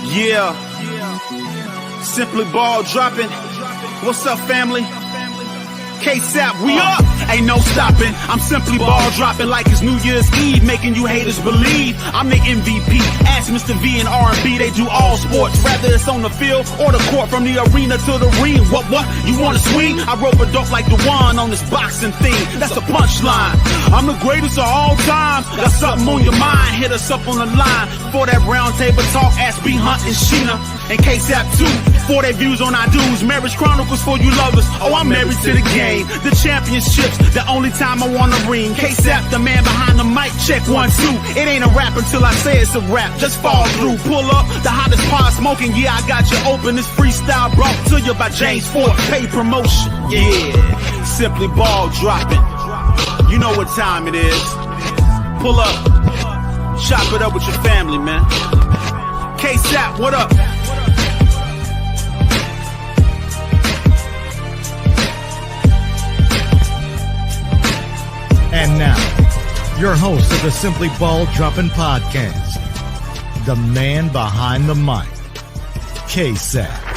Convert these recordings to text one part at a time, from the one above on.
Yeah. Simply ball dropping. What's up, family? K-Sap, we up. Ain't no stopping. I'm simply ball dropping like it's New Year's Eve, making you haters believe I'm the MVP. Ask Mr. V and R&B, they do all sports, whether it's on the field or the court, from the arena to the ring. What? You wanna swing? I rope a dope like the one on this boxing thing. That's the punchline. I'm the greatest of all time. Got something on your mind? Hit us up on the line for that round table talk. Ask B Hunt and Sheena and K-Sap too for their views on our dudes. Marriage Chronicles for you lovers. Oh, I'm married to the game. The championships, the only time I wanna ring. K-Sap, the man behind the mic. Check 1, 2. It ain't a rap until I say it's a rap. Just fall through. Pull up the hottest pod smoking. Yeah, I got you open. This freestyle brought to you by James Ford. Pay promotion. Yeah, simply ball dropping. You know what time it is. Pull up. Chop it up with your family, man. K-Sap, what up? And now, your host of the Simply Ball Dropping Podcast, the man behind the mic, K-Sap.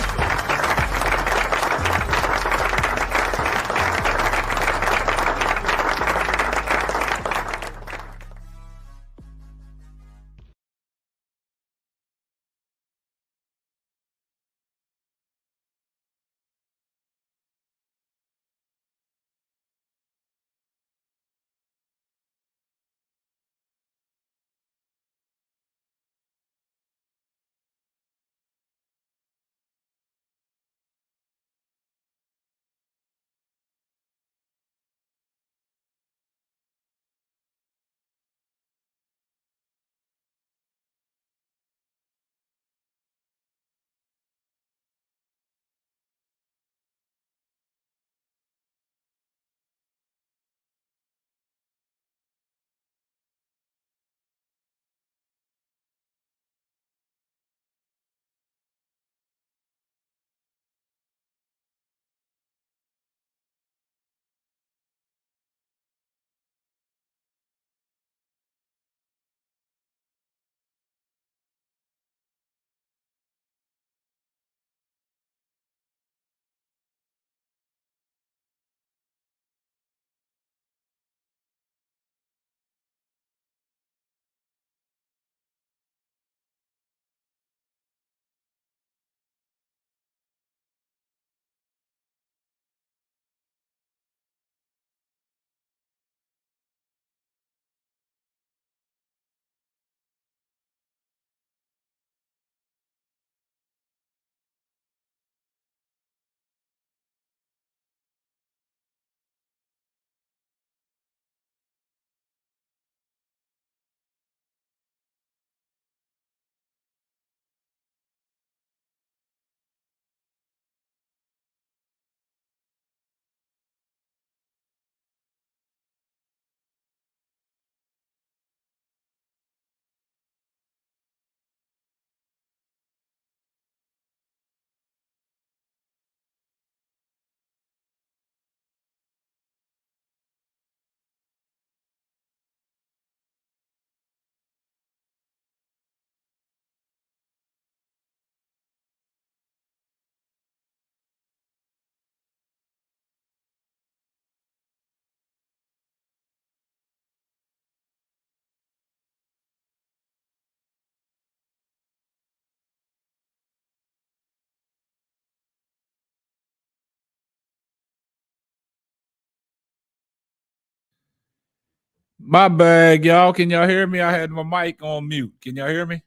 My bag, y'all. Can y'all hear me? I had my mic on mute. Can y'all hear me?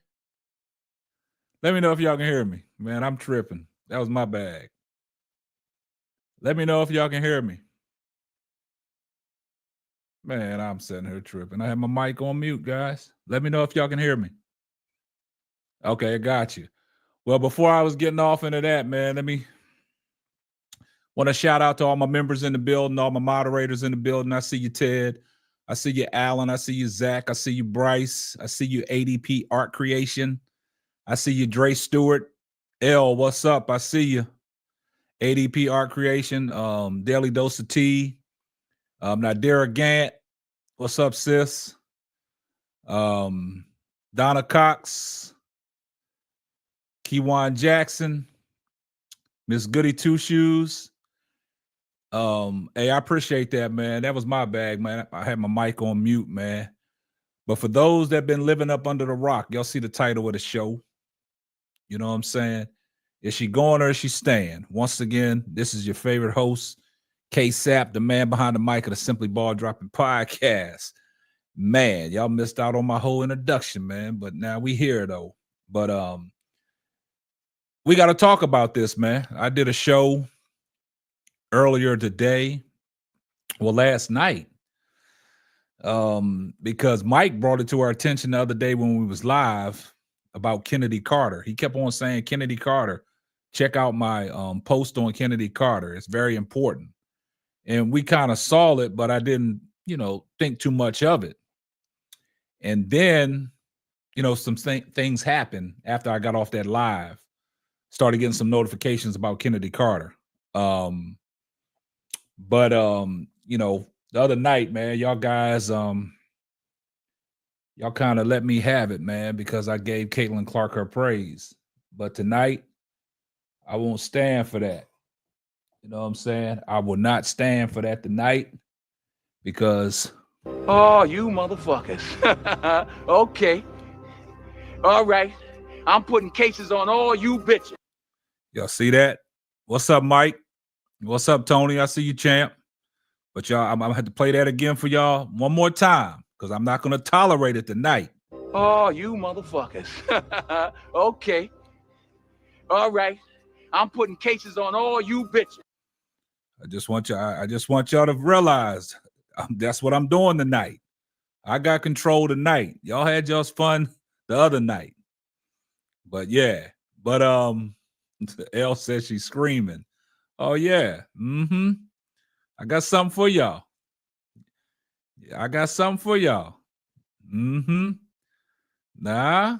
Let me know if y'all can hear me. Man, I'm tripping. That was my bag. Let me know if y'all can hear me. Man, I'm sitting here tripping. I have my mic on mute, guys. Let me know if y'all can hear me. Okay, I got you. Well, before I was getting off into that, man, want to shout out to all my members in the building, all my moderators in the building. I see you, Ted. I see you, Alan. I see you, Zach. I see you, Bryce. I see you, ADP Art Creation. I see you, Dre Stewart. L, what's up? I see you. ADP Art Creation. Daily Dose of Tea. Nadira Gant. What's up, sis? Donna Cox. Keywan Jackson, Miss Goody Two Shoes. Hey, I appreciate that, man. That was my bag, man. I had my mic on mute, man. But for those that been living up under the rock, y'all see the title of the show. You know what I'm saying? Is she going or is she staying? Once again, this is your favorite host, K-Sap, the man behind the mic of the Simply Ball Dropping Podcast. Man, y'all missed out on my whole introduction, man. But now we here, though. But we got to talk about this, man. I did a show earlier today, well, last night, because Mike brought it to our attention the other day when we was live about Chennedy Carter. He kept on saying, Chennedy Carter, check out my post on Chennedy Carter. It's very important. And we kind of saw it, but I didn't, think too much of it. And then, some things happened after I got off that live. Started getting some notifications about Chennedy Carter. But the other night, man, y'all guys, y'all kind of let me have it, man, because I gave Caitlin Clark her praise. But tonight, I won't stand for that. You know what I'm saying? I will not stand for that tonight because... Oh, you motherfuckers. Okay. All right. I'm putting cases on all you bitches. Y'all see that? What's up, Mike? What's up, Tony? I see you, champ. But y'all, I'm going to have to play that again for y'all one more time because I'm not going to tolerate it tonight. Oh, you motherfuckers. Okay. All right. I'm putting cases on all you bitches. I just want y'all to realize that's what I'm doing tonight. I got control tonight. Y'all had y'all's fun the other night. But yeah. But Elle says she's screaming. Oh yeah. Mm-hmm. I got something for y'all. Yeah, I got something for y'all. Mm-hmm. Nah,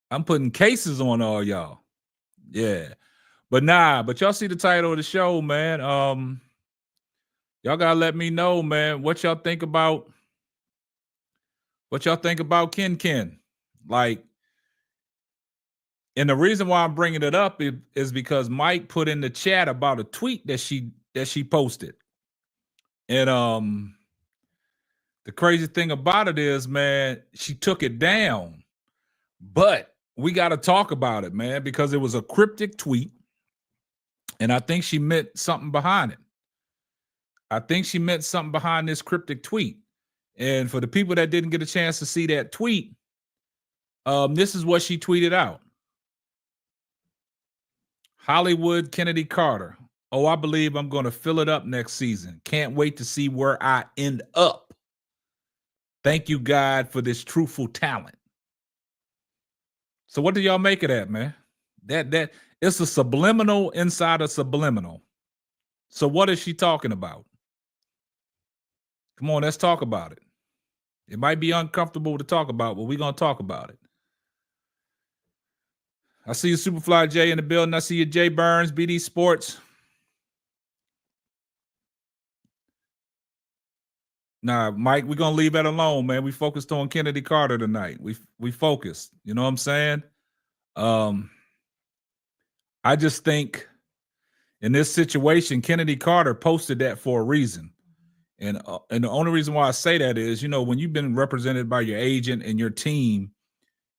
I'm putting cases on all y'all. Yeah. But y'all see the title of the show, man. Y'all gotta let me know, man, what y'all think about Ken. Like, and the reason why I'm bringing it up is because Mike put in the chat about a tweet that she posted. And the crazy thing about it is, man, she took it down. But we got to talk about it, man, because it was a cryptic tweet. And I think she meant something behind it. I think she meant something behind this cryptic tweet. And for the people that didn't get a chance to see that tweet, this is what she tweeted out. Hollywood Chennedy Carter. Oh, I believe I'm going to fill it up next season. Can't wait to see where I end up. Thank you, God, for this truthful talent. So what do y'all make of that, man? That it's a subliminal inside a subliminal. So what is she talking about? Come on, let's talk about it. It might be uncomfortable to talk about, but we're going to talk about it. I see you, Superfly J, in the building. I see you, Jay Burns, BD Sports. Nah, Mike, we're going to leave that alone, man. We focused on Chennedy Carter tonight. We focused. You know what I'm saying? I just think in this situation, Chennedy Carter posted that for a reason. And the only reason why I say that is, when you've been represented by your agent and your team,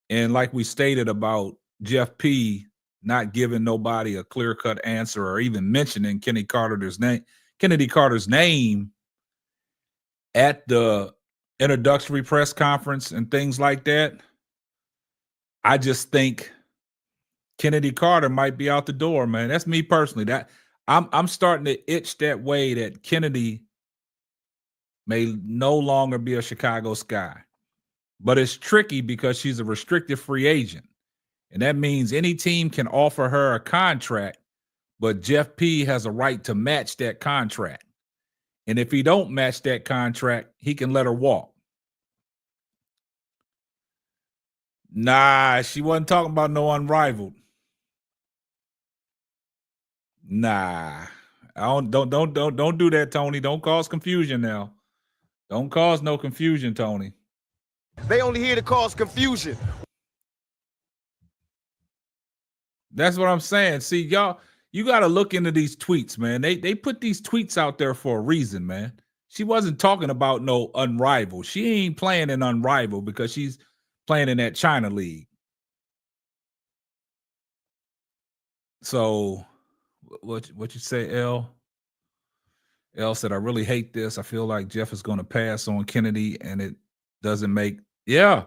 and like we stated about Jeff P not giving nobody a clear-cut answer or even mentioning Chennedy Carter's name at the introductory press conference and things like that, I just think Chennedy Carter might be out the door, man. That's me personally. That I'm starting to itch that way that Chennedy may no longer be a Chicago Sky. But it's tricky because she's a restricted free agent. And that means any team can offer her a contract, but Jeff P has a right to match that contract. And if he don't match that contract, he can let her walk. Nah, she wasn't talking about no unrivaled. Nah. Don't do that, Tony. Don't cause confusion now. Don't cause no confusion, Tony. They only here to cause confusion. That's what I'm saying. See, y'all, you got to look into these tweets, man. They put these tweets out there for a reason, man. She wasn't talking about no Unrivaled. She ain't playing in Unrivaled because she's playing in that China League. So what you say, L? L said, I really hate this. I feel like Jeff is going to pass on Kennedy, and it doesn't make. Yeah,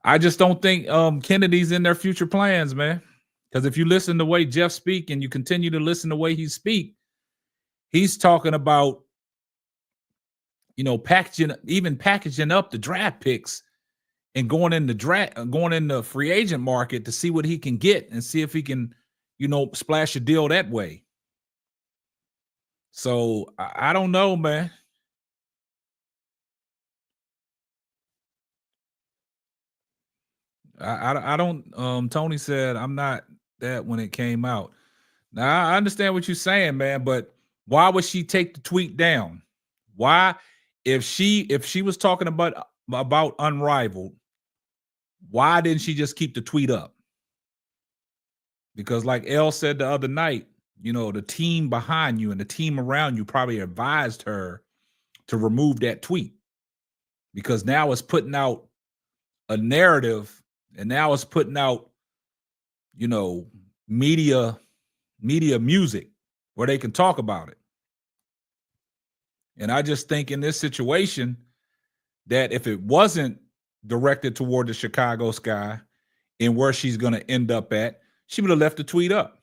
I just don't think Kennedy's in their future plans, man. Because if you listen to the way Jeff speak and you continue to listen to the way he speak, he's talking about, packaging up the draft picks and going in the free agent market to see what he can get and see if he can, splash a deal that way. So I don't know, man. I don't. Tony said I'm not that when it came out. Now I understand what you're saying, man, but why would she take the tweet down? Why, if she was talking about Unrivaled, why didn't she just keep the tweet up? Because like L said the other night, the team behind you and the team around you probably advised her to remove that tweet, because now it's putting out a narrative, and now it's putting out, media music where they can talk about it. And I just think in this situation that if it wasn't directed toward the Chicago Sky and where she's going to end up at, she would have left the tweet up,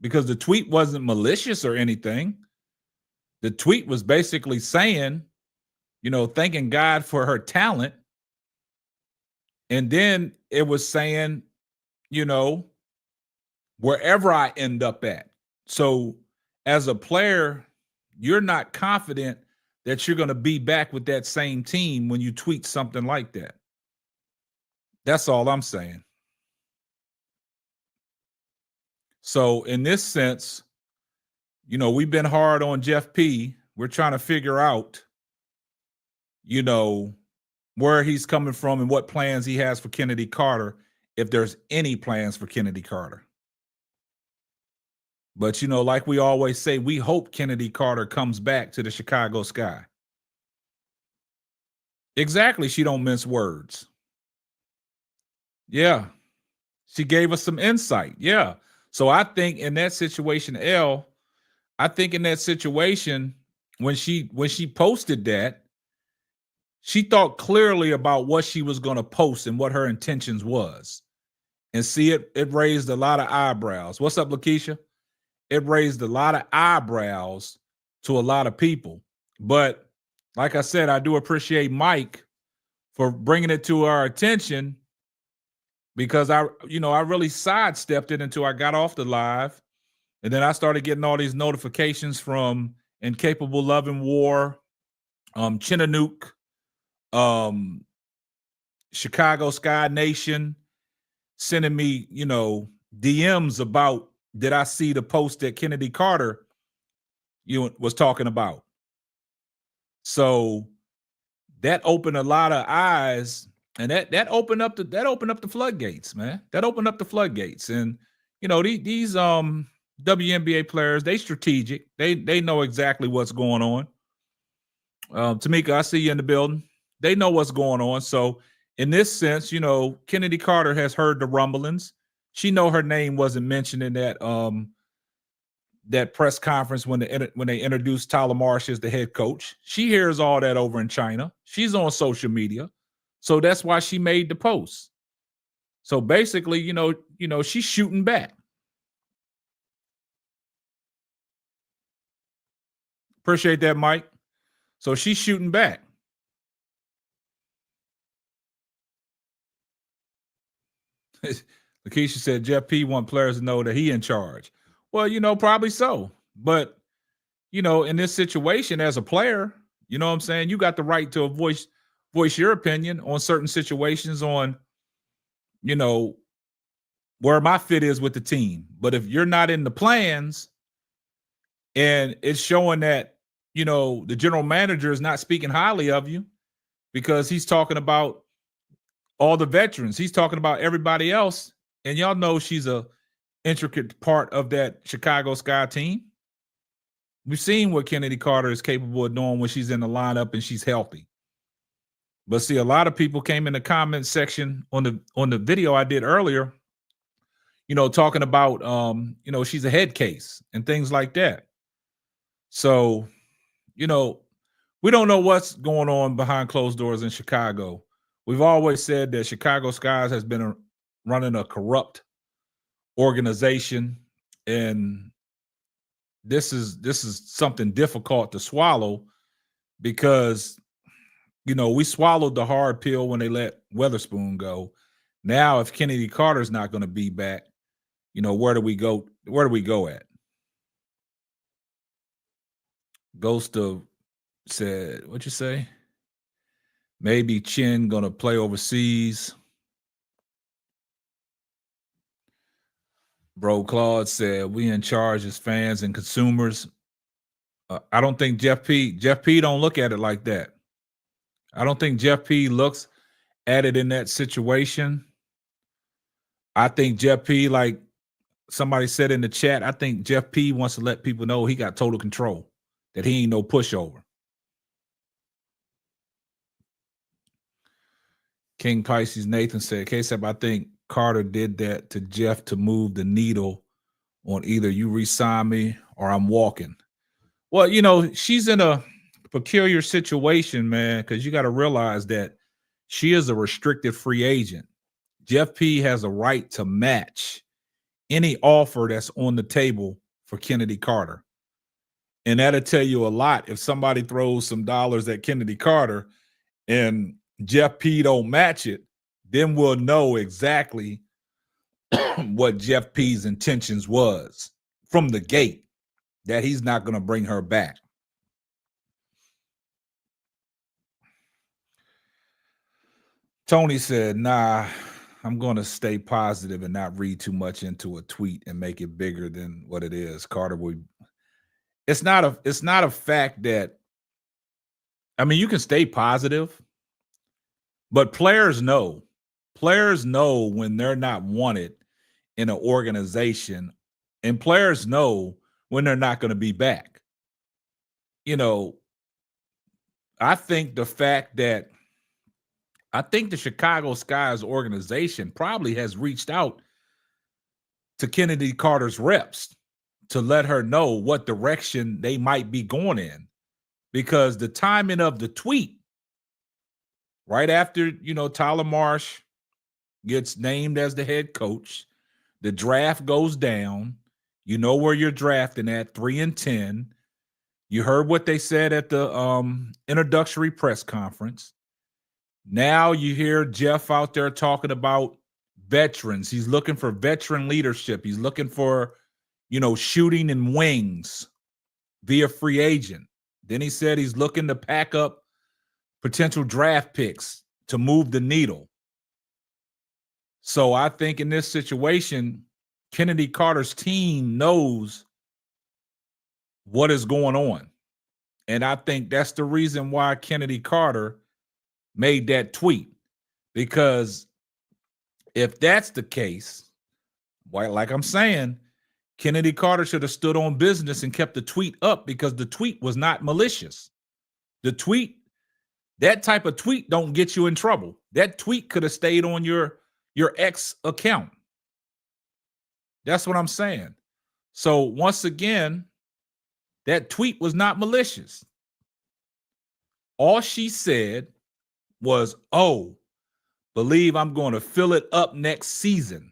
because the tweet wasn't malicious or anything. The tweet was basically saying, thanking God for her talent. And then it was saying, wherever I end up at. So as a player, you're not confident that you're going to be back with that same team when you tweet something like that. That's all I'm saying. So in this sense, we've been hard on Jeff P. We're trying to figure out, where he's coming from and what plans he has for Chennedy Carter, if there's any plans for Chennedy Carter. But, like we always say, we hope Chennedy Carter comes back to the Chicago Sky. Exactly. She don't mince words. Yeah. She gave us some insight. Yeah. So I think in that situation, when she posted that, she thought clearly about what she was going to post and what her intentions was. And see, it raised a lot of eyebrows. What's up, Lakeisha? It raised a lot of eyebrows to a lot of people. But like I said, I do appreciate Mike for bringing it to our attention, because I really sidestepped it until I got off the live. And then I started getting all these notifications from Incapable Loving War, Chinanook, Chicago Sky Nation, sending me, DMs about, did I see the post that Chennedy Carter was talking about? So that opened a lot of eyes, and that opened up the floodgates, man. That opened up the floodgates. And these WNBA players, they strategic. They know exactly what's going on. Tamika, I see you in the building. They know what's going on. So in this sense, Chennedy Carter has heard the rumblings. She know her name wasn't mentioned in that press conference when they introduced Tyler Marsh as the head coach. She hears all that over in China. She's on social media. So that's why she made the post. So basically, she's shooting back. Appreciate that, Mike. So she's shooting back. Lakeisha said Jeff P. want players to know that he in charge. Well, probably so. But, in this situation as a player, what I'm saying? You got the right to voice your opinion on certain situations, on, where my fit is with the team. But if you're not in the plans and it's showing that, the general manager is not speaking highly of you, because he's talking about all the veterans, he's talking about everybody else. And y'all know she's a intricate part of that Chicago Sky team. We've seen what Chennedy Carter is capable of doing when she's in the lineup and she's healthy. But see, a lot of people came in the comment section on the video I did earlier, talking about she's a head case and things like that. So, we don't know what's going on behind closed doors in Chicago. We've always said that Chicago Skies has been running a corrupt organization, and this is something difficult to swallow because we swallowed the hard pill when they let Weatherspoon go. Now, if Chennedy Carter's not going to be back, where do we go? Where do we go at? Ghost of said, what'd you say? Maybe Chin going to play overseas. Bro Claude said, we in charge as fans and consumers. I don't think Jeff P don't look at it like that. I don't think Jeff P looks at it in that situation. I think Jeff P, like somebody said in the chat, I think Jeff P wants to let people know he got total control, that he ain't no pushover. King Pisces Nathan said, K-Sep, I think Carter did that to Jeff to move the needle on either you re-sign me or I'm walking. Well, she's in a peculiar situation, man, because you got to realize that she is a restricted free agent. Jeff P has a right to match any offer that's on the table for Chennedy Carter. And that'll tell you a lot if somebody throws some dollars at Chennedy Carter and Jeff P don't match it, then we'll know exactly what Jeff P's intentions was from the gate, that he's not going to bring her back. Tony said, nah, I'm going to stay positive and not read too much into a tweet and make it bigger than what it is. Carter would. It's not a fact that, you can stay positive, but players know when they're not wanted in an organization, and players know when they're not going to be back. I think the fact that the Chicago Skies organization probably has reached out to Chennedy Carter's reps to let her know what direction they might be going in, because the timing of the tweet right after, Tyler Marsh gets named as the head coach, the draft goes down, where you're drafting at 3 and 10. You heard what they said at the introductory press conference. Now you hear Jeff out there talking about veterans. He's looking for veteran leadership. He's looking for, shooting in wings via free agent. Then he said he's looking to pack up potential draft picks to move the needle. So I think in this situation, Chennedy Carter's team knows what is going on. And I think that's the reason why Chennedy Carter made that tweet. Because if that's the case, like I'm saying, Chennedy Carter should have stood on business and kept the tweet up, because the tweet was not malicious. That type of tweet don't get you in trouble. That tweet could have stayed on your ex account. That's what I'm saying. So once again, that tweet was not malicious. All she said was, believe I'm going to fill it up next season.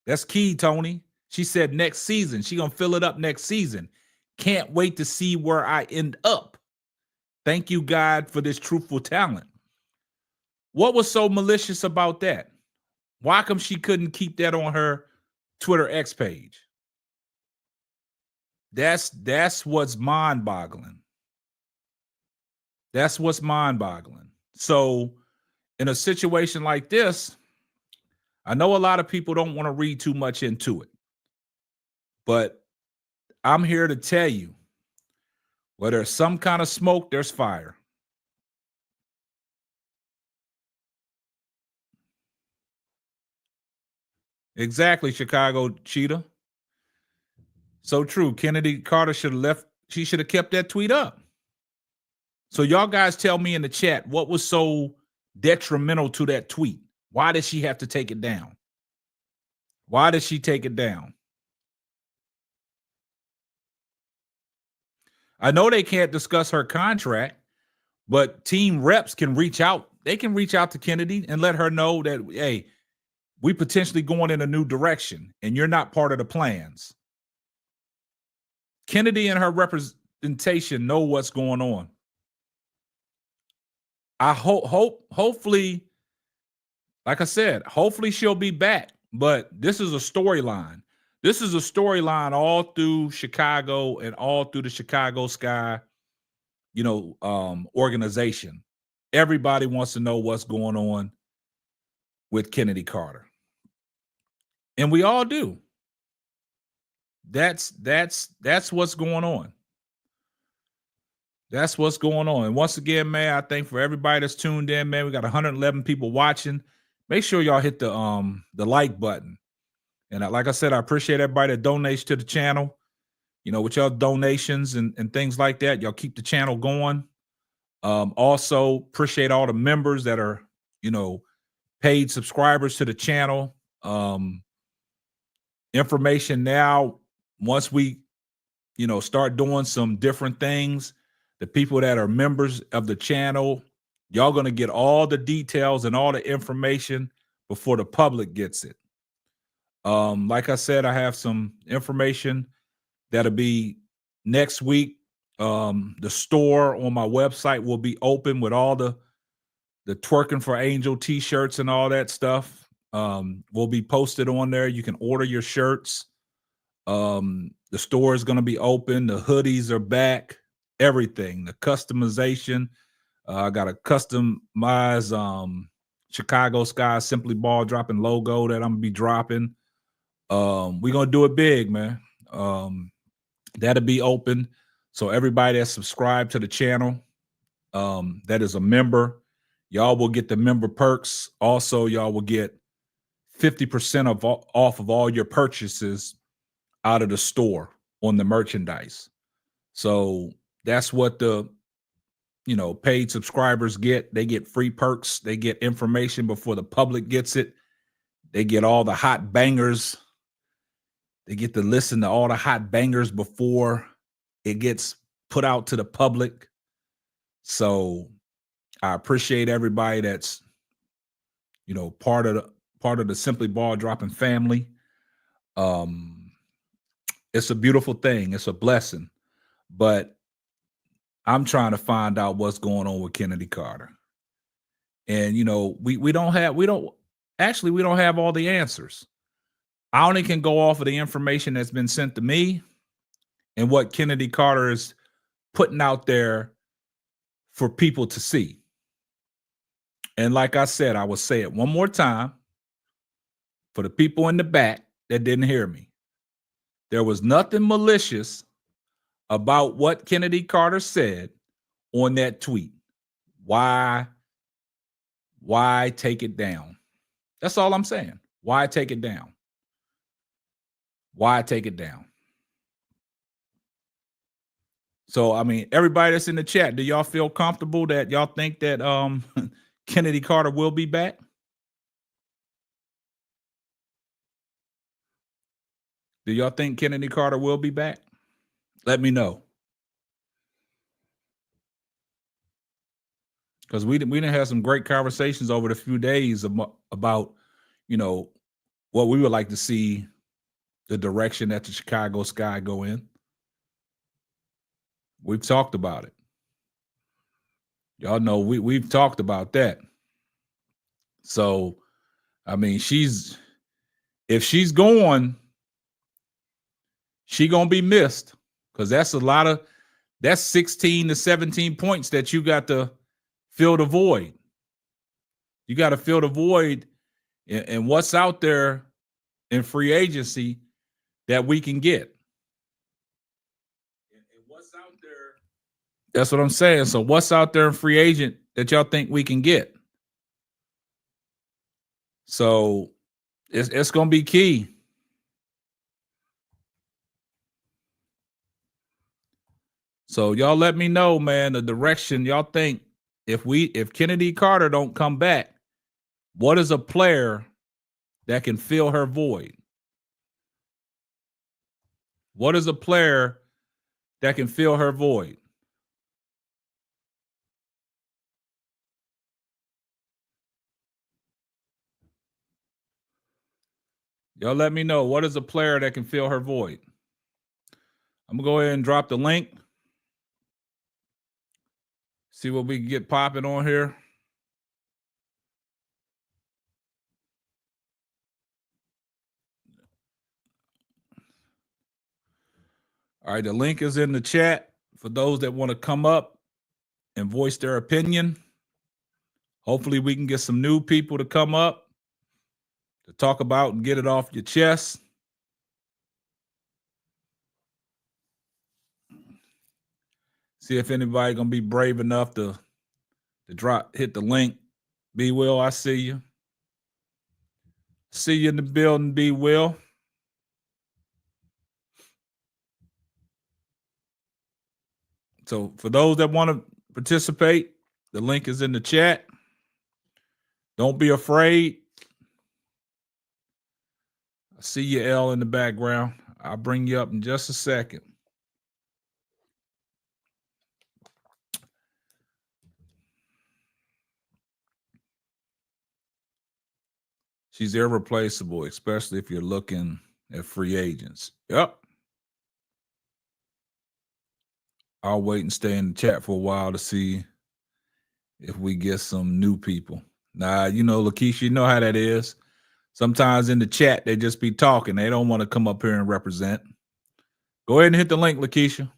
That's key, Tony. She said next season. She going to fill it up next season. Can't wait to see where I end up. Thank you, God, for this truthful talent. What was so malicious about that? Why come she couldn't keep that on her Twitter X page? That's what's mind-boggling. That's what's mind-boggling. So in a situation like this, I know a lot of people don't want to read too much into it, but I'm here to tell you, where there's some kind of smoke, there's fire. Exactly, Chicago Cheetah. So true. Chennedy Carter should have left. She should have kept that tweet up. So y'all guys tell me in the chat what was so detrimental to that tweet. Why did she have to take it down? Why did she take it down? I know they can't discuss her contract, but team reps can reach out. They can reach out to Chennedy and let her know that, hey, we potentially going in a new direction and you're not part of the plans. Chennedy and her representation know what's going on. I hopefully, like I said, hopefully she'll be back. But this is a storyline. This is a storyline all through Chicago and all through the Chicago Sky, organization. Everybody wants to know what's going on with Chennedy Carter. And we all do. That's what's going on. That's what's going on. And once again, man, I thank for everybody that's tuned in, man. We got 111 people watching. Make sure y'all hit the like button. And like I said, I appreciate everybody that donates to the channel. With y'all donations and things like that, y'all keep the channel going. Also appreciate all the members that are, paid subscribers to the channel. Information now, once we, start doing some different things, the people that are members of the channel, y'all going to get all the details and all the information before the public gets it. Like I said, I have some information that'll be next week. The store on my website will be open with all the Twerking for Angel t-shirts and all that stuff. Will be posted on there. You can order your shirts. The store is going to be open. The hoodies are back. Everything. The customization. I got a customized Chicago Sky Simply Ball Dropping logo that I'm going to be dropping. We're going to do it big, man. That'll be open. So everybody that's subscribed to the channel, that is a member, y'all will get the member perks. Also, y'all will get 50% off of all your purchases out of the store on the merchandise. So that's what the, paid subscribers get. They get free perks. They get information before the public gets it. They get all the hot bangers. They get to listen to all the hot bangers before it gets put out to the public. So I appreciate everybody that's, part of the Simply Ball Dropping family. It's a beautiful thing. It's a blessing. But I'm trying to find out what's going on with Chennedy Carter. And, we don't have all the answers. I only can go off of the information that's been sent to me and what Chennedy Carter is putting out there for people to see. And like I said, I will say it one more time for the people in the back that didn't hear me. There was nothing malicious about what Chennedy Carter said on that tweet. Why take it down? That's all I'm saying. Why take it down? Why take it down? So, everybody that's in the chat, do y'all feel comfortable that y'all think that Chennedy Carter will be back? Do y'all think Chennedy Carter will be back? Let me know. Because we didn't have some great conversations over the few days about, what we would like to see the direction that the Chicago Sky go in. We've talked about it. Y'all know we've talked about that. So, if she's going, she gonna be missed, because that's 16 to 17 points that you got to fill the void. You got to fill the void and what's out there in free agency that we can get. And what's out there? That's what I'm saying. So what's out there in free agent that y'all think we can get? So It's gonna be key. So y'all let me know, man, the direction y'all think if Chennedy Carter don't come back, what is a player that can fill her void? What is a player that can fill her void? Y'all let me know. What is a player that can fill her void? I'm going to go ahead and drop the link. See what we can get popping on here. All right, the link is in the chat for those that want to come up and voice their opinion. Hopefully we can get some new people to come up to talk about and get it off your chest. See if anybody gonna be brave enough to hit the link. Be Will, I see you. See you in the building, Be Will. So for those that want to participate, the link is in the chat. Don't be afraid. I see you, L, in the background. I'll bring you up in just a second. She's irreplaceable, especially if you're looking at free agents. Yep. I'll wait and stay in the chat for a while to see if we get some new people. Nah, you know, Lakeisha, you know how that is. Sometimes in the chat, they just be talking. They don't want to come up here and represent. Go ahead and hit the link, Lakeisha.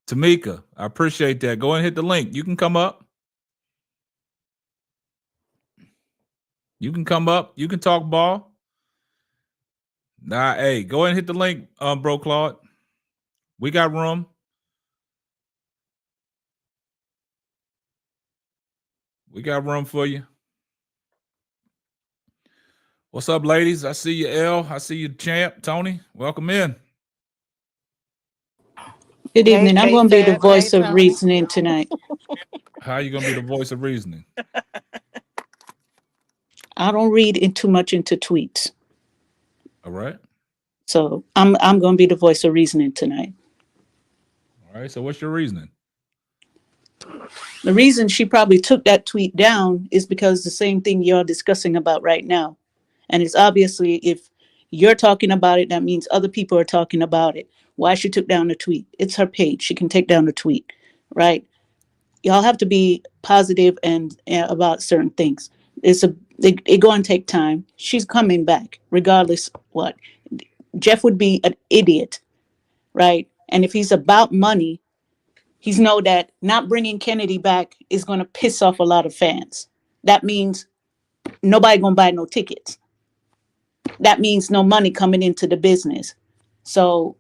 Tamika, I appreciate that. Go ahead and hit the link. You can come up. You can come up. You can talk ball. Nah, hey, go ahead and hit the link, Bro Claude. We got room. We got room for you. What's up, ladies? I see you, L. I see you, Champ. Tony, welcome in. Good evening. I'm going to be the voice of reasoning tonight. How are you going to be the voice of reasoning? I don't read too much into tweets. All right. So I'm going to be the voice of reasoning tonight. All right. So what's your reasoning? The reason she probably took that tweet down is because the same thing you're discussing about right now. And it's obviously if you're talking about it, that means other people are talking about it. Why she took down the tweet? It's her page. She can take down the tweet, right? Y'all have to be positive and about certain things. It's going to take time. She's coming back, regardless what. Jeff would be an idiot, right? And if he's about money, he's know that not bringing Chennedy back is going to piss off a lot of fans. That means nobody going to buy no tickets. That means no money coming into the business. So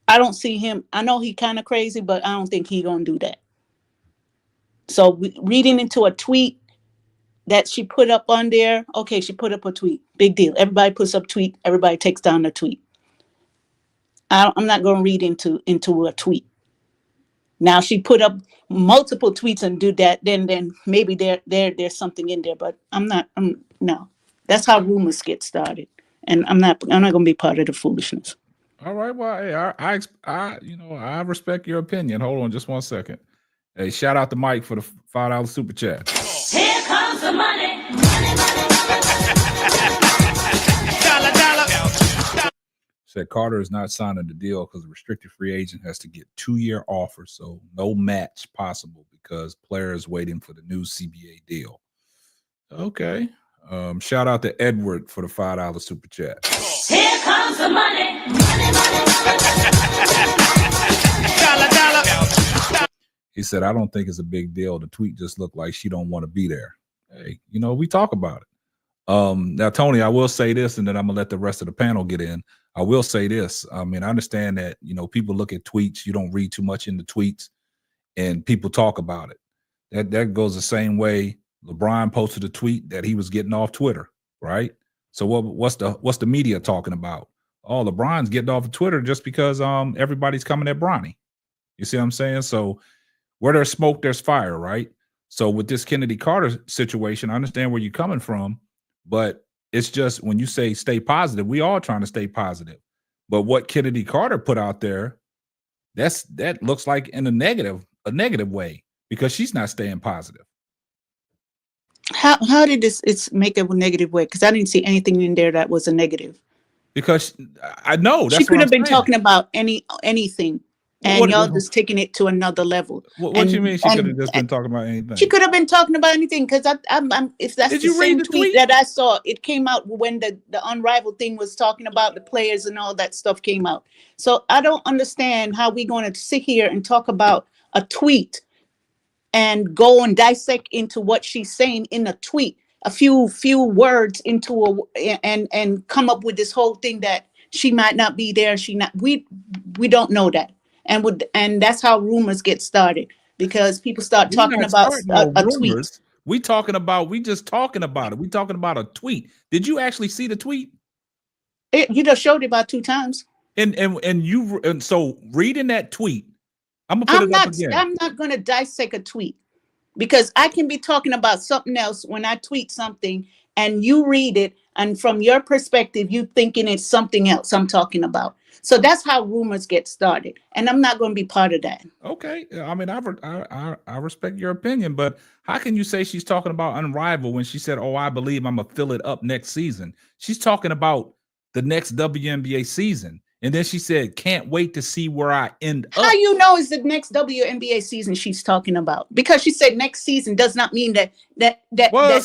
I don't see him. I know he kind of crazy, but I don't think he going to do that. So reading into a tweet that she put up on there, okay, she put up a tweet. Big deal. Everybody puts up tweet. Everybody takes down a tweet. I'm not going to read into a tweet. Now she put up multiple tweets and do that, then maybe there's something in there. But no. That's how rumors get started, and I'm not going to be part of the foolishness. All right. Well, hey, I respect your opinion. Hold on, just 1 second. Hey, shout out to Mike for the $5 super chat. Here comes the money. Said Carter is not signing the deal because the restricted free agent has to get 2-year offer, so no match possible because players waiting for the new CBA deal. Okay. Shout out to Edward for the $5 super chat. Here comes the money. He said, I don't think it's a big deal. The tweet just looked like she don't want to be there. Hey, we talk about it. Now, Tony, I will say this, and then I'm going to let the rest of the panel get in. I will say this. I mean, I understand that, people look at tweets. You don't read too much into tweets, and people talk about it. That goes the same way LeBron posted a tweet that he was getting off Twitter, right? So what's the media talking about? Oh, LeBron's getting off of Twitter just because everybody's coming at Bronny. You see what I'm saying? So where there's smoke, there's fire, right? So with this Chennedy Carter situation, I understand where you're coming from, but it's just when you say stay positive, we all trying to stay positive. But what Chennedy Carter put out there, that looks like in a negative way because she's not staying positive. How did it's make a negative way? Because I didn't see anything in there that was a negative. Because I know she could have been talking about anything, and y'all just taking it to another level. What do you mean she could have just been talking about anything? She could have been talking about anything because I'm if that's the same tweet that I saw, it came out when the Unrivaled thing was talking about the players and all that stuff came out. So I don't understand how we're going to sit here and talk about a tweet and go and dissect into what she's saying in a tweet, a few words into and come up with this whole thing that she might not be there. We don't know that. And that's how rumors get started, because people start talking about a tweet. We just talking about it. We talking about a tweet. Did you actually see the tweet? You just showed it about 2 times. And so reading that tweet, I'm not going to dissect a tweet, because I can be talking about something else when I tweet something and you read it, and from your perspective, you thinking it's something else I'm talking about. So that's how rumors get started, and I'm not going to be part of that. Okay, I mean, I respect your opinion, but how can you say she's talking about Unrivaled when she said, "Oh, I believe I'm gonna fill it up next season"? She's talking about the next WNBA season. And then she said, "Can't wait to see where I end up." How you know is the next WNBA season she's talking about? Because she said next season does not mean that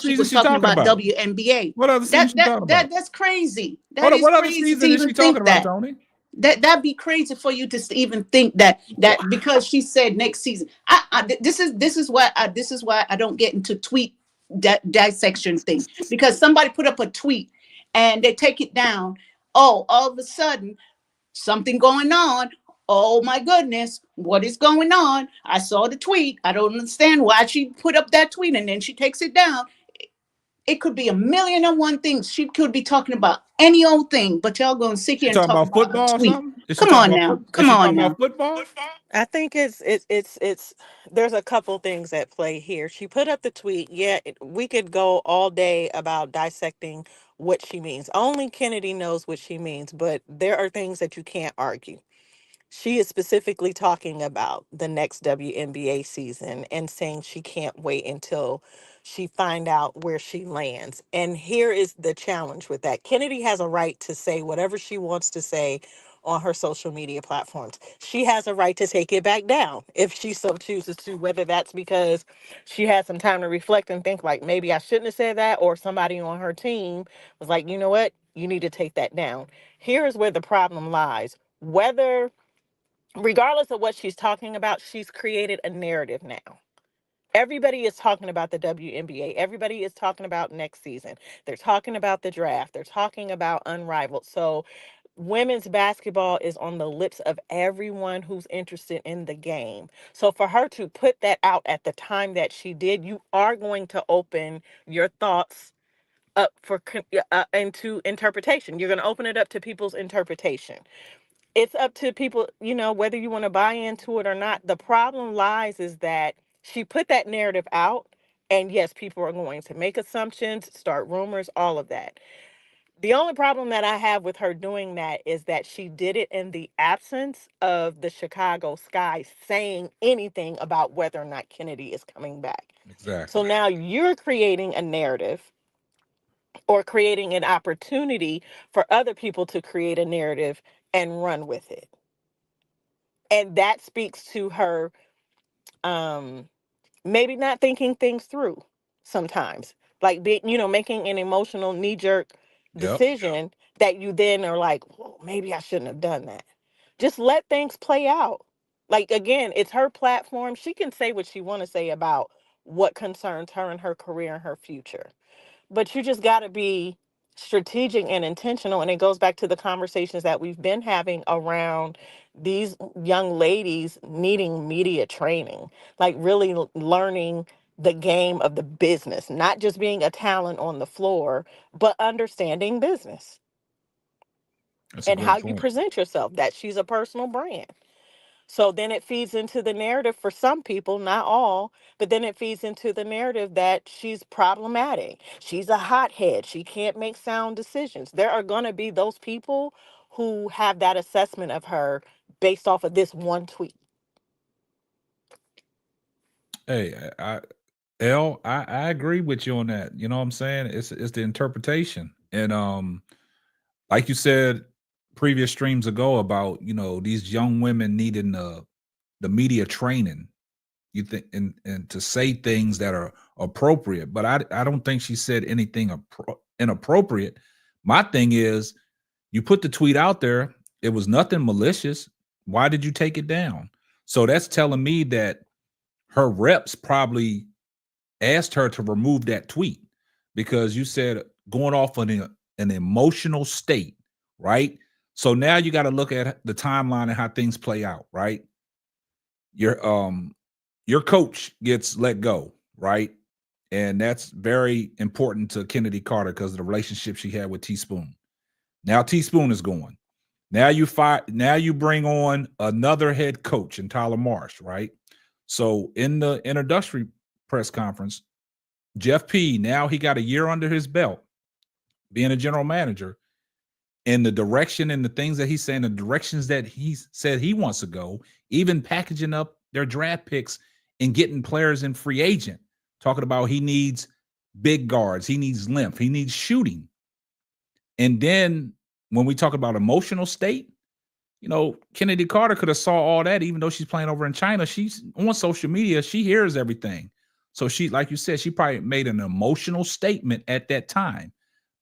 she was talking about WNBA. What other season she talking about? That's crazy. What other season is she talking about, Tony? That'd be crazy for you to even think that because she said next season. This is why I don't get into tweet dissection thing, because somebody put up a tweet and they take it down. Oh, all of a sudden, something going on. Oh my goodness, what is going on? I saw the tweet. I don't understand why she put up that tweet and then she takes it down. It could be 1,000,001 things. She could be talking about any old thing, but y'all gonna sit here and talk about football. Come on now. Football? I think it's there's a couple things at play here. She put up the tweet. Yeah, we could go all day about dissecting what she means. Only Kennedy knows what she means, but there are things that you can't argue. She is specifically talking about the next WNBA season and saying she can't wait until she find out where she lands. And here is the challenge with that. Kennedy has a right to say whatever she wants to say on her social media platforms. She has a right to take it back down if she so chooses to, whether that's because she had some time to reflect and think like, maybe I shouldn't have said that, or somebody on her team was like, you know what, you need to take that down. Here is where the problem lies. Regardless of what she's talking about, she's created a narrative now. Everybody is talking about the WNBA. Everybody is talking about next season. They're talking about the draft. They're talking about Unrivaled. So women's basketball is on the lips of everyone who's interested in the game. So for her to put that out at the time that she did, you are going to open your thoughts up for into interpretation. You're going to open it up to people's interpretation. It's up to people, whether you want to buy into it or not. The problem lies is that she put that narrative out, and yes, people are going to make assumptions, start rumors, all of that. The only problem that I have with her doing that is that she did it in the absence of the Chicago Sky saying anything about whether or not Kennedy is coming back. Exactly. So now you're creating a narrative, or creating an opportunity for other people to create a narrative and run with it. And that speaks to her maybe not thinking things through sometimes. Like making an emotional knee-jerk decision that you then are like, well, maybe I shouldn't have done that. Just let things play out. Like, again, it's her platform. She can say what she want to say about what concerns her and her career and her future. But you just got to be strategic and intentional. And it goes back to the conversations that we've been having around these young ladies needing media training, like really learning the game of the business, not just being a talent on the floor, but understanding business That's a and how great you point. present yourself, that she's a personal brand. So then it feeds into the narrative for some people, not all, but then it feeds into the narrative that she's problematic. She's a hothead. She can't make sound decisions. There are going to be those people who have that assessment of her based off of this one tweet. Hey, I agree with you on that. You know what I'm saying? It's the interpretation. And like you said previous streams ago about, these young women needing the media training. You think and to say things that are appropriate, but I don't think she said anything inappropriate. My thing is, you put the tweet out there, it was nothing malicious. Why did you take it down? So that's telling me that her reps probably asked her to remove that tweet, because you said going off on an emotional state, right? So now you got to look at the timeline and how things play out, right? Your coach gets let go, right? And that's very important to Chennedy Carter because of the relationship she had with Teaspoon. Now Teaspoon is going. Now you bring on another head coach in Tyler Marsh, right? So in the introductory press conference, Jeff P, now he got a year under his belt being a general manager, and the direction and the things that he's saying, the directions that he said he wants to go, even packaging up their draft picks and getting players in free agent, talking about he needs big guards, he needs length, he needs shooting. And then when we talk about emotional state, Chennedy Carter could have saw all that, even though she's playing over in China. She's on social media. She hears everything. So she, like you said, she probably made an emotional statement at that time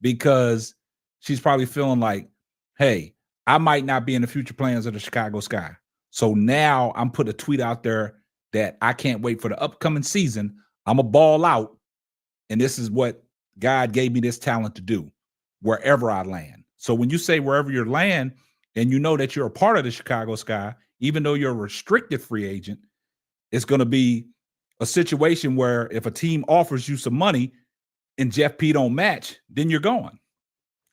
because she's probably feeling like, hey, I might not be in the future plans of the Chicago Sky. So now I'm putting a tweet out there that I can't wait for the upcoming season. I'm a ball out. And this is what God gave me this talent to do wherever I land. So when you say wherever you land, and you know that you're a part of the Chicago Sky, even though you're a restricted free agent, it's going to be a situation where if a team offers you some money and Jeff P don't match, then you're going.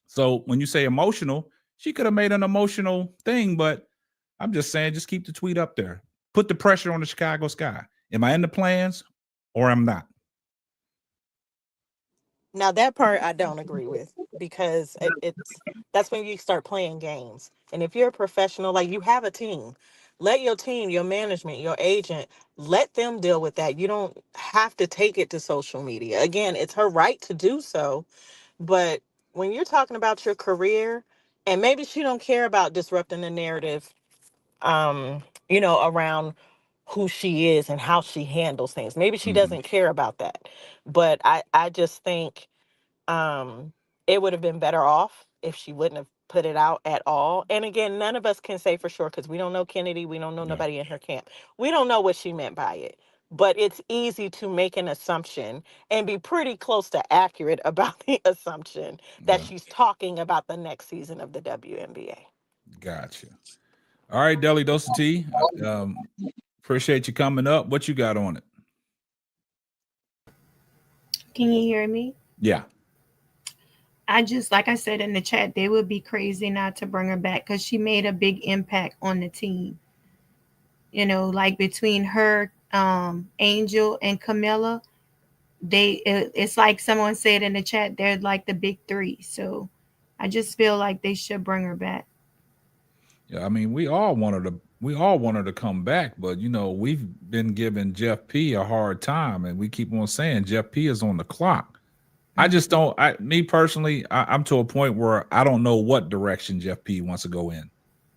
So when you say emotional, she could have made an emotional thing, but I'm just saying, just keep the tweet up there. Put the pressure on the Chicago Sky. Am I in the plans or am not? Now that part I don't agree with, because that's when you start playing games. And if you're a professional, like, you have a team, let your team, your management, your agent, let them deal with that. You don't have to take it to social media. Again, it's her right to do so, but when you're talking about your career, and maybe she don't care about disrupting the narrative, around who she is and how she handles things. Maybe she doesn't care about that. But I just think it would have been better off if she wouldn't have put it out at all. And again, none of us can say for sure because we don't know Kennedy. We don't know Yeah. nobody in her camp. We don't know what she meant by it. But it's easy to make an assumption and be pretty close to accurate about the assumption that Yeah. she's talking about the next season of the WNBA. Gotcha. All right, Deli Dosa T. Appreciate you coming up. What you got on it? Can you hear me? Yeah. I just, like I said in the chat, they would be crazy not to bring her back because she made a big impact on the team. Like between her, Angel, and Camilla, it's like someone said in the chat, they're like the big three. So I just feel like they should bring her back. Yeah, I mean, we all wanted to come back, but we've been giving Jeff P a hard time, and we keep on saying Jeff P is on the clock. I just don't. Me personally, I'm to a point where I don't know what direction Jeff P wants to go in.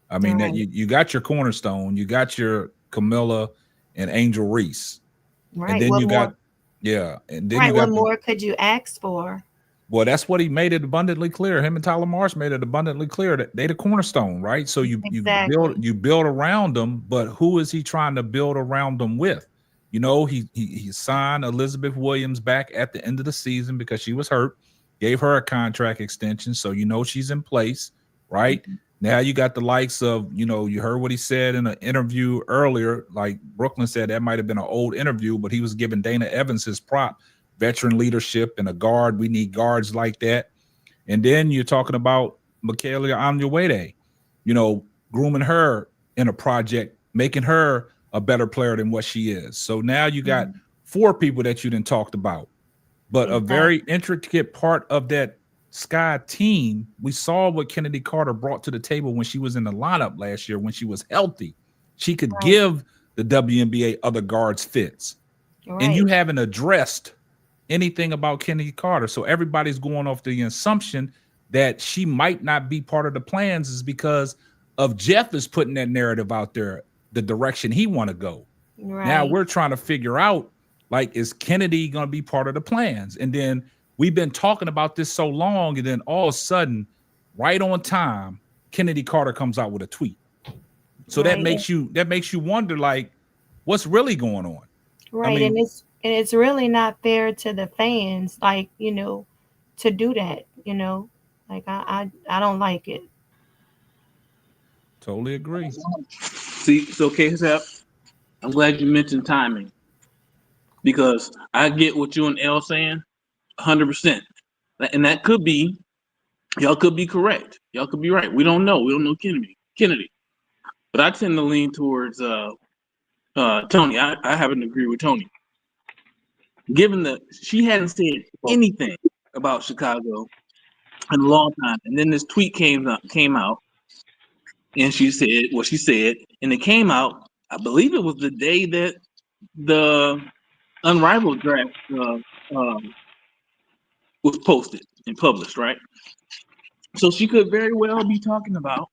I mean, that you got your cornerstone, you got your Camilla and Angel Reese, Right. and then what you more, got and then right. you got What more could you ask for? Well, that's what he made it abundantly clear. Him and Tyler Marsh made it abundantly clear that they the cornerstone, right? So Exactly. you build around them, but who is he trying to build around them with? He signed Elizabeth Williams back at the end of the season because she was hurt, gave her a contract extension, so she's in place, right? Now you got the likes of, you heard what he said in an interview earlier. Like Brooklyn said, that might have been an old interview, but he was giving Dana Evans his prop, veteran leadership and a guard. We need guards like that. And then you're talking about Michaela Onwuede, grooming her in a project, making her a better player than what she is. So now you got 4 people that you didn't talked about. But a very intricate part of that Sky team, we saw what Chennedy Carter brought to the table when she was in the lineup last year. When she was healthy, she could give the WNBA other guards fits. And you haven't addressed anything about Chennedy Carter. So everybody's going off the assumption that she might not be part of the plans is because of Jeff is putting that narrative out there, the direction he want to go. Now we're trying to figure out, like, is Chennedy going to be part of the plans? And then we've been talking about this so long, and then all of a sudden, right on time, Chennedy Carter comes out with a tweet. So that makes you wonder, like, what's really going on? Right. I mean, and it's really not fair to the fans, like, to do that, like I don't like it. Totally agree. See, so K-Sap, I'm glad you mentioned timing, because I get what you and L saying 100%. And that could be, y'all could be correct. Y'all could be right. We don't know. We don't know Chennedy. But I tend to lean towards Tony. I happen to agree with Tony. Given that she hadn't said anything about Chicago in a long time, and then this tweet came out, and she said what she said, and it came out, I believe it was the day that the Unrivaled draft was posted and published, right? So she could very well be talking about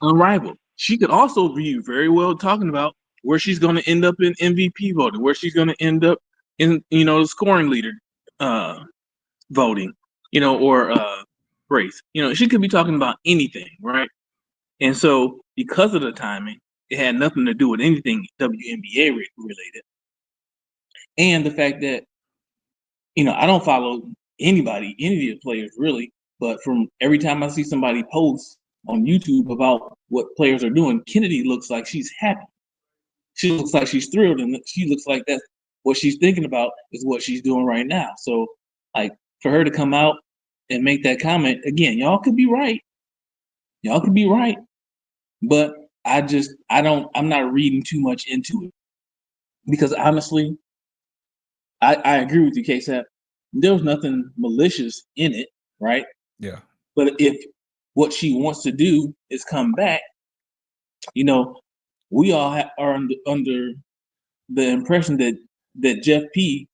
Unrivaled. She could also be very well talking about where she's going to end up in MVP voting, where she's going to end up in, the scoring leader voting, or race. She could be talking about anything, right? And so because of the timing, it had nothing to do with anything WNBA related. And the fact that, I don't follow any of the players really, but from every time I see somebody post on YouTube about what players are doing, Chennedy looks like she's happy. She looks like she's thrilled, and she looks like that's what she's thinking about is what she's doing right now. So, like, for her to come out and make that comment, again, y'all could be right. But I'm not reading too much into it. Because honestly, I agree with you, K-Sap. There was nothing malicious in it, right? Yeah. But if what she wants to do is come back, we all are under the impression that Jeff P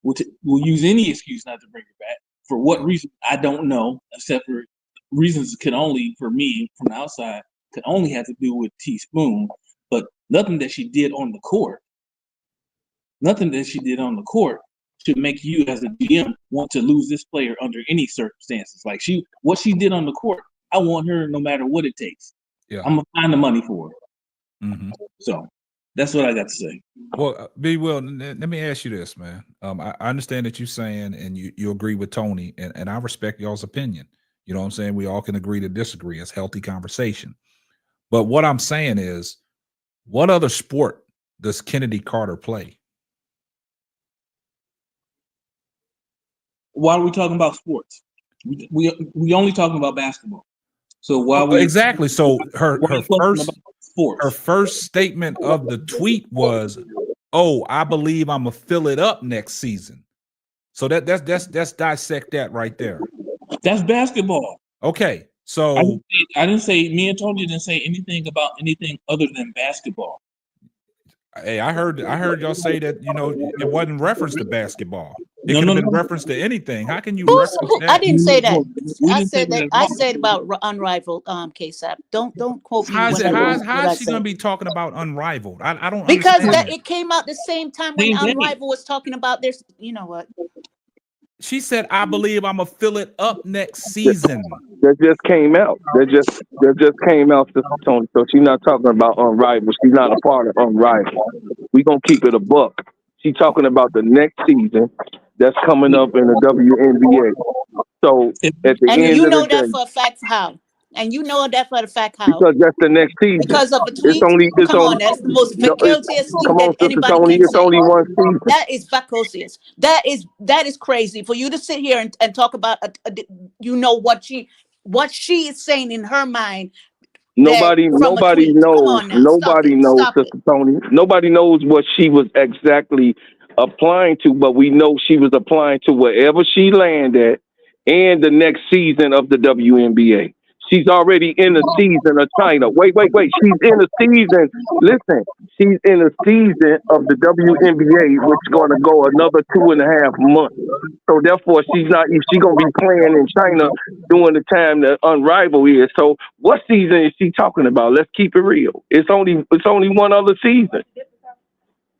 will use any excuse not to bring her back. For what reason, I don't know, except for reasons could only, for me, from the outside, could only have to do with Teaspoon, but nothing that she did on the court. Nothing that she did on the court should make you as a GM want to lose this player under any circumstances. Like what she did on the court, I want her no matter what it takes. Yeah. I'm gonna find the money for her. Mm-hmm. So that's what I got to say. Well, Will, let me ask you this, man. I understand that you're saying and you agree with Tony, and I respect y'all's opinion. You know what I'm saying? We all can agree to disagree. It's healthy conversation. But what I'm saying is, what other sport does Chennedy Carter play? Why are we talking about sports? We only talking about basketball. So why exactly? So her first statement of the tweet was, "Oh, I believe I'm gonna fill it up next season." So that's dissect that right there. That's basketball. Okay, so I didn't say. Me and Tony didn't say anything about anything other than basketball. Hey, I heard y'all say that it wasn't reference to basketball. It could have been reference to anything. How can you reference that? I didn't say that. I said about Unrivaled, K-Sap. Don't quote me. How is she going to be talking about Unrivaled? I don't because understand it came out the same time when Unrivaled was talking about this. You know what? She said, "I believe I'm gonna fill it up next season." That just came out. That just came out, Sister Tony. So she's not talking about Unrivaled. She's not a part of Unrivaled. We're gonna keep it a buck. She's talking about the next season that's coming up in the WNBA. So at the end of the day, that for a fact. How? And you know that for the fact how? Because that's the next season. Because of a It's tweet? only Come on, that's the most no, vacuous thing come on, that Sister anybody Tony. can It's say. only one season. That is vacuous. That is crazy for you to sit here and talk about what she is saying in her mind. Nobody From a tweet. Come knows. on now, Nobody knows, Sister Tony. Nobody knows what she was exactly applying to, but we know she was applying to wherever she landed and the next season of the WNBA. She's already in the season of China. Wait. She's in the season. Listen, she's in the season of the WNBA, which is going to go another 2.5 months. So therefore, she's going to be playing in China during the time that Unrivaled is. So what season is she talking about? Let's keep it real. It's only one other season. All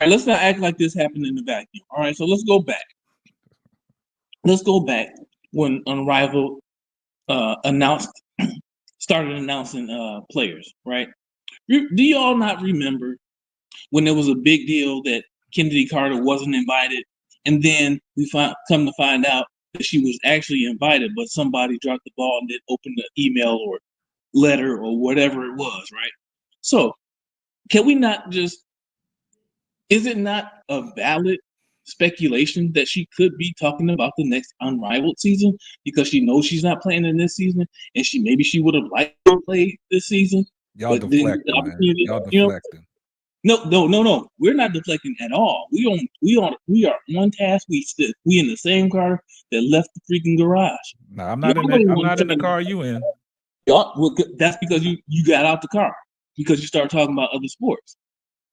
right, let's not act like this happened in the vacuum. All right, so let's go back. Let's go back when Unrivaled started announcing players, right? Do you all not remember when there was a big deal that Chennedy Carter wasn't invited, and then we come to find out that she was actually invited, but somebody dropped the ball and didn't open the email or letter or whatever it was, right? So can we not just, is it not a valid speculation that she could be talking about the next Unrivaled season because she knows she's not playing in this season, and maybe she would have liked to play this season? Y'all deflecting, man. Y'all deflecting. No. We're not deflecting at all. We are on task. We in the same car that left the freaking garage. No, I'm not in the car you in. Well, that's because you got out the car because you started talking about other sports.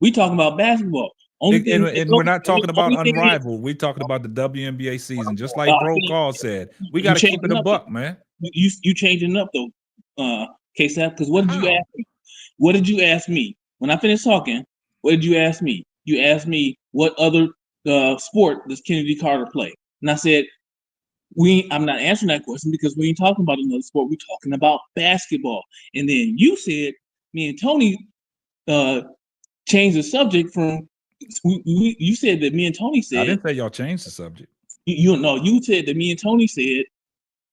We talking about basketball. And we're not talking about Unrivaled. We're talking about the WNBA season, just like Bro Call said. We got to keep it a buck, man. You changing up though, K-Sap, because what did you ask me? What did you ask me when I finished talking? What did you ask me? You asked me what other sport does Chennedy Carter play, and I said I'm not answering that question because we ain't talking about another sport. We're talking about basketball. And then you said me and Tony changed the subject from. You said that me and Tony said. I didn't say y'all changed the subject. You said that me and Tony said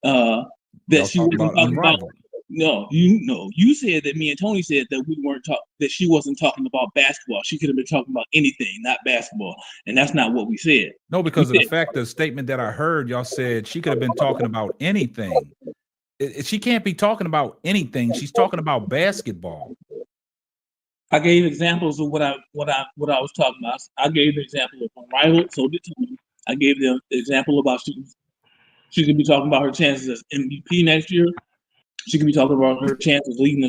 that she wasn't talking about. You said that me and Tony said that we weren't that she wasn't talking about basketball. She could have been talking about anything, not basketball, and that's not what we said. No, because of the fact the statement that I heard, y'all said she could have been talking about anything. She can't be talking about anything. She's talking about basketball. I gave examples of what I was talking about. I gave the example of Unrivaled, so did Tony. I gave the example about she could be talking about her chances as MVP next year. She could be talking about her chances leading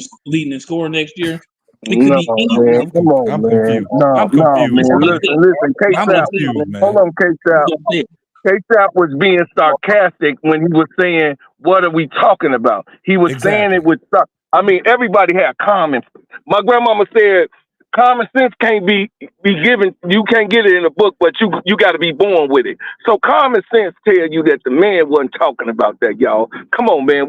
and scoring next year. It could be anything. Man, come on, man. I'm confused. Man. Listen, K-Sap. Hold on, K-Sap. K-Sap was being sarcastic when he was saying, "What are we talking about?" He was saying it with. I mean, everybody had common. My grandmama said, "Common sense can't be given. You can't get it in a book, but you got to be born with it." So common sense tell you that the man wasn't talking about that, y'all. Come on, man.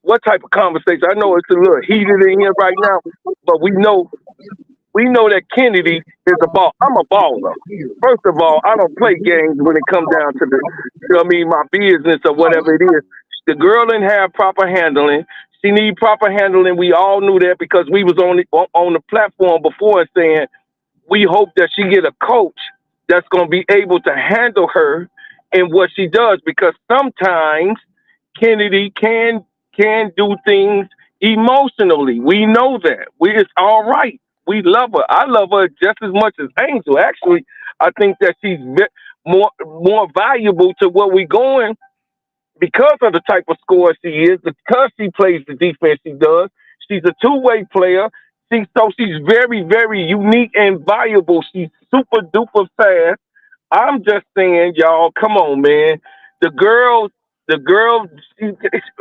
What type of conversation? I know it's a little heated in here right now, but we know that Chennedy is a ball. I'm a baller. First of all, I don't play games when it comes down to my business or whatever it is. The girl didn't have proper handling. She need proper handling. We all knew that because we was on the platform before saying we hope that she get a coach that's going to be able to handle her and what she does, because sometimes Chennedy can do things emotionally. We know that. It's all right. We love her. I love her just as much as Angel. Actually, I think that she's more valuable to what we're going because of the type of scorer she is, because she plays the defense she does. She's a two-way player. She's very, very unique and valuable. She's super duper fast. I'm just saying, y'all, come on, man. The girls,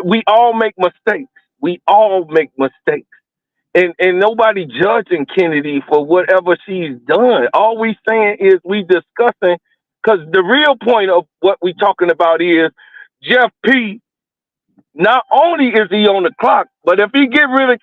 we all make mistakes. We all make mistakes. And nobody judging Chennedy for whatever she's done. All we saying is we discussing, because the real point of what we talking about is Jeff P. Not only is he on the clock, but if he get rid of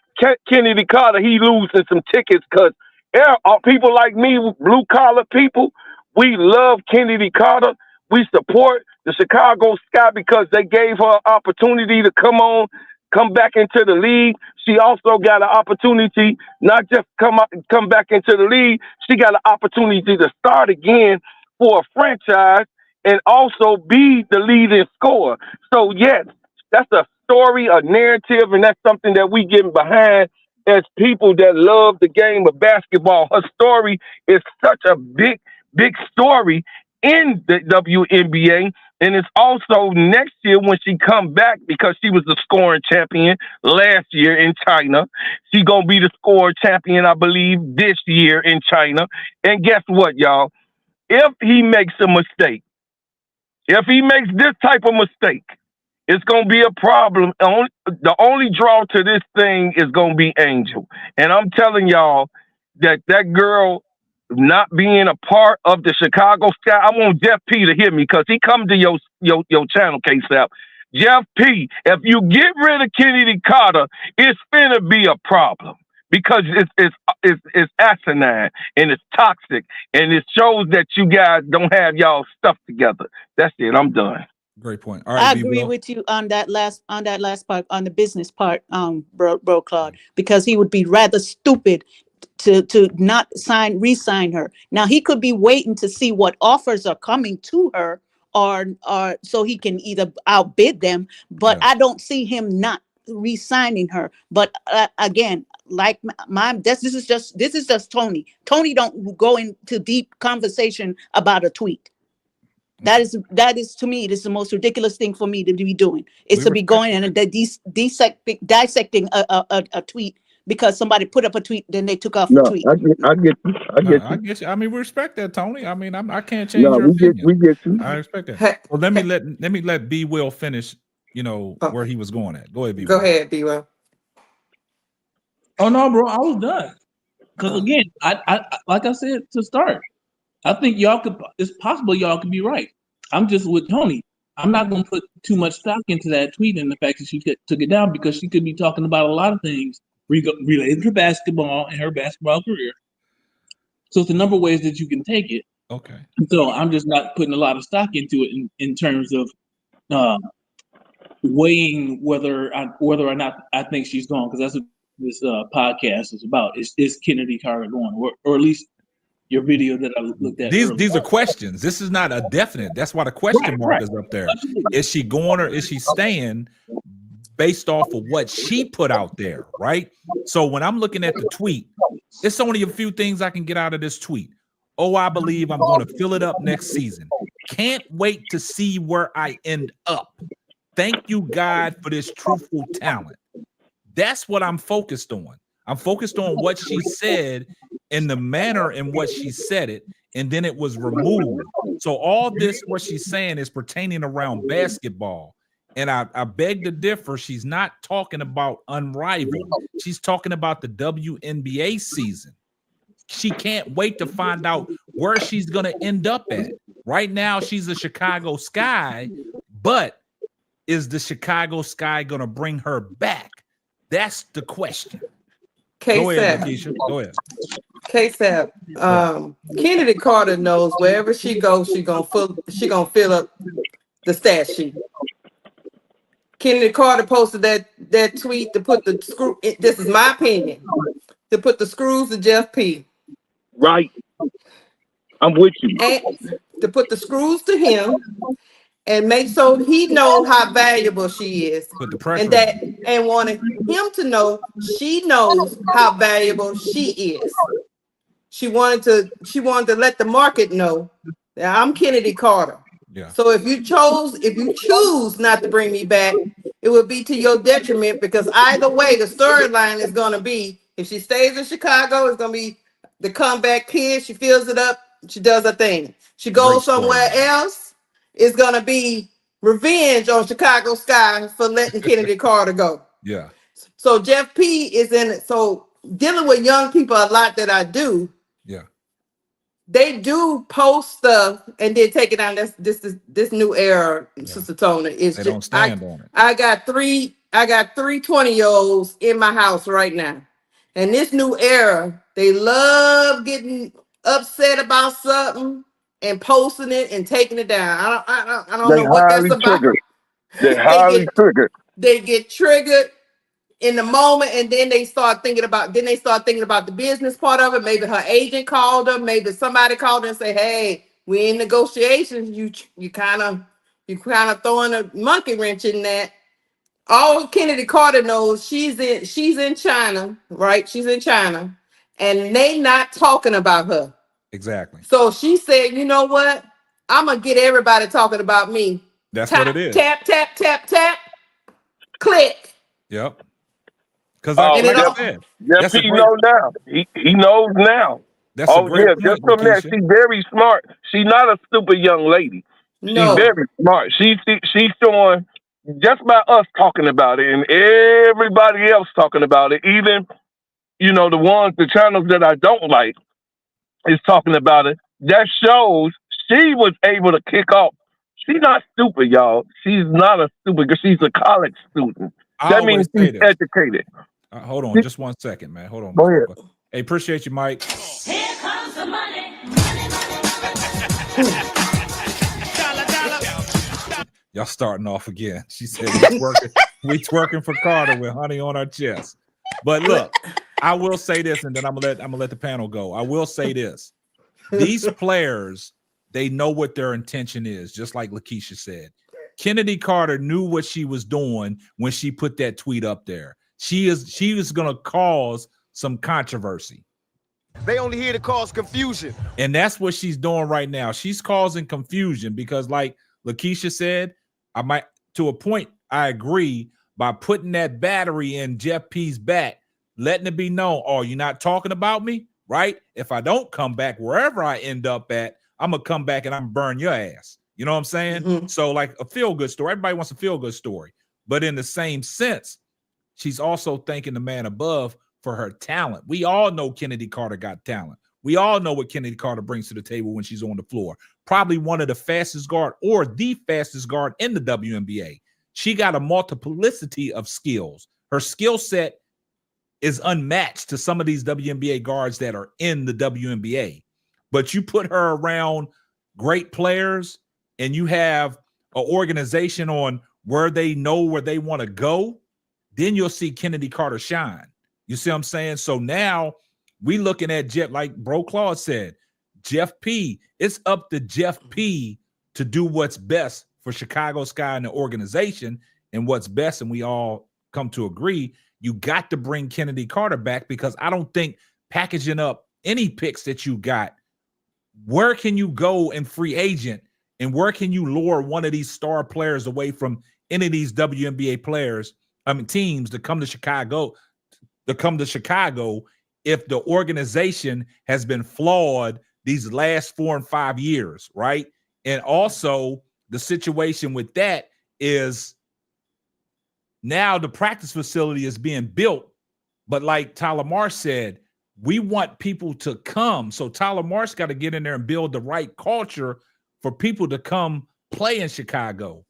Chennedy Carter, he losing some tickets, because there are people like me, blue collar people. We love Chennedy Carter. We support the Chicago Sky because they gave her an opportunity to come on come back into the league. She also got an opportunity, not just come back into the league. She got an opportunity to start again for a franchise and also be the leading scorer. So yes, that's a story, a narrative, and that's something that we get behind as people that love the game of basketball. Her story is such a big story in the WNBA. And it's also next year when she come back, because she was the scoring champion last year in China. She gonna be the scoring champion, I believe, this year in China. And guess what, y'all? If he makes a mistake, if he makes this type of mistake, it's gonna be a problem. The only draw to this thing is gonna be Angel. And I'm telling y'all that girl not being a part of the Chicago Sky. I want Jeff P to hear me because he come to your channel, KSAP. Jeff P, if you get rid of Chennedy Carter, it's finna be a problem because it's asinine and it's toxic and it shows that you guys don't have y'all stuff together. That's it. I'm done. Great point. All right, I agree with you on that last part, on the business part, bro Claude, because he would be rather stupid to not re-sign her. Now he could be waiting to see what offers are coming to her, or so he can either outbid them. But I don't see him not re-signing her. But again, like this is just Tony. Tony don't go into deep conversation about a tweet. That is to me, it is the most ridiculous thing for me to be doing. Is to be going and dissecting a tweet because somebody put up a tweet, then they took off a tweet. I get you. I mean, we respect that, Tony. I mean, I can't change your opinion. We get you. I respect that. Well, let me let B Will finish. Where he was going at. Go ahead, B. Go ahead, B Will. Oh no, bro, I was done. Because again, I like I said to start, I think it's possible y'all could be right. I'm just with Tony. I'm not going to put too much stock into that tweet and the fact that she took it down because she could be talking about a lot of things related to basketball and her basketball career. So it's a number of ways that you can take it. Okay. So I'm just not putting a lot of stock into it in terms of weighing whether or not I think she's gone, because that's what this podcast is about. Is Chennedy Carter going, or at least your video that I looked at. These are questions. This is not a definite. That's why the question mark is up there. Is she going or is she staying based off of what she put out there, right? So when I'm looking at the tweet, it's only a few things I can get out of this tweet. Oh, I believe I'm going to fill it up next season. Can't wait to see where I end up. Thank you, God, for this truthful talent. That's what I'm focused on. I'm focused on what she said and the manner in what she said it, and then it was removed. So all this, what she's saying, is pertaining around basketball. And I beg to differ. She's not talking about Unrivaled. She's talking about the WNBA season. She can't wait to find out where she's going to end up at. Right now, she's a Chicago Sky, but is the Chicago Sky going to bring her back? That's the question. Go ahead, Keisha. Go ahead. KSAP, Chennedy Carter knows wherever she goes, she gonna fill up the stat sheet. Chennedy Carter posted that tweet to put the screw. This is my opinion. To put the screws to Jeff P. Right. I'm with you. And to put the screws to him and make so he knows how valuable she is. Put the pressure and wanted him to know she knows how valuable she is. She wanted to let the market know that I'm Chennedy Carter. Yeah. So if you choose not to bring me back, it would be to your detriment, because either way, the storyline is going to be, if she stays in Chicago, it's going to be the comeback kid. She fills it up. She does her thing. She goes somewhere else. It's going to be revenge on Chicago Sky for letting Chennedy Carter go. Yeah. So Jeff P is in it. So dealing with young people a lot that I do. Yeah. They do post stuff and then take it down. This new era, Sister Tona. Is they don't stand on it. I got three 20-year-olds in my house right now. And this new era, they love getting upset about something and posting it and taking it down. I don't know what that's about. They're highly triggered. They get triggered in the moment, and then they start thinking about the business part of it. Maybe her agent called her, maybe somebody called her and say, hey, we in negotiations. You kind of throwing a monkey wrench in that. All Kennedy Carter knows, she's in China, right? She's in China, and they not talking about her. Exactly. So she said, you know what? I'm gonna get everybody talking about me. That's what Tap, it is. tap, tap, tap, tap, click. Yep. Because And it like I all said, Jeff that's a P great know now. He knows now. that's a Oh great yeah, just point, from that, Lakeisha. she's very smart. She's not a stupid young lady. She's no. very smart. She's showing just by us talking about it and everybody else talking about it, even the channels that I don't like is talking about it. That shows she was able to kick off. She's not stupid, y'all. She's not a stupid because she's a college student. I That always means say she's this. educated. Hold on, just 1 second, man. Hold on. Go ahead. Hey, appreciate you, Mike. Here comes the money. Y'all starting off again. She said we twerking for Carter with honey on our chest. But look, I will say this, and then I'm gonna let the panel go. I will say this. These players, they know what their intention is, just like Lakeisha said. Chennedy Carter knew what she was doing when she put that tweet up there. She was gonna cause some controversy. They only here to cause confusion. And that's what she's doing right now. She's causing confusion because, like Lakeisha said, to a point, I agree, by putting that battery in Jeff P's back, letting it be known, oh, you're not talking about me, right? If I don't come back wherever I end up at, I'm going to come back and I'm going to burn your ass. You know what I'm saying? Mm-hmm. So like a feel-good story. Everybody wants a feel-good story. But in the same sense, she's also thanking the man above for her talent. We all know Chennedy Carter got talent. We all know what Chennedy Carter brings to the table when she's on the floor. Probably one of the fastest guard or the fastest guard in the WNBA. She got a multiplicity of skills. Her skill set is unmatched to some of these WNBA guards that are in the WNBA. But you put her around great players and you have an organization on where they know where they want to go, then you'll see Chennedy Carter shine. You see what I'm saying? So now we looking at Jeff, like Bro Claude said, Jeff P. It's up to Jeff P. to do what's best for Chicago Sky and the organization, and what's best, and we all come to agree, you got to bring Chennedy Carter back, because I don't think packaging up any picks that you got, where can you go in free agent, and where can you lure one of these star players away from any of these WNBA players, teams to come to Chicago, if the organization has been flawed these last 4 and 5 years, right? And also the situation with that is now the practice facility is being built, but like Tyler Marsh said, we want people to come. So Tyler Marsh got to get in there and build the right culture for people to come play in Chicago.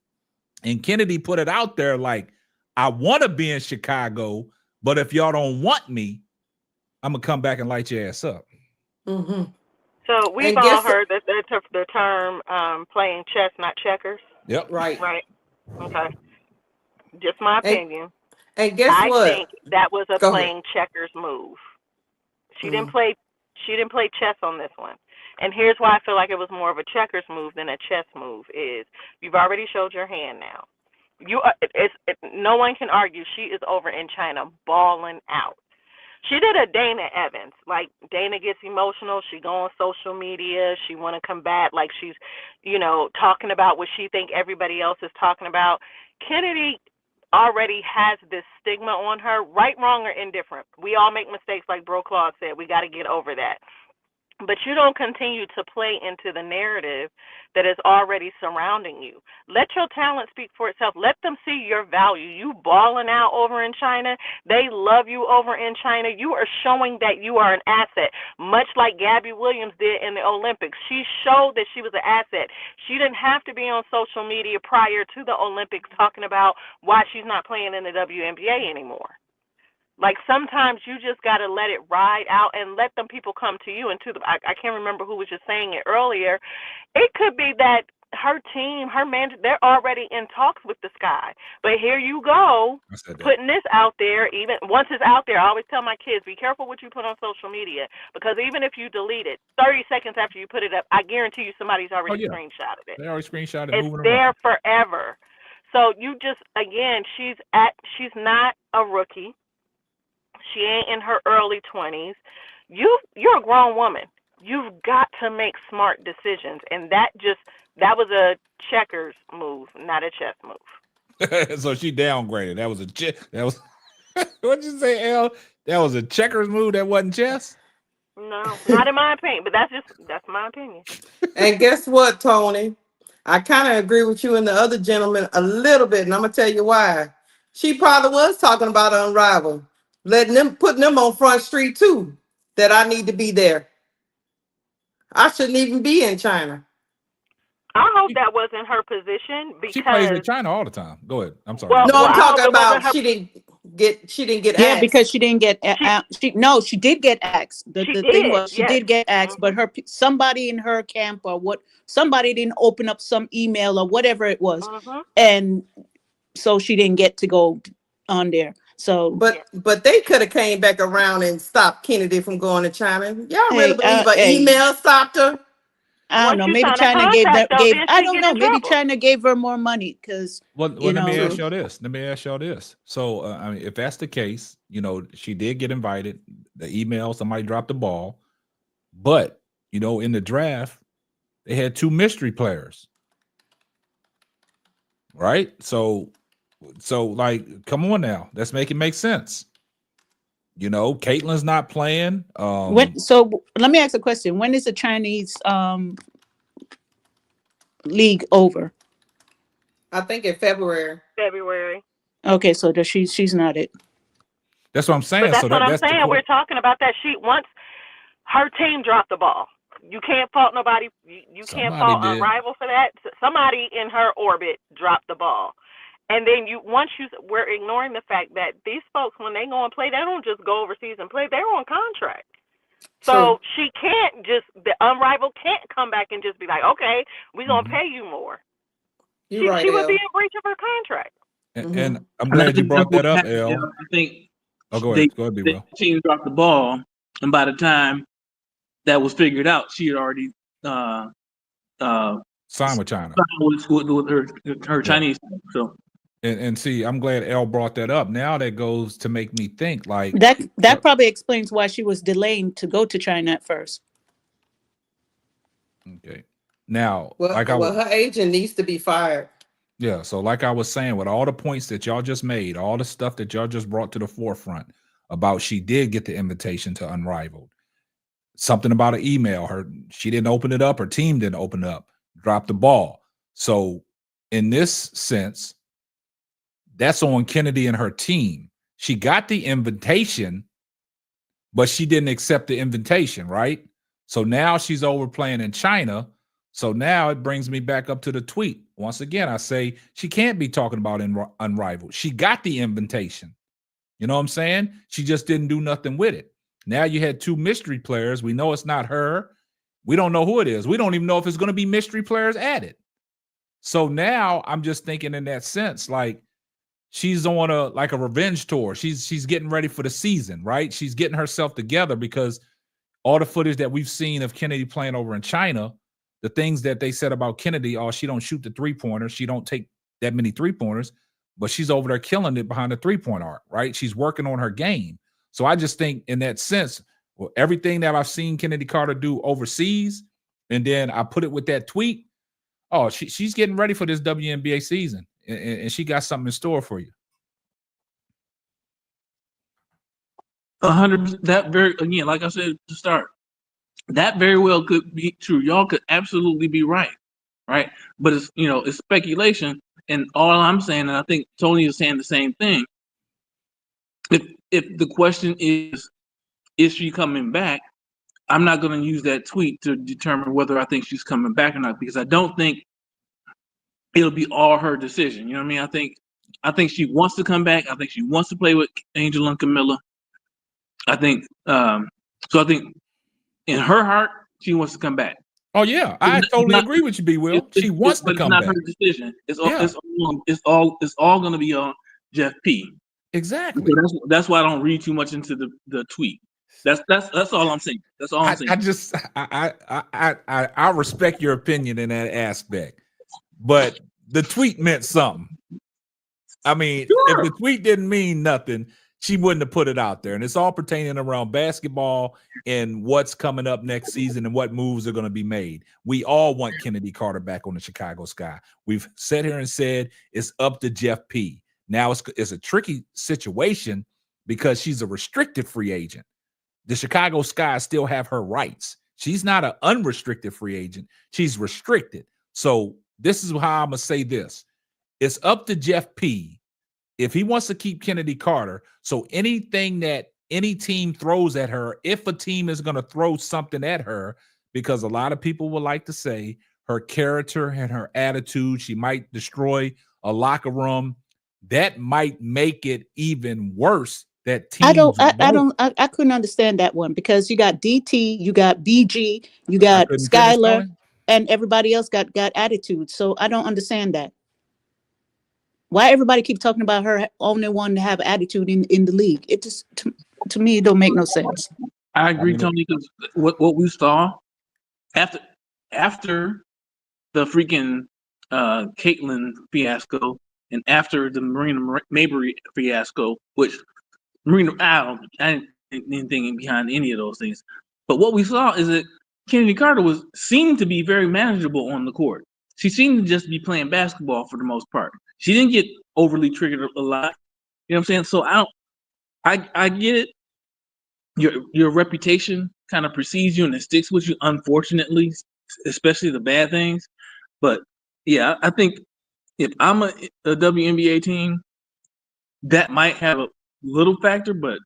And Kennedy put it out there like, I want to be in Chicago, but if y'all don't want me, I'm going to come back and light your ass up. Mm-hmm. So we've all heard that the term playing chess, not checkers. Yep. Right. Okay. Just my opinion. And guess I what? think that was a Go playing ahead. checkers move. She didn't play chess on this one. And here's why I feel like it was more of a checkers move than a chess move is you've already showed your hand now. No one can argue she is over in China balling out. She did a Dana Evans. Like, Dana gets emotional. She go on social media. She want to combat, like she's, talking about what she think everybody else is talking about. Kennedy already has this stigma on her, right, wrong, or indifferent. We all make mistakes, like Bro Claude said. We got to get over that. But you don't continue to play into the narrative that is already surrounding you. Let your talent speak for itself. Let them see your value. You balling out over in China. They love you over in China. You are showing that you are an asset, much like Gabby Williams did in the Olympics. She showed that she was an asset. She didn't have to be on social media prior to the Olympics talking about why she's not playing in the WNBA anymore. Like, sometimes you just got to let it ride out and let them people come to you. And I can't remember who was just saying it earlier. It could be that her team, her manager, they're already in talks with the Sky. But here you go, putting this out there. Even once it's out there, I always tell my kids, be careful what you put on social media, because even if you delete it 30 seconds after you put it up, I guarantee you somebody's already screenshotted it. They already screenshotted it. It's there forever. So you just, again, she's not a rookie. She ain't in her early 20s. You're a grown woman. You've got to make smart decisions, and that was a checkers move, not a chess move. So she downgraded. That was what'd you say, L? That was a checkers move. That wasn't chess. No, not in my opinion, but that's my opinion. And guess what, Tony? I kind of agree with you and the other gentleman a little bit, and I'm gonna tell you why. She probably was talking about Unrivaled, putting them on Front Street too. That I need to be there. I shouldn't even be in China. I hope that wasn't her position, because she plays with China all the time. Go ahead. I'm sorry. I'm talking about she didn't get Yeah, asked. because she didn't get she did get asked. The thing was she did get asked, but somebody in her camp somebody didn't open up some email or whatever it was, and so she didn't get to go on there. So, but they could have came back around and stopped Kennedy from going to China. Y'all really believe an email stopped her? I don't know. Maybe China gave. I don't know. Maybe China gave her more money because. Well, let me ask y'all this. So, I mean, if that's the case, she did get invited. The email, somebody dropped the ball, but in the draft, they had 2 mystery players, right? So like, come on now, let's make it make sense. Caitlin's not playing. So let me ask a question. When is the Chinese league over? I think in February. Okay, so she's not it. That's what I'm saying. But that's what I'm saying. We're talking about that. Once her team dropped the ball, you can't fault nobody. You can't fault Unrivaled for that. Somebody in her orbit dropped the ball. And then we're ignoring the fact that these folks, when they go and play, they don't just go overseas and play. They're on contract. So she can't the Unrivaled can't come back and just be like, okay, we're going to pay you more. She would be in breach of her contract. And I'm glad you brought that up, El. I think go ahead, B-Will. The team dropped the ball, and by the time that was figured out, she had already signed with China. With her Chinese. So. And see, I'm glad Elle brought that up. Now that goes to make me think like that probably explains why she was delaying to go to China at first. Okay. Now, her agent needs to be fired. Yeah. So like I was saying, with all the points that y'all just made, all the stuff that y'all just brought to the forefront about she did get the invitation to Unrivaled. Something about an email. She didn't open it up, her team didn't open it up, dropped the ball. So in this sense, that's on Kennedy and her team. She got the invitation, but she didn't accept the invitation, right? So now she's over playing in China. So now it brings me back up to the tweet. Once again, I say she can't be talking about Unrivaled. She got the invitation. You know what I'm saying? She just didn't do nothing with it. Now you had 2 mystery players. We know it's not her. We don't know who it is. We don't even know if it's going to be mystery players added. So now I'm just thinking in that sense, like, she's on a revenge tour. She's getting ready for the season, right? She's getting herself together because all the footage that we've seen of Kennedy playing over in China, the things that they said about Kennedy, she don't shoot the 3-pointers. She don't take that many 3-pointers, but she's over there killing it behind the 3-point arc, right? She's working on her game. So I just think in that sense, everything that I've seen Chennedy Carter do overseas, and then I put it with that tweet, she's getting ready for this WNBA season. And she got something in store for you. 100%. That again, like I said to start, that very well could be true. Y'all could absolutely be right? But it's speculation, and all I'm saying, and I think Tony is saying the same thing. If the question is she coming back, I'm not going to use that tweet to determine whether I think she's coming back or not, because I don't think it'll be all her decision. You know what I mean? I think she wants to come back. I think she wants to play with Angel and Camilla. I think so. I think in her heart, she wants to come back. Oh yeah, I totally agree with you, B. Will. She wants to but it's come not back. her decision. Yeah, It's all going to be on Jeff P. exactly. So that's why I don't read too much into the tweet. That's all I'm saying. That's all I'm saying. I respect your opinion in that aspect, but the tweet meant something. I mean, if the tweet didn't mean nothing, she wouldn't have put it out there. And it's all pertaining around basketball and what's coming up next season and what moves are going to be made. We all want Chennedy Carter back on the Chicago Sky. We've sat here and said it's up to Jeff P. Now it's a tricky situation because she's a restricted free agent. The Chicago Sky still have her rights. She's not an unrestricted free agent. She's restricted. So this is how I'm going to say this. It's up to Jeff P. if he wants to keep Chennedy Carter. So anything that any team throws at her, if a team is going to throw something at her, because a lot of people would like to say her character and her attitude, she might destroy a locker room. That might make it even worse. That teams I couldn't understand that one, because you got DT, you got BG, you got Skylar, and everybody else got attitude. So I don't understand that. Why everybody keep talking about her only one to have attitude in the league? It just to me it don't make no sense. I agree, Tony, because what we saw after the freaking Caitlyn fiasco and after the Marina Mabrey fiasco, which Marina, I didn't think anything behind any of those things. But what we saw is that Chennedy Carter seemed to be very manageable on the court. She seemed to just be playing basketball for the most part. She didn't get overly triggered a lot. You know what I'm saying? So I get it. Your reputation kind of precedes you and it sticks with you, unfortunately, especially the bad things. But yeah, I think if I'm a WNBA team, that might have a little factor, but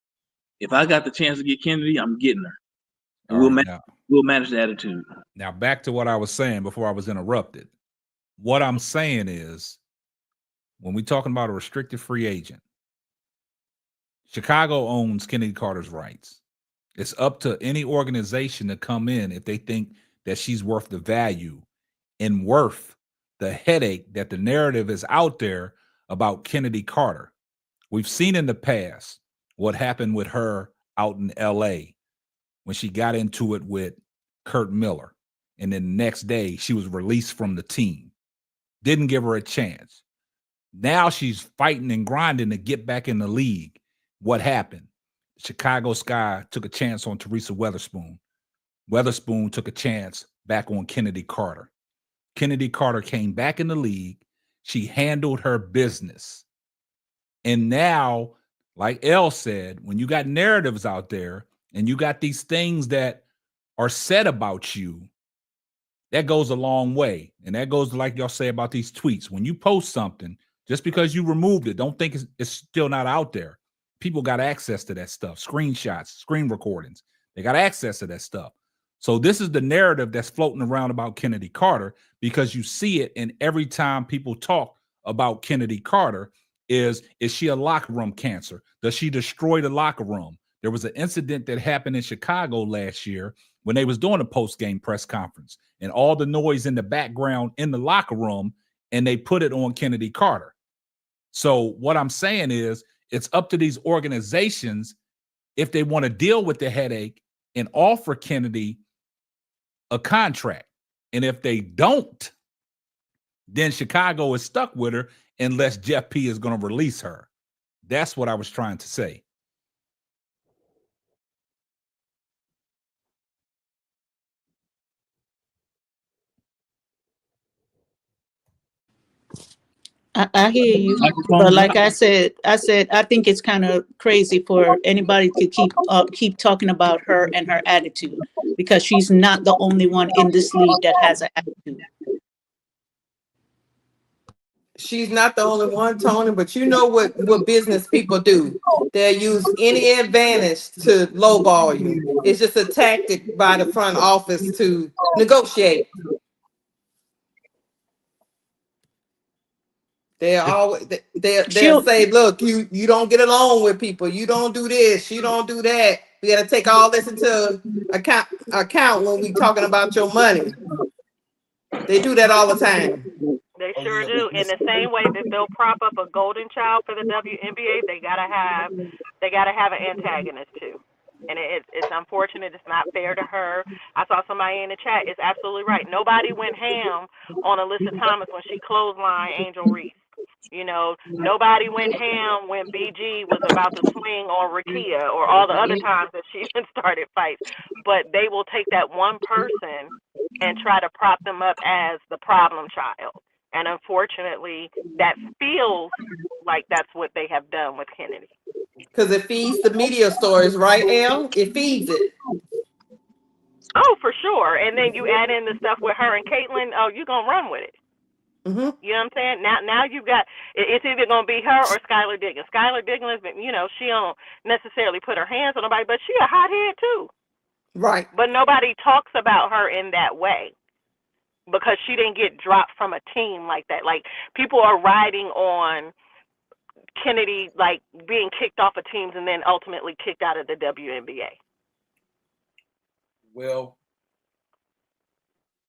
if I got the chance to get Kennedy, I'm getting her. And we'll manage the attitude. Now, back to what I was saying before I was interrupted. What I'm saying is, when we're talking about a restricted free agent, Chicago owns Chennedy Carter's rights. It's up to any organization to come in if they think that she's worth the value and worth the headache that the narrative is out there about Chennedy Carter. We've seen in the past what happened with her out in LA when she got into it with Kurt Miller. And then the next day she was released from the team. Didn't give her a chance. Now she's fighting and grinding to get back in the league. What happened? Chicago Sky took a chance on Teresa Weatherspoon. Weatherspoon took a chance back on Chennedy Carter. Chennedy Carter came back in the league. She handled her business. And now, like Elle said, when you got narratives out there and you got these things that are said about you, that goes a long way. And that goes like y'all say about these tweets. When you post something, just because you removed it, don't think it's still not out there. People got access to that stuff, screenshots, screen recordings. They got access to that stuff. So this is the narrative that's floating around about Chennedy Carter, because you see it, and every time people talk about Chennedy Carter is she a locker room cancer? Does she destroy the locker room? There was an incident that happened in Chicago last year when they was doing a post-game press conference and all the noise in the background in the locker room, and they put it on Chennedy Carter. So what I'm saying is it's up to these organizations if they want to deal with the headache and offer Chennedy a contract. And if they don't, then Chicago is stuck with her unless Jeff P is going to release her. That's what I was trying to say. I hear you, but like I said, I think it's kind of crazy for anybody to keep talking about her and her attitude, because she's not the only one in this league that has an attitude. She's not the only one, Tony, but you know what business people do. They'll use any advantage to lowball you. It's just a tactic by the front office to negotiate. They'll say, look, you don't get along with people. You don't do this. You don't do that. We got to take all this into account when we talking about your money. They do that all the time. They sure do. In the same way that they'll prop up a golden child for the WNBA, they gotta have an antagonist too. And it's unfortunate. It's not fair to her. I saw somebody in the chat. It's absolutely right. Nobody went ham on Alyssa Thomas when she clotheslined Angel Reese. You know, nobody went ham when BG was about to swing on Rakia or all the other times that she even started fights. But they will take that one person and try to prop them up as the problem child. And unfortunately, that feels like that's what they have done with Kennedy. Because it feeds the media stories, right, Elle? It feeds it. Oh, for sure. And then you add in the stuff with her and Caitlyn. Oh, you're going to run with it. Mm-hmm. You know what I'm saying? Now you've got, it's either going to be her or Skylar Diggins. Skylar Diggins, you know, she don't necessarily put her hands on nobody, but she a hothead too. Right. But nobody talks about her in that way because she didn't get dropped from a team like that. Like, people are riding on Kennedy, like, being kicked off of teams and then ultimately kicked out of the WNBA. Well,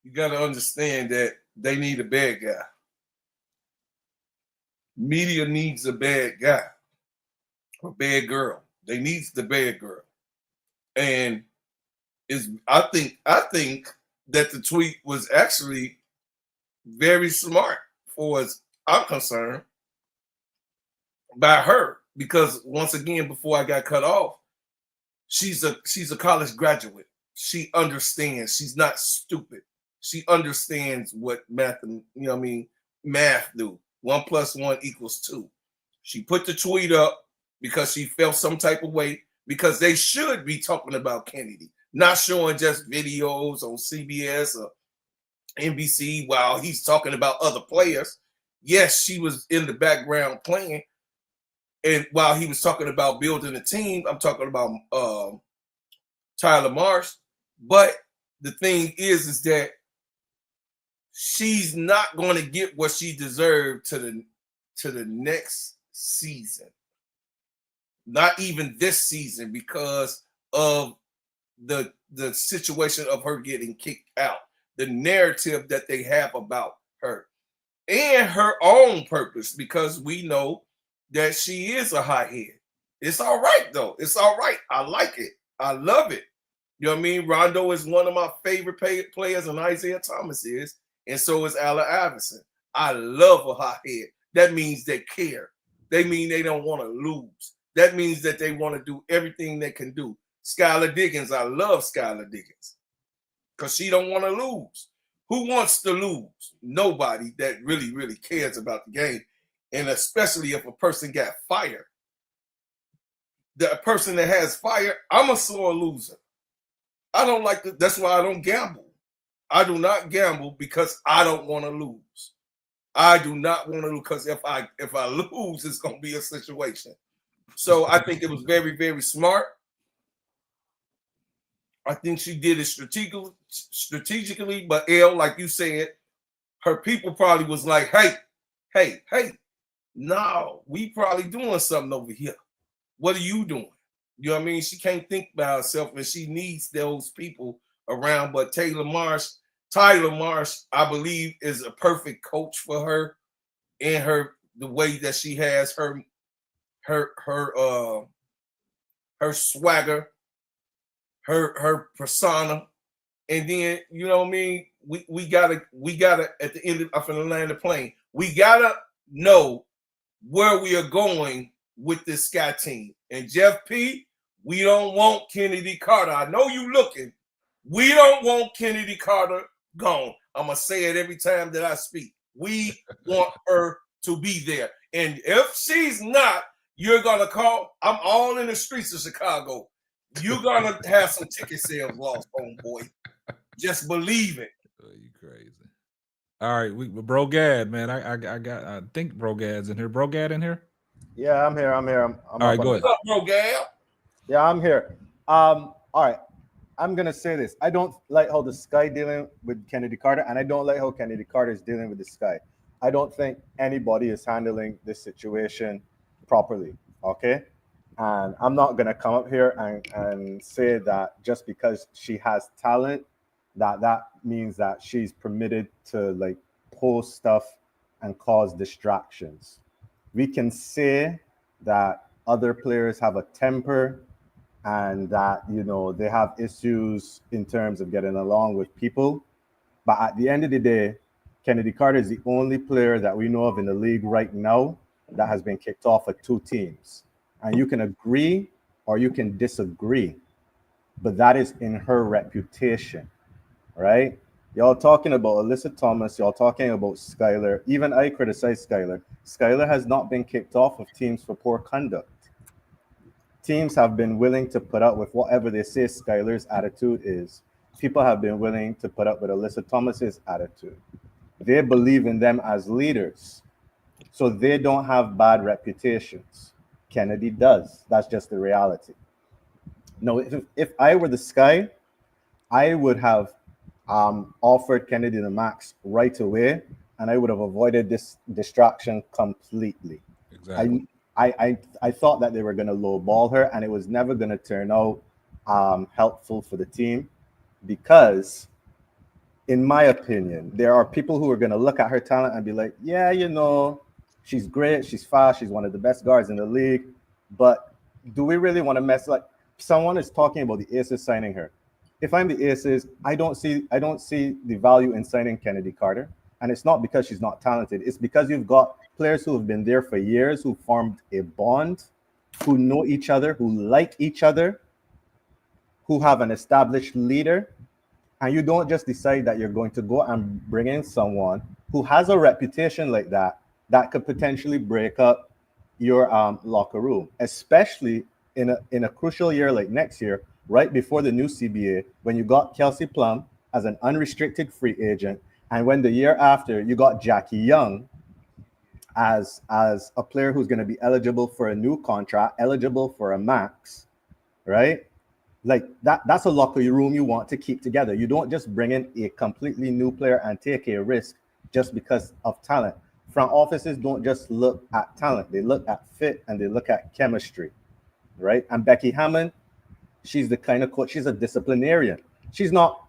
you got to understand that they need a bad guy. Media needs a bad guy, a bad girl. They need the bad girl. And I think that the tweet was actually very smart, for as I'm concerned, by her, because once again, before I got cut off, she's a college graduate. She understands. She's not stupid. She understands what math do. 1 + 1 = 2. She put the tweet up because she felt some type of way, because they should be talking about Kennedy, not showing just videos on CBS or NBC while he's talking about other players. Yes, she was in the background playing, and while he was talking about building a team, I'm talking about Tyler Marsh. But the thing is that she's not going to get what she deserved to the next season. Not even this season, because of the situation of her getting kicked out, the narrative that they have about her, and her own purpose, because we know that she is a hothead. It's all right, though. It's all right. I like it. I love it. You know what I mean? Rondo is one of my favorite players, and Isaiah Thomas is, and so is Allen Iverson. I love a hothead. That means they care. They mean they don't want to lose. That means that they want to do everything they can do. Skylar Diggins, I love Skylar Diggins, because she don't want to lose. Who wants to lose? Nobody that really, really cares about the game, and especially if a person got fired. The person that has fire, I'm a sore loser. I don't like that. That's why I don't gamble. I do not gamble because I don't want to lose. I do not want to lose, because if I lose, it's going to be a situation. So I think it was very, very smart. I think she did it strategically, but Elle, like you said, her people probably was like, hey, no, we probably doing something over here. What are you doing? You know what I mean? She can't think by herself, and she needs those people around. But Tyler Marsh, I believe, is a perfect coach for her, and the way that she has her swagger, her persona, and then, you know what I mean, we gotta at the end of the land of plane, we gotta know where we are going with this Sky team. And Jeff P., we don't want Chennedy Carter. I know you looking. We don't want Chennedy Carter gone. I'm gonna say it every time that I speak. We want her to be there. And if she's not, you're gonna call. I'm all in the streets of Chicago. You're gonna have some ticket sales lost, homeboy. Just believe it. Oh, you crazy. All right, Bro Gad, man. I think Bro Gad's in here. Bro Gad in here? Yeah, I'm here. I'm all right, go ahead. What's up, Bro Gad? Yeah, I'm here. All right. I'm gonna say this. I don't like how the Sky dealing with Chennedy Carter, and I don't like how Chennedy Carter is dealing with the Sky. I don't think anybody is handling this situation properly. Okay. And I'm not gonna come up here and say that just because she has talent, that means that she's permitted to like post stuff and cause distractions. We can say that other players have a temper and that they have issues in terms of getting along with people. But at the end of the day, Kennedy Carter is the only player that we know of in the league right now that has been kicked off of two teams. And you can agree or you can disagree, but that is in her reputation, right? Y'all talking about Alyssa Thomas, y'all talking about Skylar. Even I criticize Skylar. Skylar has not been kicked off of teams for poor conduct. Teams have been willing to put up with whatever they say Skylar's attitude is. People have been willing to put up with Alyssa Thomas's attitude. They believe in them as leaders. So they don't have bad reputations. Kennedy does. That's just the reality. No, if I were the Sky, I would have offered Kennedy the max right away, and I would have avoided this distraction completely. Exactly. I thought that they were going to lowball her, and it was never going to turn out helpful for the team because, in my opinion, there are people who are going to look at her talent and be like, yeah, she's great, she's fast, she's one of the best guards in the league, but do we really want to mess like someone is talking about the Aces signing her? If I'm the Aces, I don't see the value in signing Kennedy Carter, and it's not because she's not talented. It's because you've got players who have been there for years, who formed a bond, who know each other, who like each other, who have an established leader. And you don't just decide that you're going to go and bring in someone who has a reputation like that could potentially break up your locker room, especially in a crucial year like next year, right before the new CBA, when you got Kelsey Plum as an unrestricted free agent, and when the year after you got Jackie Young as a player who's going to be eligible for a new contract, eligible for a max, right? Like that's a locker room you want to keep together. You don't just bring in a completely new player and take a risk just because of talent. Front offices don't just look at talent. They look at fit and they look at chemistry, right? And Becky Hammond, she's the kind of coach, she's a disciplinarian. She's not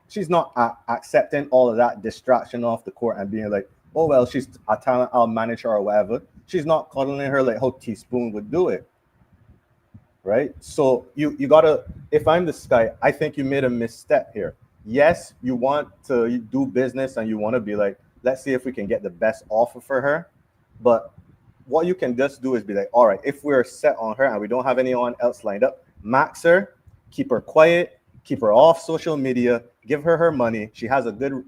accepting all of that distraction off the court and being like, oh, well, she's a talent, I'll manage her or whatever. She's not cuddling her like how Teaspoon would do it. Right? So you gotta, if I'm the Sky, I think you made a misstep here. Yes, you want to do business and you want to be like, let's see if we can get the best offer for her. But what you can just do is be like, all right, if we're set on her and we don't have anyone else lined up, max her, keep her quiet, keep her off social media, give her money. She has a good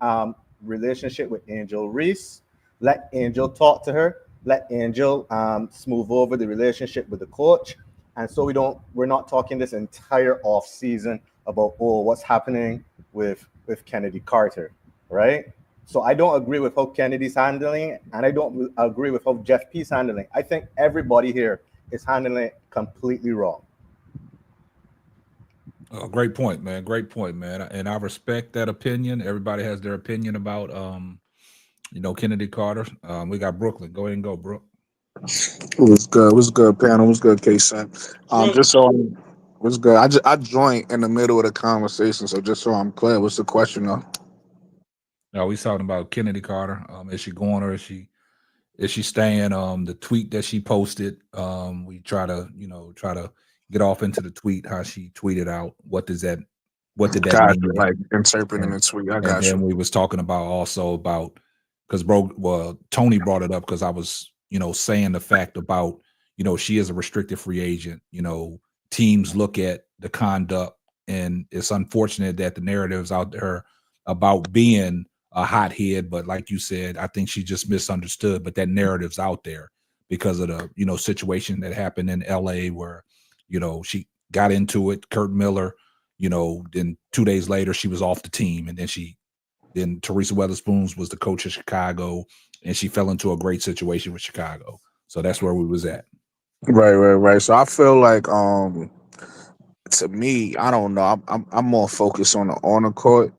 relationship with Angel Reese. Let Angel talk to her. Let Angel smooth over the relationship with the coach. And so we're not talking this entire off season about, what's happening with Kennedy Carter, right? So I don't agree with how Kennedy's handling it, and I don't agree with how Jeff P's handling it. I think everybody here is handling it completely wrong. Great point, man. Great point, man. And I respect that opinion. Everybody has their opinion about, Kennedy Carter. We got Brooklyn. Go ahead and go, Brooke. What's good? What's good, panel? What's good, K-Sam? Just so what's good? I joined in the middle of the conversation, so just so I'm clear, what's the question though? No, we talking about Kennedy Carter. Is she going or is she staying? The tweet that she posted, we try to get off into the tweet, how she tweeted out. What did that mean? Like interpreting the tweet. I got and you. then we was talking about because Tony brought it up because I was saying the fact about she is a restricted free agent. Teams look at the conduct, and it's unfortunate that the narratives out there about being a hothead, but like you said, I think she just misunderstood. But that narrative's out there because of the situation that happened in LA where she got into it. Kurt Miller, then 2 days later she was off the team, and then Teresa Weatherspoon was the coach of Chicago, and she fell into a great situation with Chicago. So that's where we was at. Right. So I feel like to me, I don't know. I'm more focused on the court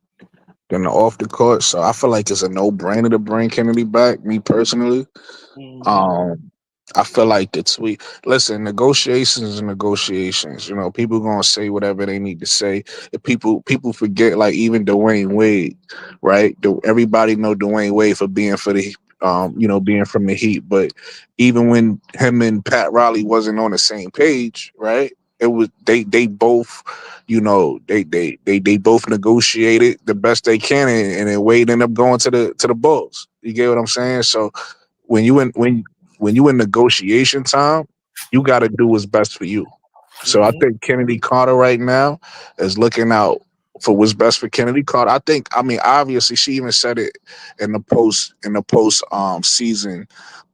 than the off the court. So I feel like it's a no brainer to bring Kennedy back, me personally. I feel like the tweet. Listen, negotiations and negotiations. You know, people gonna say whatever they need to say. If people forget, like even Dwayne Wade, right? Everybody know Dwayne Wade for being for the being from the Heat. But even when him and Pat Riley wasn't on the same page, right? It was they both, they both negotiated the best they can, and then Wade ended up going to the Bulls. You get what I'm saying? So when you in when you in negotiation time, you got to do what's best for you. So I think Kennedy Carter right now is looking out for what's best for Kennedy Carter. I mean, obviously, she even said it in the post season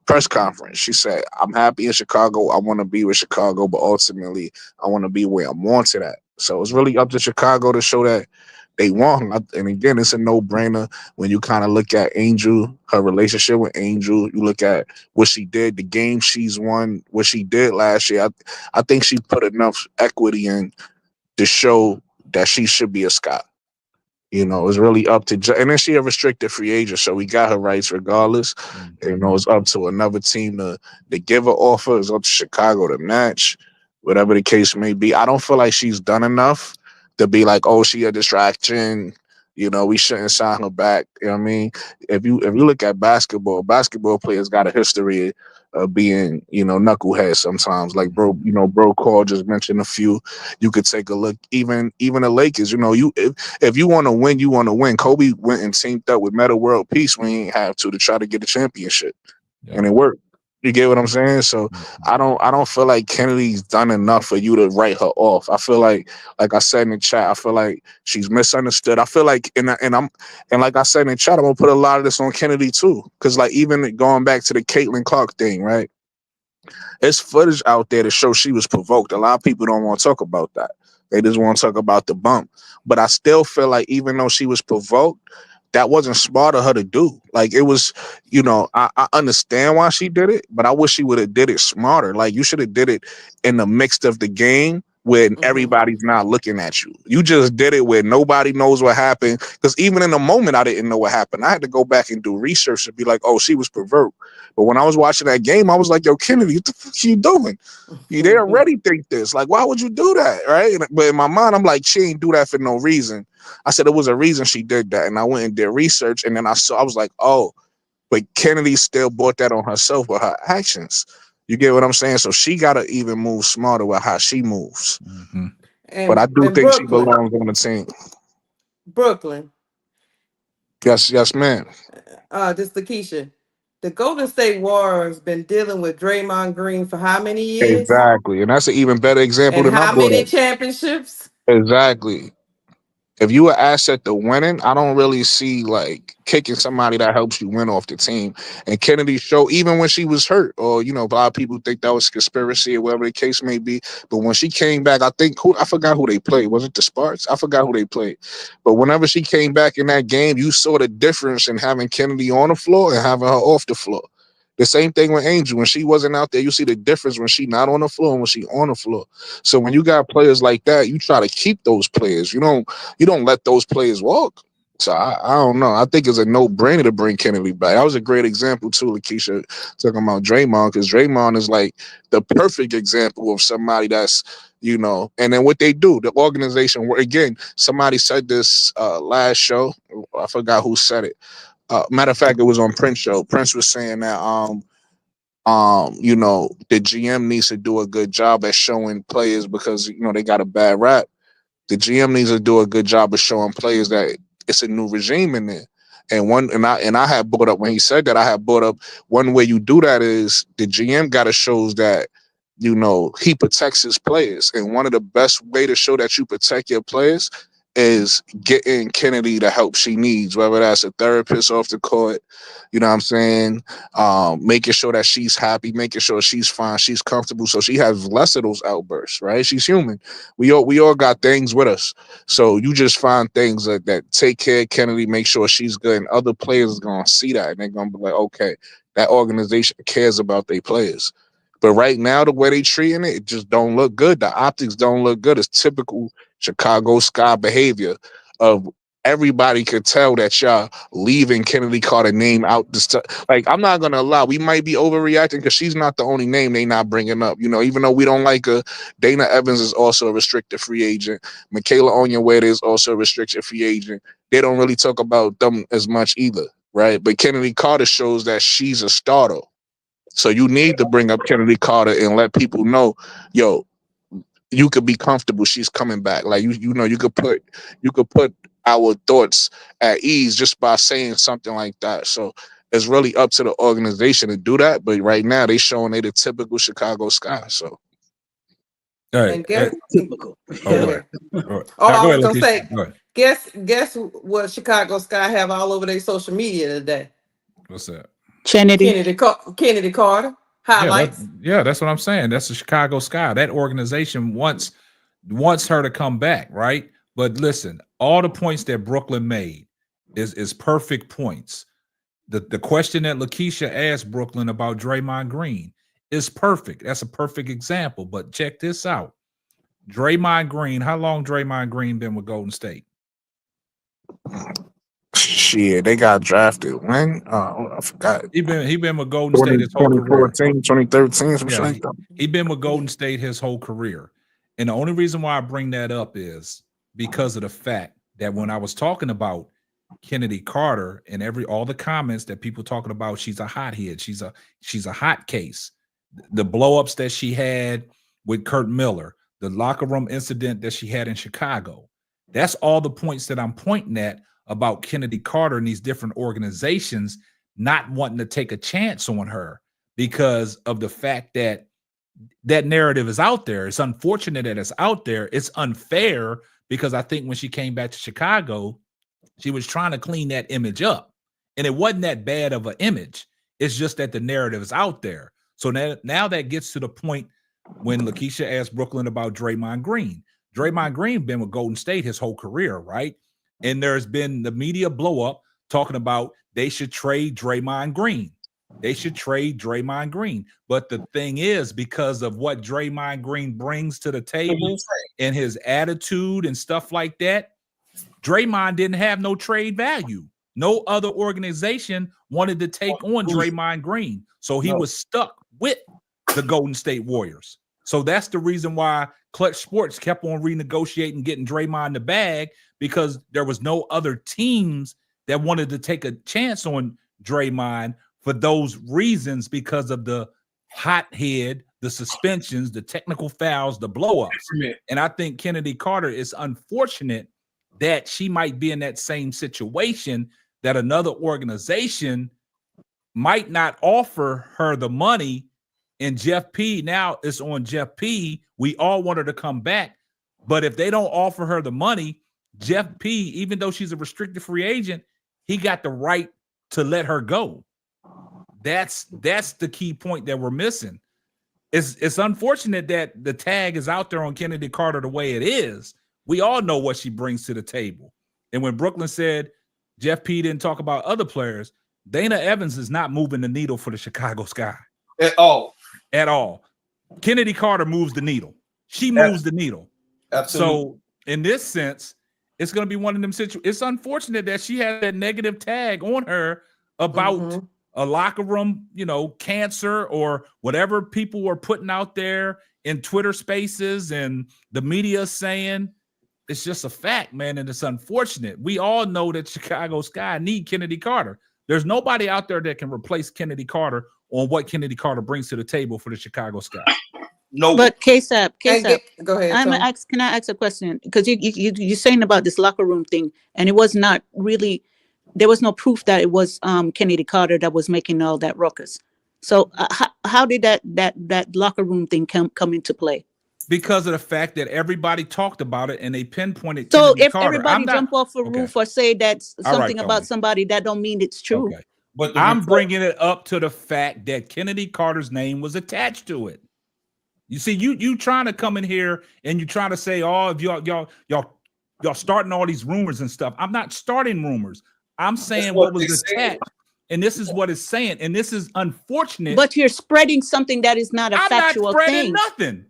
press conference. She said, "I'm happy in Chicago. I want to be with Chicago, but ultimately, I want to be where I'm wanted at." So it's really up to Chicago to show that they want her. And again, it's a no brainer when you kind of look at Angel, her relationship with Angel. You look at what she did, the game she's won, what she did last year. I think she put enough equity in to show that she should be a Scott. It's really up to, and then she a restricted free agent, so we got her rights regardless. It's up to another team to give her offer. It's up to Chicago to match, whatever the case may be. I don't feel like she's done enough to be like, oh, she a distraction. We shouldn't sign her back. You know what I mean? If you look at basketball players got a history of being, knuckleheads sometimes. Like bro Call just mentioned a few. You could take a look, even the Lakers. If you want to win, you want to win. Kobe went and teamed up with Meta World Peace when he didn't have to try to get the championship, and it worked. You get what I'm saying? So I don't feel like Kennedy's done enough for you to write her off. I feel like I said in the chat, I feel like she's misunderstood. I feel like and like I said in the chat, I'm gonna put a lot of this on Kennedy too, because like even going back to the Caitlin Clark thing, right? There's footage out there to show she was provoked. A lot of people don't want to talk about that. They just want to talk about the bump. But I still feel like even though she was provoked, that wasn't smart of her to do. Like it was, I understand why she did it, but I wish she would have did it smarter. Like you should have did it in the mix of the game when everybody's not looking at you. You just did it where nobody knows what happened. Because even in the moment, I didn't know what happened. I had to go back and do research and be like, oh, she was provoked. But when I was watching that game, I was like, yo, Kennedy, what the fuck are you doing? They already think this. Like, why would you do that? Right? But in my mind, I'm like, she ain't do that for no reason. I said, it was a reason she did that. And I went and did research. And then I was like, oh, but Kennedy still brought that on herself with her actions. You get what I'm saying? So she got to even move smarter with how she moves. But I do think she belongs on the team. Brooklyn. Yes, ma'am. This is Lakeisha. The Golden State Warriors been dealing with Draymond Green for how many years? Exactly. And that's an even better example And than I how brought many up. championships? Exactly. If you an asset to winning, I don't really see like kicking somebody that helps you win off the team. And Kennedy showed, even when she was hurt, or a lot of people think that was conspiracy or whatever the case may be. But when she came back, I forgot who they played. Was it the Sparks? I forgot who they played. But whenever she came back in that game, you saw the difference in having Kennedy on the floor and having her off the floor. The same thing with Angel. When she wasn't out there, you see the difference when she not on the floor and when she on the floor. So when you got players like that, you try to keep those players. You don't let those players walk. So I don't know. I think it's a no-brainer to bring Kennedy back. That was a great example too, Lakeisha, talking about Draymond, because Draymond is like the perfect example of somebody that's, and then what they do, the organization, where again, somebody said this last show. I forgot who said it. Matter of fact, it was on Prince show. Prince was saying that the GM needs to do a good job at showing players, because they got a bad rap. The GM needs to do a good job of showing players that it's a new regime in there. I had brought up, when he said that, I had brought up, one way you do that is the GM got to show that he protects his players, and one of the best way to show that you protect your players is getting Kennedy the help she needs, whether that's a therapist off the court, you know what I'm saying? Making sure that she's happy, making sure she's fine, she's comfortable, so she has less of those outbursts, right? She's human. We all got things with us. So you just find things that take care of Kennedy, make sure she's good, and other players are gonna see that and they're gonna be like, okay, that organization cares about their players. But right now, the way they treating it just don't look good. The optics don't look good. It's typical Chicago Sky behavior of everybody could tell that y'all leaving Kennedy Carter name out the stuff. Like, I'm not gonna lie, we might be overreacting because she's not the only name they not bringing up. You know, even though we don't like her, Dana Evans is also a restricted free agent. Michaela Onyenwere is also a restricted free agent. They don't really talk about them as much either, right? But Kennedy Carter shows that she's a starter. So you need to bring up Kennedy Carter and let people know, yo, you could be comfortable. She's coming back. Like you know, you could put our thoughts at ease just by saying something like that. So it's really up to the organization to do that. But right now they showing they the typical Chicago Sky. So And guess typical. Go ahead. Oh, I was gonna say, guess what Chicago Sky have all over their social media today? What's that? Kennedy Carter highlights. Yeah, that's what I'm saying. That's the Chicago Sky. That organization wants her to come back, right? But listen, all the points that Brooklyn made is perfect points. The question that Lakeisha asked Brooklyn about Draymond Green is perfect. That's a perfect example. But check this out. Draymond Green, how long Draymond Green been with Golden State? shit, they got drafted when? I forgot. He been with Golden State his whole career. 2013, some shit like that. He been with Golden State his whole career. And the only reason why I bring that up is because of the fact that when I was talking about Chennedy Carter and all the comments that people talking about, she's a hothead, she's a hot case. The blow-ups that she had with Kurt Miller, the locker room incident that she had in Chicago. That's all the points that I'm pointing at about Chennedy Carter and these different organizations not wanting to take a chance on her because of the fact that that narrative is out there. It's unfortunate that it's out there. It's unfair because I think when she came back to Chicago, she was trying to clean that image up. And it wasn't that bad of an image. It's just that the narrative is out there. So now that gets to the point when Lakeisha asked Brooklyn about Draymond Green. Draymond Green been with Golden State his whole career, right? And there's been the media blow up talking about they should trade Draymond Green. They should trade Draymond Green. But the thing is, because of what Draymond Green brings to the table and his attitude and stuff like that, Draymond didn't have no trade value. No other organization wanted to take on Draymond Green. So he was stuck with the Golden State Warriors. So that's the reason why Clutch Sports kept on renegotiating, getting Draymond the bag, because there was no other teams that wanted to take a chance on Draymond for those reasons, because of the hothead, the suspensions, the technical fouls, the blow-ups. And I think Chennedy Carter is unfortunate that she might be in that same situation, that another organization might not offer her the money. And Jeff P, now it's on Jeff P. We all want her to come back. But if they don't offer her the money, Jeff P, even though she's a restricted free agent, he got the right to let her go. That's the key point that we're missing. It's unfortunate that the tag is out there on Chennedy Carter the way it is. We all know what she brings to the table. And when Brooklyn said Jeff P didn't talk about other players, Dana Evans is not moving the needle for the Chicago Sky. At all. At all. Chennedy Carter moves the needle. She moves the needle. Absolutely. So in this sense, it's going to be one of them situations. It's unfortunate that she had that negative tag on her about a locker room, cancer or whatever people were putting out there in Twitter spaces and the media saying. It's just a fact, man, and it's unfortunate. We all know that Chicago Sky need Chennedy Carter. There's nobody out there that can replace Chennedy Carter on what Chennedy Carter brings to the table for the Chicago Sky. No, but KSAP, go ahead. Can I ask a question? Because you're saying about this locker room thing, and it was not really, there was no proof that it was Chennedy Carter that was making all that ruckus. So how did that locker room thing come into play? Because of the fact that everybody talked about it and they pinpointed. So Chennedy if Carter. everybody jump off a roof or say that's something about somebody, that don't mean it's true. Okay. But I'm bringing it up to the fact that Chennedy Carter's name was attached to it. You see, you trying to come in here and you trying to say, oh, if y'all starting all these rumors and stuff. I'm not starting rumors. I'm saying what was attached. And this is what it's saying. And this is unfortunate. But you're spreading something that is not a factual thing. I'm not spreading nothing.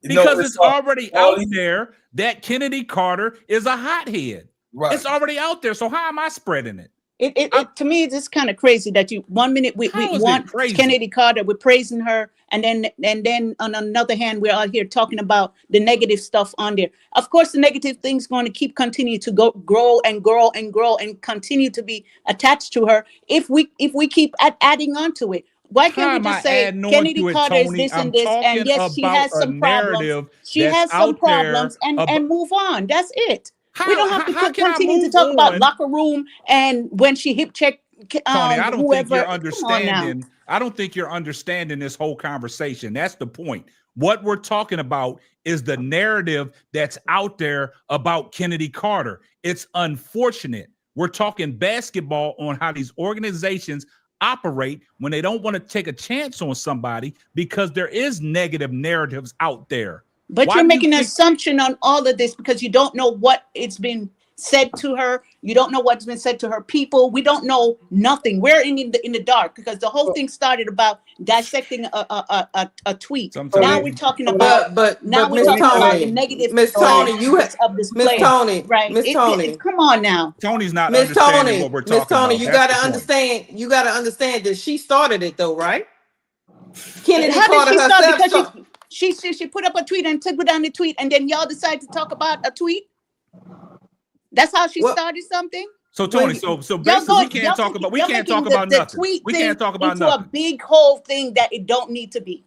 Because it's already out there that Chennedy Carter is a hothead. Right. It's already out there. So how am I spreading it? It to me, it's just kind of crazy that you 1 minute we How is it want crazy? Chennedy Carter, we're praising her, and then on another hand, we're out here talking about the negative stuff on there. Of course, the negative things going to continue to grow and continue to be attached to her if we keep adding on to it. Why How can't we am I just say adding on Kennedy to it, Carter is Tony? this I'm and this, and talking yes, she about has a some problems. narrative She that's has some out there. problems, and move on. That's it. We don't have to How can I continue to move talk about on? locker room and when she hip check Tony, I don't think whoever. you're Come on now. understanding. I don't think you're understanding this whole conversation. That's the point. What we're talking about is the narrative that's out there about Chennedy Carter. It's unfortunate. We're talking basketball on how these organizations operate when they don't want to take a chance on somebody because there is negative narratives out there. But Why you're do you making an think- assumption on all of this because you don't know what it's been said to her. You don't know what's been said to her people. We don't know nothing. We're in the dark because the whole thing started about dissecting a tweet. Now we're talking about but now we're Miss talking about the Tony, negative Miss Tony, you of this Miss player. Tony, Right? Miss Tony. Come on now. Tony's not Miss understanding Tony, what we're Miss talking Tony, about. you That's gotta the point. understand. You gotta understand that she started it though, right? Kennedy How did Carter she start? herself. Because she put up a tweet and took down the tweet, and then y'all decide to talk about a tweet. That's how she started something. So Tony, so Y'all basically we can't y'all talk making- about y'all making the nothing. tweet We thing can't talk about into nothing. a big whole thing that it don't need to be.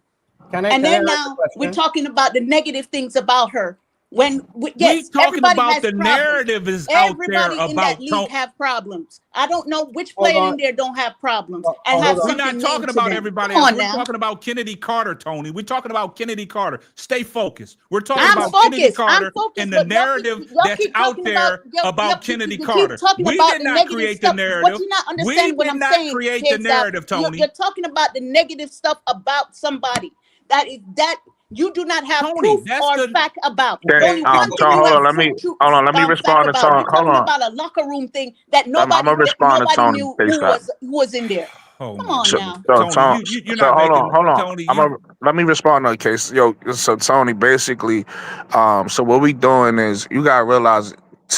Can I And then ask a now question? we're talking about the negative things about her. When We yes, talking everybody about has the problems. narrative is out there Everybody in that about league have problems. I don't know which Hold player on. in there don't have problems and hold have on. We're something not named talking to about them. everybody Come else. on We're now. talking about Chennedy Carter, Tony. We're talking about Chennedy Carter. Stay focused. We're talking I'm about Chennedy focused. Carter I'm focused, and the but narrative y'all that's keep out talking there y'all about keep Chennedy keep Carter. talking We about did the not negative create the stuff. What narrative. you not We understand what did I'm not saying? create the Is that narrative, you're Tony. talking about the negative stuff about somebody that you do not have Tony, proof that's or the fact about. Okay, Only one thing Tony, you hold have on. Let me fact respond to about. Tony. You're Hold talking on. about a locker room thing that I'm gonna respond to nobody Tony. knew Please stop. who was in there. Oh Come my on So, now. Tony, you're so not hold making on. Tony. Let me respond to the case. Yo, so Tony, basically, so what we doing is you gotta realize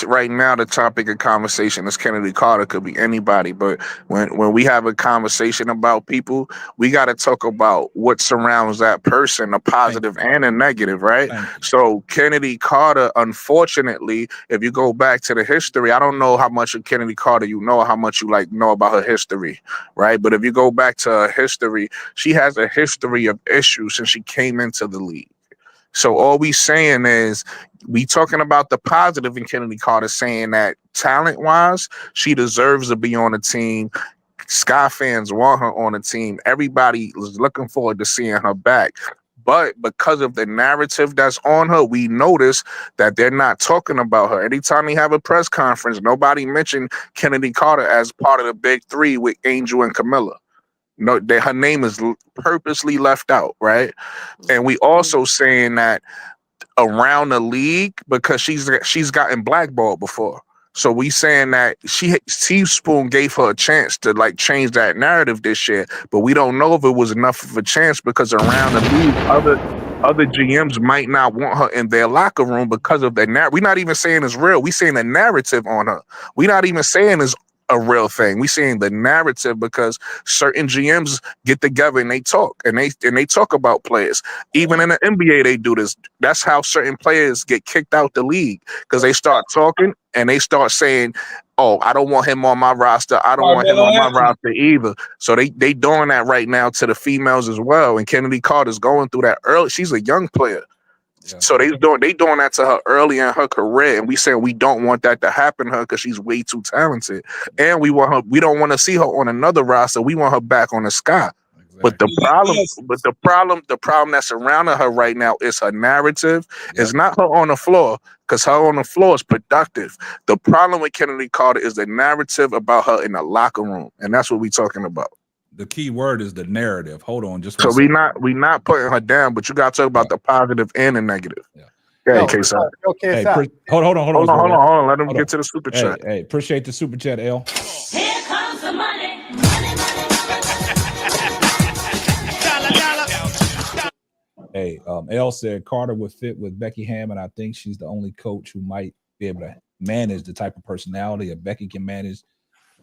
right now the topic of conversation is Kennedy Carter, could be anybody, but when we have a conversation about people, we gotta talk about what surrounds that person, a positive and a negative, right? So Kennedy Carter, unfortunately, if you go back to the history, I don't know how much of Kennedy Carter you know, how much you know about her history, right? But if you go back to her history, she has a history of issues since she came into the league. So all we saying is we talking about the positive in Kennedy Carter, saying that talent-wise, she deserves to be on the team. Sky fans want her on the team. Everybody is looking forward to seeing her back. But because of the narrative that's on her, we notice that they're not talking about her. Anytime they have a press conference, nobody mentioned Kennedy Carter as part of the big three with Angel and Camilla. No, her name is purposely left out, right? And we also saying that around the league because she's gotten blackballed before. So we saying that Steve Spoon gave her a chance to like change that narrative this year, but we don't know if it was enough of a chance because around the league, other GMs might not want her in their locker room because of the narrative. We're not even saying it's real. We saying the narrative on her. We're not even saying it's a real thing. We saying the narrative because certain GMs get together and they talk and they talk about players. Even in the NBA, they do this. That's how certain players get kicked out the league because they start talking and they start saying, "Oh, I don't want him on my roster. I don't want him on my roster either." So they doing that right now to the females as well. And Kennedy Carter's going through that early. She's a young player. So they doing that to her early in her career, and we say we don't want that to happen to her because she's way too talented, and we want her. We don't want to see her on another roster. We want her back on the Sky. But the problem that's surrounding her right now is her narrative. It's not her on the floor because her on the floor is productive. The problem with Kennedy Carter is the narrative about her in the locker room, and that's what we're talking about. The key word is the narrative. Hold on, just So one second. we not putting her down, but you got to talk about the positive and the negative. Hey, K-Side. hey, hold on. Let him get to the super chat. Hey, appreciate the super chat, L. Here comes the money. Hey, L said Carter would fit with Becky Hammond. I think she's the only coach who might be able to manage the type of personality if Becky can manage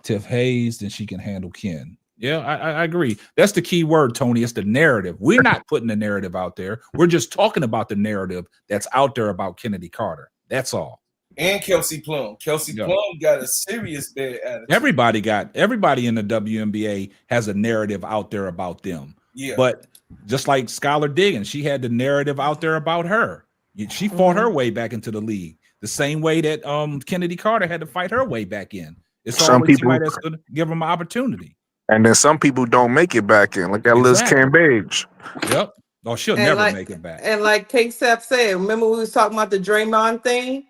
Tiff Hayes, then she can handle Ken. Yeah, I agree. That's the key word, Tony. It's the narrative. We're not putting the narrative out there. We're just talking about the narrative that's out there about Chennedy Carter. That's all. And Kelsey Plum. Kelsey Plum got a serious bad attitude. Everybody in the WNBA has a narrative out there about them. Yeah. But just like Skylar Diggins, she had the narrative out there about her. She fought her way back into the league the same way that Chennedy Carter had to fight her way back in. It's always somebody that's going to give them an opportunity. And then some people don't make it back in. Like that Liz Cambage. Yep. Oh, she'll never make it back. And like K-Sap said, remember we was talking about the Draymond thing?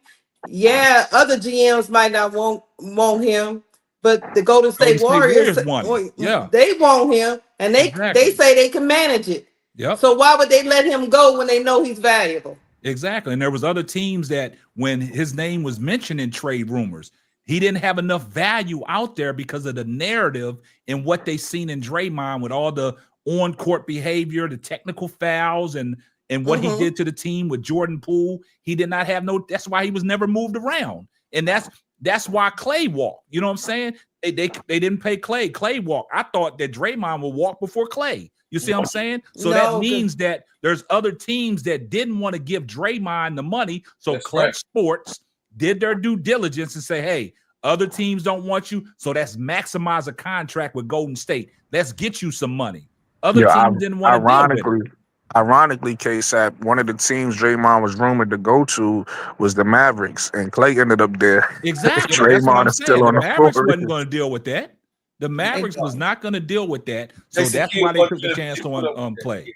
Yeah, other GMs might not want him, but the Golden State Warriors want him. They want him, and they say they can manage it. Yep. So why would they let him go when they know he's valuable? Exactly. And there was other teams that when his name was mentioned in trade rumors, he didn't have enough value out there because of the narrative and what they seen in Draymond with all the on-court behavior, the technical fouls, and what he did to the team with Jordan Poole. He did not have that's why he was never moved around. And that's why Clay walked. You know what I'm saying? They didn't pay Clay. Clay walked. I thought that Draymond would walk before Clay. You see what I'm saying? So that means that there's other teams that didn't want to give Draymond the money. So Clutch Sports did their due diligence and say, hey, other teams don't want you. So let's maximize a contract with Golden State. Let's get you some money. Other teams didn't want to deal with it. Ironically, K-Sap, one of the teams Draymond was rumored to go to was the Mavericks, and Clay ended up there. Exactly. Draymond is still on the Mavericks floor. wasn't going to deal with that. The Mavericks was not going to deal with that. So that's why they took the chance on Clay.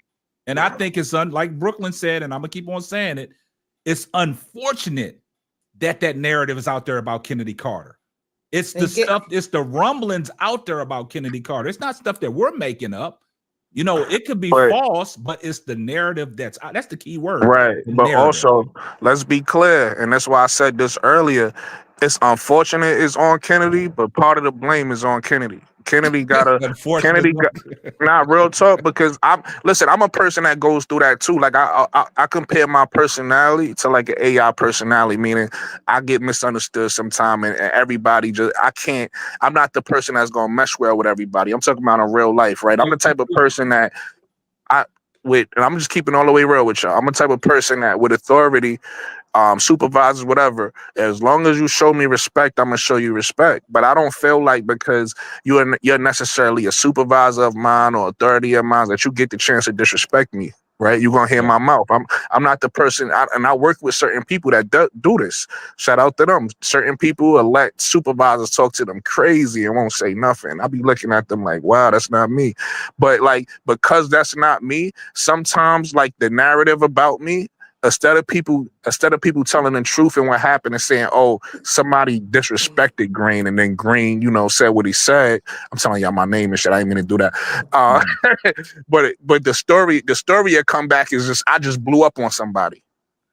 And I think it's like Brooklyn said, and I'm going to keep on saying it, it's unfortunate that narrative is out there about Chennedy Carter. It's it's the rumblings out there about Chennedy Carter. It's not stuff that we're making up. You know, it could be false, but it's the narrative that's the key word. Right. But narrative. Also, let's be clear, and that's why I said this earlier. It's unfortunate it's on Kennedy, but part of the blame is on Kennedy. Kennedy got not real talk, because I'm a person that goes through that too. Like I compare my personality to like an AI personality, meaning I get misunderstood sometimes, and everybody I'm not the person that's gonna mesh well with everybody. I'm talking about in real life, right? I'm the type of person that and I'm just keeping all the way real with y'all. I'm the type of person that with authority, supervisors, whatever, as long as you show me respect, I'm gonna show you respect. But I don't feel like because you're necessarily a supervisor of mine or authority of mine that you get the chance to disrespect me, right? You're gonna hear my mouth. I'm not the person, and I work with certain people that do this. Shout out to them. Certain people will let supervisors talk to them crazy and won't say nothing. I'll be looking at them like, wow, that's not me. But like, because that's not me, sometimes like the narrative about me, instead of people telling the truth and what happened and saying, oh, somebody disrespected Green and then Green, said what he said. I'm telling y'all my name and shit. I ain't mean to do that. But the story of comeback is just I just blew up on somebody.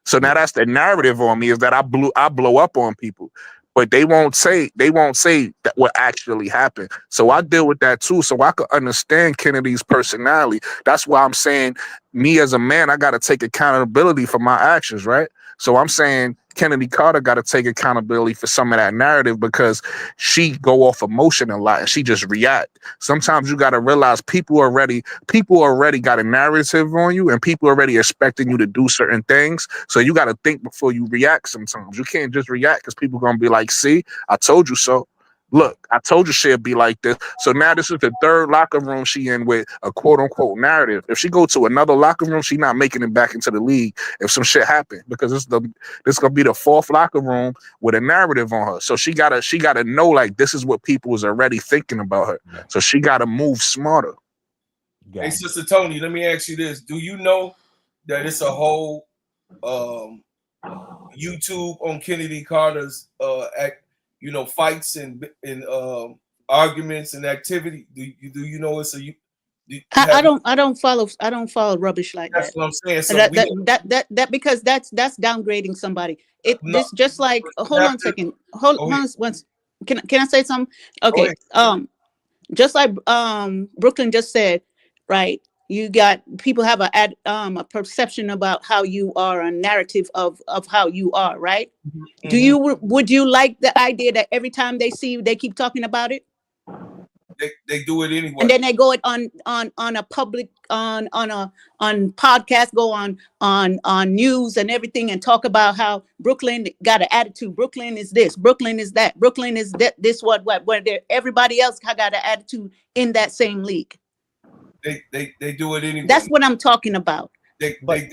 So now that's the narrative on me, is that I blow up on people. But they won't say that what actually happened. So I deal with that too. So I could understand Kennedy's personality. That's why I'm saying, me as a man, I got to take accountability for my actions, right? So I'm saying Chennedy Carter got to take accountability for some of that narrative, because she go off emotion a lot and she just react. Sometimes you got to realize people already got a narrative on you, and people already expecting you to do certain things. So you got to think before you react. Sometimes you can't just react, because people going to be like, see, I told you so. Look, I told you she'd be like this. So now this is the third locker room she in with a quote unquote narrative. If she go to another locker room, she not making it back into the league if some shit happen, because this gonna be the fourth locker room with a narrative on her. So she gotta know, like, this is what people is already thinking about her. So she gotta move smarter. Hey, Sister Tony, let me ask you this: do you know that it's a whole YouTube on Chennedy Carter's fights and arguments and activity? Do you know it's a? I don't follow rubbish like that. That's what I'm saying. So that because that's downgrading somebody. This just like hold on a second. Hold on once. Can I say something? Okay. Just like Brooklyn just said, right? You got people have a perception about how you are, a narrative of how you are, right? Would you like the idea that every time they see you, they keep talking about it? They do it anyway. And then they go it on a public on podcast, go on news and everything, and talk about how Brooklyn got an attitude. Brooklyn is this. Brooklyn is that. Brooklyn is that. This what where everybody else got an attitude in that same league. They do it anyway. That's what I'm talking about. They Tony,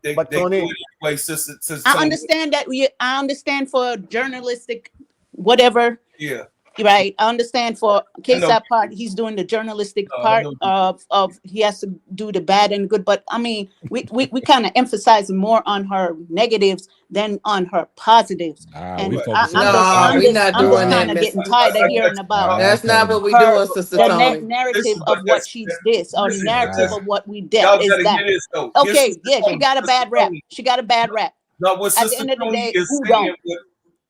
do it anyway. I understand that. I understand for journalistic, whatever. Yeah. Right. I understand for KSAP part, he's doing the journalistic part of he has to do the bad and good. But I mean, we kind of emphasize more on her negatives than on her positives. And we're not doing that. kind of getting tired of hearing about. That's not what we're doing, Sister Tony. The narrative of what she's this, or narrative of what we did is that. Okay, yeah, she got a bad rap. She got a bad rap. No, what At the Sister end of the Tony day, is who saying, don't?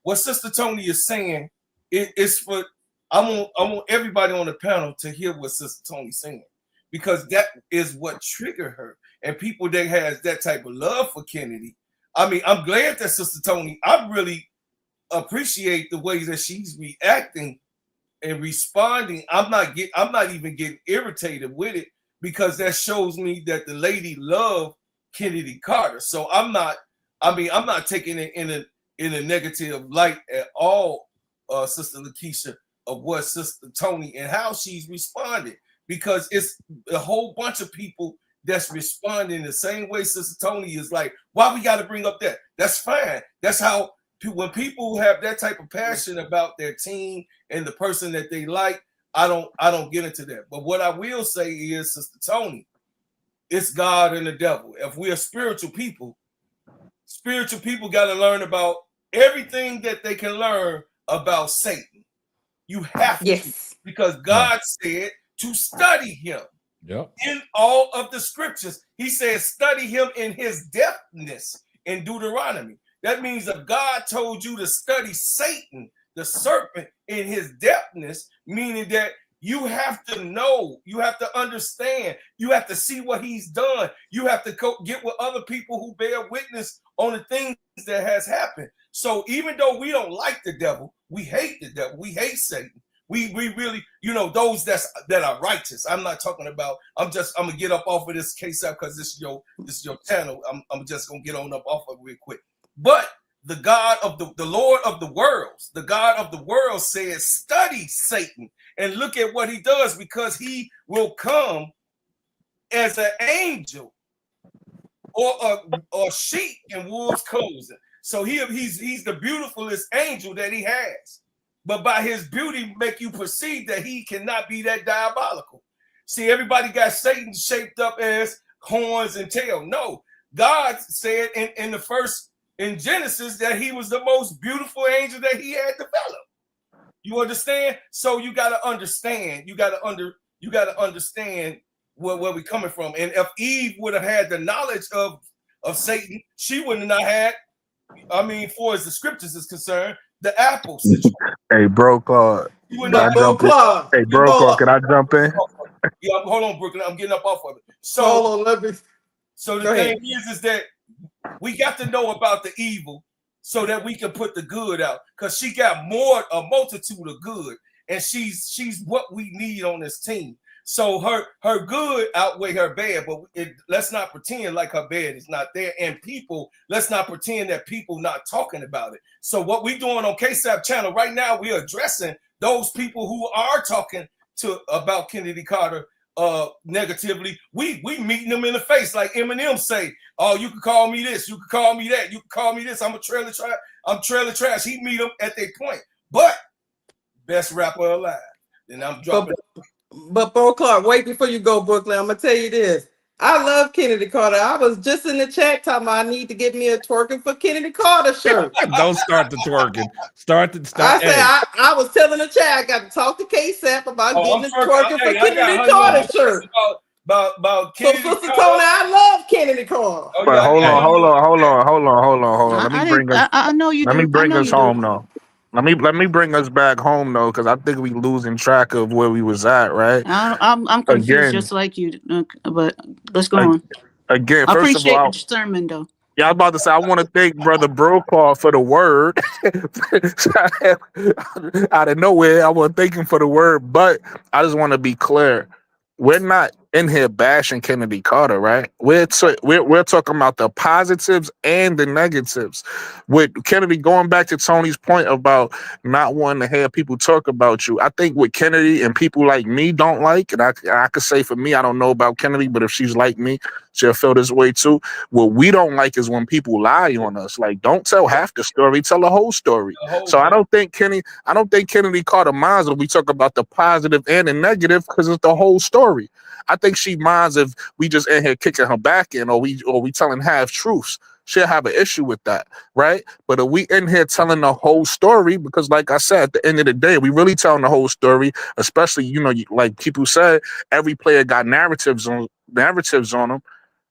what Sister Tony is saying, it's for I want everybody on the panel to hear what Sister Tony's saying, because that is what triggered her. And people that has that type of love for Kennedy. I mean, I'm glad that Sister Tony, I really appreciate the ways that she's reacting and responding. I'm not even getting irritated with it, because that shows me that the lady loved Chennedy Carter. So I'm not taking it in a negative light at all, Sister Lakeisha, of what Sister Tony and how she's responded, because it's a whole bunch of people that's responding the same way Sister Tony is like, why we got to bring up that? That's fine. That's how when people have that type of passion about their team and the person that they like, I don't get into that. But what I will say is, Sister Tony, it's God and the devil. If we are spiritual people got to learn about everything that they can learn about Satan. You have to, because God said to study him. Yep. In all of the scriptures. He says, study him in his depthness in Deuteronomy. That means if God told you to study Satan, the serpent, in his depthness, meaning that you have to know, you have to understand, you have to see what he's done. You have to go get with other people who bear witness on the things that has happened. So even though we don't like the devil, we hate the devil, we hate Satan. We really, those that are righteous. I'm not talking about, I'm gonna get up off of this case up because this is your channel. I'm just gonna get on up off of it real quick. But the God of the Lord of the worlds, the God of the world says, study Satan and look at what he does, because he will come as an angel or sheep in wolves' clothing. So he's the beautifulest angel that he has. But by his beauty make you perceive that he cannot be that diabolical. See, everybody got Satan shaped up as horns and tail. No, God said in Genesis that he was the most beautiful angel that he had developed. You understand? So you got to understand. You got to understand where we're coming from. And if Eve would have had the knowledge of Satan, she would not have had, for as the scriptures is concerned, the apple situation. Hey, bro, Claude. Can I jump in? Hey, bro, Claude, can I jump in? Yeah, hold on, Brooklyn. I'm getting up off of it. So the thing is that we got to know about the evil so that we can put the good out, because she got a multitude of good, and she's what we need on this team. So her good outweigh her bad, but let's not pretend like her bad is not there. And let's not pretend that people not talking about it. So what we doing on KSAP channel right now, we are addressing those people who are talking about Chennedy Carter negatively. We meeting them in the face, like Eminem say, oh, you can call me this, you can call me that, you can call me this. I'm trailer trash. He meet them at their point. But best rapper alive. Then I'm dropping. But Bro Clark, wait before you go, Brooklyn. I'm gonna tell you this. I love Chennedy Carter. I was just in the chat talking about I need to get me a twerking for Chennedy Carter shirt. Don't start the twerking. Start. I was telling the chat I got to talk to KSAP about getting a twerking for Chennedy Carter shirt. About so Sister Tony, I love Chennedy Carter. But hold on. Let me bring us home now. Let me bring us back home though, because I think we losing track of where we was at, right? I'm confused Again, just like you, but let's go a- on. again. I First of appreciate the all, sermon though. yeah, I was about to say I want to thank Brother Brokaw for the word. Out of nowhere, I want to thank him for the word, but I just want to be clear. We're not in here bashing Kennedy Carter, right? We're talking about the positives and the negatives. With Kennedy, going back to Tony's point about not wanting to hear people talk about you, I think what Kennedy and people like me don't like, and I could say for me, I don't know about Kennedy, but if she's like me, she'll feel this way too. What we don't like is when people lie on us. Like, don't tell half the story, tell the whole story. So I don't think Kennedy Carter minds when we talk about the positive and the negative because it's the whole story. I think she minds if we just in here kicking her back in or we telling half truths. She'll have an issue with that, right? But if we in here telling the whole story, because like I said, at the end of the day, we really telling the whole story, especially, like people said, every player got narratives on them,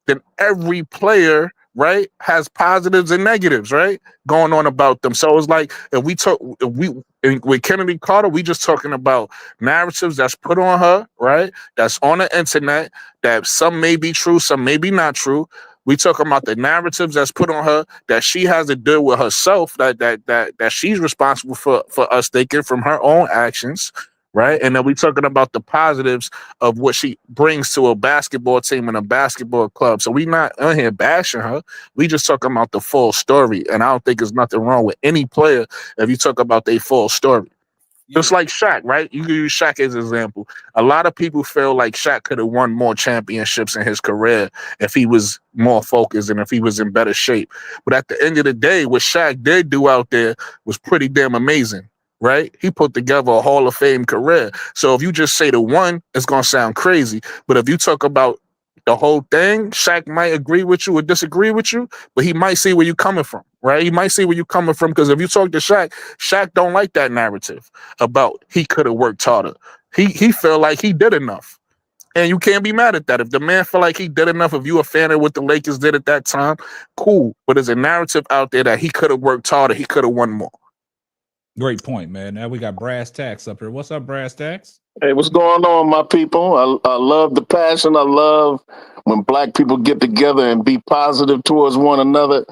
then every player, right, has positives and negatives, right, going on about them. So it's like with Kennedy Carter, we just talking about narratives that's put on her, right, that's on the internet, that some may be true, some may be not true. We talking about the narratives that's put on her that she has to deal with herself, that she's responsible for us thinking from her own actions, right? And then we talking about the positives of what she brings to a basketball team and a basketball club. So we not on here bashing her. We just talking about the full story. And I don't think there's nothing wrong with any player if you talk about their full story. Just like Shaq, right? You can use Shaq as an example. A lot of people feel like Shaq could have won more championships in his career if he was more focused and if he was in better shape. But at the end of the day, what Shaq did do out there was pretty damn amazing, right? He put together a Hall of Fame career. So if you just say the one, it's going to sound crazy. But if you talk about the whole thing, Shaq might agree with you or disagree with you, but he might see where you're coming from, right? He might see where you're coming from, because if you talk to Shaq, Shaq don't like that narrative about he could have worked harder. He felt like he did enough. And you can't be mad at that. If the man feel like he did enough, if you a fan of what the Lakers did at that time, cool. But there's a narrative out there that he could have worked harder, he could have won more. Great point, man. Now we got Brass Tacks up here. What's up, Brass Tacks? Hey, what's going on, my people? I love the passion. I love when black people get together and be positive towards one another.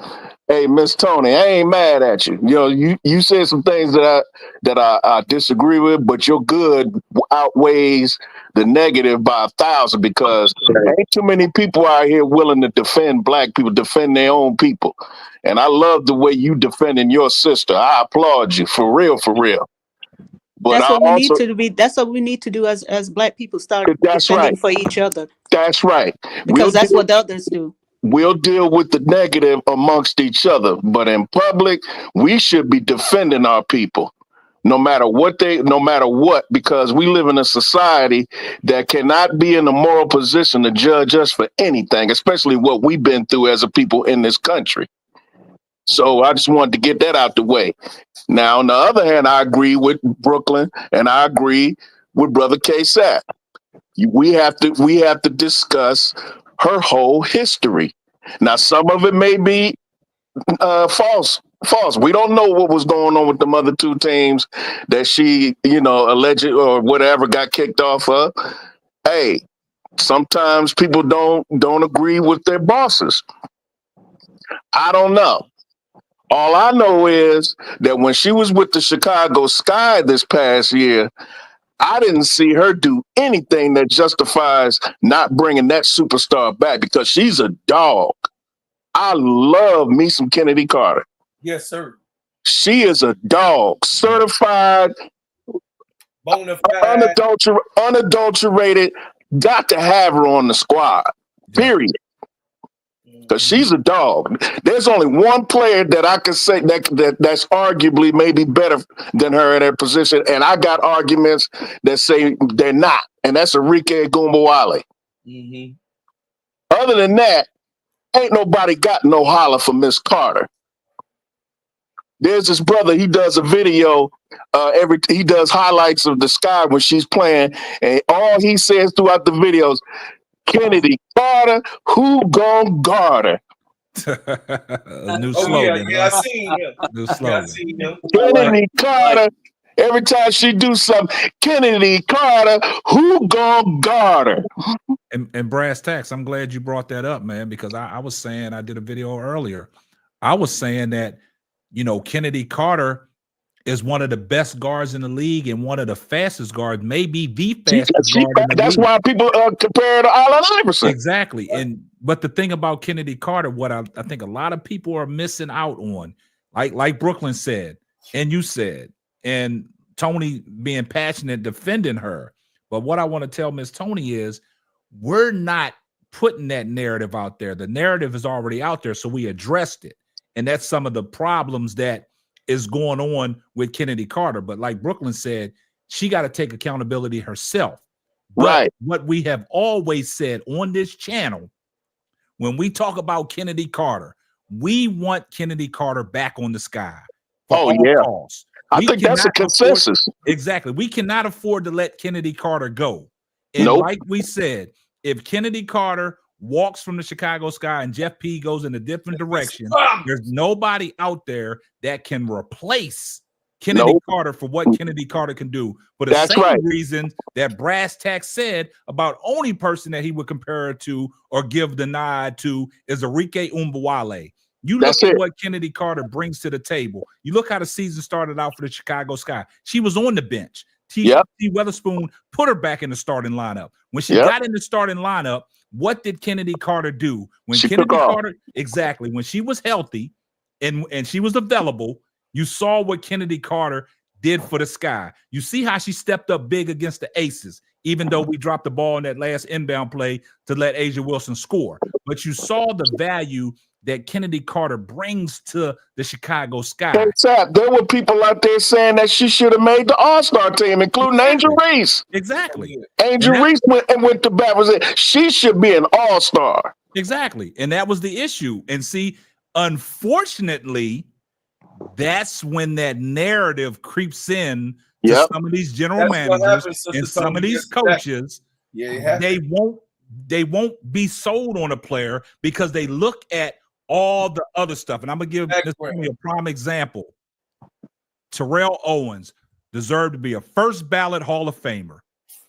Hey, Miss Tony, I ain't mad at you. You know, you said some things that I disagree with, but your good outweighs the negative by 1,000, because ain't too many people out here willing to defend black people, defend their own people. And I love the way you defending your sister. I applaud you, for real, for real. But That's I what we need also, to be. That's what we need to do as black people. Start that's defending right. for each other, That's right. because that's what the others do. We'll deal with the negative amongst each other, but in public, we should be defending our people, no matter what, because we live in a society that cannot be in a moral position to judge us for anything, especially what we've been through as a people in this country. So I just wanted to get that out the way. Now, on the other hand, I agree with Brooklyn, and I agree with Brother K-Sap. We have to discuss her whole history. Now, some of it may be false. We don't know what was going on with the other two teams that she, alleged or whatever got kicked off of. Hey, sometimes people don't agree with their bosses. I don't know. All I know is that when she was with the Chicago Sky this past year, I didn't see her do anything that justifies not bringing that superstar back, because she's a dog. I love me some Chennedy Carter. Yes, sir. She is a dog, certified, bonafide, unadulterated. Got to have her on the squad, period. Because she's a dog. There's only one player that I can say that's arguably maybe better than her in her position, and I got arguments that say they're not, and that's Enrique Gumbawale. Mm-hmm. Other than that, ain't nobody got no holler for Miss Carter. There's this brother, he does a video, he does highlights of the Sky when she's playing, and all he says throughout the videos, Chennedy Carter, who gon' guard her? A new Oh yeah, slogan. yeah, I Huh? seen him. New Yeah, I slogan. seen him. Kennedy Carter. Every time she do something, Kennedy Carter, who gon' guard her? And brass tacks, I'm glad you brought that up, man, because I was saying, I did a video earlier. I was saying that, Kennedy Carter is one of the best guards in the league and one of the fastest guards, maybe the fastest guard in the That's league. why people compare her to Allen Iverson. Exactly. But the thing about Kennedy Carter, what I think a lot of people are missing out on, like Brooklyn said, and you said, and Tony being passionate defending her. But what I want to tell Miss Tony is we're not putting that narrative out there. The narrative is already out there, so we addressed it. And that's some of the problems that is going on with Kennedy Carter. But like Brooklyn said, she got to take accountability herself. But right. What we have always said on this channel, when we talk about Kennedy Carter, we want Kennedy Carter back on the sky. Oh, yeah. Costs. I think that's a consensus. Exactly. We cannot afford to let Kennedy Carter go. And like we said, if Kennedy Carter walks from the Chicago sky and Jeff P goes in a different direction, there's nobody out there that can replace Kennedy Carter for what Kennedy Carter can do. For the same reason that Brass Tax said about only person that he would compare her to or give the nod to is Arike Umbawale. You look at what Kennedy Carter brings to the table. You look how the season started out for the Chicago Sky. She was on the bench. T. Weatherspoon put her back in the starting lineup. When she got in the starting lineup, what did Kennedy Carter do? When Kennedy Carter, exactly, when she was healthy and she was available, you saw what Kennedy Carter did for the Sky. You see how she stepped up big against the Aces, even though we dropped the ball in that last inbound play to let Asia Wilson score. But you saw the value that Kennedy Carter brings to the Chicago Sky. There were people out there saying that she should have made the All-Star team, including Angel Reese. Exactly. Angel Reese went to bat. She should be an All-Star. Exactly. And that was the issue. And see, unfortunately, that's when that narrative creeps in to some of these general managers and some of these coaches. They won't be sold on a player because they look at all the other stuff. And I'm going to give this a prime example. Terrell Owens deserved to be a first ballot Hall of Famer.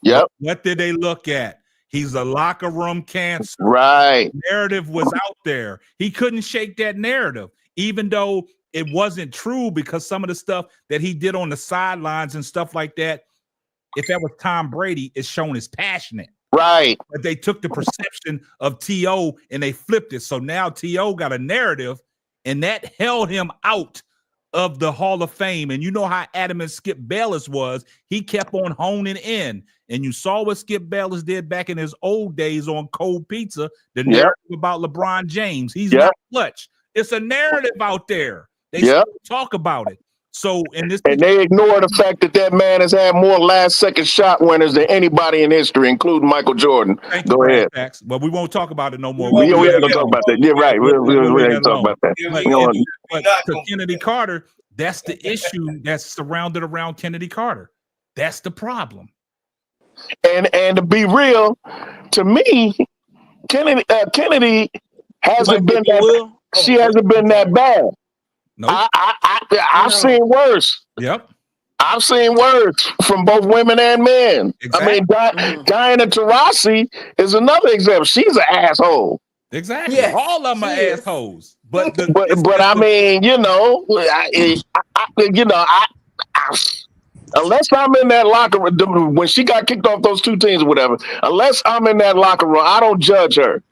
Yep. What did they look at? He's a locker room cancer. Right. The narrative was out there. He couldn't shake that narrative, even though it wasn't true, because some of the stuff that he did on the sidelines and stuff like that, if that was Tom Brady, it's shown as passionate. Right. But they took the perception of T.O. and they flipped it. So now T.O. got a narrative, and that held him out of the Hall of Fame. And you know how adamant Skip Bayless was. He kept on honing in. And you saw what Skip Bayless did back in his old days on Cold Pizza, the narrative about LeBron James. He's not clutch. It's a narrative out there. They still talk about it. So in this, and they ignore the fact that man has had more last-second shot winners than anybody in history, including Michael Jordan. Go ahead. But we won't talk about it no more. We ain't gonna talk about that. You're right. We ain't talk about that. But to Kennedy Carter, that's the issue that's surrounded around Kennedy Carter. That's the problem. And to be real, to me, Kennedy hasn't been that. She hasn't been that bad. Nope. I've seen worse. Yep. I've seen worse from both women and men. Exactly. I mean, Diana Taurasi is another example. She's an asshole. Exactly. Yeah, all of them are assholes. But I mean, unless I'm in that locker room, when she got kicked off those two teams or whatever, unless I'm in that locker room, I don't judge her.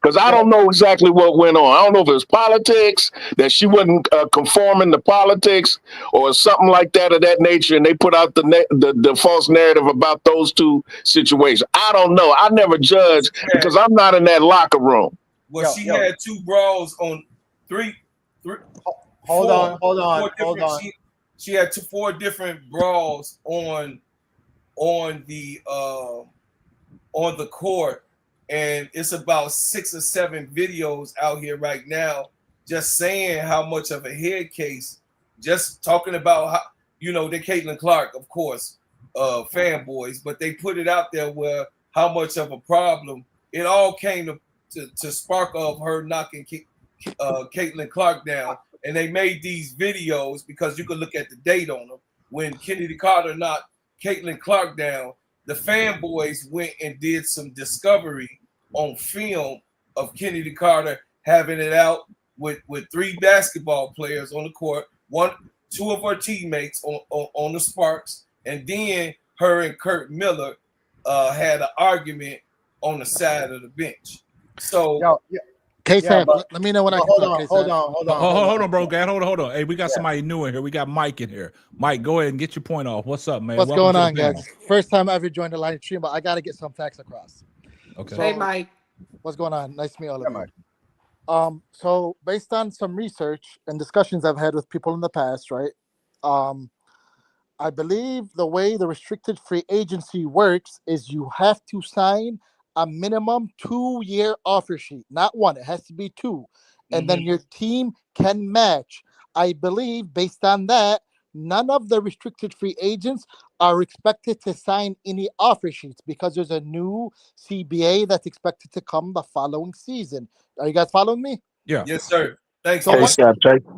Because I don't know exactly what went on. I don't know if it was politics, that she wasn't conforming to politics or something like that of that nature, and they put out the false narrative about those two situations. I don't know. I never judge because I'm not in that locker room. Well, she had two brawls on Hold on. She had four different brawls on the court. And it's about 6 or 7 videos out here right now just saying how much of a head case, just talking about how, they're Caitlin Clark, of course, fanboys, but they put it out there where how much of a problem it all came to spark of her knocking Caitlin Clark down, and they made these videos because you could look at the date on them. When Chennedy Carter knocked Caitlin Clark down, the fanboys went and did some discovery on film of Chennedy Carter having it out with 3 basketball players on the court, 2 of her teammates on the Sparks, and then her and Kurt Miller had an argument on the side of the bench. So, K-Sap, let me know when I can talk. Hold on, bro. Hold on. Hey, we got somebody new in here. We got Mike in here. Mike, go ahead and get your point off. What's up, man? What's Welcome going to on, the panel. guys? First time I ever joined the live stream, but I got to get some facts across. Okay. Hey, Mike. What's going on? Nice to meet all of you. So based on some research and discussions I've had with people in the past, right? I believe the way the restricted free agency works is you have to sign a minimum 2-year offer sheet, not 1. It has to be 2. And then your team can match. I believe based on that, none of the restricted free agents are expected to sign any offer sheets because there's a new CBA that's expected to come the following season. Are you guys following me? Yeah. Yes, sir. Thanks. So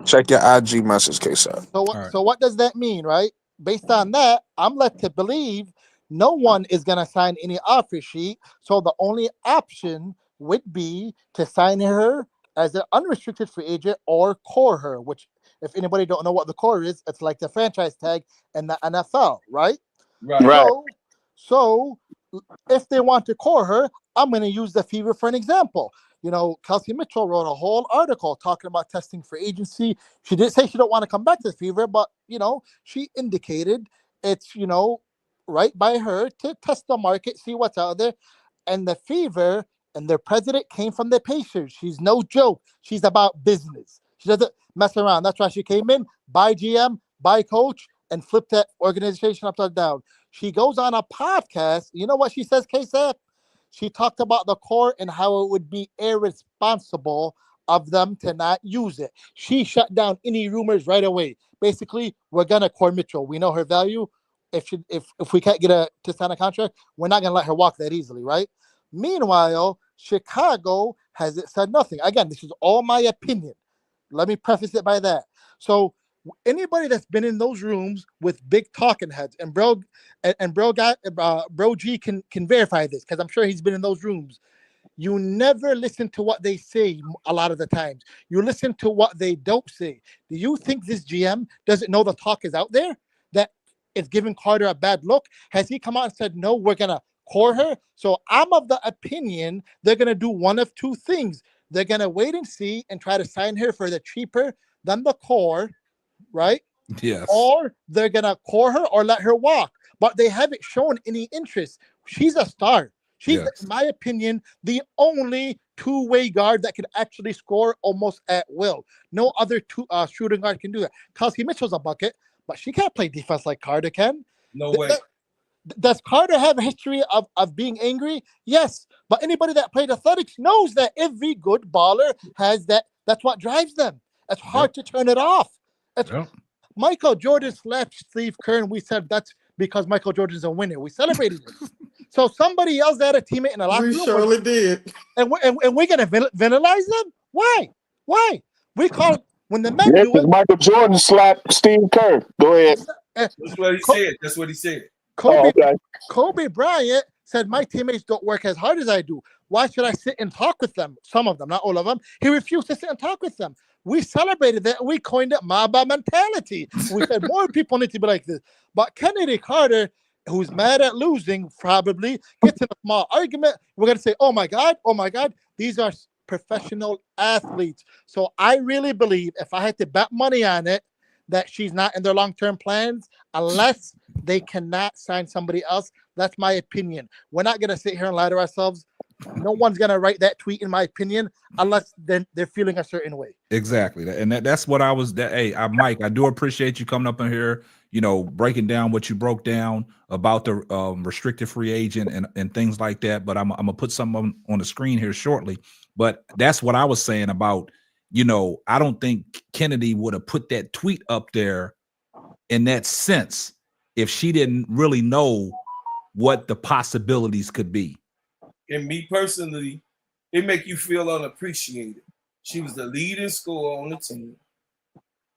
check your IG message, K-Sap. So what does that mean, right? Based on that, I'm led to believe no one is going to sign any offer sheet. So the only option would be to sign her as an unrestricted free agent or core her, which if anybody don't know what the core is, it's like the franchise tag in the NFL, right? Right. So if they want to core her, I'm going to use the Fever for an example. You know, Kelsey Mitchell wrote a whole article talking about testing for agency. She did say she don't want to come back to the Fever, but, you know, she indicated it's, you know, right by her to test the market, see what's out there. And the Fever and their president came from the Pacers. She's no joke. She's about business. She doesn't mess around. That's why she came in, buy GM, buy coach, and flip that organization upside down. She goes on a podcast. You know what she says, K-Sap? She talked about the core and how it would be irresponsible of them to not use it. She shut down any rumors right away. Basically, we're gonna core Mitchell. We know her value. If we can't get her to sign a contract, we're not gonna let her walk that easily, right? Meanwhile, Chicago has said nothing. Again, this is all my opinion. Let me preface it by that. So anybody that's been in those rooms with big talking heads, and bro G can verify this because I'm sure he's been in those rooms. You never listen to what they say a lot of the times. You listen to what they don't say. Do you think this GM doesn't know the talk is out there? That it's giving Carter a bad look? Has he come out and said, no, we're going to core her? So I'm of the opinion they're going to do one of 2 things. They're going to wait and see and try to sign her for the cheaper than the core, right? Yes. Or they're going to core her or let her walk. But they haven't shown any interest. She's a star. She's, in my opinion, the only 2-way guard that can actually score almost at will. No other shooting guard can do that. Kelsey Mitchell's a bucket, but she can't play defense like Carter can. No way. Does Carter have a history of being angry? Yes. But anybody that played athletics knows that every good baller has that. That's what drives them. It's hard to turn it off. Michael Jordan slapped Steve Kerr, and we said that's because Michael Jordan's a winner. We celebrated it. So somebody yells at a teammate in the locker room. We surely did. And we're going to vandalize them? Why? We call when the men do it. Michael Jordan slapped Steve Kerr. Go ahead. That's what he said. That's what he said. Kobe Bryant said, my teammates don't work as hard as I do. Why should I sit and talk with them? Some of them, not all of them. He refused to sit and talk with them. We celebrated that. We coined it Mamba mentality. We said more people need to be like this. But Chennedy Carter, who's mad at losing, probably gets in a small argument. We're going to say, oh my God, these are professional athletes. So I really believe if I had to bet money on it, that she's not in their long-term plans unless they cannot sign somebody else. That's my opinion. We're not going to sit here and lie to ourselves. No one's going to write that tweet, in my opinion, unless they're feeling a certain way. Exactly. And that's what I was. Hey, Mike, I do appreciate you coming up in here, you know, breaking down what you broke down about the restricted free agent and things like that. But I'm going to put something on the screen here shortly. But that's what I was saying about, you know, I don't think Chennedy would have put that tweet up there in that sense if she didn't really know what the possibilities could be. And me personally, it make you feel unappreciated. She was the leading scorer on the team.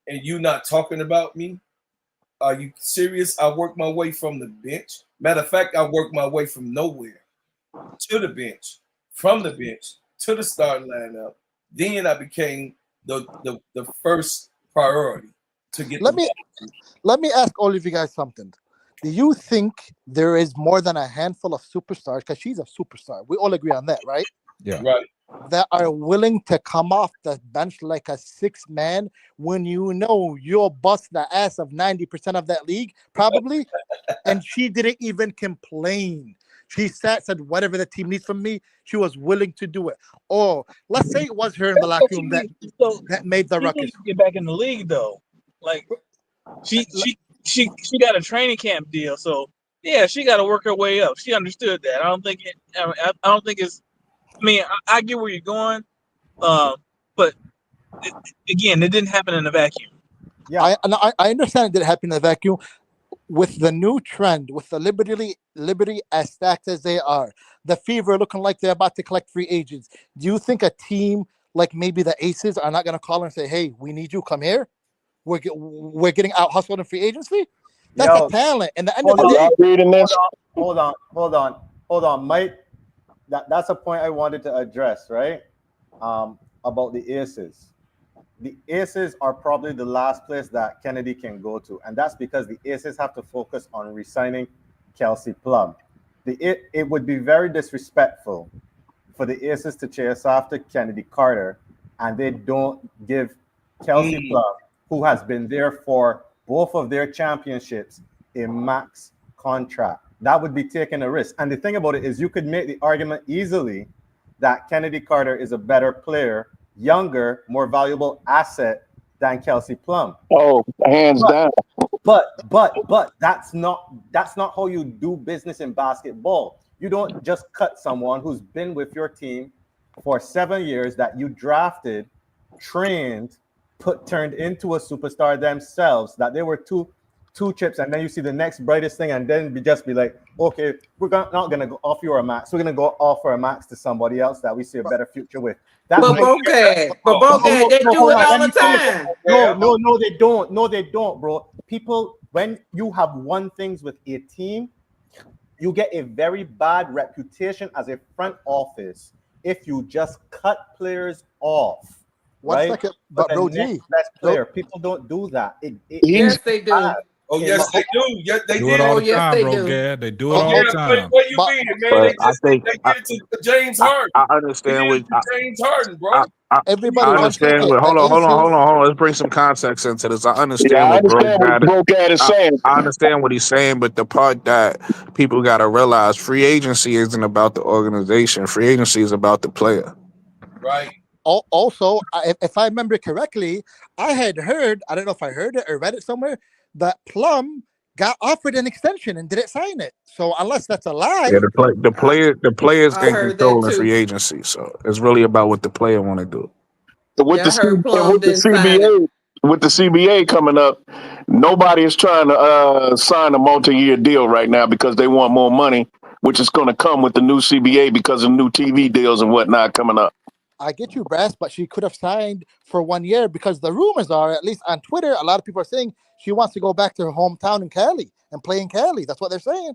And you not talking about me? Are you serious? I worked my way from the bench. Matter of fact, I worked my way from nowhere to the bench, from the bench to the starting lineup. Then I became the first priority to get Let me ask all of you guys something. Do you think there is more than a handful of superstars? Because she's a superstar. We all agree on that, right? Yeah. Right. That are willing to come off the bench like a 6-man when you know you'll bust the ass of 90% of that league, probably. And she didn't even complain. She said, whatever the team needs from me, she was willing to do it. Or let's say it was her in the locker room that made the ruckus. Get back in the league though. Like she got a training camp deal, so yeah, she got to work her way up. She understood that. I don't think it's. I mean, I get where you're going, but again, it didn't happen in a vacuum. Yeah, I understand it didn't happen in a vacuum. With the new trend, with the Liberty as stacked as they are, the Fever looking like they're about to collect free agents, do you think a team like maybe the Aces are not going to call her and say, "Hey, we need you, come here. We're getting out hustled in free agency"? That's a talent. And the end of the day, hold on, Mike. That's a point I wanted to address, right? About the Aces. The Aces are probably the last place that Kennedy can go to, and that's because the Aces have to focus on re-signing Kelsey Plum. It would be very disrespectful for the Aces to chase after Chennedy Carter, and they don't give Kelsey Plum, who has been there for both of their championships, a max contract. That would be taking a risk. And the thing about it is you could make the argument easily that Chennedy Carter is a better player, younger, more valuable asset than Kelsey Plum. Oh, hands down. But that's not how you do business in basketball. You don't just cut someone who's been with your team for 7 years that you drafted, trained, turned into a superstar themselves, that they were two chips, and then you see the next brightest thing, and then just be like, okay, we're not going to offer you a max. We're going to go offer a max to somebody else that we see a better future with. But Bogad, they do it all the time. No, they don't. No, they don't, bro. People, when you have won things with a team, you get a very bad reputation as a front office if you just cut players off. What's right? but bro, G, best player. People don't do that. Yes, they do. Oh, yes, they do. Yes, they do it all the time, bro, Gad. They do it all the time. What you mean, man? They get it to James Harden. I understand what James Harden, bro. Everybody I understand. Hold on. Let's bring some context into this. I understand what Brogad is saying. I understand what he's saying, but the part that people got to realize: free agency isn't about the organization. Free agency is about the player. Right. Also, if I remember correctly, I had heard, I don't know if I heard it or read it somewhere, that Plum got offered an extension and didn't sign it. So unless that's a lie, Yeah, the players I can heard control that the too. free agency. So it's really about what the player want to do. With the CBA coming up, nobody is trying to sign a multi-year deal right now because they want more money, which is going to come with the new CBA because of new TV deals and whatnot coming up. I get you, Brass, but she could have signed for 1 year because the rumors are, at least on Twitter, a lot of people are saying she wants to go back to her hometown in Cali and play in Cali. That's what they're saying.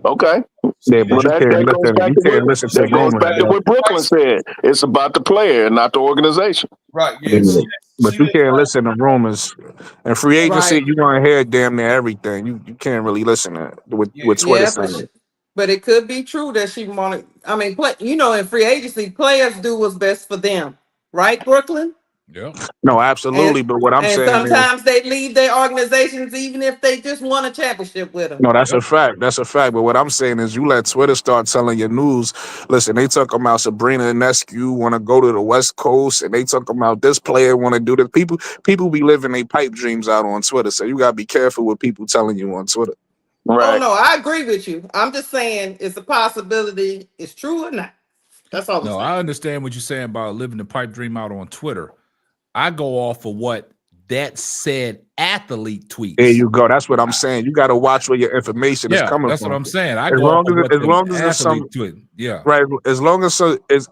Okay. Yeah, but you can't listen to rumors. Back to what Brooklyn said. It's about the player, not the organization. Right. Yeah. But you can't listen to rumors. And free agency, you're going to hear damn near everything. You can't really listen to what Twitter saying. But it could be true that she wanted. I mean, in free agency, players do what's best for them, right, Brooklyn? Yeah. No, absolutely. But what I'm saying sometimes they leave their organizations even if they just won a championship with them. No, that's a fact. That's a fact. But what I'm saying is, you let Twitter start telling your news. Listen, they talk about Sabrina Ionescu want to go to the West Coast, and they talk about this player want to do this. People be living their pipe dreams out on Twitter, so you gotta be careful with people telling you on Twitter. Right. Oh no, I agree with you. I'm just saying it's a possibility. It's true or not. That's all. No, I understand what you're saying about living the pipe dream out on Twitter. I go off of what that said athlete tweets. There you go. That's what I'm saying. You got to watch where your information is coming that's from. what I'm saying. I As go long off of what as the long as it's athlete some tweet. Yeah. right, as long as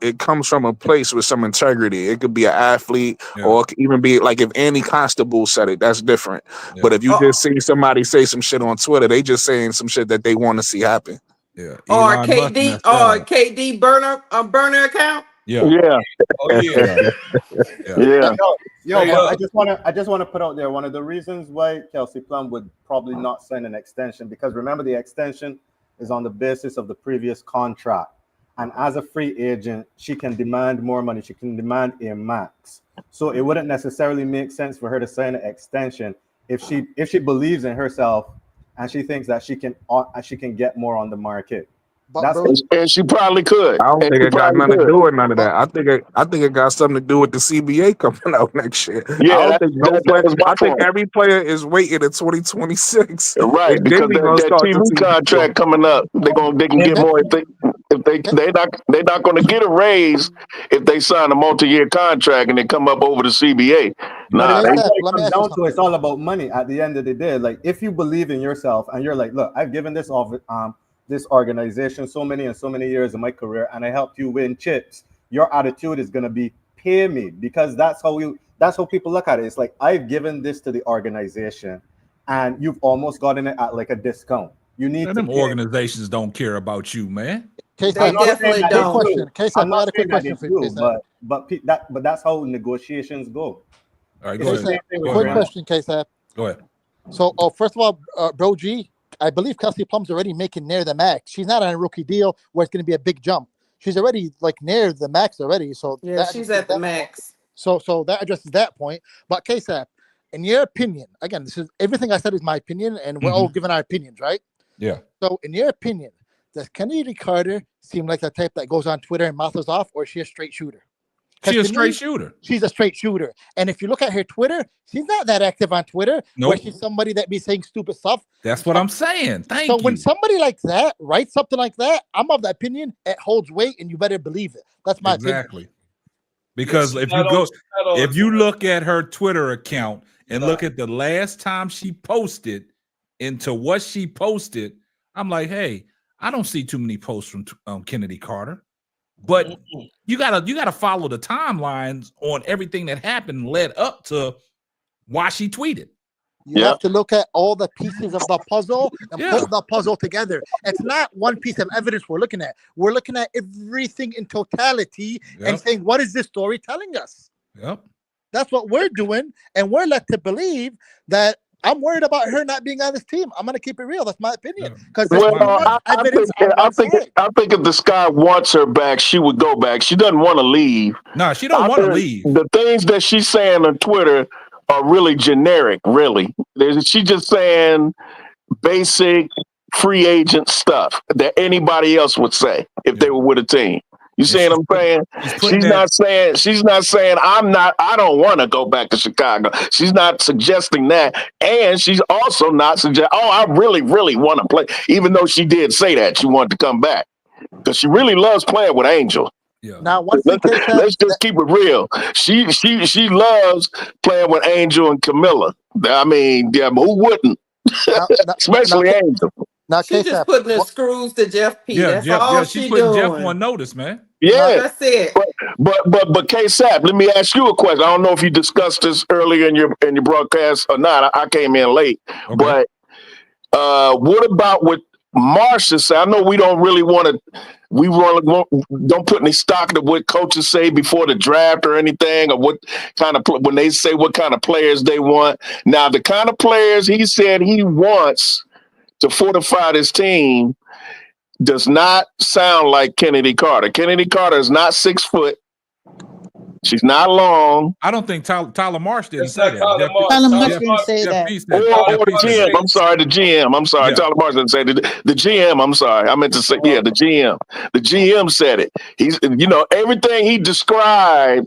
it comes from a place with some integrity. It could be an athlete, Yeah. or it could even be like if Annie Constable said it, that's different. Yeah. But if you just see somebody say some shit on Twitter, they just saying some shit that they want to see happen. Yeah. Or Elon Musk KD messed that or up. KD burner account. Yeah. Yeah. Oh yeah. Yeah. Yo, Straight but up. I just want to put out there one of the reasons why Kelsey Plum would probably not sign an extension, because remember the extension is on the basis of the previous contract, and as a free agent, she can demand more money. She can demand a max. So it wouldn't necessarily make sense for her to sign an extension if she believes in herself and she thinks that she can get more on the market. But And she probably could. I don't And think she it got probably nothing to could. do with none of that. I think it got something to do with the CBA coming out next year. I Yeah, don't think no that player. was my I think point. every player is waiting in 2026, Right, and then because we gonna that start to TV see contract coming up, they can get more if they're not going to get a raise if they sign a multi-year contract and they come up over the CBA. But Nah, it's they, what it comes down to. It's all about money at the end of the day. Like if you believe in yourself and you're like, look, I've given this organization so many years of my career, and I helped you win chips. Your attitude is gonna be pay me, because that's how people look at it. It's like I've given this to the organization, and you've almost gotten it at like a discount. You need to Them pay. organizations don't care about you, man. They I'm not saying definitely that they don't. do. K-Sap, I'm I got not a quick saying that they question for you, do, K-Sap. but that's how negotiations go. All right, It's go the ahead. same thing with Go Quick ahead, man. question, K-Sap. Go ahead. So, first of all, Bro G, I believe Kelsey Plum's already making near the max. She's not on a rookie deal where it's going to be a big jump. She's already like near the max already. So Yeah, that she's addresses at the that max. point. So that addresses that point. But KSAP, in your opinion, again, this is everything I said is my opinion, and we're all giving our opinions, right? Yeah. So, in your opinion, does Chennedy Carter seem like the type that goes on Twitter and mouths off, or is she a straight shooter? She a To straight me, shooter. She's a straight shooter. And if you look at her Twitter, she's not that active on Twitter, where Nope. she's somebody that be saying stupid stuff. That's what I'm saying. Thank So you. when somebody like that writes something like that, I'm of the opinion it holds weight, and you better believe it. That's my opinion. Exactly. Because Yeah, if she's you not go, on- she's not on if you Twitter. look at her Twitter account and look at the last time she posted into what she posted, I'm like, hey, I don't see too many posts from Chennedy Carter. But you gotta follow the timelines on everything that happened led up to why she tweeted. You have to look at all the pieces of the puzzle and put the puzzle together. It's not one piece of evidence we're looking at. We're looking at everything in totality and saying, what is this story telling us? Yep. That's what we're doing. And we're led to believe that I'm worried about her not being on this team. I'm going to keep it real. That's my opinion. Because there's too much evidence on one side. I think if the Sky wants her back, she would go back. She doesn't want to leave. No, she don't want to leave. The things that she's saying on Twitter are really generic, really. She's just saying basic free agent stuff that anybody else would say if they were with a team. You see what I'm saying? She's not saying I don't want to go back to Chicago. She's not suggesting that. And she's also not suggesting, I really, really want to play, even though she did say that she wanted to come back. Because she really loves playing with Angel. Yeah. Now, let's just keep it real. She loves playing with Angel and Camilla. I mean, yeah, who wouldn't? Especially Angel. Now, She just putting the screws to Jeff P. Yeah, That's all she's she putting doing. Jeff on notice, man. Yeah, that's it. But K-Sap, let me ask you a question. I don't know if you discussed this earlier in your broadcast or not. I came in late, but what about what Marsha said? I know we don't really want to. Don't put any stock into what coaches say before the draft or anything, or what kind of when they say what kind of players they want. Now, the kind of players he said he wants to fortify this team does not sound like Chennedy Carter. Chennedy Carter is not 6 foot. She's not long. I don't think Tyler Marsh didn't say that. Tyler Marsh didn't say that. Or the GM. I'm sorry, the GM. I'm sorry. Tyler Marsh didn't say the GM. I'm sorry. I meant to say, the GM. The GM said it. He's, everything he described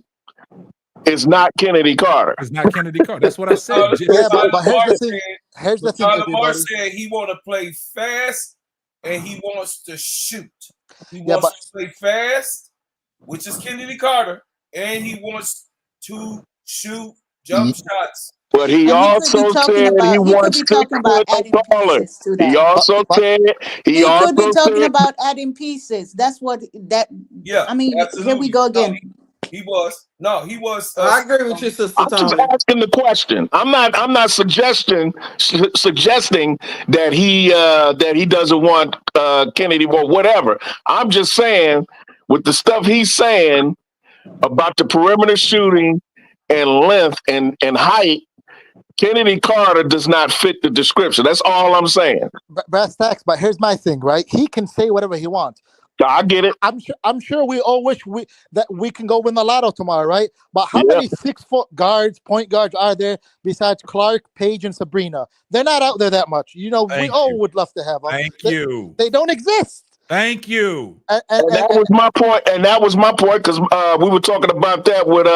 is not Chennedy Carter. It's not Chennedy Carter. That's what I said. But here's the thing. Here's the thing, Tyler everybody. Marsh said he want to play fast and he wants to shoot. He Yeah, wants to play fast, which is Chennedy Carter, and he wants to shoot jump shots. But he And he could be also talking said he about wants 6 foot or adding taller. pieces to He that. also said he He could be also talking said about adding pieces. That's what that. Yeah, I mean, here we absolutely. go No, again. he was. No, he was. I agree with you, Sister I'm just Tony. asking the question. I'm not suggesting that he doesn't want Kennedy or whatever. I'm just saying with the stuff he's saying about the perimeter shooting and length and height, Kennedy Carter does not fit the description. That's all I'm saying. Brass tacks. But here's my thing, right? He can say whatever he wants. I get it. I'm sure we all wish that we can go win the lotto tomorrow, right? But how Yeah. many 6 foot guards, point guards are there besides Clark, Paige, and Sabrina? They're not out there that much. You know, we all would love to have them. Thank you. They don't exist. Thank you. And that was my point. And that was my point because we were talking about that with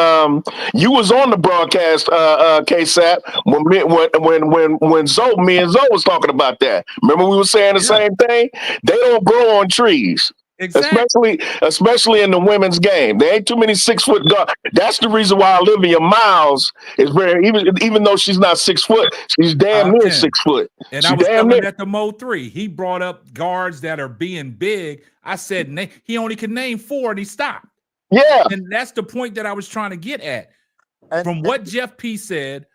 you was on the broadcast, KSAP, when me and Zoe was talking about that. Remember we were saying the same thing? They don't grow on trees. Exactly. Especially in the women's game. There ain't too many 6 foot guards. That's the reason why Olivia Miles is very even though she's not 6 foot, she's damn near 6 foot. And I was telling that to Mo 3. He brought up guards that are being big. I said he only could name 4 and he stopped. Yeah. And that's the point that I was trying to get at. From what Jeff P said,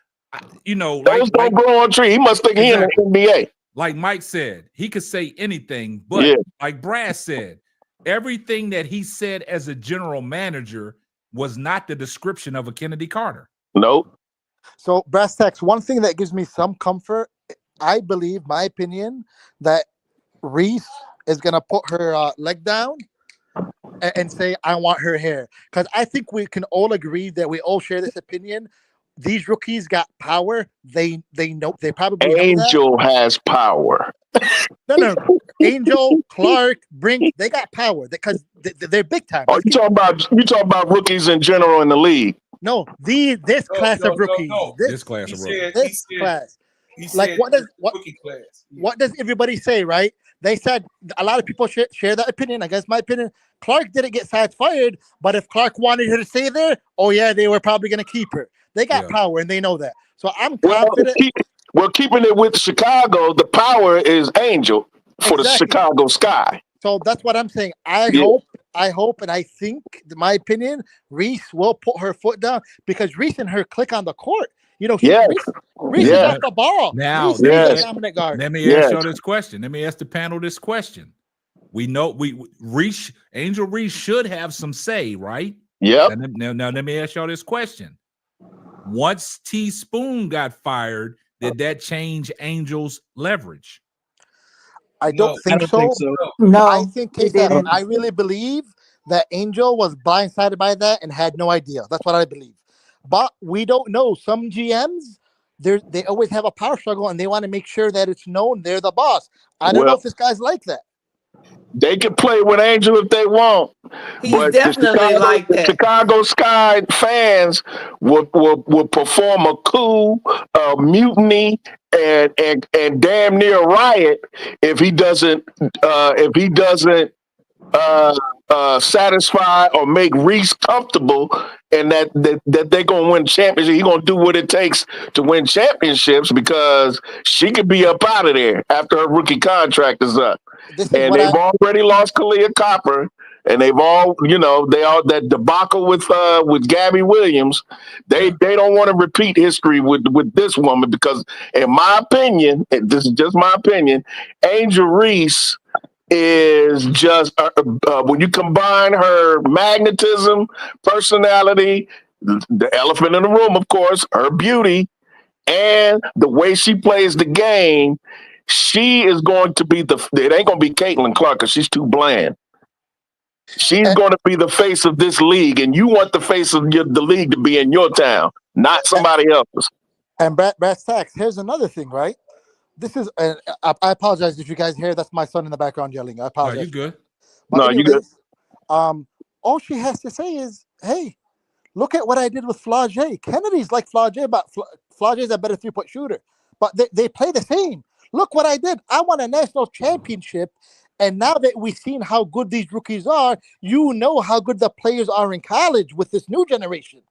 those don't grow on tree. He must think he in the NBA. Like Mike said, he could say anything, but like Brad said, everything that he said as a general manager was not the description of a Chennedy Carter. Nope. So, Brass Tacks, one thing that gives me some comfort, I believe, my opinion, that Reese is going to put her leg down and say, I want her hair. Because I think we can all agree that we all share this opinion. These rookies got power. They know, they probably Angel has power. No. Angel, Clark, Brink, they got power because they're big time. Oh, you talking about rookies in general in the league? No, this class of rookies. This class of rookies. This class. Like what does everybody say, right? They said a lot of people share that opinion. I guess my opinion, Clark didn't get Sats fired, but if Clark wanted her to stay there, oh yeah, they were probably going to keep her. They got power and they know that. So I'm confident. Keeping it with Chicago, the power is Angel for the Chicago Sky. So that's what I'm saying. I hope, and I think, my opinion, Reese will put her foot down because Reese and her click on the court. You know, Reese is off the ball. Now, Reese is a dominant guard. Let me ask you this question. Let me ask the panel this question. We know Angel Reese should have some say, right? Yeah. Now let me ask y'all this question. Once Teaspoon got fired, did that change Angel's leverage? I don't think so. No, I think I really believe that Angel was blindsided by that and had no idea. That's what I believe. But we don't know. Some GMs, they always have a power struggle and they want to make sure that it's known they're the boss. I don't know if this guy's like that. They can play with Angel if they want. He's definitely like that. Chicago Sky fans will perform a coup, a mutiny, and damn near riot if he doesn't satisfy or make Reese comfortable, and that they're gonna win championship. He's gonna do what it takes to win championships because she could be up out of there after her rookie contract is up. And they've already lost Kalia Copper, and they've all that debacle with Gabby Williams. They don't want to repeat history with this woman because, in my opinion, and this is just my opinion, Angel Reese is just when you combine her magnetism, personality, the elephant in the room, of course, her beauty, and the way she plays the game, she is going to be it ain't going to be Caitlin Clark because she's too bland. She's going to be the face of this league, and you want the face of the league to be in your town, not somebody else's. And Brass Tacks, here's another thing, right? This is, I apologize if you guys hear that's my son in the background yelling. I apologize. No, you good. But you good. All she has to say is, hey, look at what I did with Flau'jae. Kennedy's like Flau'jae, but Flau'jae's a better 3-point shooter. But they play the same. Look what I did. I won a national championship. And now that we've seen how good these rookies are, you know how good the players are in college with this new generation.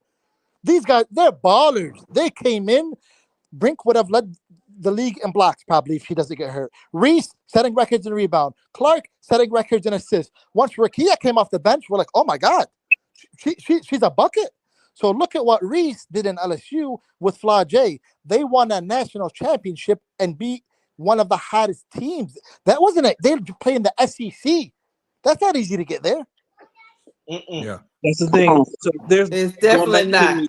These guys, they're ballers. They came in. Brink would have led the league in blocks probably if she doesn't get hurt. Reese setting records in rebound. Clark setting records in assists. Once Rakia came off the bench, we're like, oh my God, she's a bucket. So look at what Reese did in LSU with Fla J. They won a national championship and beat one of the hottest teams. That wasn't it. They're playing the SEC. That's not easy to get there. Yeah, that's the thing. So there's It's definitely not.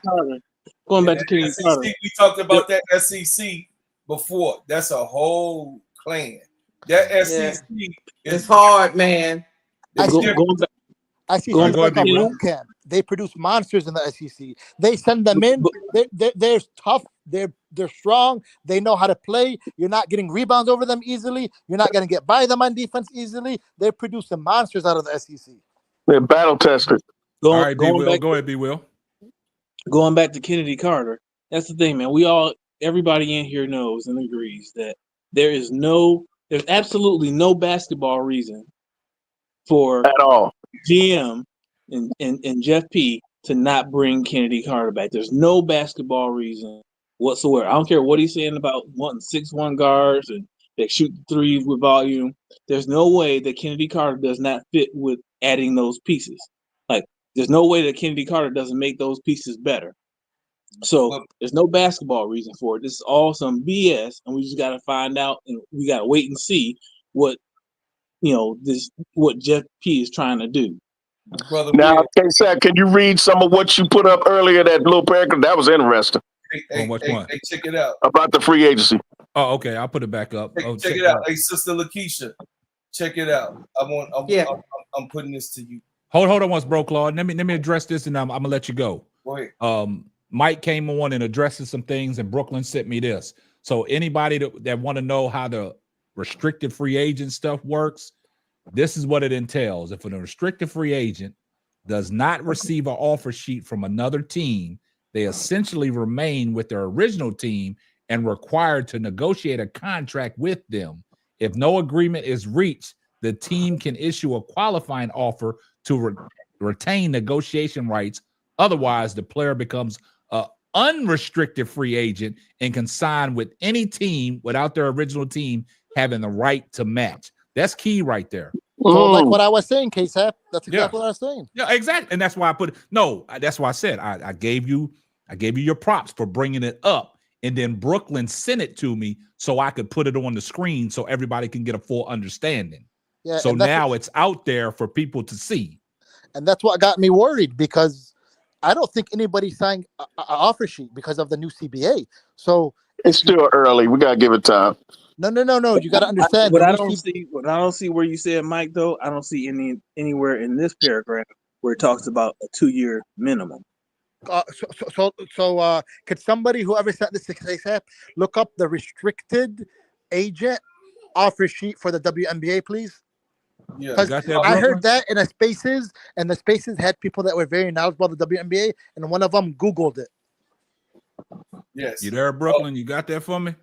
Going back to Kennedy Carter. We talked about that SEC before. That's a whole clan. That SEC it's hard, man. I see Going like a back, boot camp. They produce monsters in the SEC. They send them in. They're tough. They're strong. They know how to play. You're not getting rebounds over them easily. You're not going to get by them on defense easily. They're producing monsters out of the SEC. They're battle tested. All right, B. Will. Go ahead, B. Will. Going back to Kennedy Carter, that's the thing, man. Everybody in here knows and agrees that there's absolutely no basketball reason for at all GM and Jeff P to not bring Kennedy Carter back. There's no basketball reason whatsoever. I don't care what he's saying about wanting 6'1" guards and they shoot threes with volume. There's no way that Kennedy Carter does not fit with adding those pieces. Like, there's no way that Kennedy Carter doesn't make those pieces better. So there's no basketball reason for it. This is all some BS, and we just got to find out, and we got to wait and see what Jeff P is trying to do. Brother now, K-Sack, can you read some of what you put up earlier, that little paragraph? That was interesting. Hey, check it out. About the free agency. Oh, okay. I'll put it back up. Check it out. Hey, Sister Lakeisha, check it out. I'm putting this to you. Hold on once, bro, Claude. Let me address this, and I'm gonna let you go. Go ahead. Mike came on and addressed some things, and Brooklyn sent me this. So anybody that want to know how the restricted free agent stuff works, this is what it entails. If a restricted free agent does not receive an offer sheet from another team, they essentially remain with their original team and required to negotiate a contract with them. If no agreement is reached, the team can issue a qualifying offer to retain negotiation rights. Otherwise, the player becomes an unrestricted free agent and can sign with any team without their original team having the right to match. That's key right there. So like what I was saying, K-Sap, that's exactly what I was saying. Yeah, exactly. And that's why I put it. No, that's why I said I gave you your props for bringing it up. And then Brooklyn sent it to me so I could put it on the screen so everybody can get a full understanding. Yeah, so now it's out there for people to see. And that's what got me worried, because I don't think anybody signed an offer sheet because of the new CBA. So it's still early. We gotta give it time. No. You got to understand. What I don't see where you said, Mike, though, I don't see anywhere in this paragraph where it talks about a 2-year minimum. So could somebody, whoever sent this to KSAP, look up the restricted agent offer sheet for the WNBA, please? Yeah, I heard that in a Spaces, and the Spaces had people that were very knowledgeable about the WNBA, and one of them Googled it. Yes. You there, Brooklyn? You got that for me?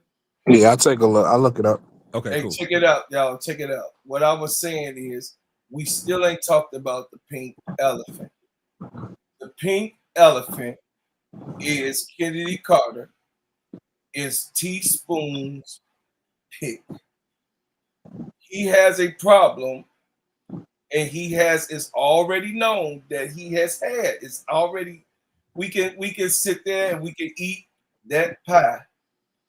Yeah, I'll take a look. I'll look it up. Okay, hey, cool. Check it out, y'all. Check it out. What I was saying is, we still ain't talked about the pink elephant. The pink elephant is Chennedy Carter, is Teaspoon's pick. He has a problem, and it's already known that he has had. It's already, we can sit there and we can eat that pie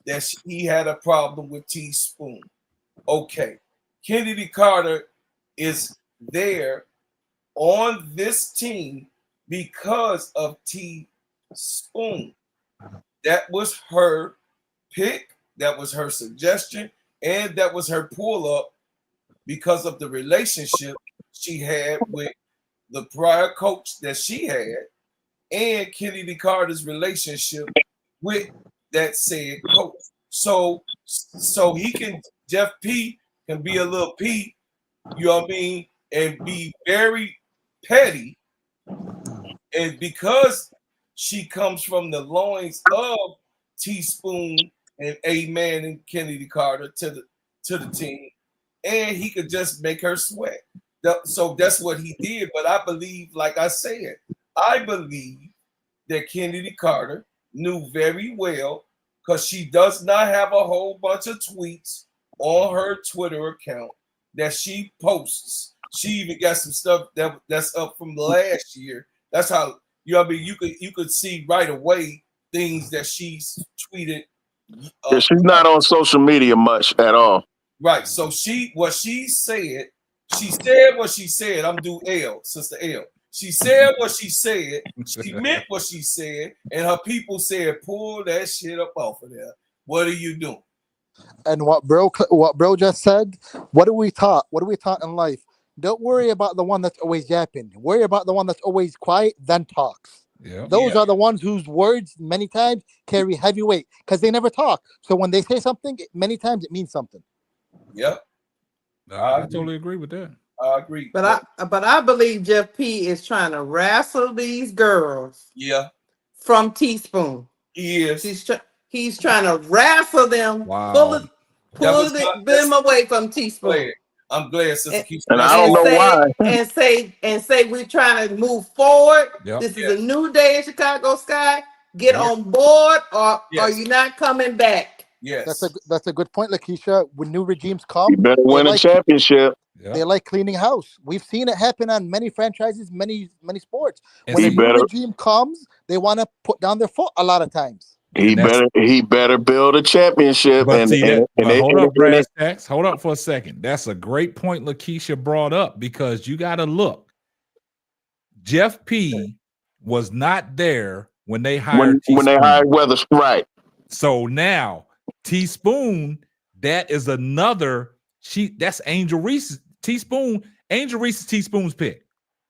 that he had a problem with Teaspoon. Okay. Chennedy Carter is there on this team because of Teaspoon. That was her pick. That was her suggestion. And that was her pull up because of the relationship she had with the prior coach that she had and Chennedy Carter's relationship with that said coach. So Jeff P can be a little P, you know what I mean, and be very petty. And because she comes from the loins of Teaspoon and A-Man and Chennedy Carter to the team, and he could just make her sweat. So that's what he did. But I believe, like I said, I believe that Chennedy Carter knew very well, because she does not have a whole bunch of tweets on her Twitter account that she posts. She even got some stuff that's up from last year. That's how I mean. You could see right away things that she's tweeted. Yeah, she's not on social media much at all. Right. So she said what she said. I'm do L, Sister L. She said what she said. She meant what she said, and her people said, "Pull that shit up off of there." What are you doing? And what bro just said, what are we taught? What are we taught in life? Don't worry about the one that's always yapping. Worry about the one that's always quiet, then talks. Those are the ones whose words many times carry heavy weight because they never talk. So when they say something, many times it means something. Yep. I totally agree with that. I agree. But I believe Jeff P is trying to wrestle these girls. Yeah. From Teaspoon. He is. He's trying to wrestle them. Wow. Pull them away from Teaspoon. I'm glad, Sister Keisha. And I don't know why. And say we're trying to move forward. Yep. This is a new day in Chicago Sky. Get on board, or are you not coming back? Yes. That's a good point, Lakeisha. When new regimes come, You better win a championship. They like cleaning house. We've seen it happen on many franchises, many sports. And When a new better- regime comes, they want to put down their foot a lot of times. He better build a championship. But hold up, and Brass Tacks. Hold up for a second. That's a great point Lakeisha brought up, because you got to look. Jeff P was not there when they hired when they hired Weathers, right? So now Teaspoon, that is another. That's Angel Reese's Teaspoon. Angel Reese's Teaspoon's pick,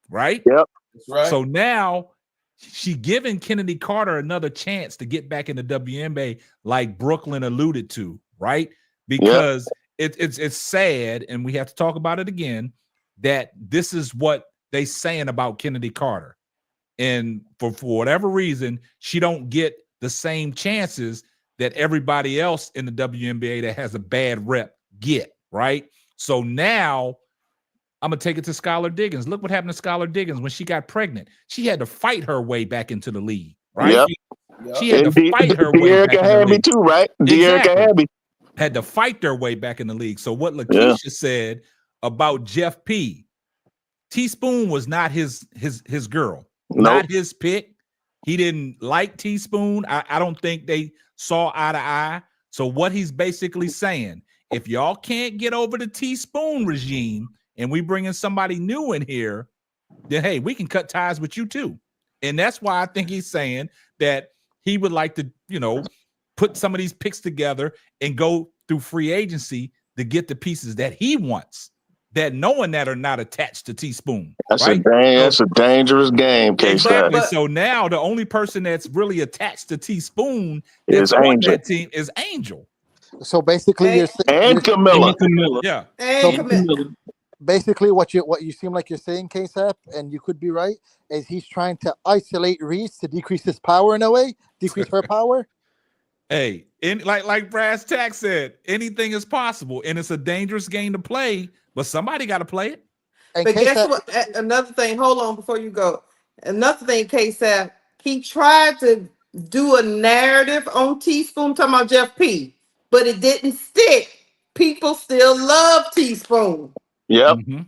right? Yep. That's right. So now she giving Chennedy Carter another chance to get back in the WNBA, like Brooklyn alluded to, right? Because it's sad, and we have to talk about it again, that this is what they saying about Chennedy Carter. And for whatever reason, she don't get the same chances that everybody else in the WNBA that has a bad rep get, right? So now I'm going to take it to Skylar Diggins. Look what happened to Skylar Diggins when she got pregnant. She had to fight her way back into the league, right? Yep. She had to fight her way back in the league. too, right? Exactly. Had to fight their way back in the league. So what Lakeisha said about Jeff P, Teaspoon was not his girl, not his pick. He didn't like Teaspoon. I don't think they saw eye to eye. So what he's basically saying, if y'all can't get over the Teaspoon regime and we bring in somebody new in here, then hey, we can cut ties with you too. And that's why I think he's saying that he would like to, put some of these picks together and go through free agency to get the pieces that he wants, that knowing that are not attached to Teaspoon. That's right? That's a dangerous game, Exactly. So now the only person that's really attached to Teaspoon that's is on Angel. that team is Angel. So basically, and Camilla. Yeah. Basically, what you seem like you're saying, KSAP, and you could be right, is he's trying to isolate Reese to decrease his power in a way, decrease her power. Hey, like Brass Tack said, anything is possible, and it's a dangerous game to play, but somebody got to play it. But guess what? Another thing, hold on before you go. Another thing, KSAP, he tried to do a narrative on Teaspoon talking about Jeff P, but it didn't stick. People still love Teaspoon. Yep. Mm-hmm.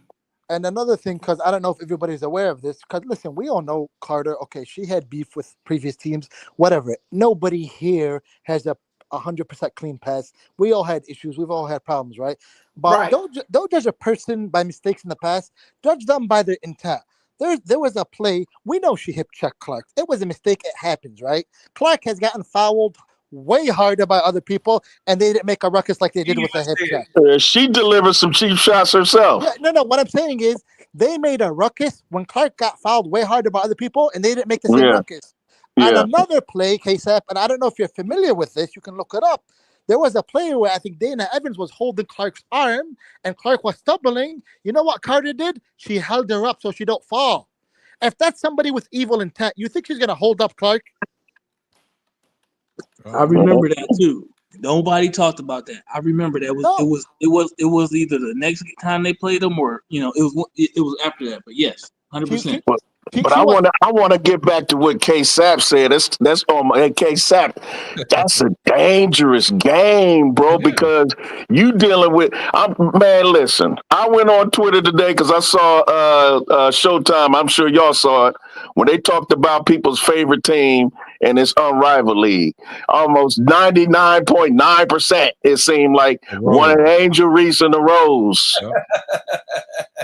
And another thing, because I don't know if everybody's aware of this, because listen, we all know Carter. Okay, she had beef with previous teams, whatever. Nobody here has a 100% clean pass. We all had issues. We've all had problems, right? But don't judge a person by mistakes in the past. Judge them by their intent. There was a play. We know she hip checked Clark. It was a mistake. It happens, right? Clark has gotten fouled way harder by other people, and they didn't make a ruckus like they did with the hip check. She delivered some cheap shots herself. Yeah, no. What I'm saying is they made a ruckus when Clark got fouled way harder by other people, and they didn't make the same ruckus. And another play, KSAP, and I don't know if you're familiar with this, you can look it up. There was a play where I think Dana Evans was holding Clark's arm, and Clark was stumbling. You know what Carter did? She held her up so she don't fall. If that's somebody with evil intent, you think she's gonna hold up Clark? I remember that too. Nobody talked about that. I remember that it was either the next time they played them or it was after that. But yes, 100%. But I want to get back to what K Sap said. That's on my K Sap. That's a dangerous game, bro, because you dealing with. Man, listen. I went on Twitter today because I saw Showtime. I'm sure y'all saw it when they talked about people's favorite team in this unrivaled league. Almost 99.9%. It seemed like one Angel Reese and the Rose.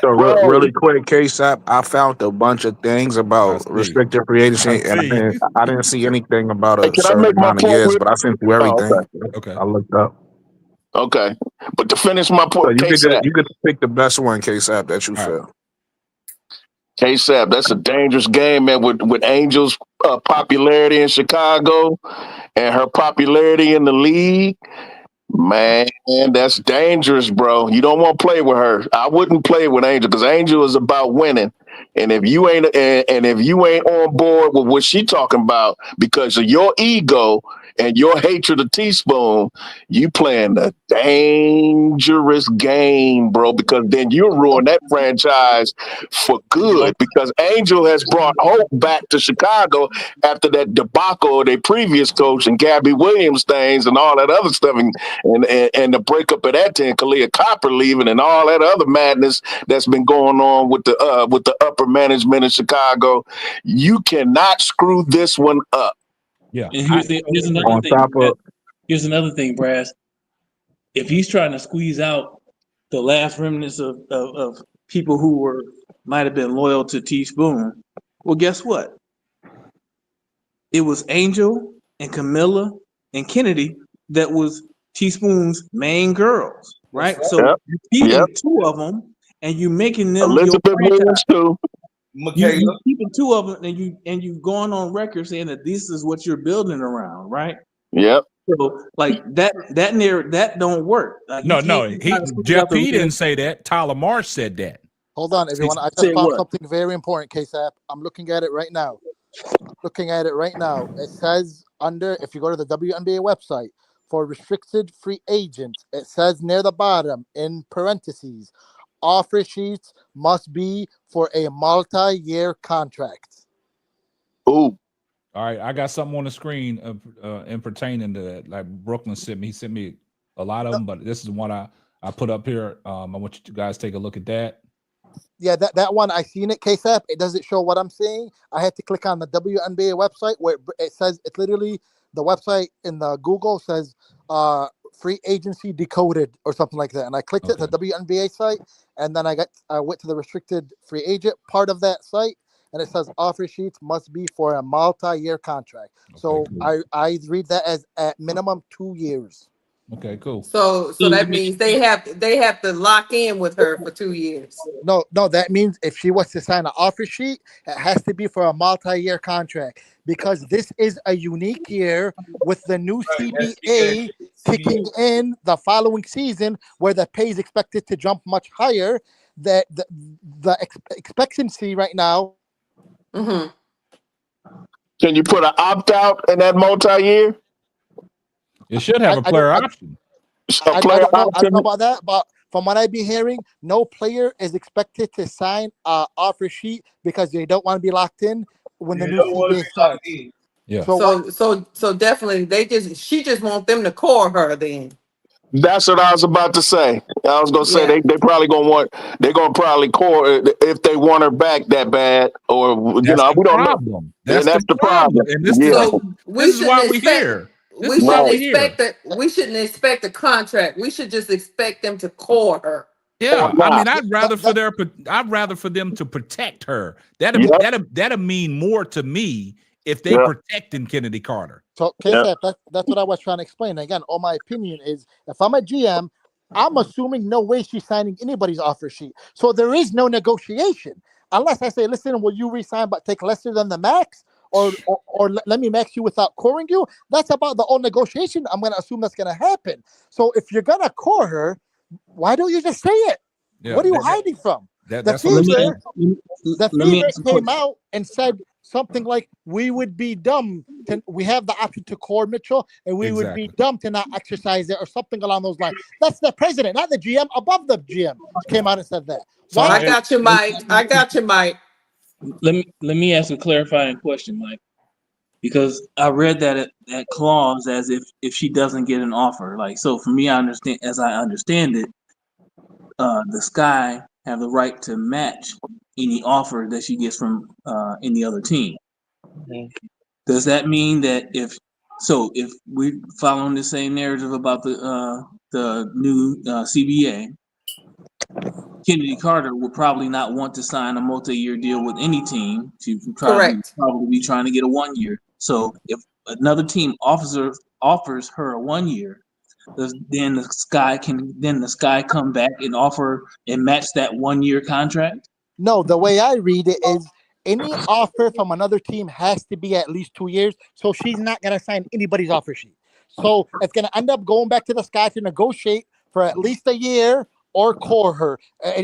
So Bro. really quick, KSAP, I found a bunch of things about restricted free agency, and I didn't see anything about Hey, a can I certain make my amount of point years, real- but I sent through Oh, everything. Okay. I looked up. Okay. But to finish my So point, you KSAP. could pick the best one, KSAP, that you feel. KSAP, that's a dangerous game, man, with Angel's popularity in Chicago and her popularity in the league. Man, that's dangerous, bro. You don't want to play with her. I wouldn't play with Angel because Angel is about winning. And if you ain't on board with what she talking about because of your ego and your hatred of Teaspoon, you playing a dangerous game, bro, because then you'll ruin that franchise for good because Angel has brought hope back to Chicago after that debacle of their previous coach and Gabby Williams things and all that other stuff and the breakup of that team, Kalia Copper leaving and all that other madness that's been going on with the upper management in Chicago. You cannot screw this one up. Yeah. And here's another thing. Here's another thing, Brass. If he's trying to squeeze out the last remnants of people who might have been loyal to Teaspoon, well, guess what? It was Angel and Camilla and Kennedy that was Teaspoon's main girls, right? So you're keeping two of them, and you making them Elizabeth your franchise. Williams too. You keeping two of them, and you going on record saying that this is what you're building around, right? Yep. So like that don't work. Like, No, Jeff P didn't say. say that. Tyler Marsh said that. Hold on, everyone. I just found something very important, KSAP. I'm looking at it right now. It says if you go to the WNBA website, for restricted free agents, it says near the bottom in parentheses, offer sheets must be for a multi-year contract. Ooh. All right, I got something on the screen in pertaining to that. Like Brooklyn sent me, he sent me a lot of them, but this is one I put up here. I want you guys to take a look at that. Yeah, that one I seen it, KSAP. It doesn't show what I'm seeing. I had to click on the WNBA website where it says it's literally the website in the Google says free agency decoded or something like that, and I clicked it, the WNBA site, and then I went to the restricted free agent part of that site, and it says offer sheets must be for a multi-year contract. So cool. I read that as at minimum 2 years. Okay, cool. So that means they have to lock in with her for 2 years. No, that means if she was to sign an offer sheet, it has to be for a multi-year contract because this is a unique year with the new CBA kicking in the following season where the pay is expected to jump much higher. That the expectancy right now. Mm-hmm. Can you put an opt-out in that multi-year? It should have a player option. I don't know about that, but from what I be hearing, no player is expected to sign an offer sheet because they don't want to be locked in when the new CBA starts. Yeah. So definitely she just want them to core her then. That's what I was about to say. I was gonna say they probably gonna probably core if they want her back that bad, or we don't know. That's the problem. And this is why we're here. We shouldn't expect a contract. We should just expect them to core her. Yeah, I mean, I'd rather for them to protect her. That'll mean more to me if they protecting Chennedy Carter. So, KSAP, that's what I was trying to explain. Again, all my opinion is if I'm a GM, I'm assuming no way she's signing anybody's offer sheet. So there is no negotiation unless I say, listen, will you resign but take lesser than the max? Or let me max you without coring you. That's about the old negotiation. I'm going to assume that's going to happen. So if you're going to core her, why don't you just say it? Yeah, what are you hiding from? The Fever came out and said something like, we would be dumb. We have the option to core Mitchell, and we would be dumb to not exercise it, or something along those lines. That's the president, not the GM. Above the GM came out and said that. So I got you, Mike. let me ask a clarifying question, Mike, because I read that clause as if she doesn't get an offer. Like, so for me, I understand it, the Sky have the right to match any offer that she gets from any other team. Does that mean that if we're following the same narrative about the new CBA, Chennedy Carter would probably not want to sign a multi-year deal with any team. She would probably be trying to get a 1 year. So if another team offers her a 1 year, then the Sky come back and offer and match that 1 year contract? No, the way I read it is any offer from another team has to be at least 2 years. So she's not going to sign anybody's offer sheet. So it's going to end up going back to the Sky to negotiate for at least a year or core her,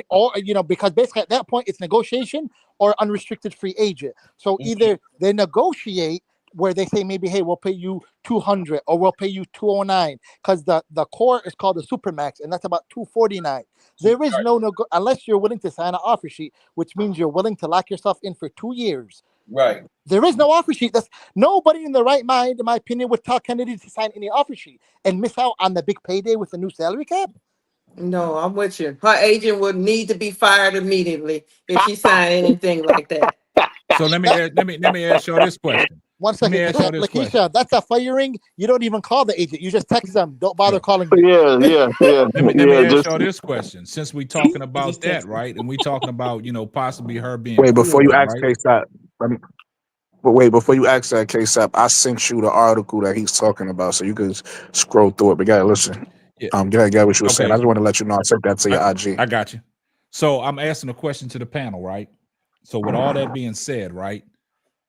or because basically at that point it's negotiation or unrestricted free agent. So either they negotiate where they say maybe, hey, we'll pay you 200 or we'll pay you 209 because the core is called the supermax and that's about 249. There is no unless you're willing to sign an offer sheet, which means you're willing to lock yourself in for 2 years. Right. There is no offer sheet. That's nobody in the right mind, in my opinion, would tell Kennedy to sign any offer sheet and miss out on the big payday with the new salary cap. No, I'm with you. Her agent would need to be fired immediately if she signed anything like that. So let me ask y'all this question. One second, Lakeisha, that's a firing. You don't even call the agent. You just text them. Don't bother calling me. Yeah. Let me ask y'all this question. Since we talking about that, right? And we talking about, possibly her being Wait, before you ask right? K-Sap, before you ask that, K-Sap, I sent you the article that he's talking about, so you can scroll through it. But gotta listen. Yeah. Get what you were saying. I just want to let you know I sent that to your IG. I got you. So I'm asking a question to the panel, right? So with all that being said, right?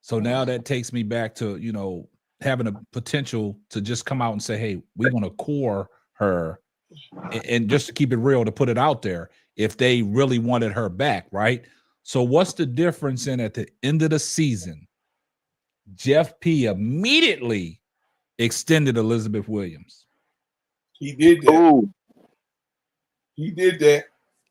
So now that takes me back to, having a potential to just come out and say, hey, we're going to core her. And just to keep it real, to put it out there, if they really wanted her back, right? So what's the difference in at the end of the season, Jeff P. immediately extended Elizabeth Williams? He did that. Ooh. He did that.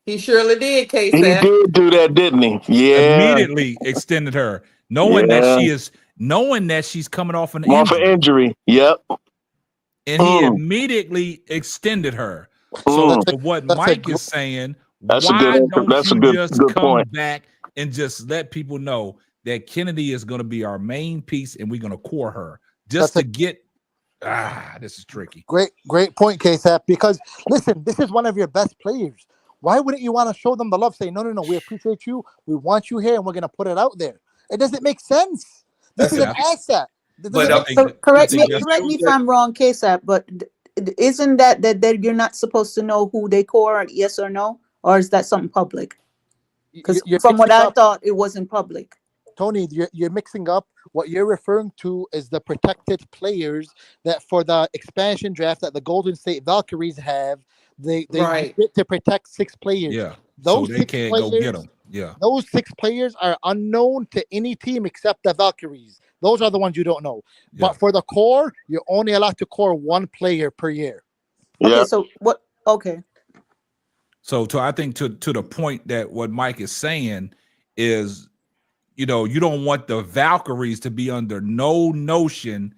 He surely did, K-Sap. He did do that, didn't he? Yeah. Immediately extended her, knowing that she's coming off an injury. Yep. And he immediately extended her. So what Mike is saying, why don't you just come back and just let people know that Kennedy is going to be our main piece and we're going to core her just to get. This is tricky. Great point, K-Sap. Because listen, this is one of your best players. Why wouldn't you want to show them the love? Say, no, we appreciate you. We want you here, and we're going to put it out there. It doesn't make sense. This is an asset. Correct me if I'm wrong, K-Sap, but isn't that you're not supposed to know who they core, yes or no? Or is that something public? Because from what I thought, it wasn't public. Tony, you're mixing up. What you're referring to is the protected players that for the expansion draft that the Golden State Valkyries have. They get to protect 6 players. Yeah, those so they can't go get them. Yeah, those 6 players are unknown to any team except the Valkyries. Those are the ones you don't know. Yeah. But for the core, you're only allowed to core 1 player per year. Okay, so what? Okay. So I think to the point that what Mike is saying is, you don't want the Valkyries to be under no notion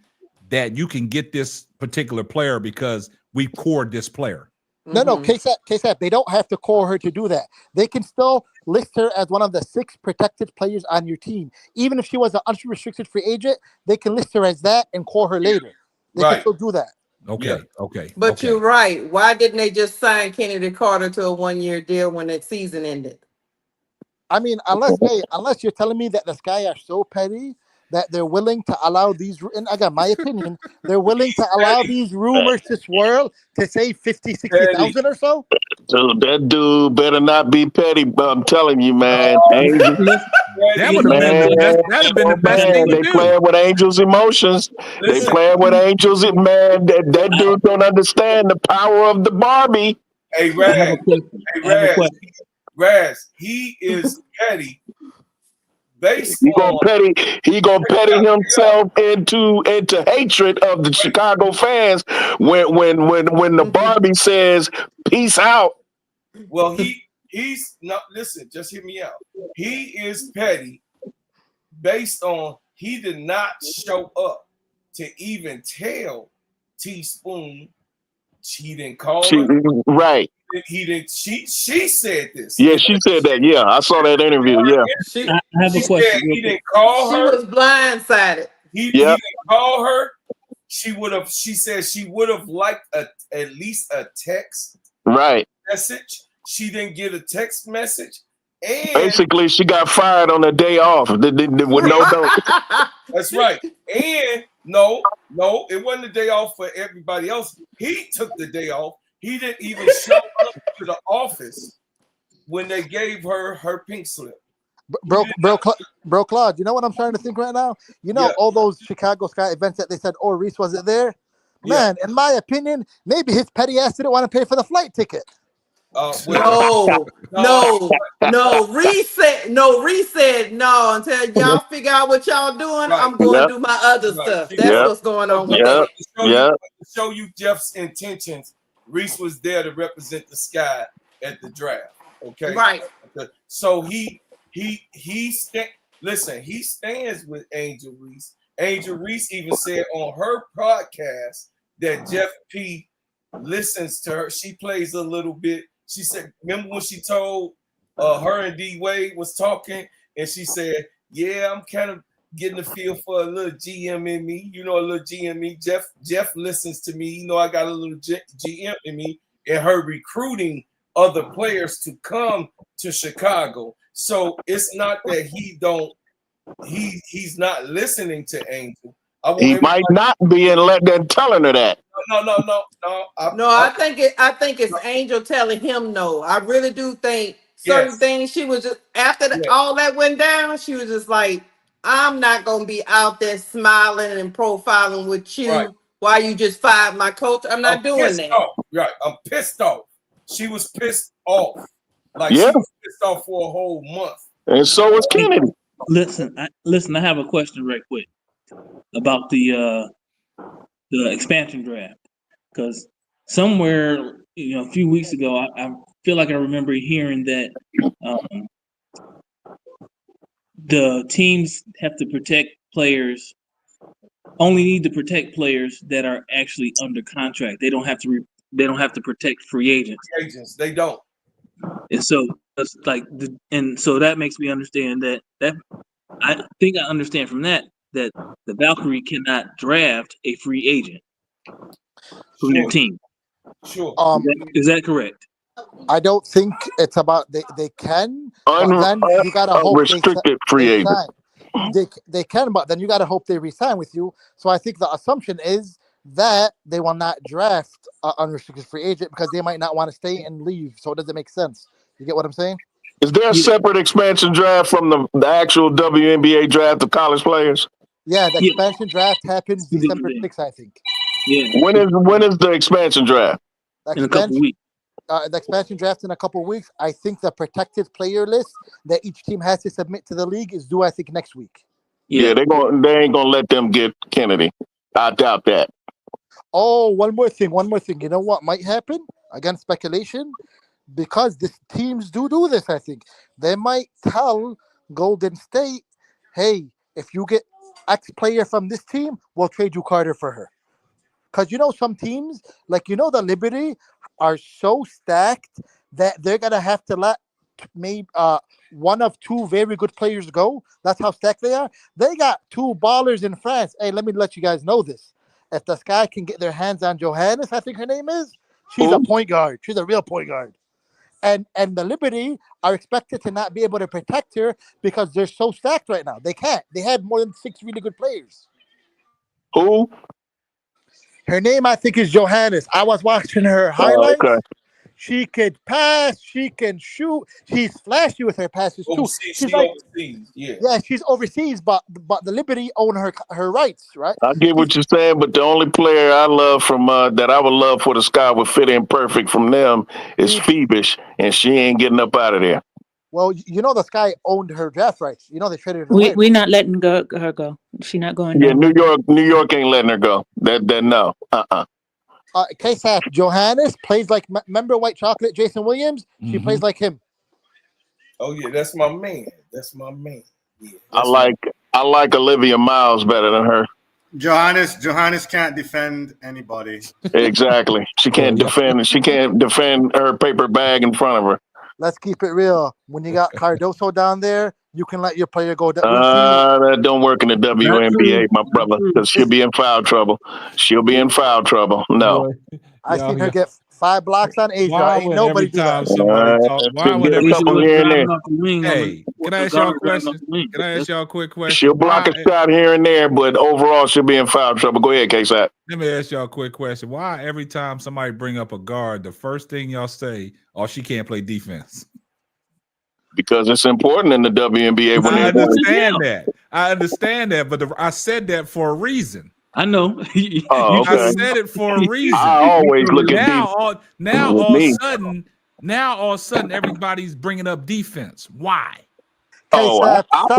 that you can get this particular player because we cored this player. No, K-Sap, they don't have to core her to do that. They can still list her as one of the 6 protected players on your team. Even if she was an unrestricted free agent, they can list her as that and core her later. They can still do that. Okay. But you're right. Why didn't they just sign Chennedy Carter to a 1-year deal when that season ended? I mean, unless you're telling me that the Sky are so petty that they're willing to allow these, and I got my opinion, they're willing to allow these rumors to swirl to save 50, 60,000 or so. So that dude better not be petty. I'm telling you, man. Angels. That would have been the best thing to do. They playing with Angels' emotions. They playing with Angels. Man, that dude don't understand the power of the Barbie. Hey, Raz, he is petty. He gonna petty himself into hatred of the Chicago fans when the Barbie says peace out. Well, he's not. Listen, just hear me out. He is petty based on he did not show up to even tell Teaspoon. She didn't call her. Right. He didn't. She said this. Yeah, she said that. Yeah, I saw that interview. Yeah. She I have a question. Said he didn't call she her. was blindsided. He didn't call her. She would have. She said she would have liked at least a text message. She didn't get a text message. And basically, she got fired on the day off with no notice. That's right. And no, it wasn't a day off for everybody else. He took the day off. He didn't even show up to the office when they gave her her pink slip. Bro, Claude, you know what I'm trying to think right now? You know, all those Chicago Sky events that they said, oh, Reese wasn't there? Man, in my opinion, maybe his petty ass didn't want to pay for the flight ticket. No. Reese said no. Until y'all figure out what y'all doing, I'm going to do my other stuff. That's what's going on with that. To show you Jeff's intentions, Reese was there to represent the Sky at the draft. Okay, right. So he stands with Angel Reese. Angel Reese even said on her podcast that Jeff P listens to her. She plays a little bit. She said, remember when she told her and D Wade was talking, and she said, yeah, I'm kind of getting a feel for a little GM in me. You know, a little GM in me. Jeff listens to me. You know, I got a little GM in me, and her recruiting other players to come to Chicago. So it's not that he's not listening to Angel. He might not be, and let them telling her that. No. I think it's Angel telling him no. I really do think certain things. She was just after all that went down. She was just like, I'm not gonna be out there smiling and profiling with you while you just fired my coach. I'm not doing that. Right, I'm pissed off. She was pissed off. Like she was pissed off for a whole month. And so was Kennedy. Listen. I have a question right quick about the expansion draft, because somewhere a few weeks ago, I feel like I remember hearing that the teams have to protect players. Only need to protect players that are actually under contract. They don't have to. They don't have to protect free agents. They don't. And so that's so that makes me understand that I think I understand from that the Valkyrie cannot draft a free agent from their team. Sure. Is that correct? I don't think it's about they can, but then you gotta hope restricted free agent. They can, but then you gotta hope they resign with you. So I think the assumption is that they will not draft an unrestricted free agent because they might not want to stay and leave. So it doesn't make sense. You get what I'm saying? Is there a separate expansion draft from the actual WNBA draft of college players? Yeah, the expansion draft happens December 6th, I think. Yeah. When is the expansion draft? In a couple weeks. The expansion draft in a couple of weeks. I think the protected player list that each team has to submit to the league is due, I think, next week. Yeah, they ain't gonna let them get Kennedy. I doubt that. Oh, one more thing. You know what might happen? Again, speculation. Because the teams do this, I think. They might tell Golden State, hey, if you get X player from this team, we'll trade you Carter for her. Because some teams, like the Liberty, are so stacked that they're going to have to let maybe one of two very good players go. That's how stacked they are. They got two ballers in France. Hey, let me let you guys know this. If the Sky can get their hands on Johannes, I think her name is, she's a point guard. She's a real point guard. And the Liberty are expected to not be able to protect her because they're so stacked right now. They can't. They had more than 6 really good players. Who? Her name, I think, is Johannes. I was watching her highlights. Okay. She could pass. She can shoot. She's flashy with her passes too. She's like, overseas. Yeah, she's overseas, but the Liberty own her rights, right? I get what you're saying, but the only player I love from that I would love for the Sky would fit in perfect from them is Phoebus, and she ain't getting up out of there. Well, the Sky owned her draft rights. They traded her. We're not letting her go. She's not going. Yeah, nowhere. New York ain't letting her go. That no. KSAP, Johannes plays like, remember White Chocolate, Jason Williams? She plays like him. Oh, yeah, that's my man. Yeah, I like I like Olivia Miles better than her. Johannes can't defend anybody. Exactly. She can't defend. She can't defend her paper bag in front of her. Let's keep it real. When you got Cardoso down there, you can let your player go. That don't work in the WNBA, my brother, because she'll be in foul trouble. She'll be in foul trouble. No. I seen her get 5 blocks on Asia. Why Ain't would nobody every do that. time somebody talk? Why she'll would get a every couple here and there. Hey, can I ask y'all a question? Can I ask y'all a quick question? She'll block a shot here and there, but overall she'll be in foul trouble. Go ahead, K-Sap. Let me ask y'all a quick question. Why every time somebody bring up a guard, the first thing y'all say, "Oh, she can't play defense"? Because it's important in the WNBA when I they're understand that. I understand that, but I said that for a reason. I know. Oh, okay. I said it for a reason. I always look at defense. Now all of a sudden, everybody's bringing up defense. Why? Oh, I've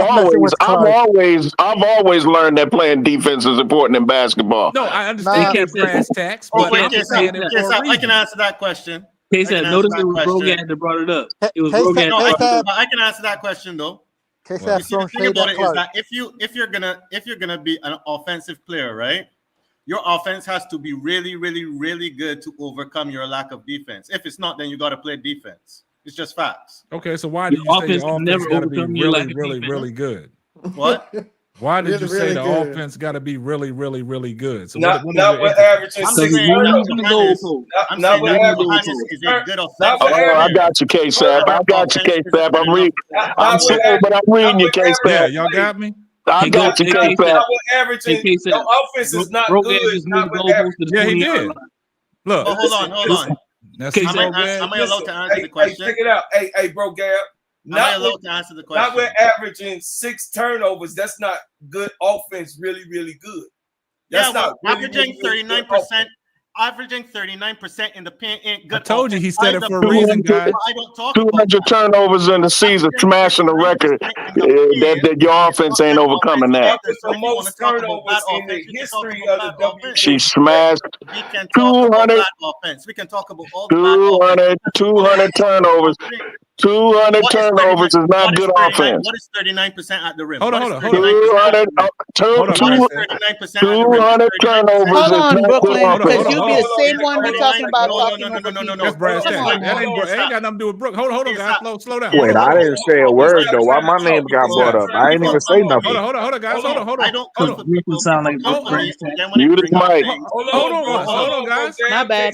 always learned that playing defense is important in basketball. No, I understand that brass tacks, but I'm just saying it for a reason. I can answer that question. Notice it was Brogad that brought it up. It was Brogad. No, I can answer that question though. You see, the thing about it is that if you're gonna be an offensive player, right? Your offense has to be really, really, really good to overcome your lack of defense. If it's not, then you got to play defense. It's just facts. Okay, so why did you say the offense got to be really, really, really good? What? Why did you say the good. Offense got to be really, really, really good? So not what averaging 6 turnovers. Not with averaging is a good offense. I got you, K-Sap. I got you, K-Sap. I'm slow, but I'm reading you, K-Sap. Yeah, y'all got me? I got you, K-Sap. Not with averaging. The offense is not good. Not with averaging. Yeah, he did. Look. Hold on. Am I allowed to answer the question? Hey, check it out. Hey, bro, Gab. Am I allowed to answer the question? Not with averaging 6 turnovers. That's not good offense. Really, really good. That's not really, averaging 39%. Averaging 39% in the paint ain't good. I told you he said it for a reason, guys. 200 turnovers in the season, smashing the record. That your offense ain't overcoming that. The most turnovers in the history of the WNBA. She smashed 200 offense. We can talk about all the 200 turnovers. 200 turnovers is not good offense. What is 39% at the rim? Hold on. 200 turnovers Hold is on, not Brooklyn, good because offense. you'll be the same one we talking about. No. That's brass tacks. That ain't got nothing to do with Brooke. Hold on, guys. Slow down. Wait, I didn't say a word though. Why my name got brought up? I didn't even say nothing. Hold on, guys. Hold on. I don't come for people. Sound like You the mic. Hold on, guys. My bad.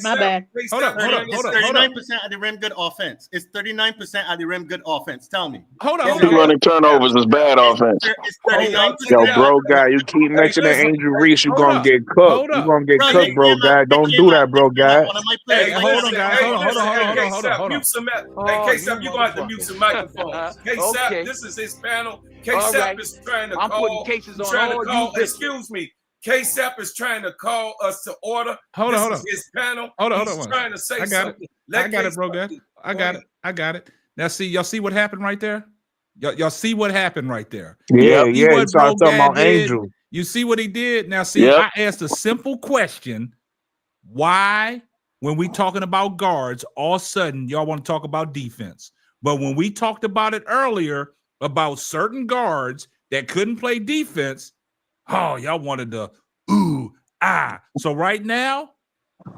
Hold up. 39% at the rim good offense. It's 39% at the rim good offense. Tell me. Hold on. 200 turnovers is bad offense. It's 39%. Yo, bro, guy, you keep mentioning Angel Reese, you gonna get cooked. You gonna get cooked, bro, guy. Don't do that, bro, guy. Hey, hold on, guys. Hold on. Hey, K-Sap, you're gonna have to mute some microphones. K-Sap, this is his panel. K-Sap is trying to call. Excuse me. K-Sap is trying to call us to order. Hold on. His panel. Hold on. He's trying to say I got something. it. I got it, bro, guy. I got it. Now, see, y'all see what happened right there? Y'all see what happened right there? Yeah. You started talking about Angel. You see what he did? Now, see, I asked a simple question. Why, when we talking about guards, all of a sudden y'all want to talk about defense? But when we talked about it earlier about certain guards that couldn't play defense, oh, y'all wanted to So right now,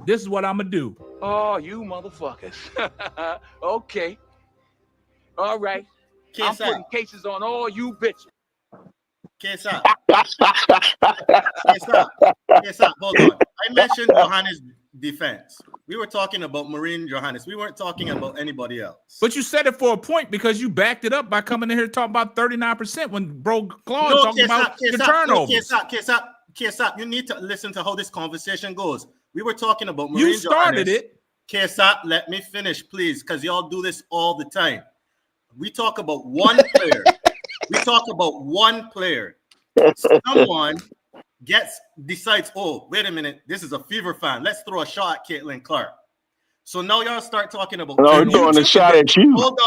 this is what I'm gonna do. Oh, you motherfuckers. Okay. All right. I'm putting cases on all you bitches. Case up. Hold on. I mentioned Johannes' defense. We were talking about Marine Johannes. We weren't talking about anybody else. But you said it for a point because you backed it up by coming in here talking about 39% when Bro Claude talking about the turnovers. Case up. You need to listen to how this conversation goes. We were talking about Marine You started Johannes. it. Case up, let me finish, please, because y'all do this all the time. We talk about one player. Someone decides, oh, wait a minute, this is a Fever fan. Let's throw a shot at Caitlin Clark. So now y'all start talking about. No, I'm throwing a shot at you. Hold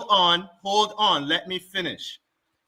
on. Let me finish.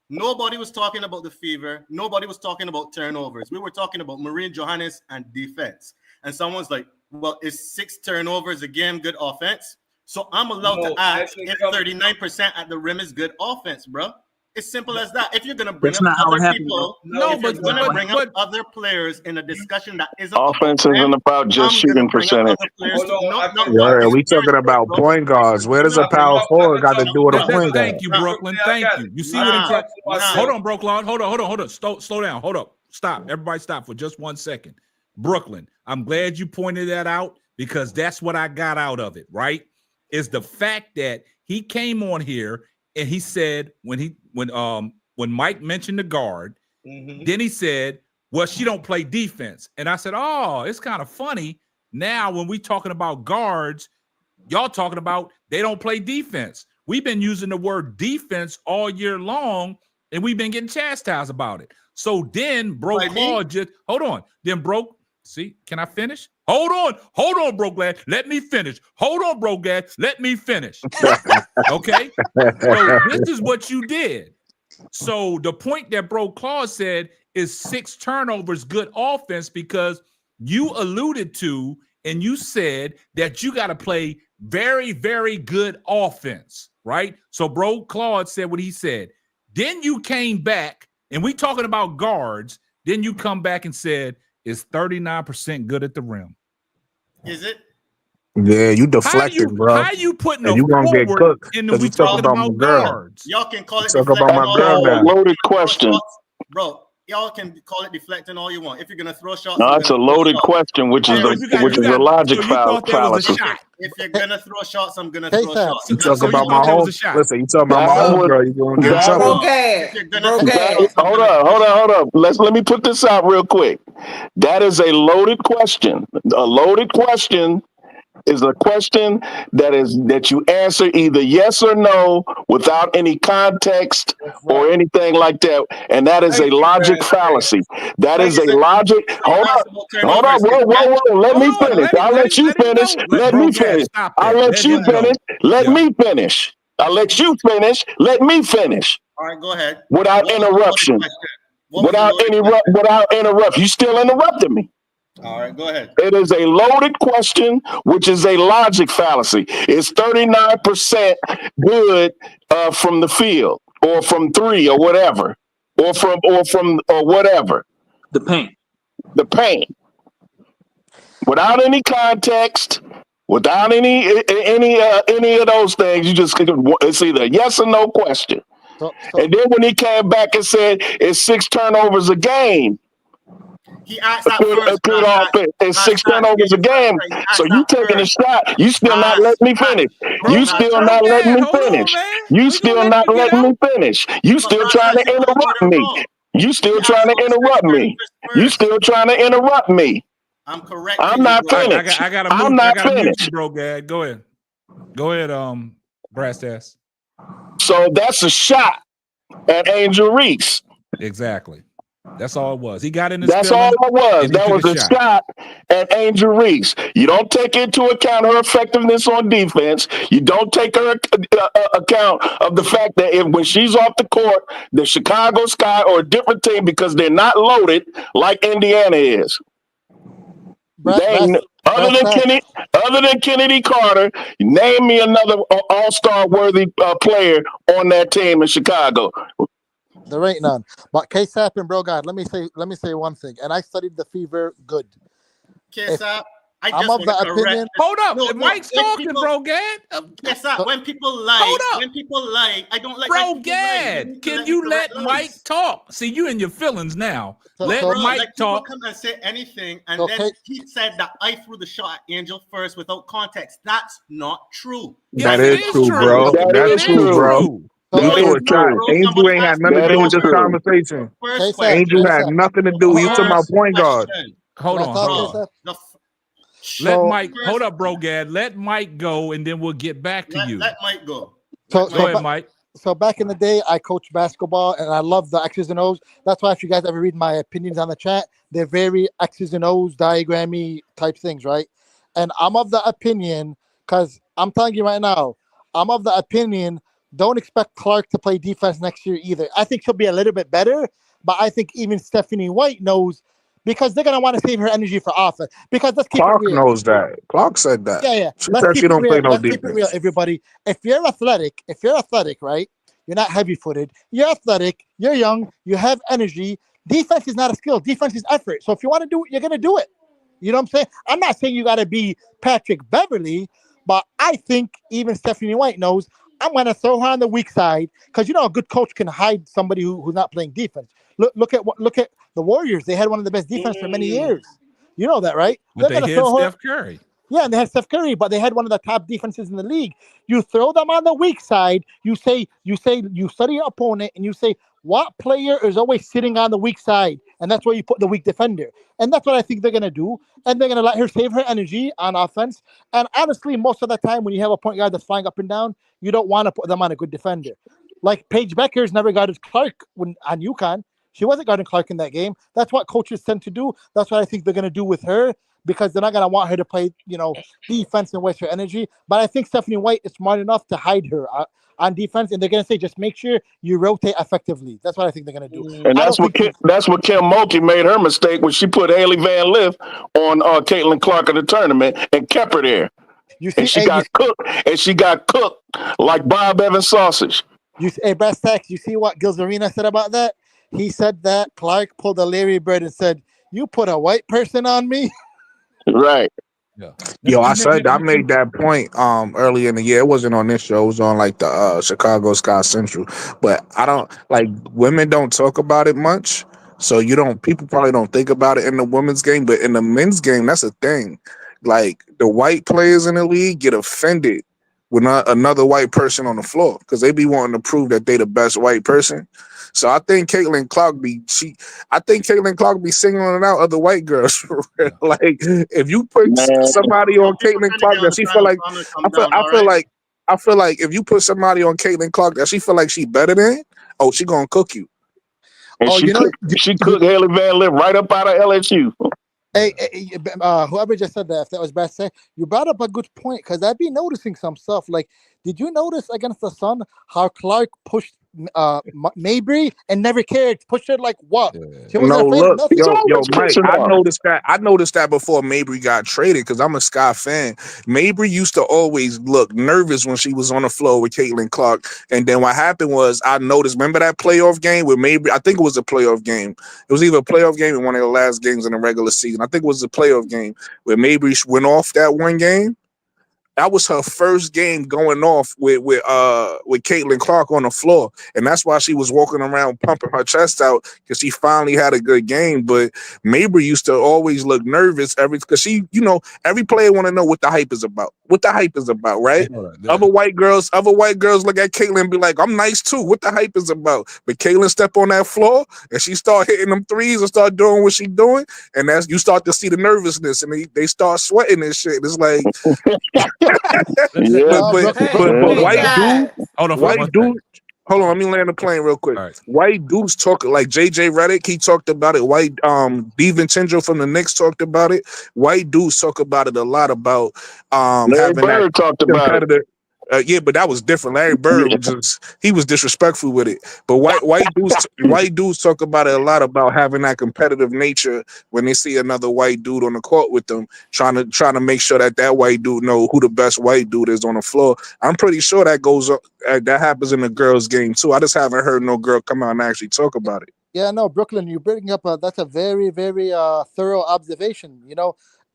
Nobody was talking about the Fever. Nobody was talking about turnovers. We were talking about Marine Johannes and defense. And someone's like, well, is 6 turnovers a game good offense? So I'm allowed to ask if 39% at the rim is good offense, bro. It's simple as that. If you're gonna bring That's up not how it other happened. people, No, if you're but gonna bring up other players in a discussion that isn't Offense about them, isn't about just I'm gonna shooting bring up percentage. other players too. Not Yeah, one. we talking about point guards. Where does a power forward got to do with a point guard? Thank you, Brooklyn. Thank you. You see what I'm trying? Hold on, Brooklyn. Hold on. Slow down. Hold up. Stop. Everybody stop for just 1 second. Brooklyn, I'm glad you pointed that out because that's what I got out of it, right? Is the fact that he came on here and he said when Mike mentioned the guard, then he said, well, she don't play defense. And I said, oh, it's kind of funny. Now, when we talking about guards, y'all talking about they don't play defense. We've been using the word defense all year long, and we've been getting chastised about it. So then Bro Claude just, hold on. Then Bro, see, can I finish? Hold on, Bro Glad. Let me finish. Hold on, Bro Glad. Let me finish. Okay? So this is what you did. So the point that Bro Claude said is 6 turnovers good offense because you alluded to and you said that you got to play very, very good offense, right? So Bro Claude said what he said. Then you came back, and we talking about guards. Then you come back and said, it's 39% good at the rim. Is it? Yeah, you deflecting, bro. How you putting and a you gonna get forward cooked and then because we you talking talking about my about girl. guards? Y'all can call it Talk about deflecting my all girl you now. want. Loaded question. Bro, y'all can call it deflecting all you want. If you're gonna throw shots, No, I'm it's a gonna throw loaded shots. question, which is a logic so you thought that was a fallacy. shot. If you're gonna throw shots, I'm gonna throw shots. You talk So you about my thought that was home. a shot. Listen, you talking about my That home would- girl, you gonna get in that trouble. would- If you're gonna throw That- shots, I'm hold gonna up. Let me put this out real quick. That is a loaded question. A loaded question is a question that you answer either yes or no without any context or anything like that, and that is a logic fallacy. That is a logic. Hold up. Whoa. Let me finish. I'll let you finish. Let me finish. I'll let you finish. Let me finish. I'll let you finish. Let me finish. All right, go ahead. Without interruption. Without interruption. You still interrupting me. All right, go ahead. It is a loaded question, which is a logic fallacy. It's 39% good from the field, or from 3, or whatever, or from whatever. The paint. Without any context, without any of those things, it's either a yes or no question. And then when he came back and said it's 6 turnovers a game. He asked that first. Good offense. It's 6 turnovers a game. So you taking a shot. You still not letting me finish. You still not letting me finish. You still not letting me finish. You still trying to interrupt me. You still trying to interrupt me. You still trying to interrupt me. I'm correct. I'm not finished. I gotta I'm mute. I not gotta mute finished. you, Bro Gad. Go ahead. Brass ass. So that's a shot at Angel Reese. Exactly. That's all it was. He got in his That's all feelings, it was. and he That took was a shot at Angel Reese. You don't take into account her effectiveness on defense. You don't take her account of the fact that when she's off the court, the Chicago Sky or a different team, because they're not loaded like Indiana is. Other than Chennedy Carter, name me another all-star worthy player on that team in Chicago. There ain't none. But K-Sap and Bro God, let me say one thing. And I studied the Fever good. K-Sap, I'm of the opinion. Hold up, Mike's talking, Bro Gad. K-Sap, when people lie, I don't like. Bro Gad, can you let Mike talk? See, you in your feelings now. Let Mike talk. People come and say anything, and then he said that I threw the shot at Angel first without context. That's not true. That is true, bro. That's true, bro. You threw a shot. Angel ain't had nothing to do with this conversation. Angel had nothing to do. You talking about point guard. Hold on. Let Mike, hold up, Bro Gad. Let Mike go, and then we'll get back to you. Let Mike go. Go ahead, Mike. So back in the day, I coached basketball, and I love the X's and O's. That's why if you guys ever read my opinions on the chat, they're very X's and O's, diagrammy type things, right? And I'm of the opinion, because I'm telling you right now, I'm of the opinion, don't expect Clark to play defense next year either. I think she'll be a little bit better, but I think even Stephanie White knows, because they're going to want to save her energy for offense. Because let's keep Clark it real. knows that. Clark said that. Yeah. She said she don't play no defense. Keep it real, everybody. If you're athletic, right? You're not heavy-footed. You're athletic. You're young. You have energy. Defense is not a skill. Defense is effort. So if you want to do it, you're going to do it. You know what I'm saying? I'm not saying you got to be Patrick Beverly, but I think even Stephanie White knows I'm going to throw her on the weak side because you know a good coach can hide somebody who's not playing defense. Look at the Warriors. They had one of the best defense for many years. You know that, right? But they had Steph Curry. Yeah, and they had Steph Curry, but they had one of the top defenses in the league. You throw them on the weak side. You study your opponent, and you say what player is always sitting on the weak side, and that's where you put the weak defender. And that's what I think they're gonna do. And they're gonna let her save her energy on offense. And honestly, most of the time when you have a point guard that's flying up and down, you don't want to put them on a good defender. Like Paige Beckers never guarded Clark on UConn. She wasn't guarding Clark in that game. That's what coaches tend to do. That's what I think they're gonna do with her, because they're not going to want her to play, defense and waste her energy. But I think Stephanie White is smart enough to hide her on defense, and they're going to say, just make sure you rotate effectively. That's what I think they're going to do. And that's what Kim Mulkey made her mistake when she put Haley Van Lith on Caitlin Clark in the tournament and kept her there. She got cooked like Bob Evans sausage. Hey, Brass Tacks, you see what Gil's Arena said about that? He said that Clark pulled a Larry Bird and said, "You put a white person on me." Right. Yeah. Yo, I made that point earlier in the year. It wasn't on this show. It was on like the Chicago Sky Central. But I don't like women don't talk about it much. So people probably don't think about it in the women's game, but in the men's game, that's a thing. Like the white players in the league get offended with another white person on the floor because they be wanting to prove that they the best white person. So I think Caitlin Clark be singling out other white girls for real. Like if you put somebody on Caitlin Clark that she feel like, I feel like if you put somebody on Caitlin Clark that she feel like she better than, she gonna cook you. And she cooked Haley Van Lith right up out of LSU. Hey, whoever just said that, if that was best said, you brought up a good point because I've been noticing some stuff. Like, did you notice against the Sun how Clark pushed Mabry and never cared? Pushed her like what? She wasn't afraid of nothing. Yo, Mike, I noticed that before Mabry got traded because I'm a Sky fan. Mabry used to always look nervous when she was on the floor with Caitlin Clark. And then what happened was I noticed, remember that playoff game with Mabry? I think it was a playoff game. It was either a playoff game or one of the last games in the regular season. I think it was a playoff game where Mabry went off that one game. That was her first game going off with Caitlin Clark on the floor, and that's why she was walking around pumping her chest out because she finally had a good game. But Mabry used to always look nervous because every player want to know what the hype is about. What the hype is about, right? Other white girls look at Caitlin and be like, "I'm nice too." What the hype is about? But Caitlin step on that floor and she start hitting them threes and start doing what she doing, and that's you start to see the nervousness and they start sweating and shit. It's like. But white dude. Hold on, let me land the plane real quick. Right. White dudes talk like JJ Redick. He talked about it. White DiVincenzo from the Knicks talked about it. White dudes talk about it a lot about Larry Bird talked about it. Yeah, but that was different. Larry Bird he was disrespectful with it. But white dudes talk about it a lot about having that competitive nature when they see another white dude on the court with them, trying to make sure that white dude know who the best white dude is on the floor. I'm pretty sure that happens in the girls' game too. I just haven't heard no girl come out and actually talk about it. Yeah, no, Brooklyn, you bring up that's a very, very thorough observation.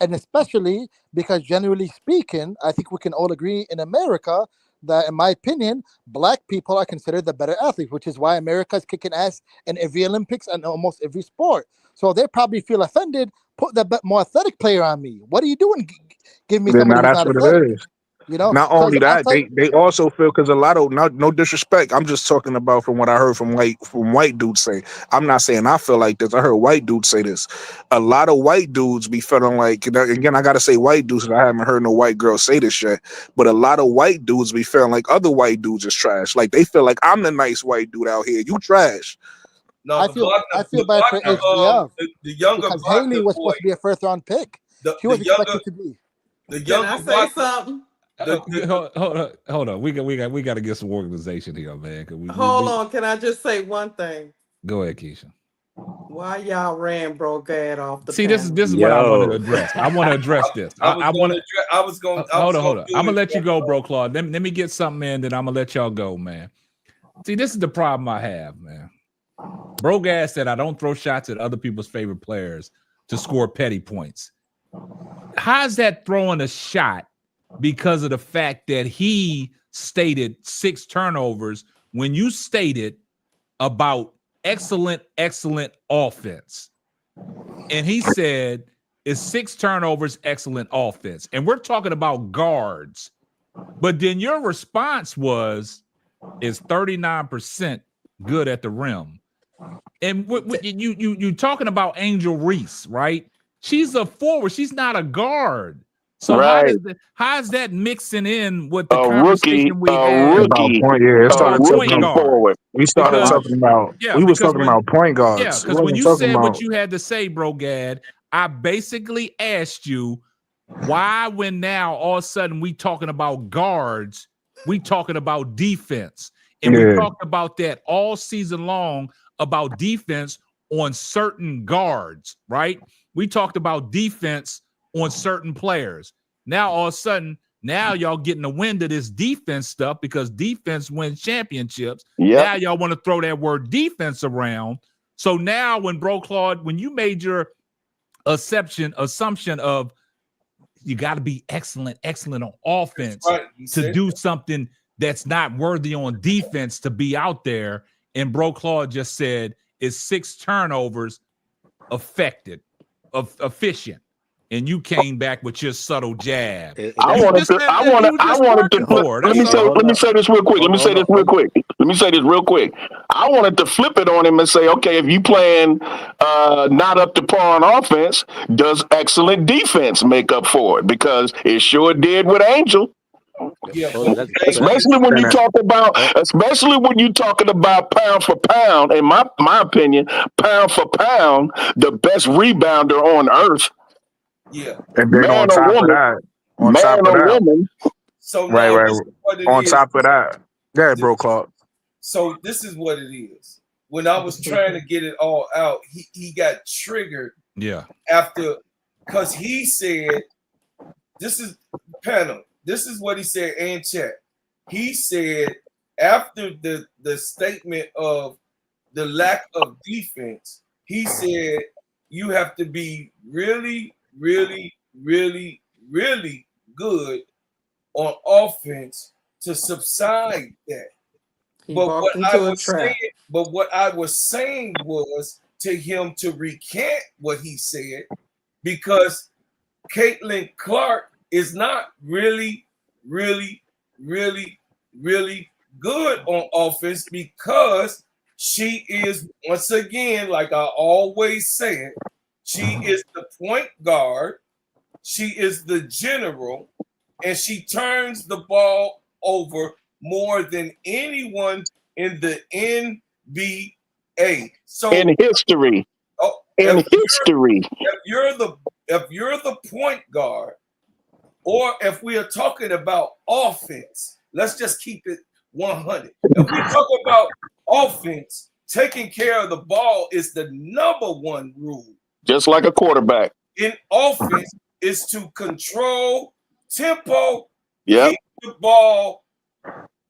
And especially because generally speaking, I think we can all agree in America that, in my opinion, black people are considered the better athletes, which is why America is kicking ass in every Olympics and almost every sport. So they probably feel offended. Put the more athletic player on me. What are you doing? Give me somebody who's not athletic. It is. Not only that, they also feel because a lot of no disrespect. I'm just talking about from what I heard from white dudes say. I'm not saying I feel like this. I heard white dudes say this. A lot of white dudes be feeling like, again, I gotta say white dudes because I haven't heard no white girls say this yet. But a lot of white dudes be feeling like other white dudes is trash. Like they feel like I'm the nice white dude out here. You trash. No, I feel bad for HBF. The younger because Haley was supposed to be a first round pick. She was expected to be. Can I say something? Hold on. We got to get some organization here, man. Hold on. Can I just say one thing? Go ahead, Keisha. Why y'all ran Brogad off the See, panel? this is what I want to address. I want to address this. Hold on. I'm gonna let you go, bro, Claude. Let me get something in, then I'm gonna let y'all go, man. See, this is the problem I have, man. Brogas said I don't throw shots at other people's favorite players to score petty points. How's that throwing a shot because of the fact that he stated 6 turnovers when you stated about excellent offense? And he said it's 6 turnovers, excellent offense. And we're talking about guards. But then your response was, is 39% good at the rim. And you talking about Angel Reese, right? She's a forward. She's not a guard. So Right. how is that mixing in with the A conversation rookie, we had about point. Yeah, it started point talking guard? forward. We started Because- talking about. Yeah, we was because talking when- about point guards. Yeah, We because when wasn't you talking said what about- you had to say, Brogad, I basically asked you why, when now all of a sudden we talking about guards, we talking about defense. And we talked about that all season long about defense on certain guards, right? We talked about defense on certain players. Now all of a sudden, now y'all getting the wind of this defense stuff because defense wins championships. Yep. Now y'all want to throw that word defense around. So now when Bro Claude, when you made your assumption of you got to be excellent on offense to do something that's not worthy on defense to be out there. And Bro Claude just said is 6 turnovers efficient. And you came back with your subtle jab. I wanted to flip. Let me say this real quick. I wanted to flip it on him and say, okay, if you playing not up to par on offense, does excellent defense make up for it? Because it sure did with Angel. Yeah, especially when you talking about pound for pound, in my opinion, pound for pound, the best rebounder on earth. Yeah. And then on top of that, woman. So now this is what it on is. top of that, yeah, Bro Claude. So this is what it is. When I was trying to get it all out, he got triggered. Yeah. After, because he said, this is panel. This is what he said in chat. He said after the statement of the lack of defense, he said you have to be really, really, really, really good on offense to subside that. But what I was saying was to him to recant what he said, because Caitlin Clark is not really, really, really, really good on offense, because she is, once again, like I always say, she is the point guard, she is the general, and she turns the ball over more than anyone in the NBA. So in history. If you're the point guard, or if we are talking about offense, let's just keep it 100. If we talk about offense, taking care of the ball is the #1 rule. Just like a quarterback. In offense is to control tempo, keep the ball,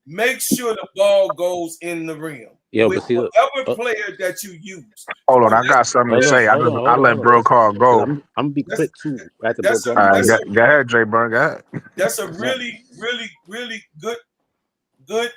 make sure the ball goes in the rim. Yeah, with but see, whatever player that you use. Hold on, I got something to say. I let Bro Claude go. I'm gonna be quick too. All right, go ahead, Jay Burn. Go ahead. That's a really, really, really good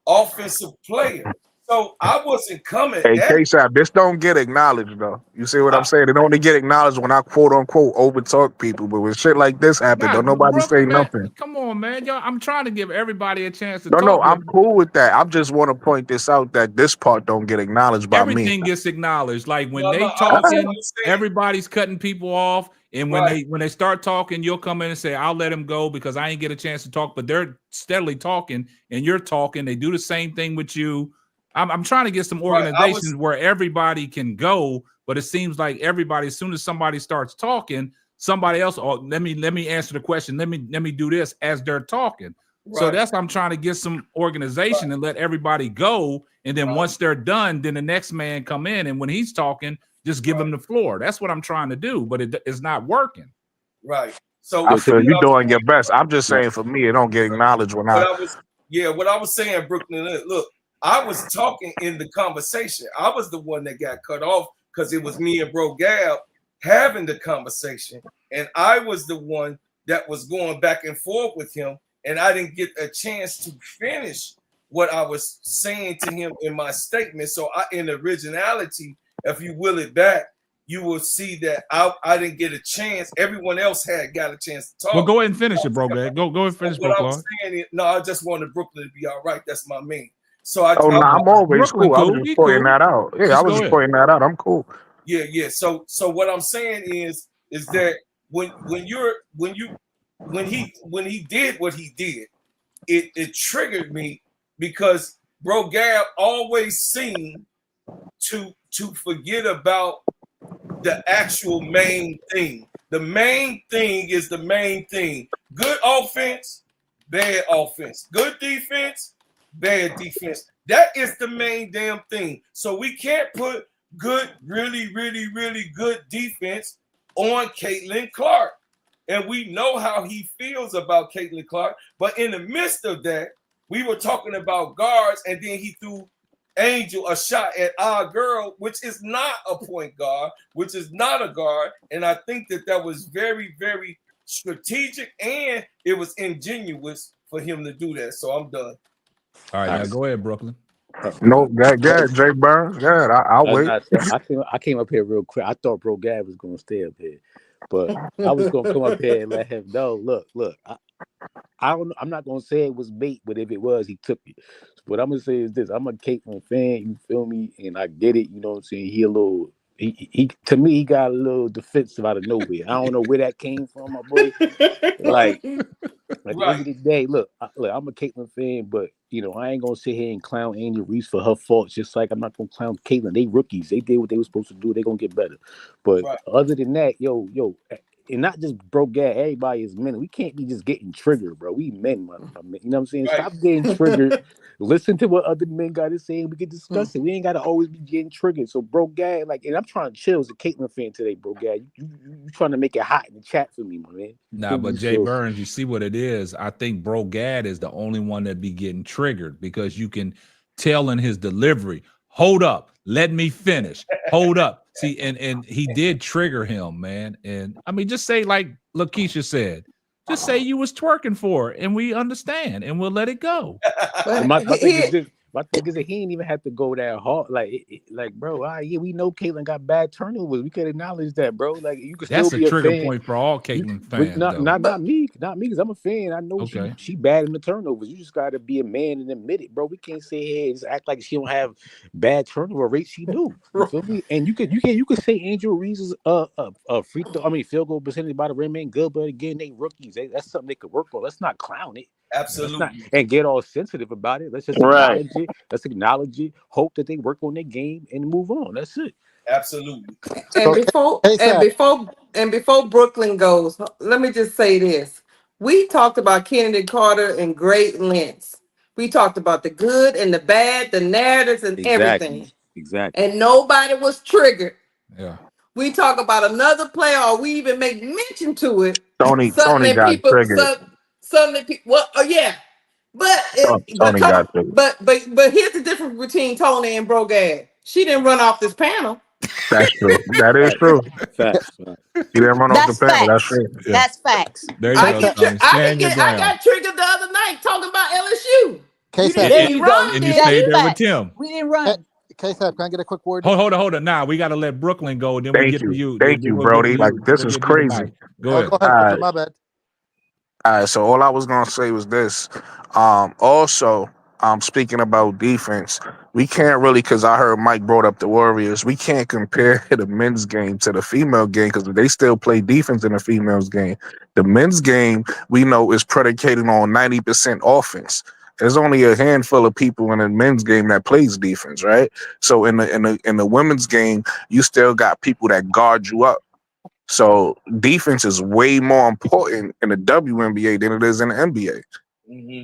offensive player. So I wasn't coming. Hey, K-Sap, this don't get acknowledged though. You see what I'm saying? It only get acknowledged when I quote unquote overtalk people. But when shit like this happen, don't nobody say nothing. Come on, man. Yo, I'm trying to give everybody a chance to talk. No, talk. I'm cool with that. I just want to point this out that this part don't get acknowledged by me. Everything gets acknowledged. Like when they talking, everybody's cutting people off. And when they start talking, you'll come in and say, I'll let him go because I ain't get a chance to talk. But they're steadily talking and you're talking. They do the same thing with you. I'm trying to get some organizations where everybody can go, but it seems like everybody, as soon as somebody starts talking, somebody else, let me answer the question. Let me do this as they're talking. Right. So that's I'm trying to get some organization and let everybody go. And then once they're done, then the next man come in. And when he's talking, just give him the floor. That's what I'm trying to do, but it's not working. Right. So I feel you're doing your best. I'm just saying for me, it don't get acknowledged when what I was saying, Brooklyn, look, I was talking in the conversation. I was the one that got cut off because it was me and Bro Gab having the conversation, and I was the one that was going back and forth with him, and I didn't get a chance to finish what I was saying to him in my statement. So in originality, if you will it back, you will see that I didn't get a chance. Everyone else got a chance to talk. Well, go ahead and finish it, bro. Go ahead and finish, What bro. I'm saying is, no, I just wanted Brooklyn to be all right. That's my main. So I'm always Brooklyn cool. I was just pointing that out. Yeah, I was just pointing that out. I'm cool. Yeah. So what I'm saying is that when he did what he did, it triggered me because Bro Gab always seemed to forget about the actual main thing. The main thing is the main thing. Good offense, bad offense. Good defense, bad defense. That is the main damn thing. So we can't put good, really, really, really good defense on Caitlin Clark. And we know how he feels about Caitlin Clark. But in the midst of that, we were talking about guards, and then he threw Angel a shot at our girl, which is not a point guard, which is not a guard. And I think that was very, very strategic, and it was ingenuous for him to do that. So I'm done. All right, now go ahead, Brooklyn. No, good, Jay Burns. Good, I'll wait. I came up here real quick. I thought Bro Gab was gonna stay up here, but I was gonna come up here and let him know. Look. I don't. I'm not gonna say it was bait, but if it was, he took it. What I'm gonna say is this: I'm a Caitlin fan. You feel me? And I get it. You know what I'm saying? He to me, he got a little defensive out of nowhere. I don't know where that came from, my boy. Like at the end of the day, look, I'm a Caitlin fan, but I ain't gonna sit here and clown Angel Reese for her faults. Just like I'm not gonna clown Caitlin. They rookies. They did what they were supposed to do. They gonna get better. But other than that, yo. And not just Bro Gab, everybody is men. We can't be just getting triggered, bro. We men, man. You know what I'm saying? Stop getting triggered. Listen to what other men got to say, and we can discuss it. We ain't got to always be getting triggered. So, Bro Gab, and I'm trying to chill as a Caitlin fan today, Bro Gab. You trying to make it hot in the chat for me, my man. Nah, but Jay Burns, you see what it is. I think Bro Gab is the only one that be getting triggered because you can tell in his delivery. Hold up, let me finish. Hold up. See, and he did trigger him, man. And I mean, just say like Lakeisha said, just say you was twerking for it, and we understand, and we'll let it go. My thing is that he ain't even have to go that hard. Like, bro, we know Caitlin got bad turnovers. We could acknowledge that, bro. Like, you could still be a trigger fan. point for all Caitlin fans. Not me, because I'm a fan. I know she bad in the turnovers. You just got to be a man and admit it, bro. We can't say hey, just act like she don't have bad turnover rates. She do. You feel me? And you could say Angel Reese's field goal percentage by the rim ain't good, but again, they rookies. That's something they could work on. Let's not clown it. Absolutely. And get all sensitive about it. Let's just acknowledge it. Hope that they work on their game and move on. That's it. Absolutely. And before Brooklyn goes, let me just say this. We talked about Chennedy Carter in great lengths. We talked about the good and the bad, the narratives and everything. Exactly. And nobody was triggered. Yeah. We talk about another player, or we even make mention to it. Tony got triggered. Suddenly people, but here's the difference between Tony and Bro Gab. She didn't run off this panel. That's true. That is true. Facts. She didn't run off the panel. That's true. Yeah. That's facts. There you go. I got triggered the other night talking about LSU. And you stayed there with Tim. We didn't run. K-Sap, can I get a quick word? Hold on. Now we got to let Brooklyn go. Then we get to you. Thank you, Brody. This is crazy. Go ahead. Go ahead. My bad. All right, so all I was gonna say was this. Also, speaking about defense, we can't really, because I heard Mike brought up the Warriors. We can't compare the men's game to the female game because they still play defense in the females game. The men's game we know is predicated on 90% offense. There's only a handful of people in the men's game that plays defense, right? So in the women's game, you still got people that guard you up. So defense is way more important in the WNBA than it is in the NBA. Mm-hmm.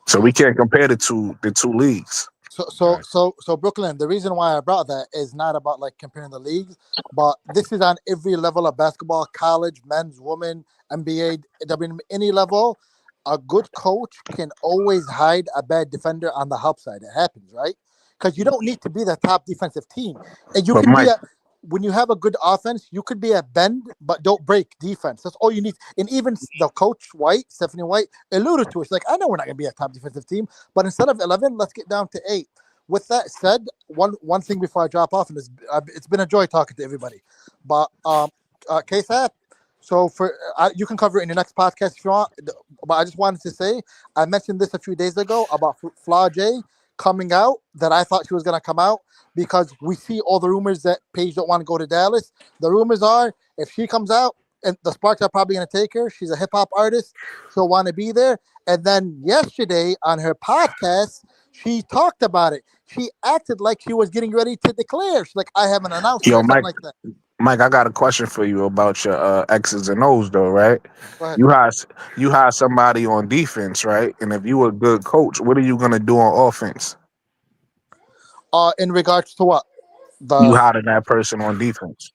So we can't compare the two leagues. So Brooklyn, the reason why I brought that is not about like comparing the leagues, but this is on every level of basketball, college, men's, women, NBA, WNBA, any level. a good coach can always hide a bad defender on the help side. It happens, right? Because you don't need to be the top defensive team, and you But can be Mike, a. When you have a good offense, you could be a bend but don't break defense. That's all you need. And even the coach Stephanie White, alluded to it. She's like, I know we're not going to be a top defensive team, but instead of 11, let's get down to 8. With that said, one thing before I drop off, and it's been a joy talking to everybody. But KSAP, so you can cover it in your next podcast if you want. But I just wanted to say, I mentioned this a few days ago about Flaw J coming out, that I thought she was going to come out, because we see all the rumors that Paige don't want to go to Dallas. The rumors are, if she comes out, and the Sparks are probably going to take her. She's a hip hop artist. She'll want to be there. And then yesterday on her podcast, she talked about it. She acted like she was getting ready to declare. She's like, I have an announcement yo, or something Mike, like that. Mike, I got a question for you about your X's and O's, though, right? Go ahead. You hire somebody on defense, right? And if you a good coach, what are you gonna do on offense? In regards to what? You hired that person on defense.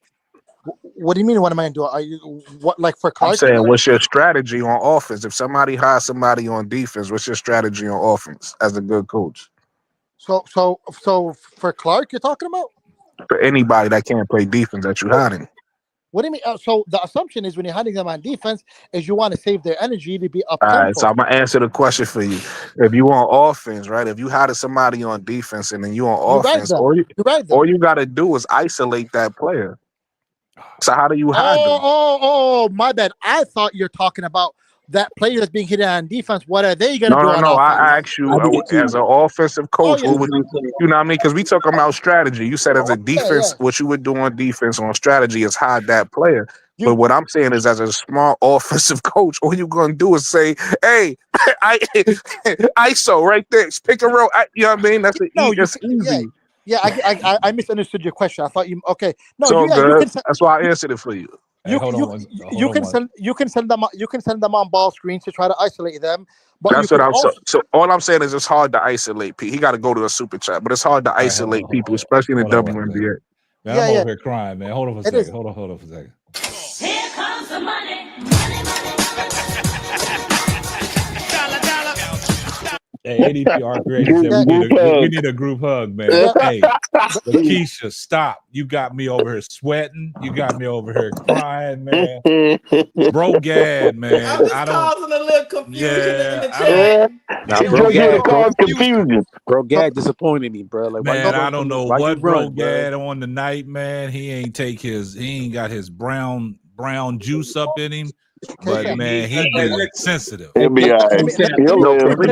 What do you mean? What am I doing? Are you what, like for I'm Clark? saying, what's your strategy on offense? If somebody hires somebody on defense, what's your strategy on offense as a good coach? So for Clark, you're talking about? For anybody that can't play defense that you hiding. What do you mean? So the assumption is when you're hiding them on defense is you want to save their energy to be up All tempo. right, so I'm gonna answer the question for you. If you on offense, right? If you hired somebody on defense and then you on offense, all you gotta do is isolate that player. So how do you hide them? Oh, my bad. I thought you're talking about that player that's being hit on defense. What are they going to do on No. offense? I asked you as an offensive coach, what would you know what I mean? Because we talking about strategy. You said as a defense, what you would do on defense on strategy is hide that player. But what I'm saying is, as a smart offensive coach, all you're gonna do is say, "Hey, ISO right there, pick and roll." You know what I mean? That's easy. Yeah, I misunderstood your question. I thought you no. So You good. That's why I answered it for you. You can send them on ball screens to try to isolate them. But that's what I'm saying. So all I'm saying is it's hard to isolate people. He got to go to a super chat, but it's hard to isolate people, especially in the WNBA. Man, I'm over here crying, man. Hold on for a second. Hold on for a second. Here comes the money. Hey, ADPR creation said we need a group hug, man. Hey, Lakeisha, stop. You got me over here sweating. You got me over here crying, man. Bro Gad, man. I'm just causing a little confusion in the chat. Bro Gad disappointed me, bro. Like, man, I don't know what Bro Gad on the night, man. He ain't got his brown juice up in him. But man, he be sensitive. He'll be all right. Let me finish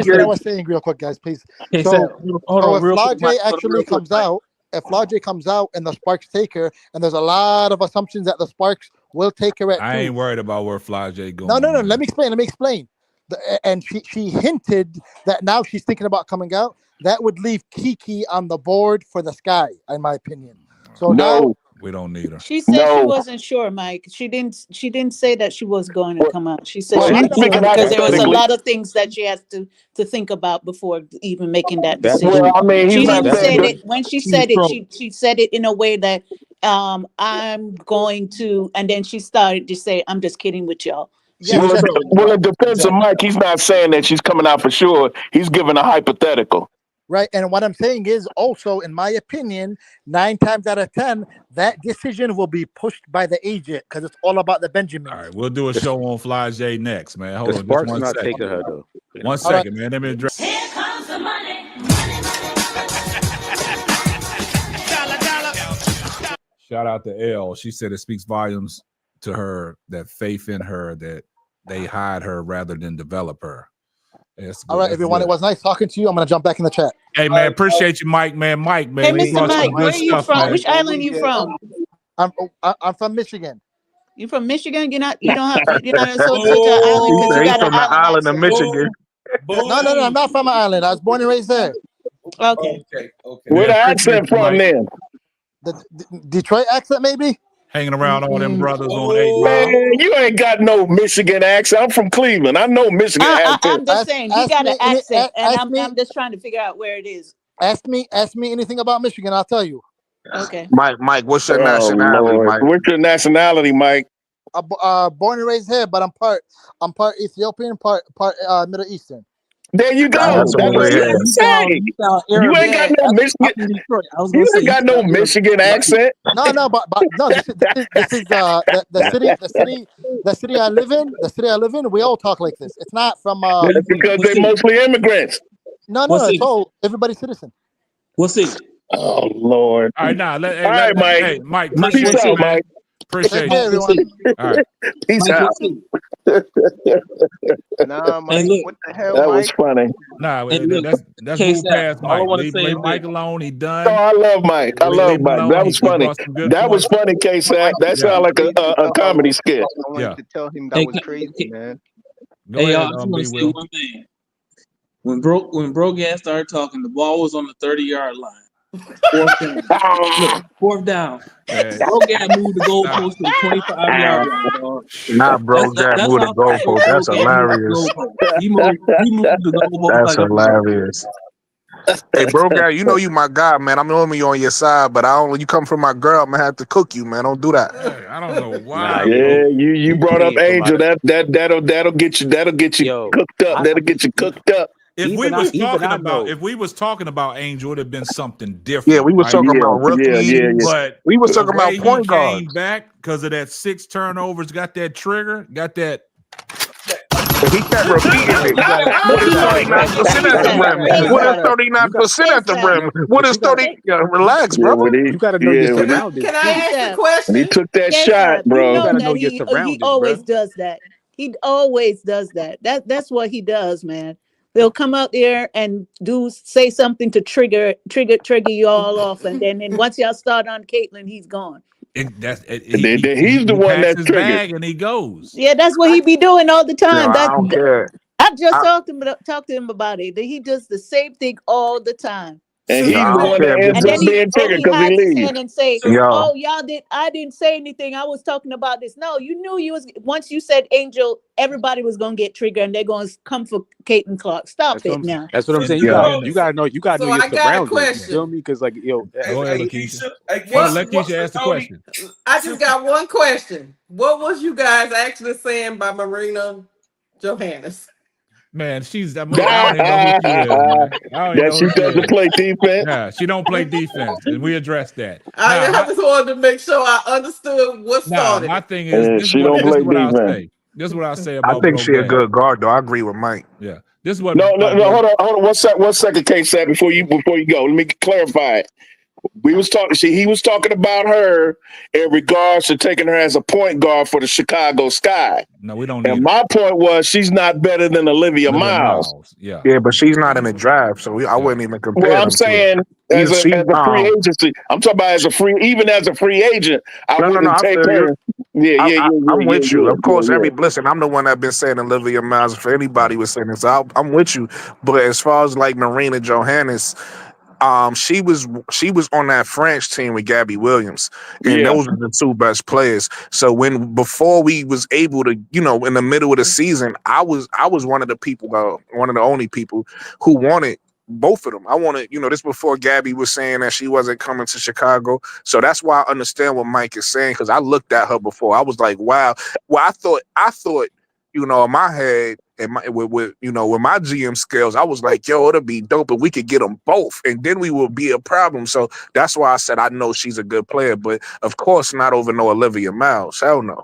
what I was saying real quick, guys, please. So if Flaw J actually comes out, and the Sparks take her, and there's a lot of assumptions that the Sparks will take her at 2. I ain't worried about where Flaw J going. No. Let me explain. And she hinted that now she's thinking about coming out. That would leave Kiki on the board for the Sky, in my opinion. So now we don't need her. She said she wasn't sure, Mike. She didn't say that she was going to come out. She said she wasn't sure because there was a lot of things that she has to think about before even making that decision. Well, I mean, she didn't say that when she said it. She said it in a way that I'm going to, and then she started to say, "I'm just kidding with y'all." Well, it depends on Mike. He's not saying that she's coming out for sure. He's giving a hypothetical. Right, and what I'm saying is also, in my opinion, 9 times out of 10, that decision will be pushed by the agent because it's all about the Benjamin. All right, we'll do a show on Fly J next, man. Hold on, Sparks just 1 not second. taking her though. 1 second, man. Let me address. Here comes the money. Shout out to L. She said it speaks volumes to her that faith in her that they hide her rather than develop her. All right, everyone. It was nice talking to you. I'm gonna jump back in the chat. Hey man, appreciate you, Mike, man. Hey, Mr. Mike, where are you from? Which island are you from? I'm from Michigan. You from Michigan? You're not associated to an island because you got an island of Michigan. No, I'm not from an island. I was born and raised there. Okay. Where the accent from then? The Detroit accent, maybe. Hanging around all them brothers on 8 Mile. Man, you ain't got no Michigan accent. I'm from Cleveland. I know Michigan accent. I'm just saying he got an accent, and I'm just trying to figure out where it is. Ask me anything about Michigan. I'll tell you. Okay. Mike, what's your nationality, Lord. Mike? What's your nationality, Mike? born and raised here, but I'm part Ethiopian, part Middle Eastern. There you go. That's That's all what we you had. say. You ain't got no Michigan. I'm from Detroit. I was You gonna say ain't got no Michigan accent. No, but no. This is the city I live in. The city I live in. We all talk like this. It's not from. That's because they mostly immigrants. No, it's all everybody's citizen. What city? Oh Lord. All right, now All right, Mike. hey, Mike, Peace appreciate you, out, man. Mike. Appreciate Hey, you. everyone. All right. Peace out. Nah, Mike, look, what the hell, That was Mike? funny. Nah, And look, that's Case move out. past All I Mike. want to say Leave is Mike this. alone. He Oh, done. I love Mike. I love Leave him Mike. alone. That was He funny. brought some good That was points. funny, K-Sap. That Yeah. sounded like Crazy a stuff. comedy skit. I wanted Yeah. to tell him that Hey, was crazy, man. Go hey, y'all, ahead, I just want B. to say Will. one thing. When Brogan started talking, the ball was on the 30-yard line. Fourth down. Look, fourth down. Man. Brogan moved the goalpost to the 25-yard line, dog. Not bro, Gab That's moved the how far goalpost. That's Brogan moved the hilarious. goalpost. He moved the goalpost That's like a pro. hilarious. Hey, bro, Gab, you know you my guy, man. I'm normally on your side, but I don't. You come from my girl, I'm gonna have to cook you, man. Don't do that. Hey, I don't know Nah, why. Yeah, you he brought up came from Angel. out of That'll get you yo. cooked up. I That'll mean, get you cooked up. If we was talking I about know. Angel, it would have been something Yeah, different, we was right? talking about rookies. But We was the talking way about he point came guards. back because of that 6 turnovers, got that trigger, got that. But he kept repeating it. You gotta, What is you gotta, 39% at the rim? What is 39% at the rim? What is 30? Relax, Yeah, brother. you gotta know your when surroundings Can I too. ask a Yes. he question? took that Yes, shot, you bro. You know gotta that know your he surroundings, always bro. does that. He always does that. That's what he does, man. They'll come out there and say something to trigger you all off, and then once y'all start on Caitlyn, he's gone. He's the He one packs that's his triggered. bag and he goes. Yeah, that's what he be doing all the Yo, time. I don't care. I just I, talked to him about it. He does the same thing all the time. And yo, he's I the don't one care that if this ends And then up is. being triggered he because he hides his leaves. hand and say, Yo, "Oh, I didn't say anything. I was talking about this." No, you knew you was. Once you said Angel, everybody was gonna get triggered, and they're gonna come for Caitlyn Clark. Stop it now. That's what I'm saying. You Yeah. gotta know So your I got a surroundings. You feel question. me? Because like yo, Go ahead, Hey, Lakeisha. Keisha. Hold on, What? Lakeisha asked the Tony. question. I just got one question. What was you guys actually saying by Marina Johannes? Man, I don't even know who she is, man. I don't even That know she who she doesn't is. play defense. Yeah, she don't play defense, and we addressed that. I Now, just wanted to make sure I understood what started my it. thing is And this she don't is play what I'll defense. say. This is what I'll say I about think Bro she a Gab. good guard, though. I agree with Mike. Yeah, this is what No, about hold on. One second, K-Sap, before you go. Let me clarify it. He was talking about her in regards to taking her as a point guard for the Chicago Sky. No, we don't And need her. my point was she's not better than Olivia Miles. Yeah. Yeah, but she's not in the draft, so I wouldn't even compare Well, I'm them two. saying as a free No, agency. I'm talking about even as a free agent, I no, wouldn't I take feel you. her. Yeah. I'm with you. Of course, Yeah. listen, I'm the one that been saying Olivia Miles for anybody was saying this. So I'm with you. But as far as like Marina Johannes, she was on that French team with Gabby Williams, and Yeah. those were the two best players. So before we was able to, in the middle of the season, I was one of the people, one of the only people who wanted both of them. I wanted, this before Gabby was saying that she wasn't coming to Chicago. So that's why I understand what Mike is saying, because I looked at her before. I was like, wow. Well, I thought, in my head and with my GM skills, I was like, yo, it'll be dope if we could get them both, and then we will be a problem. So that's why I said I know she's a good player, but of course not over no Olivia Miles. Hell no.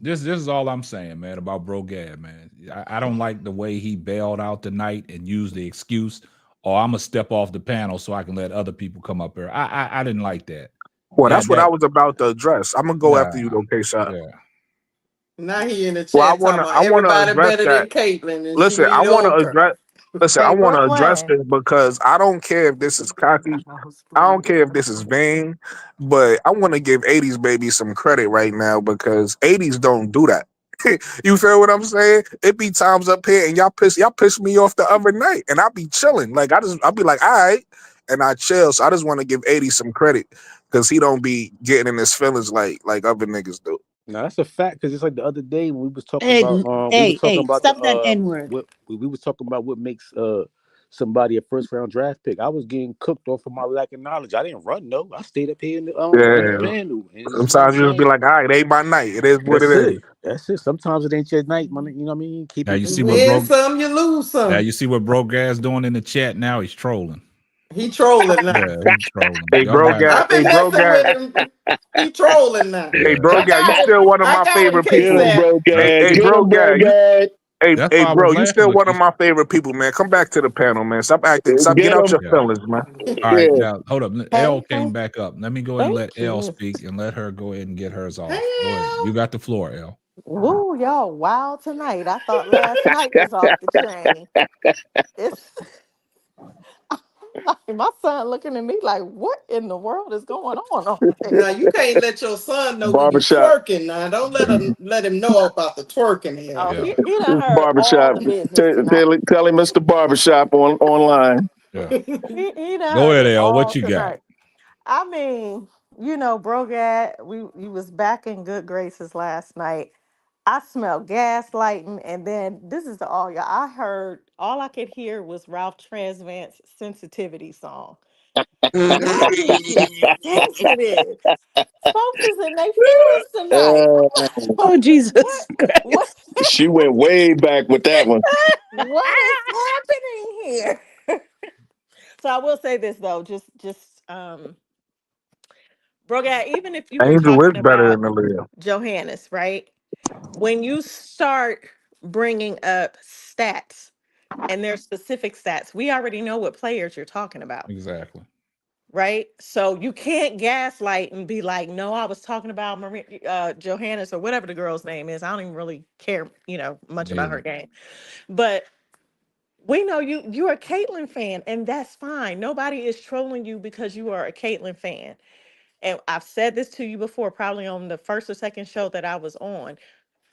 This is all I'm saying, man, about Bro Gab, man. I don't like the way he bailed out tonight and used the excuse, "Oh, I'm gonna step off the panel so I can let other people come up here." I didn't like that. Well, that's what I was about to address. I'm gonna go after you, though, K-Shot. Yeah. Now he in the chat Well, talking about I wanna everybody address better that. than Caitlyn and Listen, she I want to mediocre. address. Listen, I Say want to what address way? this because I don't care if this is cocky. I don't care if this is vain, but I want to give 80s baby some credit right now because 80s don't do that. You feel what I'm saying? It be times up here and y'all piss me off the other night, and I be chilling. Like I'll be like, all right, and I chill. So I just want to give 80 some credit because he don't be getting in his feelings like other niggas do. No, that's a fact. Because it's like the other day when we was talking Hey, about hey, the stop that N word. what we was talking about what makes somebody a first round draft pick. I was getting cooked off of my lack of knowledge. I didn't run though. I stayed up here in the Yeah. panel. And you know what I'm Sometimes you just be saying? like, all right, it ain't my night. It is what That's it is. it. That's it. Sometimes it ain't your night, man. You know what I mean? Keep Now it you see You what win bro. some, you lose Now some. you see what bro Gas doing in the chat. Now he's trolling. He trolling now. Yeah, he's trolling. Hey, Y'all bro, got guy. I've been messing with him. He trolling now. Hey, bro, I guy. You got him. still one of I my got him, favorite Get people. him, K-Sap. bro, Gad. Hey, Get bro, him, bro, guy. Gad. That's why I was Bro, you laughing still with one you. of my favorite people, man. Come back to the panel, man. Stop acting. Stop. Get Get out him. your Yeah. feelings, man. All right, now hold up. L Hey, came back up. Let me go ahead and let thank L you. speak and let her go ahead and get hers off. Go ahead. Hell. You got the floor, L. Woo, y'all wild tonight. I thought last night was off the chain. It's like my son looking at me like, what in the world is going on over Now there? you can't let your son know when you Barbershop. twerking. Now don't let him know about the twerking here. Oh, Yeah. he done heard all Barbershop. the business tonight. Tell him Mr. Barbershop online. Yeah. He done Go heard ahead, it L. What all you got? tonight. I mean, Brogad, you was back in good graces last night. I smelled gaslighting, and then this is the all y'all. All I could hear was Ralph Tresvant's sensitivity song. Y'all need to be sensitive. Folks is in their feelings tonight. I'm like, Oh Jesus. what She went way back with that one. what is happening here? So I will say this though, Brogad, even if you were Angel is talking better than about the Leo. Johannes, right? When you start bringing up stats, and there's specific stats, we already know what players you're talking about, Exactly. right? So you can't gaslight and be like, no, I was talking about Johannes or whatever the girl's name is. I don't even really care, much about her Jalen. game. But we know you're a Caitlyn fan, and that's fine. Nobody is trolling you because you are a Caitlyn fan. And I've said this to you before, probably on the first or second show that I was on.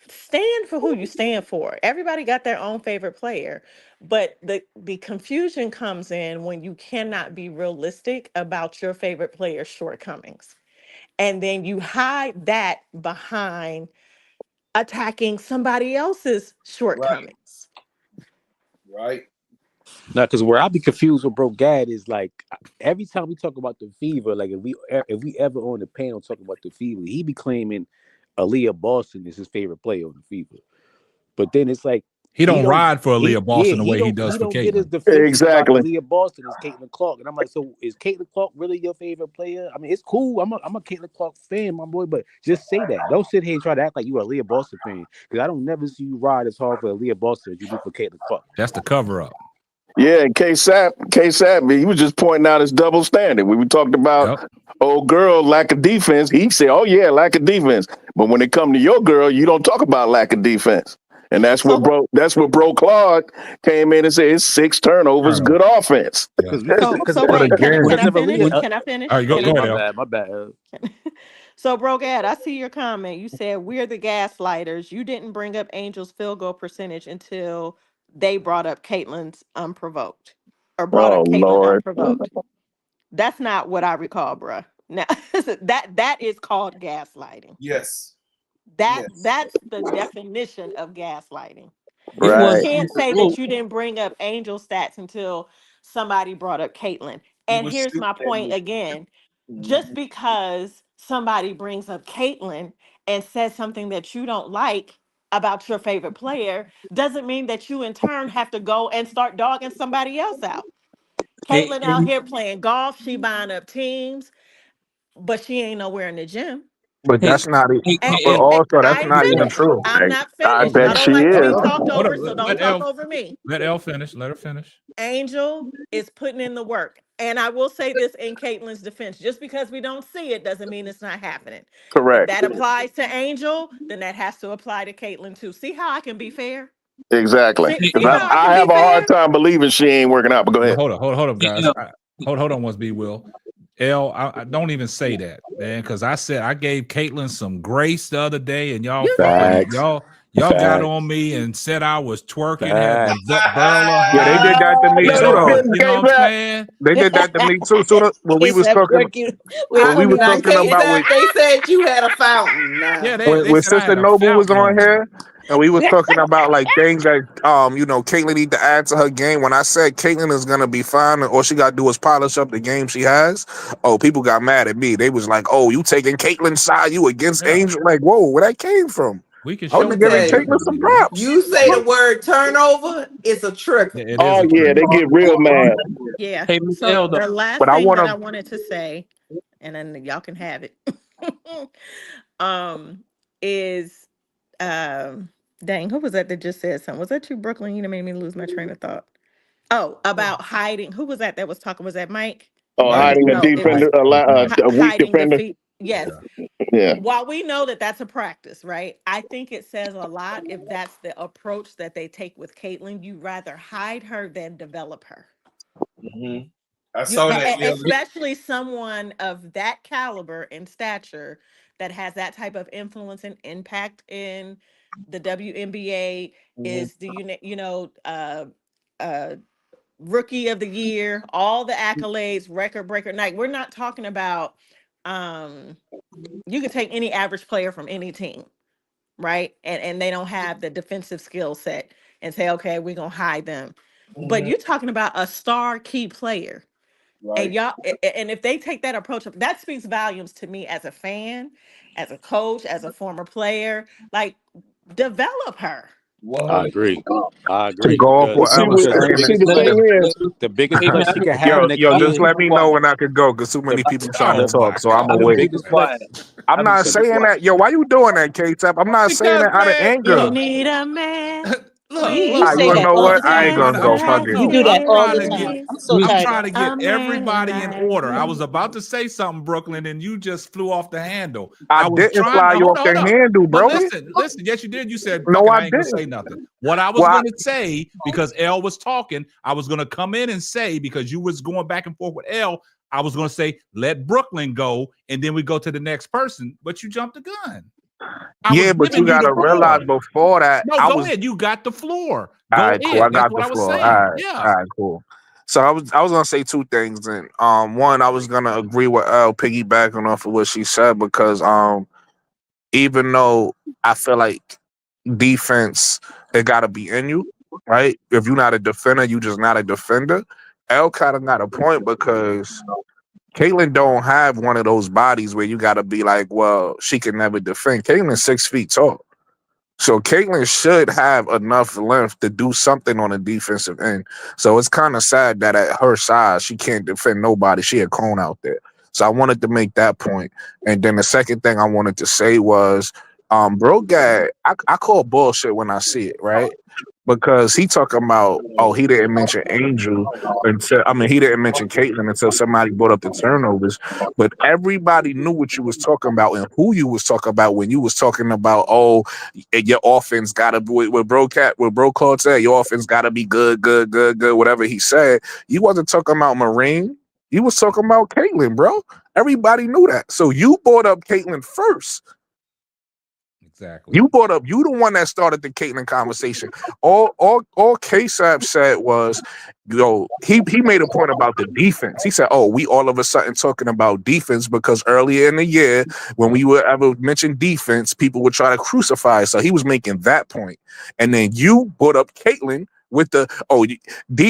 Stand for who you stand for. Everybody got their own favorite player, but the confusion comes in when you cannot be realistic about your favorite player's shortcomings. And then you hide that behind attacking somebody else's Right. shortcomings. Right. Now, because where I be confused with Bro Gad is like every time we talk about the Fever, like if we ever on the panel talking about the Fever, he be claiming Aaliyah Boston is his favorite player on the Fever. But then it's like He don't ride for Aaliyah Boston the way he does he for don't get as Caitlyn. defensive about Exactly. Aaliyah Boston as Caitlin Clark. And I'm like, so is Caitlin Clark really your favorite player? I mean, it's cool. I'm a Caitlin Clark fan, my boy, but just say that. Don't sit here and try to act like you're a Aaliyah Boston fan. Because I don't never see you ride as hard for Aaliyah Boston as you do for Caitlin Clark. That's the cover up. Yeah, and K-Sap, he was just pointing out his double standard. When we talked about old girl lack of defense, he said, oh yeah, lack of defense. But when it come to your girl, you don't talk about lack of defense. And that's what bro Claude came in and said, it's 6 turnovers, good offense. Because we So wait, can I finish? Can I finish? All right, go Can I ahead, my bad. So, Brogad, I see your comment. You said we're the gaslighters. You didn't bring up Angel's field goal percentage until they brought up Caitlyn's unprovoked, or brought Oh up Caitlyn Lord. unprovoked. That's not what I recall, bruh. Now that is called gaslighting. Yes. That's the definition of gaslighting. Right. You can't say that you didn't bring up Angel stats until somebody brought up Caitlyn. And here's my point again. Just because somebody brings up Caitlyn and says something that you don't like about your favorite player doesn't mean that you in turn have to go and start dogging somebody else out. Caitlyn out here playing golf, she buying up teams, but she ain't nowhere in the gym. But that's not it. But And also, that's I ain't not even finished. true. I'm not I finished. I bet don't she like to is. be talked Hold over, up. so don't Let talk Elle over me. let Elle finish. Let her finish. Angel is putting in the work. And I will say this in Caitlyn's defense, just because we don't see it doesn't mean it's not happening. If Correct. that applies to Angel, then that has to apply to Caitlyn too. See how I can be fair? Exactly. See Because how I can I be have a hard fair? time believing she ain't working out. But go Well, ahead. hold up, guys. Hold on, once be Will. L, I don't even say that, man, because I said I gave Caitlyn some grace the other day, and y'all got on me and said I was twerking, had the burler Yeah, they did hard. that to me You too, know, though. you know what I'm saying? They did that to me too. So when we was K-Sap talking, twerking when we was Now, talking about K-Sap, they said you had a fountain. Yeah, Now, they when said I Sister had a Noble was fountain on on me. here, And we were talking about like things that you know, Caitlyn need to add to her game. When I said Caitlyn is gonna be fine, and all she gotta do is polish up the game she has. Oh, people got mad at me. They was like, "Oh, you taking Caitlyn's side? You against Angel?" Like, whoa, where that came from? We can I Let was me giving tell you, Caitlyn some props. you say the word turnover, it's a trigger. It is Oh a yeah, they trigger. get real mad. Yeah. Hey, Miss So Elder. the last But I thing want that I to. wanted to say, and then y'all can have it, is dang, who was that just said something? Was that you, Brooklyn? You done made me lose my train of thought. Oh, about hiding. Who was that was talking? Was that Mike? Oh, Mike. hiding a No, it was defender, a weak hiding defender. defeat. Yes. Yeah. While we know that that's a practice, right? I think it says a lot if that's the approach that they take with Caitlyn. You rather hide her than develop her. I saw that the other day. Especially someone of that caliber and stature that has that type of influence and impact in the WNBA is rookie of the year, all the accolades, record breaker. Like, we're not talking about you can take any average player from any team, right? And they don't have the defensive skill set and say, okay, we're gonna hide them. But you're talking about a star key player. And y'all, and if they take that approach, that speaks volumes to me as a fan, as a coach, as a former player. Like, develop her. I agree. I To agree go off because what I was the saying, biggest The plus, thing is, the biggest Hey, man, plus she can have yo, next yo, just year. let me know when I could go, because too many people trying to Oh talk, my so I'm The gonna God. wait. biggest plus. I'm not The, saying that, yo. Why you doing that, K-Tap? I'm not saying Because that out of man, You anger. look, need a man look, You look, You say wanna that look. know all I'm the what? I I'm ain't time. trying gonna to go. I'm Fuck trying to it. You go. do that I'm all trying the to get time. I'm so I'm tired of trying to it. get everybody in order. I was about to say something, Brooklyn, and you just flew off the handle. I I was didn't trying fly to you off the hold up. handle, But bro. listen, yes, you did. You said, No, fucking, I I ain't gonna didn't. say nothing. What I was Well, gonna say, because L was talking, I was gonna come in and say, because you was going back and forth with L, I was gonna say, let Brooklyn go, and then we go to the next person, but you jumped the gun. I was yeah, but you giving you the gotta realize floor. before that, No, I go was ahead. You got the floor. all Go right, cool. I ahead. That's got what the I was floor. saying. All Yeah. right, cool. So I was gonna say two things. Then one, I was gonna agree with L, piggybacking off of what she said, because even though I feel like defense, it gotta be in you, right? If you're not a defender, you just not a defender. L kind of got a point, because Caitlyn don't have one of those bodies where you gotta be like, well, she can never defend. Caitlyn's 6 feet tall. So Caitlyn should have enough length to do something on the defensive end. So it's kind of sad that at her size, she can't defend nobody. She a cone out there. So I wanted to make that point. And then the second thing I wanted to say was, bro, guy, I call bullshit when I see it, right? Because he talking about, oh, he didn't mention Angel until, I mean, he didn't mention Caitlyn until somebody brought up the turnovers. But everybody knew what you was talking about and who you was talking about when you was talking about, oh, your offense gotta be what bro Claude said, your offense gotta be good, whatever he said. You wasn't talking about Marine. You was talking about Caitlyn, bro. Everybody knew that. So you brought up Caitlyn first. Exactly. You the one that started the Caitlyn conversation. All K-Sap said was, he made a point about the defense. He said, oh, we all of a sudden talking about defense because earlier in the year, when we would ever mention defense, people would try to crucify us. So he was making that point. And then you brought up Caitlyn with the,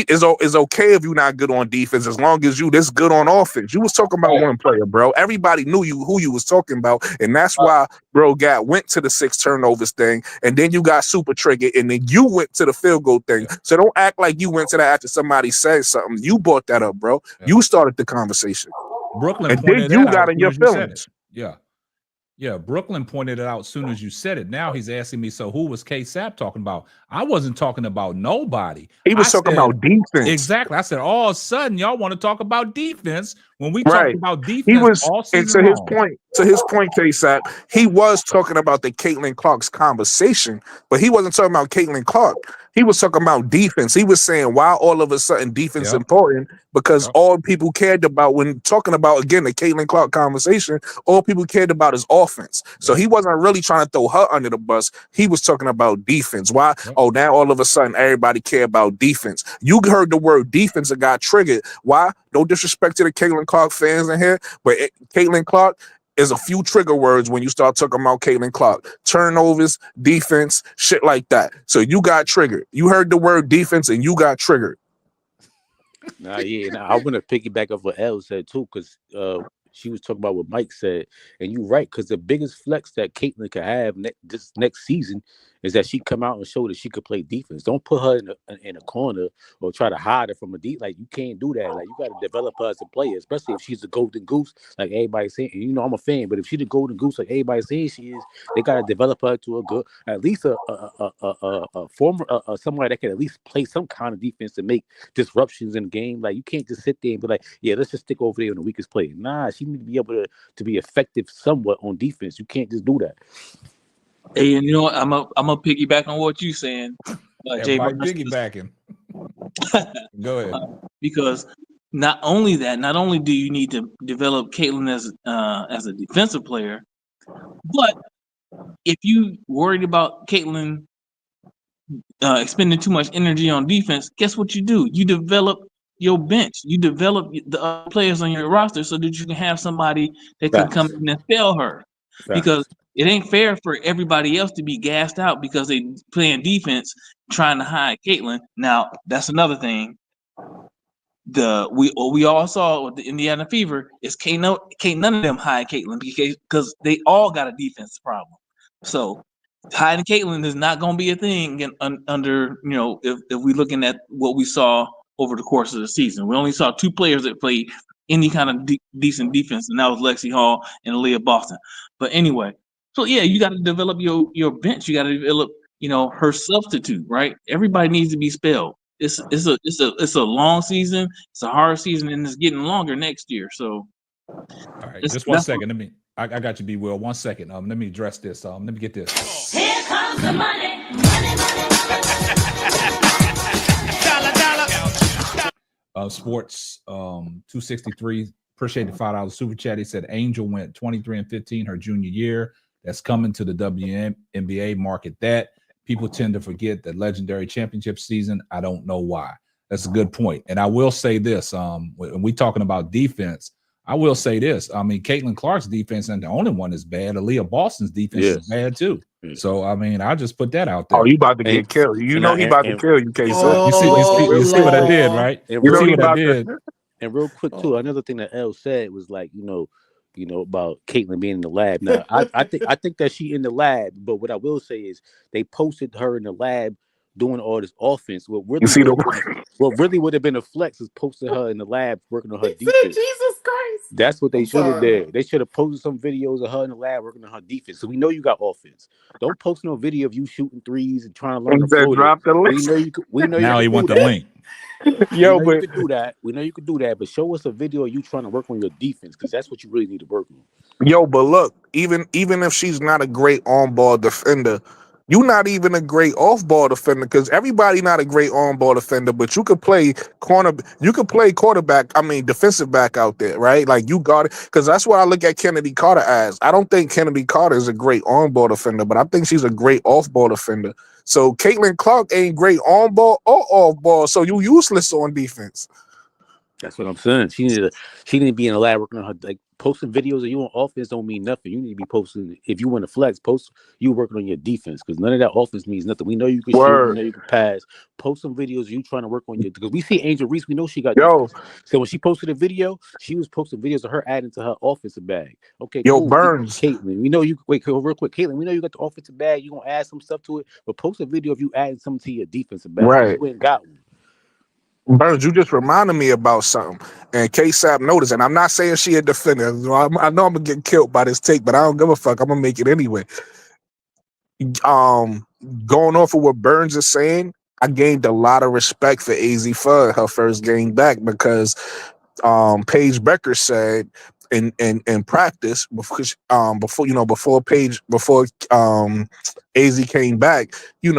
is okay if you're not good on defense as long as you this good on offense. You was talking about one player, bro. Everybody knew who you was talking about, and that's why bro went to the 6 turnovers thing, and then you got super triggered, and then you went to the field goal thing. So don't act like you went to that after somebody said something. You brought that up, bro. You started the conversation. Brooklyn And then pointed you that out got as in soon your as you said it. feelings. Yeah. Yeah, Brooklyn pointed it out as soon as you said it. Now he's asking me, so who was K-Sap talking about? I wasn't talking about nobody. He was talking about defense. Exactly. I said, all of a sudden, y'all want to talk about defense when we Right. talked about He defense was, all and season long. to his point, K-Sap, he was talking about the Caitlyn Clark's conversation, but he wasn't talking about Caitlyn Clark. He was talking about defense. He was saying why all of a sudden defense important, because all people cared about when talking about, again, the Caitlyn Clark conversation, all people cared about is offense. So he wasn't really trying to throw her under the bus. He was talking about defense. Why? Oh, now all of a sudden everybody care about defense. You heard the word defense and got triggered. Why? No disrespect to the Caitlyn Clark fans in here, but Caitlyn Clark, is a few trigger words when you start talking about Caitlin Clark. Turnovers, defense, shit like that. So you got triggered. You heard the word defense and you got triggered. I want to piggyback off what Elle said too, because she was talking about what Mike said, and you're right. Because the biggest flex that Caitlin could have this next season is that she come out and show that she could play defense. Don't put her in a corner or try to hide her from a deep. Like, you can't do that. Like, you got to develop her as a player, especially if she's the golden goose, like everybody's saying. And, I'm a fan, but if she's the golden goose, like everybody's saying she is, they got to develop her to a good, at least a former somebody that can at least play some kind of defense to make disruptions in the game. Like, you can't just sit there and be like, yeah, let's just stick over there on the weakest player. Nah, she need to be able to be effective somewhat on defense. You can't just do that. Hey, and what? I'm a piggyback on what you're saying. Jay Mike piggybacking. Go ahead. Because not only do you need to develop Caitlin as a defensive player, but if you worried about Caitlin expending too much energy on defense, guess what you do? You develop your bench. You develop the other players on your roster so that you can have somebody that can come in and spell her. Because it ain't fair for everybody else to be gassed out because they playing defense trying to hide Caitlin. Now, that's another thing. We all saw with the Indiana Fever is can't none of them hide Caitlin because they all got a defense problem. So hiding Caitlin is not going to be a thing under if we're looking at what we saw over the course of the season. We only saw 2 players that played any kind of decent defense, and that was Lexi Hall and Aaliyah Boston. But anyway, so yeah, you got to develop your bench. You got to develop her substitute, right? Everybody needs to be spelled. It's a long season. It's a hard season, and it's getting longer next year. So, all right, just 1 second. I got you, B. Will. 1 second. Let me address this. Let me get this. Here comes the money. Sports 263. Appreciate the $5 super chat. He said Angel went 23-15 her junior year. That's coming to the WNBA. Market that. People tend to forget the legendary championship season. I don't know why. That's a good point. And I will say this. When we talking about defense, I will say this. I mean, Caitlin Clark's defense ain't the only one that's bad. Aaliyah Boston's defense is bad too. So I mean, I'll just put that out there. Oh, you about to get killed. You know he about to kill you, Casey. You see what I did, right? And you see what I did. And real quick too, another thing that Elle said was like, about Caitlin being in the lab. Now, I think that she in the lab, but what I will say is they posted her in the lab doing all this offense. What really would have been a flex is posting her in the lab working on her defense. Jesus Christ. That's what they should have did. They should have posted some videos of her in the lab working on her defense. So we know you got offense. Don't post no video of you shooting threes and trying to learn the floor. Drop the link. We know now he want the link. Yo, but you could do that. We know you could do that, but show us a video of you trying to work on your defense because that's what you really need to work on. Yo, but look, even if she's not a great on-ball defender, you're not even a great off-ball defender because everybody not a great on-ball defender, but you could play quarterback, defensive back out there, right? Like you got it. Because that's what I look at Chennedy Carter as. I don't think Chennedy Carter is a great on-ball defender, but I think she's a great off-ball defender. So Caitlin Clark ain't great on-ball or off-ball, so you useless on defense. That's what I'm saying. She need to be in the lab working on her. Like posting videos of you on offense don't mean nothing. You need to be posting. If you want to flex, post you working on your defense because none of that offense means nothing. We know you can shoot. We know you can pass. Post some videos of you trying to work on your. Because we see Angel Reese. We know she got defense. So when she posted a video, she was posting videos of her adding to her offensive bag. Okay, cool. Burns. Caitlin, we know you. Wait, real quick, Caitlin. We know you got the offensive bag. You gonna add some stuff to it, but post a video of you adding something to your defensive bag. Right. You ain't got one. Burns, you just reminded me about something. And K-Sap noticed, and I'm not saying she a defender. I know I'm going to get killed by this take, but I don't give a fuck. I'm going to make it anyway. Going off of what Burns is saying, I gained a lot of respect for AZ for her first game back because Paige Becker said in practice before AZ came back,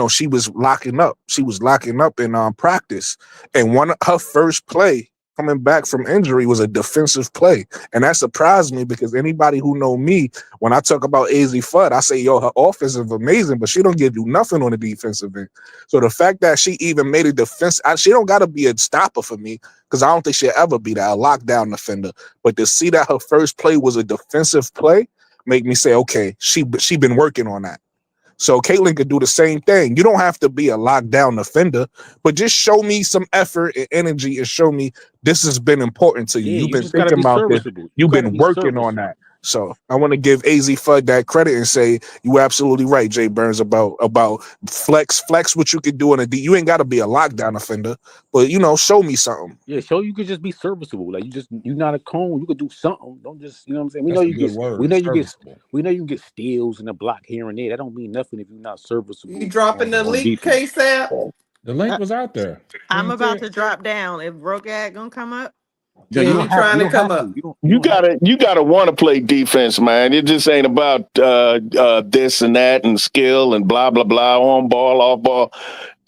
she was locking up. She was locking up in practice, and her first play coming back from injury was a defensive play. And that surprised me because anybody who know me, when I talk about AZ Fudd, I say, yo, her offensive amazing, but she don't give you nothing on the defensive end. So the fact that she even made a defense, she don't got to be a stopper for me because I don't think she'll ever be that, a lockdown defender. But to see that her first play was a defensive play make me say, okay, she been working on that. So Caitlin could do the same thing. You don't have to be a lockdown defender, but just show me some effort and energy and show me this has been important to you. Yeah, You've you been just gotta thinking be about this. serviceable. You You've gotta been be working on serviceable. that. So I want to give AZ Fudd that credit and say you were absolutely right, Jay Burns, about flex what you could do on a D. You ain't got to be a lockdown offender, but show me something. Yeah, show you could just be serviceable. Like you're not a cone. You could do something. Don't just, you know what I'm saying? We That's know a you good get, word, we know you get, serviceable. we know you can get steals and a block here and there. That don't mean nothing if you're not serviceable. You dropping the on link, defense. KSAP? The link was out there. I'm about to drop down. If Brogad gonna come up, No, you Yeah, don't he have, trying you to don't come have up. to. You don't. You gotta want to play defense, man. It just ain't about this and that and skill and blah blah blah, on ball, off ball.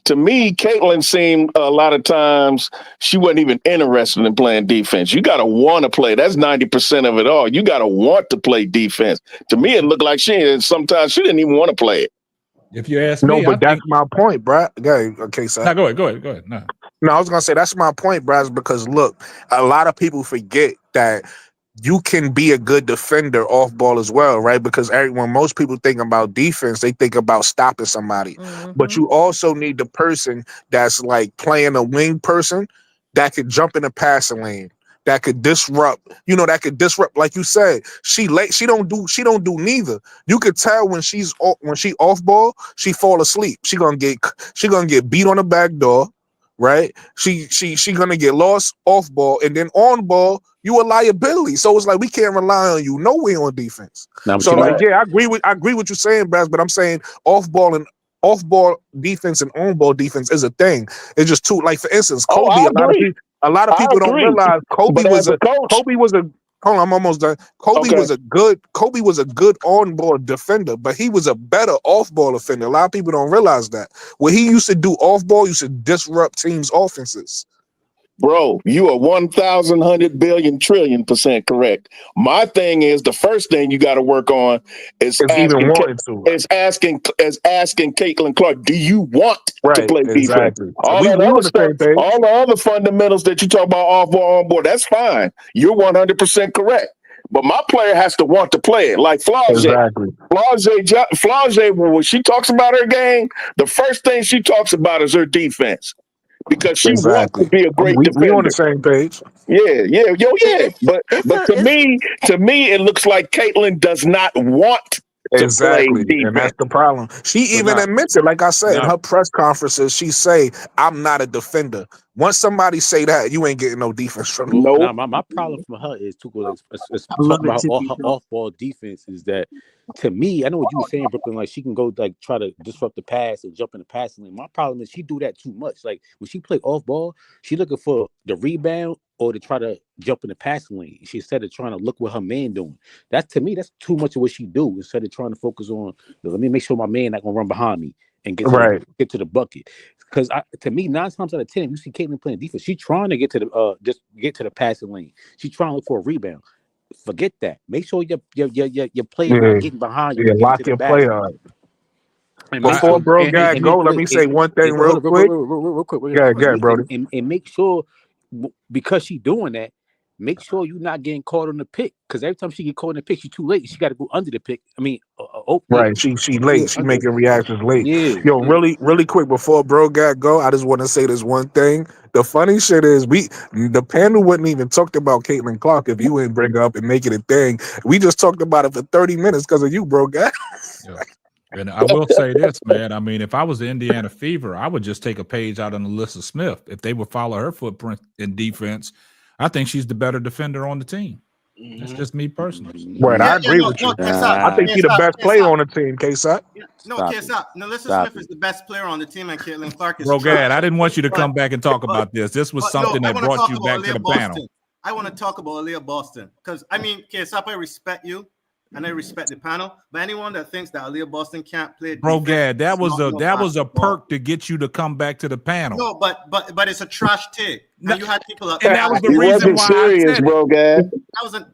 To me, Caitlin seemed a lot of times she wasn't even interested in playing defense. You got to want to play. That's 90% of it all. You got to want to play defense. To me, it looked like sometimes she didn't even want to play it. If you ask No, me, but that's my point, bro. Okay, so No, go ahead. No, I was gonna say that's my point, Braz, because look, a lot of people forget that you can be a good defender off ball as well, right? Because when most people think about defense, they think about stopping somebody. But you also need the person that's like playing a wing person that could jump in the passing lane, that could disrupt, like you said. She don't do neither. You could tell when she off ball, she fall asleep. She gonna get beat on the back door. Right, she gonna get lost off ball, and then on ball you a liability. So it's like we can't rely on you nowhere on defense. So like, yeah, I agree with what you're saying, Braz, but I'm saying off ball defense and on ball defense is a thing. It's just too, like for instance, Kobe. I agree. A lot of people don't realize Kobe was a Hold on, I'm almost done. Kobe was a good on-ball defender, but he was a better off-ball offender. A lot of people don't realize that. What he used to do off-ball used to disrupt teams' offenses. Bro, you are 1,100 billion trillion % correct. My thing is the first thing you got to work on is asking Caitlin Clark, do you want to play defense? All the other fundamentals that you talk about off ball, on board, that's fine. You're 100% correct. But my player has to want to play it. Like Flage. Exactly. Flage, when she talks about her game, the first thing she talks about is her defense. Because she wants to be a great defender. We on the same page. Yeah. But to me, it looks like Caitlin does not want to play defense. And that's the problem. She even admits it. Like I said, in her press conferences, she say, "I'm not a defender." Once somebody say that, you ain't getting no defense from me. No, my problem from her is let's talk about her off-ball defense. Is that to me? I know what you were saying, Brooklyn. Like she can go like try to disrupt the pass and jump in the passing lane. My problem is she do that too much. Like when she play off-ball, she looking for the rebound or to try to jump in the passing lane. She instead of trying to look what her man doing. That's to me, that's too much of what she do. Instead of trying to focus on, let me make sure my man not gonna run behind me and get to the bucket. Because to me, 9 times out of 10, you see Caitlin playing defense. She's trying to get to the just get to the passing lane. She's trying to look for a rebound. Forget that. Make sure your player not getting behind you. Lock your player up. Before Brogad go, let me say one thing real quick. Real quick. Yeah, Brody. And make sure, because she's doing that, make sure you're not getting caught on the pick. Because every time she get caught in the pick, she's too late. She got to go under the pick. I mean, right. She late. She making reactions late. Yeah. Yo, really quick before Brogad go, I just want to say this one thing. The funny shit is the panel wouldn't even talked about Caitlin Clark if you didn't bring her up and make it a thing. We just talked about it for 30 minutes because of you, Brogad. And I will say this, man. I mean, if I was the Indiana Fever, I would just take a page out on Alyssa Smith. If they would follow her footprint in defense, I think she's the better defender on the team. That's just me personally. Right, I agree with you. I think she's the best player on the team, K-Sap. Alyssa Smith is the best player on the team, and Caitlin Clark is. Brogad, I didn't want you to come back and talk about this. This was something that brought you back to the panel. I want to talk about Aaliyah Boston because I mean, K-Sap, I respect you. And I respect the panel, but anyone that thinks that Aaliyah Boston can't play, Brogad, that was a perk to get you to come back to the panel. No, but it's a trash take. and you had people up And there. that was the He reason wasn't why serious, I said bro, Gad.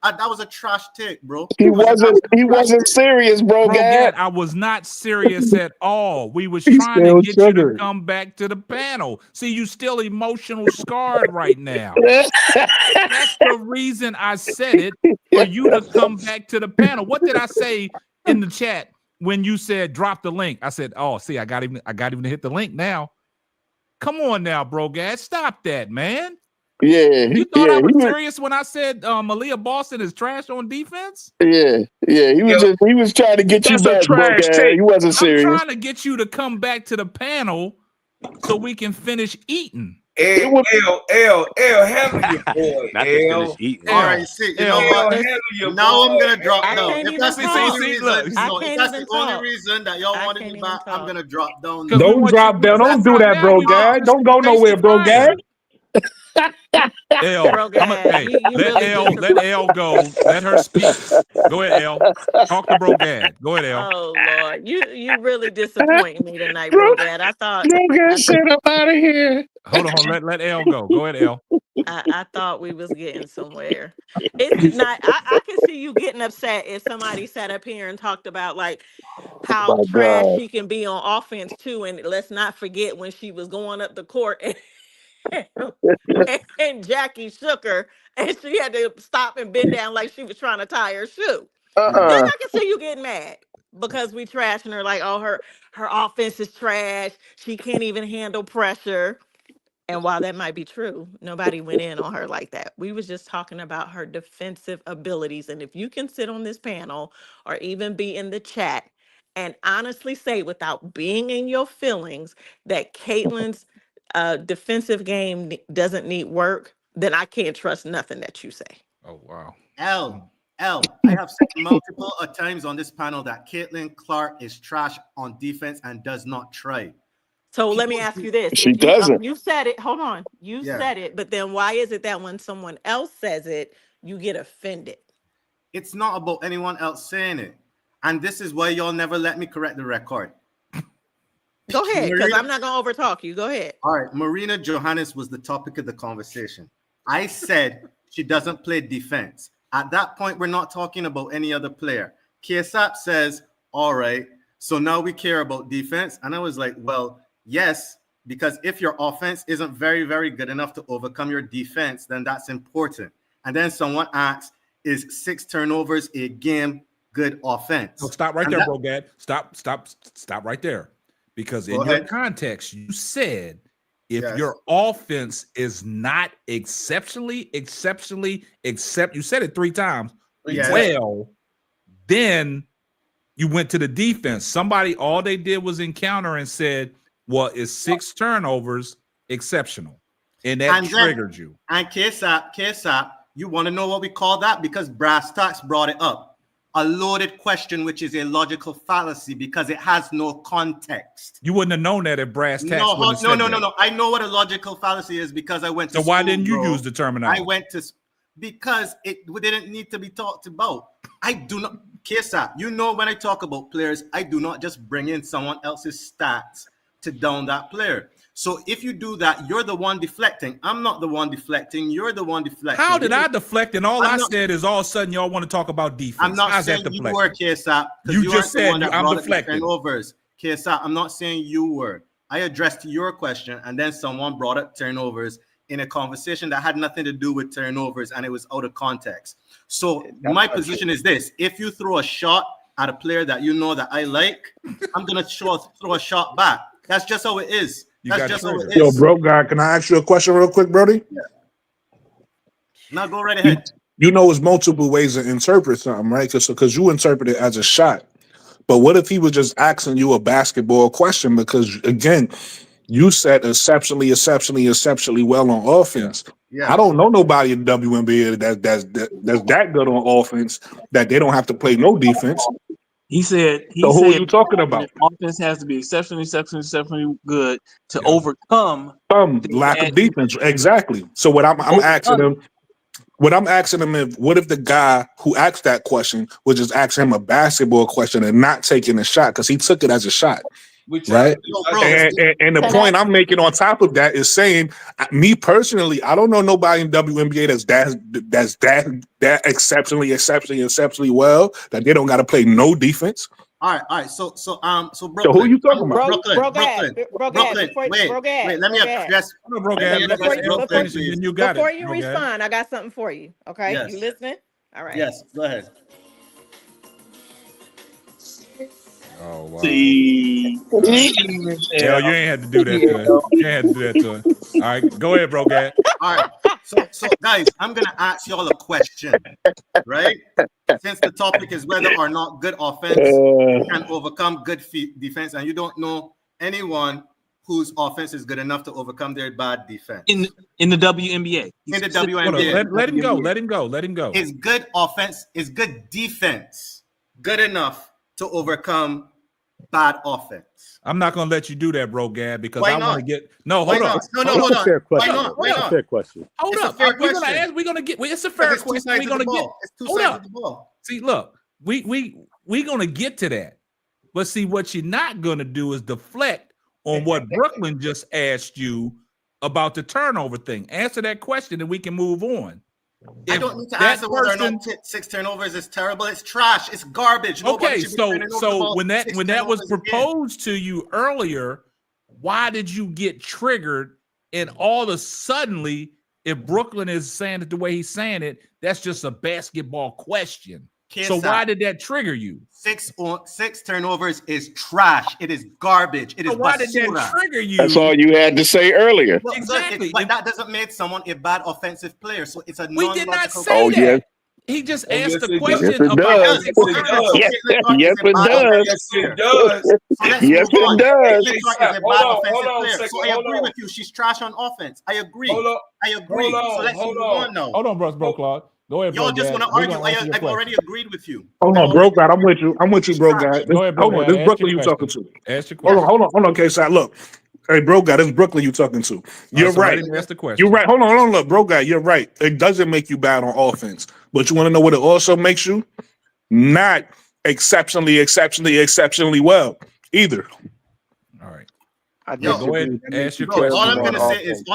That was a trash take, bro. He wasn't serious, bro, Bro, Gad. Gad, I was not serious at all. We was He's trying to still get you to triggered. come back to the panel. See, you still emotional scarred right now. That's the reason I said it, for you to come back to the panel. What did I say in the chat when you said drop the link? I said, oh, see, I got even to hit the link now. Come on now, bro, Gad. Stop that, man. Yeah. You thought I he was serious when I said Aaliyah Boston is trash on defense? Yeah. He was trying to get you That's a back, bro, trash Gad. take. He wasn't I'm serious. trying to get you to come back to the panel so we can finish eating. L, handle your boy. Not to finish eating. All right, see, you know what? Now I'm gonna drop down. If that's the only reason, if that's the only reason that y'all wanted me back, I'm gonna drop down. Don't drop down. Don't do that, bro, Gad. Don't go nowhere, bro, Gad. L, Bro, Gad, you let really L go. Let her speak. Go ahead, L. Talk to Bro Gad. Go ahead, L. Oh Lord, you really disappointing me tonight, bro, Gad. I thought Shut up out of here. Hold on, let L go. Go ahead, L. I thought we was getting somewhere. It's not. I can see you getting upset if somebody sat up here and talked about like how my trash God. she can be on offense too, and let's not forget when she was going up the court and Jackie shook her and she had to stop and bend down like she was trying to tie her shoe. Then I can see you getting mad because we trashing her like, oh, her offense is trash. She can't even handle pressure. And while that might be true, nobody went in on her like that. We was just talking about her defensive abilities. And if you can sit on this panel or even be in the chat and honestly say without being in your feelings that Caitlin's defensive game doesn't need work, then I can't trust nothing that you say. Oh, wow. L, I have said multiple times on this panel that Caitlin Clark is trash on defense and does not try. So let me ask you this. She If you, doesn't. you said it, hold on. You Yeah. said it, but then why is it that when someone else says it, you get offended? It's not about anyone else saying it. And this is why y'all never let me correct the record. Go ahead, because I'm not going to overtalk you. Go ahead. All right, Marina Johannes was the topic of the conversation. I said she doesn't play defense. At that point, we're not talking about any other player. KSAP says, all right, so now we care about defense. And I was like, well, yes, because if your offense isn't very, very good enough to overcome your defense, then that's important. And then someone asks, is 6 turnovers a game good offense? So stop right there, Bro Gad. Stop right there. Because in your context, you said if your offense is not exceptionally, you said it 3 times, well, then you went to the defense. Somebody, all they did was encounter and said, well, is 6 turnovers exceptional? And that triggered you. And KSAP, you want to know what we call that? Because Brass Tacks brought it up. A loaded question, which is a logical fallacy because it has no context. You wouldn't have known that if Brass Tacks No. that. I know what a logical fallacy is because I went to So school, why didn't you bro. use the terminology? I went to because it didn't need to be talked about. I do not, KSAP, you know when I talk about players, I do not just bring in someone else's stats to down that player. So if you do that, you're the one deflecting. I'm not the one deflecting. You're the one deflecting. How did I deflect? And all I not, said is all of a sudden y'all want to talk about defense. I'm not How's saying that you deflecting? were, KSAP. You just said I'm deflecting. Turnovers. KSAP, I'm not saying you were. I addressed your question, and then someone brought up turnovers in a conversation that had nothing to do with turnovers, and it was out of context. So my position is this. If you throw a shot at a player that you know that I like, I'm going to throw a shot back. That's just how it is. That's just how it is. Yo, bro, guy, can I ask you a question real quick, Brody? Yeah. Now go right ahead. You know, there's multiple ways to interpret something, right? Because you interpret it as a shot. But what if he was just asking you a basketball question? Because, again, you said exceptionally well on offense. Yeah. I don't know nobody in WNBA that's that good on offense that they don't have to play no defense. He said. So who are you talking about? Offense has to be exceptionally good to overcome lack of defense. Exactly. So what I'm asking him. What I'm asking him is, what if the guy who asked that question was just asking him a basketball question and not taking a shot because he took it as a shot? Right. And the point I'm making on top of that is saying, me personally, I don't know nobody in WNBA that's that exceptionally well that they don't got to play no defense. All right. So Brooklyn. So who you talking about? Brooklyn. Wait. Let me address. Before you respond, I got something for you. Okay, Yes. you listening? All right. Yes. Go ahead. Oh wow. See. Hell, you ain't had to do that to him. You ain't had to do that to him. All right, go ahead, bro, Gad. All right. So guys, I'm gonna ask y'all a question, right? Since the topic is whether or not good offense can overcome good defense, and you don't know anyone whose offense is good enough to overcome their bad defense in the WNBA. In the WNBA, Let him go. Let him go. Let him go. Is good offense, is good defense good enough to overcome bad offense? I'm not gonna let you do that, bro, Gad, because Why I want to not? get no. Why Hold on. not? No, hold on. Fair question. Why not? Why That's a not? fair question. Hold It's a up. fair We're gonna question. ask. We're gonna get. It's a fair It's two question. sides We're of the gonna get. ball. It's two Hold sides up. of the ball. See, look, we gonna get to that, but see, what you're not gonna do is deflect on what Brooklyn just asked you about the turnover thing. Answer that question, and we can move on. I If don't need to that answer whether or person- not 6 turnovers is terrible. It's trash. It's garbage. Nobody Okay, should be turning over the so ball when that 6 was turnovers a game. proposed to you earlier, why did you get triggered? And all of a suddenly, if Brooklyn is saying it the way he's saying it, that's just a basketball question. So why did that trigger you? 6 turnovers is trash. It is garbage. It is So why did that basura. trigger you? That's all you had to say earlier. Well, Exactly. but that doesn't make someone a bad offensive player. So it's a We did not non-logical say question. that. He just asked the question Yes, it about does. six Yes, turnovers. yes, it does. So let's Yes, move on. it does. Caitlin Clark is a bad offensive player. So I agree with you. She's trash on offense. I agree. I agree. So let's move on now. Hold on, bro, Claude. Go ahead, bro. Y'all just Gad. want to We're argue. gonna answer your I've already question. agreed with you. Hold on, bro, God. I'm with you. I'm with you, bro, God. Go ahead, bro. Hold on. Gad. This Ask Brooklyn your you talking to. Ask your question. Hold on. Okay, so look. Hey, bro, God, this is Brooklyn you talking to. You're so let right. him ask the question. You're right. Hold on. Look, bro, God, you're right. It doesn't make you bad on offense, but you want to know what it also makes you? Not exceptionally well either. All right. Yo, go ahead. Ask your bro, question. all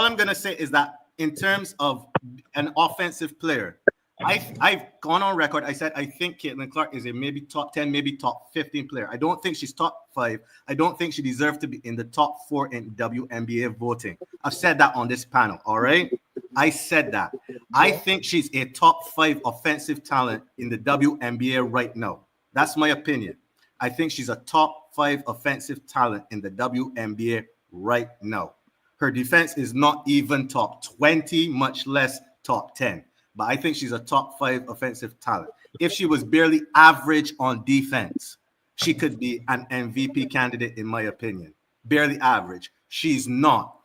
I'm gonna say is that in terms of an offensive player, I've gone on record. I said I think Caitlin Clark is a maybe top 10, maybe top 15 player. I don't think she's top 5. I don't think she deserves to be in the top 4 in WNBA voting. I've said that on this panel. All right, I said that. I think she's a top 5 offensive talent in the WNBA right now. That's my opinion. I think she's a top 5 offensive talent in the WNBA right now. Her defense is not even top 20, much less top 10. But I think she's a top 5 offensive talent. If she was barely average on defense, she could be an MVP candidate, in my opinion. Barely average. She's not.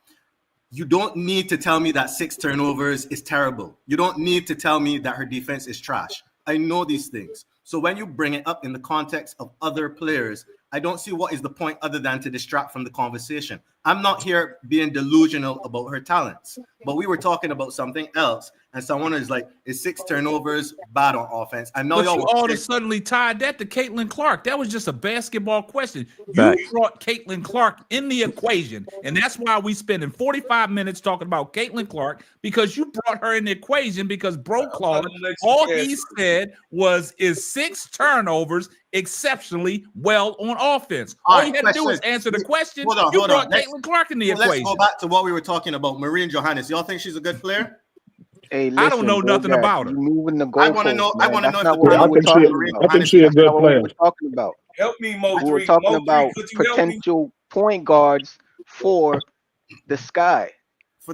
You don't need to tell me that 6 turnovers is terrible. You don't need to tell me that her defense is trash. I know these things. So when you bring it up in the context of other players, I don't see what is the point other than to distract from the conversation. I'm not here being delusional about her talents, but we were talking about something else. And someone is like, is 6 turnovers bad on offense? I know But y'all you will all of say- a sudden tied that to Caitlin Clark. That was just a basketball question. You Facts. brought Caitlin Clark in the equation, and that's why we spending 45 minutes talking about Caitlin Clark, because you brought her in the equation because Bro Claude, all he said was, is 6 turnovers exceptionally well on offense? All you had to do was answer the question. You brought Caitlin Clark in the Let's equation. go back to what we were talking about. Marine Johannes, y'all think she's a good player? Hey, I don't know nothing about her. You moving the goalposts. I want to know. I want to know if the what we were talking about. I think she's a good player. We're talking about. Help me, Mo. We were talking about potential point guards for the Sky,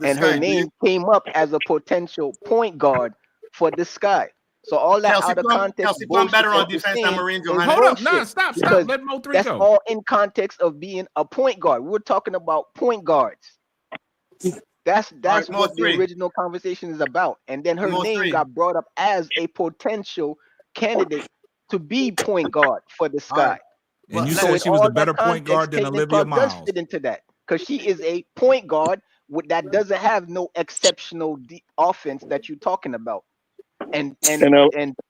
and her name came up as a potential point guard for the Sky. So all that Kelsey out of Plum- context. Kelsey Plum better on bullshit that you're defense than saying Marine is Johannes. Hold up, bullshit, stop. because Let Mo3 that's go. all in context of being a point guard. We're talking about point guards. That's right, what the Mo3. original conversation is about. And then her name Mo3. got brought up as a potential candidate to be point guard for the Sky. And you So said in she was a all better that point guard than Caitlin Olivia Clark does Miles. fit into that, because she is a point guard that doesn't have no exceptional offense that you're talking about. And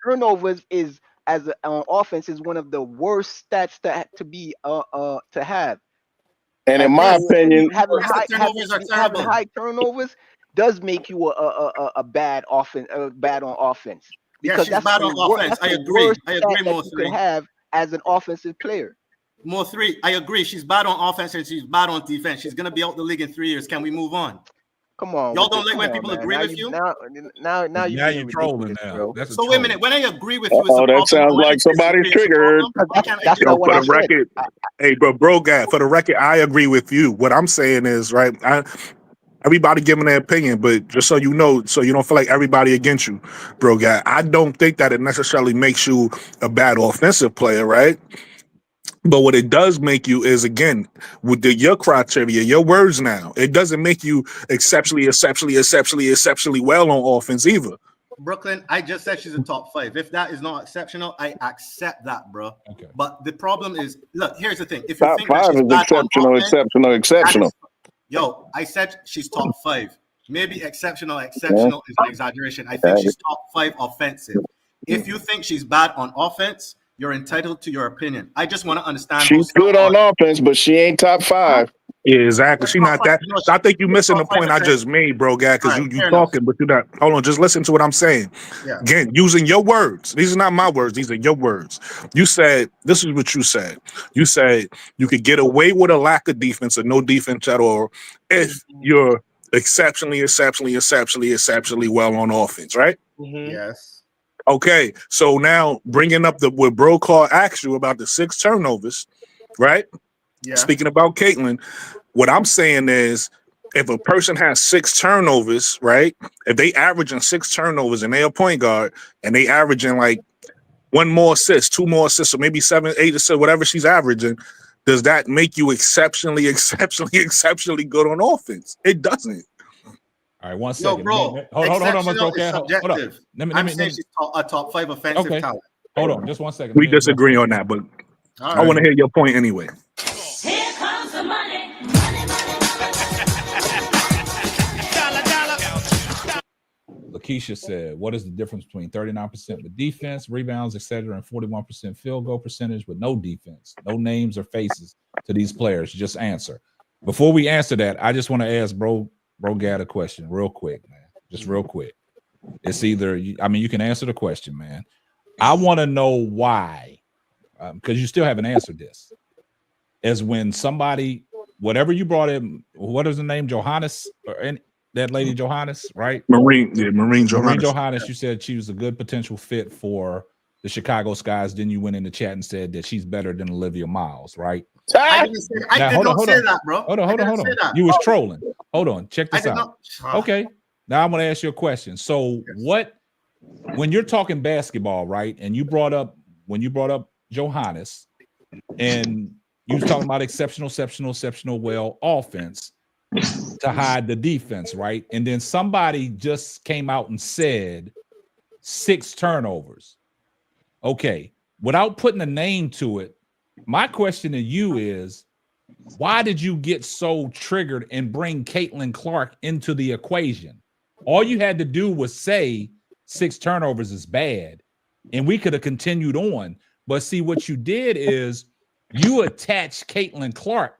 turnovers is, as an offense, is one of the worst stats to have. And in my opinion, having turnovers are terrible. high turnovers does make you a bad offense, bad on offense. Because she's bad on offense. I agree. I agree, that you could have as an offensive player. More three. I agree. She's bad on offense and she's bad on defense. She's gonna be out the league in 3 years. Can we move on? Come on. Y'all don't like when people agree with you? Now you're trolling now. So wait a minute. When I agree with you, that sounds like somebody's triggered. That's not what I said. Record, hey, bro, guy, for the record, I agree with you. What I'm saying is, right, everybody giving their opinion, but just so you know, so you don't feel like everybody against you, bro, guy, I don't think that it necessarily makes you a bad offensive player, right? But what it does make you is, again, with your criteria, your words now, it doesn't make you exceptionally well on offense either. Brooklyn, I just said she's a top 5. If that is not exceptional, I accept that, bro. Okay. But the problem is, look, here's the thing. If you top think 5 that she's is bad on offense, exceptional. Yo, I said she's top 5. Maybe exceptional is an exaggeration. I think she's top 5 offensive. If you think she's bad on offense, you're entitled to your opinion. I just want to understand. She's good on offense, but she ain't top 5. Yeah, exactly. She's not that. I think you're missing the point I just made, bro, guy, because you talking, but you're not. Hold on, just listen to what I'm saying. Yeah. Again, using your words. These are not my words. These are your words. You said, this is what you said. You said you could get away with a lack of defense or no defense at all if you're exceptionally well on offense, right? Yes. Okay, so now bringing up what Bro Carl asked you about the 6 turnovers, right? Yeah. Speaking about Caitlin, what I'm saying is if a person has 6 turnovers, right? If they averaging 6 turnovers and they're a point guard and they averaging like 1 more assist, 2 more assists, or maybe 7, 8 assists, whatever she's averaging, does that make you exceptionally good on offense? It doesn't. All right, 1 second. Yo, bro, Hold on. Subjective. I'm saying she's a top 5 offensive talent. Hold on, just 1 second. We disagree on that, but I want to hear your point anyway. Here comes the money. Lakeisha said, what is the difference between 39% with defense, rebounds, etc., and 41% field goal percentage with no defense, no names or faces to these players? Just answer. Before we answer that, I just want to ask Bro Gad a question real quick, man. Just real quick. It's either, you can answer the question, man. I want to know why, because you still haven't answered this. As when somebody, whatever you brought in, what is the name? Johannes, or that lady Johannes, right? Marine Johannes. Johannes, you said she was a good potential fit for the Chicago Skies. Then you went in the chat and said that she's better than Olivia Miles, right? I did not say that, bro. Hold on. You was trolling. Hold on. Check this out. Okay. Now I'm going to ask you a question. So when you're talking basketball, right? And you brought up Johannes and you was talking about exceptional well offense to hide the defense, right? And then somebody just came out and said 6 turnovers. Okay. Without putting a name to it, my question to you is, why did you get so triggered and bring Caitlin Clark into the equation? All you had to do was say 6 turnovers is bad, and we could have continued on. But see, what you did is you attached Caitlin Clark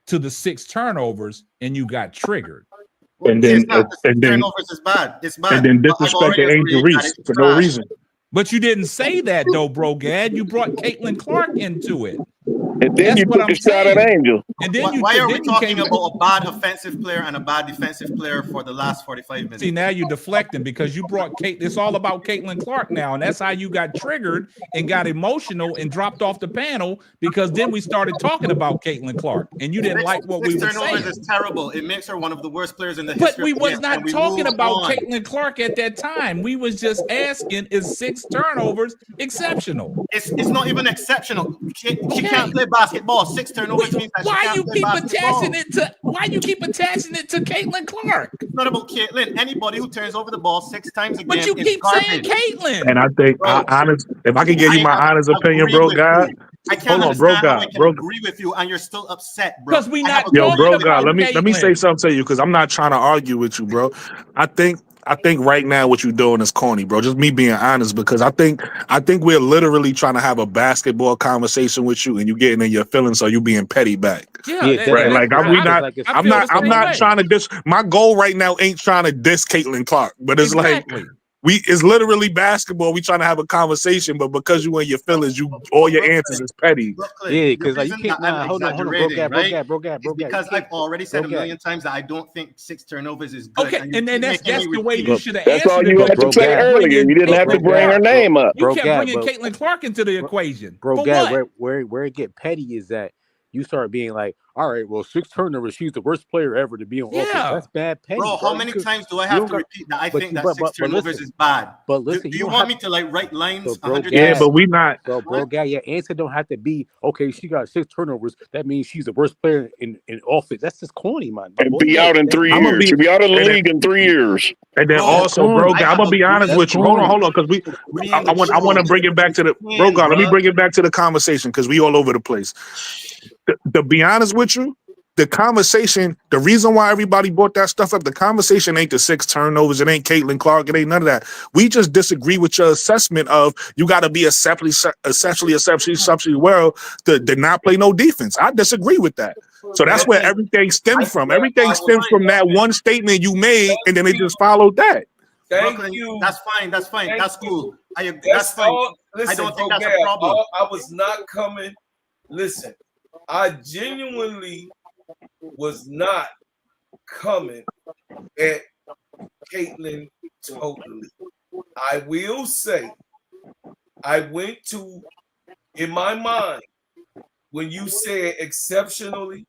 to the 6 turnovers, and you got triggered. And then turnovers is bad. It's bad. And then disrespect the Angel Reese for no reason. But you didn't say that though, Bro Gad. You brought Caitlin Clark into it. And then you took a shot at Angel. And then why are we talking about a bad offensive player and a bad defensive player for the last 45 minutes? See, now you're deflecting because you brought Kate. It's all about Caitlin Clark now, and that's how you got triggered and got emotional and dropped off the panel, because then we started talking about Caitlin Clark, and you didn't like what we were saying. Turnovers is terrible. It makes her one of the worst players in the history. history. But we was not talking about Caitlin Clark at that time. We was just asking, is 6 turnovers exceptional? It's not even exceptional. She can't play basketball. 6 turnovers means that why you keep attaching it to Caitlin Clark? It's not about Caitlin. Anybody who turns over the ball 6 times a game, but you keep saying Caitlin. And I think, if I can give you my honest opinion, bro, God. I can't understand how I can agree with you and you're still upset, bro. Because we not bro, God, let me say something to you, because I'm not trying to argue with you, bro. I think I think right now what you're doing is corny, bro. Just me being honest, because I think we're literally trying to have a basketball conversation with you, and you getting in your feelings, so you being petty back. Yeah, right. Like I'm not way. trying to diss. My goal right now ain't trying to diss Caitlin Clark, but it's Exactly. like it's literally basketball. We trying to have a conversation, but because you in your feelings, all your answers is petty. Yeah, because like you can't. Hold on, bro, Gab. Because I've already said a million times that I don't think 6 turnovers is good. Okay, and that's the way you should have That's answered all it. you but had to say earlier. You didn't have to bring her name up. You kept bringing Caitlin Clark into the equation. Bro, For Gab, what? where it get petty is that you start being like, all right, well, 6 turnovers, she's the worst player ever to be on offense. That's bad petty. Bro, how many times do I have to repeat that I think that 6 turnovers is bad? But listen, do you want me to like write lines? Bro, yeah, but we not. Bro, Gab, your answer don't have to be, okay, she got 6 turnovers. That means she's the worst player in offense. That's just corny, man. And be out in 3 years. She'll be out of the league in 3 years. And then also, bro, I'm gonna be honest with you. Hold on, because I want to bring it back to the bro. God, let me bring it back to the conversation because we all over the place. To be honest with you, the conversation, the reason why everybody brought that stuff up, the conversation ain't the 6 turnovers. It ain't Caitlin Clark. It ain't none of that. We just disagree with your assessment of you got to be exceptionally well to not play no defense. I disagree with that. So that's where everything stems from. Everything stems from that one statement you made, and then they just followed that. Thank you. That's fine. That's cool. That's fine. Listen, I don't think that's a problem. I was not coming. Listen, I genuinely was not coming at Caitlin totally. I will say, I went to, in my mind, when you said exceptionally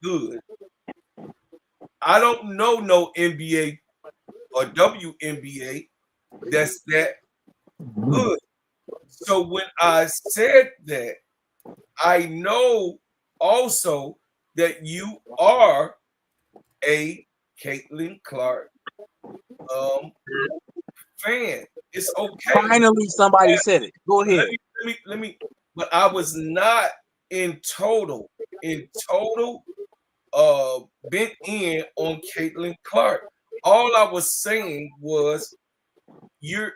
good, I don't know no NBA or WNBA that's that good. So when I said that, I know also that you are a Caitlin Clark fan. It's okay. Finally, somebody said it. Go ahead. Let me. But I was not in total bent in on Caitlin Clark. All I was saying was you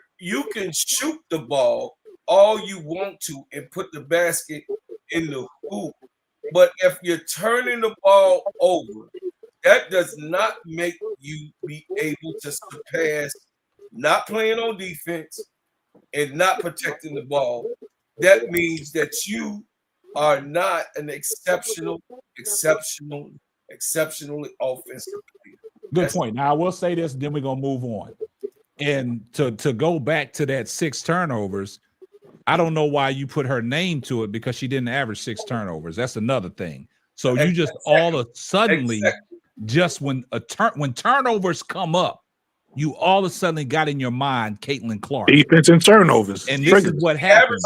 can shoot the ball all you want to and put the basket in the hoop. But if you're turning the ball over, that does not make you be able to surpass not playing on defense and not protecting the ball. That means that you are not an exceptionally offensive player. Good point. Now I will say this, then we're gonna move on. And to go back to that 6 turnovers, I don't know why you put her name to it because she didn't average 6 turnovers. That's another thing. So you just all of suddenly, just when turnovers come up, you all of a sudden got in your mind Caitlin Clark. Defense and turnovers. And this is what happened.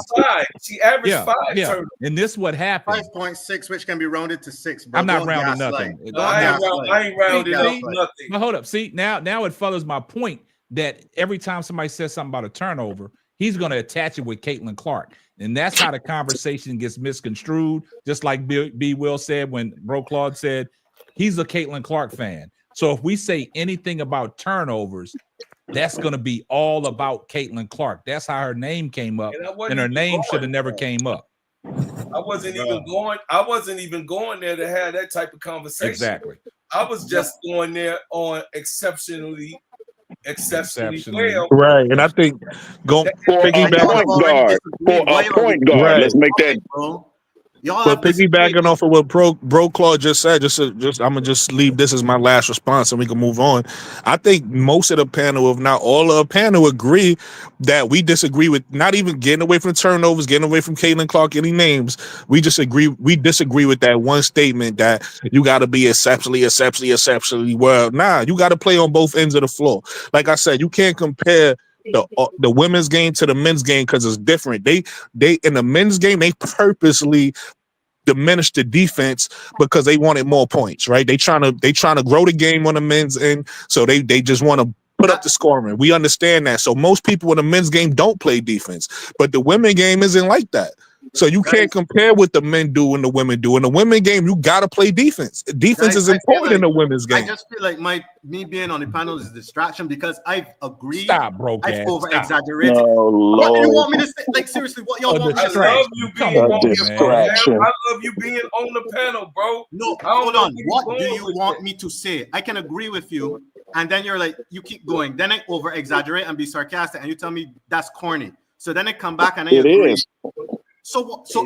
She averaged 5 turnovers. And this is what happened. 5.6, which can be rounded to 6. Bro. I'm not rounding nothing. I ain't rounding nothing. But hold up. See, now it follows my point that every time somebody says something about a turnover, he's going to attach it with Caitlin Clark. And that's how the conversation gets misconstrued. Just like B. Will said when Bro Claude said he's a Caitlin Clark fan. So if we say anything about turnovers, that's going to be all about Caitlin Clark. That's how her name came up, and her name should have never came up. I wasn't even going there to have that type of conversation. Exactly. I was just going there on exceptionally well. Right, and I think for a point guard. Right. Let's make that. But piggybacking off of what Bro Claude just said, I'm gonna just leave this as my last response, and we can move on. I think most of the panel, if not all of the panel, agree that we disagree with not even getting away from turnovers, getting away from Caitlin Clark, any names. We disagree with that one statement that you got to be exceptionally well. Nah, you got to play on both ends of the floor. Like I said, you can't compare the women's game to the men's game because it's different. They in the men's game, they purposely diminish the defense because they wanted more points, right? They trying to grow the game on the men's end, so they just want to put up the scoring. We understand that. So most people in the men's game don't play defense, but the women game isn't like that. So you can't compare what the men do and the women do. In the women game, you gotta play defense. Defense is important in the women's game. I just feel like me being on the panel is a distraction because I've agreed. Stop, bro. I've over exaggerated. Oh, What do you Lord. want me to say? Like seriously, what y'all want me to say? I love you being on the distraction. I love you being on the panel, bro. No, I don't hold know on. where What you're do going you with want that. me to say? I can agree with you, and then you're like, you keep going. Then I over exaggerate and be sarcastic, and you tell me that's corny. So then I come back and I It agree. is. So tell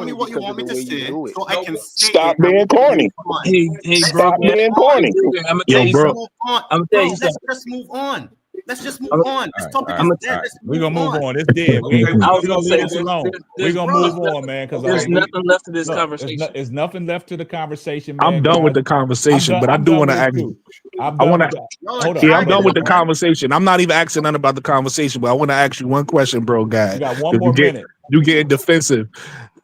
me what you want me to say, so I can say Stop it and we being can corny. move on. Hey, Let's Stop move being on. corny. I'm gonna Yo, tell you bro. something. On. I'm gonna tell Bro, you let's something. just move on. Let's just move I'm- on. This topic I'm is a- dead. Let's We're gonna move on. It's dead. I was We're gonna gonna say leave this alone. We're gonna move on, man. Because there's nothing left to this conversation. There's nothing left to the conversation, man. I'm done with guys. the conversation, but I I'm do done want to with it ask. too. I'm I done want with to. that. Hold up. Yeah, I'm done with the conversation. I'm not even asking nothing about the conversation, but I want to ask you one question, bro, guy. You got one more minute. You getting defensive.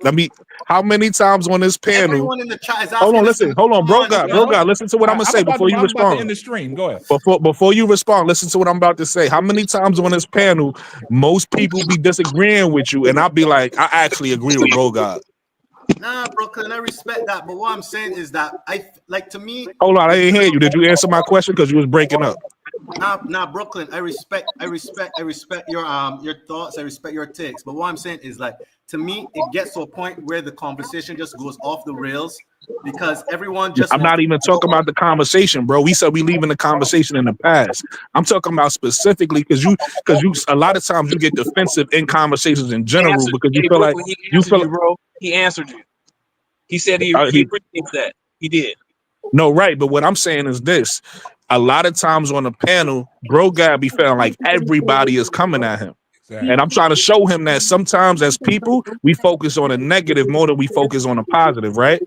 Let me. How many times on this panel? Everyone in the chat is asking. Hold on, listen. Hold on, bro, God. Listen to what I'm gonna say before you I'm about to respond. end the stream. Go ahead. Before you respond, listen to what I'm about to say. How many times on this panel, most people be disagreeing with you, and I'll be like, I actually agree with bro, God. Nah, Brooklyn, I respect that, but what I'm saying is that to me. Hold on, I didn't hear you. Did you answer my question? Because you was breaking up. Nah, Brooklyn, I respect your thoughts, I respect your takes. But what I'm saying is like, to me, it gets to a point where the conversation just goes off the rails because everyone just. I'm not even talking about the conversation, bro. We said we leaving the conversation in the past. I'm talking about specifically because you a lot of times you get defensive in conversations in general because you feel like you feel bro. He answered you. He said he appreciates that. He did. No, right. But what I'm saying is this. A lot of times on the panel, bro guy be feeling like everybody is coming at him. Exactly. And I'm trying to show him that sometimes as people, we focus on a negative more than we focus on a positive, right?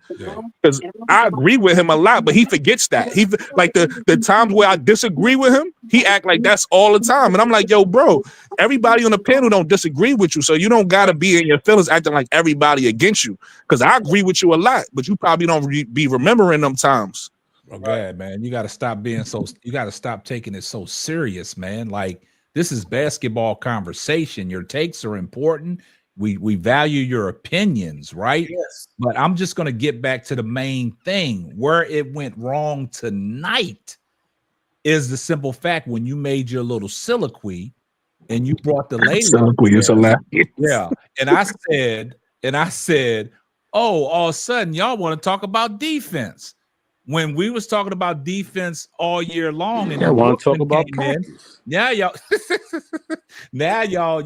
Because I agree with him a lot, but he forgets that. He like the times where I disagree with him, he act like that's all the time. And I'm like, yo, bro, everybody on the panel don't disagree with you. So you don't gotta be in your feelings acting like everybody against you. Because I agree with you a lot, but you probably don't be remembering them times. Oh, God, man, you got to stop being so. You got to stop taking it so serious, man. Like this is basketball conversation. Your takes are important. We value your opinions, right? Yes. But I'm just going to get back to the main thing. Where it went wrong tonight is the simple fact when you made your little soliloquy and you brought the lady. Soliloquy is hilarious. Yeah, and I said, oh, all of a sudden y'all want to talk about defense. When we was talking about defense all year long, and I want to talk about now y'all, now y'all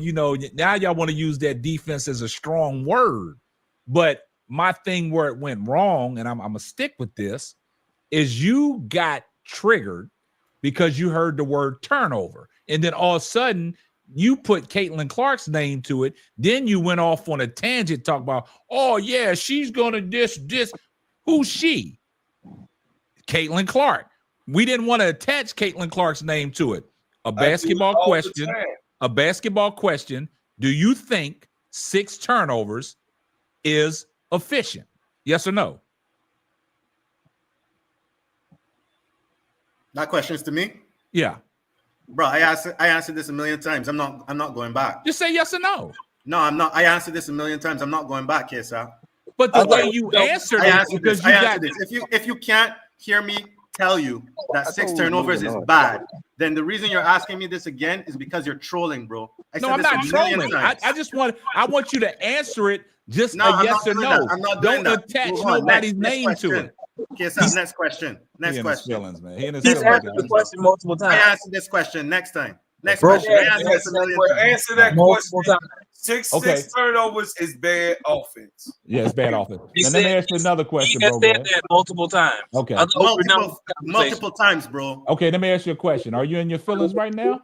want to use that defense as a strong word. But my thing where it went wrong, and I'm gonna stick with this, is you got triggered because you heard the word turnover, and then all of a sudden you put Caitlin Clark's name to it. Then you went off on a tangent, talk about, oh yeah, she's gonna this. Who's she? Caitlin Clark. We didn't want to attach Caitlin Clark's name to it. A basketball question. Do you think 6 turnovers is efficient? Yes or no? That question is to me? Yeah. Bro, I answered this a million times. I'm not going back. Just say yes or no. No, I'm not. I answered this a million times. I'm not going back, KSL. But the way you answered it, because you got this. If you can't hear me tell you that 6 turnovers is bad, then the reason you're asking me this again is because you're trolling, bro. No, I'm not trolling. I want you to answer it just a yes or no. I'm not Don't attach nobody's name to it. Okay, so next question. Next question. Feelings, man. He's answered the question multiple times. I answered this question. Next time. Next question. Answer that question. Six turnovers is bad offense. Yeah, it's bad offense. And let me ask you another question, bro. He said that multiple times. Okay. Multiple times, bro. Okay, let me ask you a question. Are you in your feelings right now?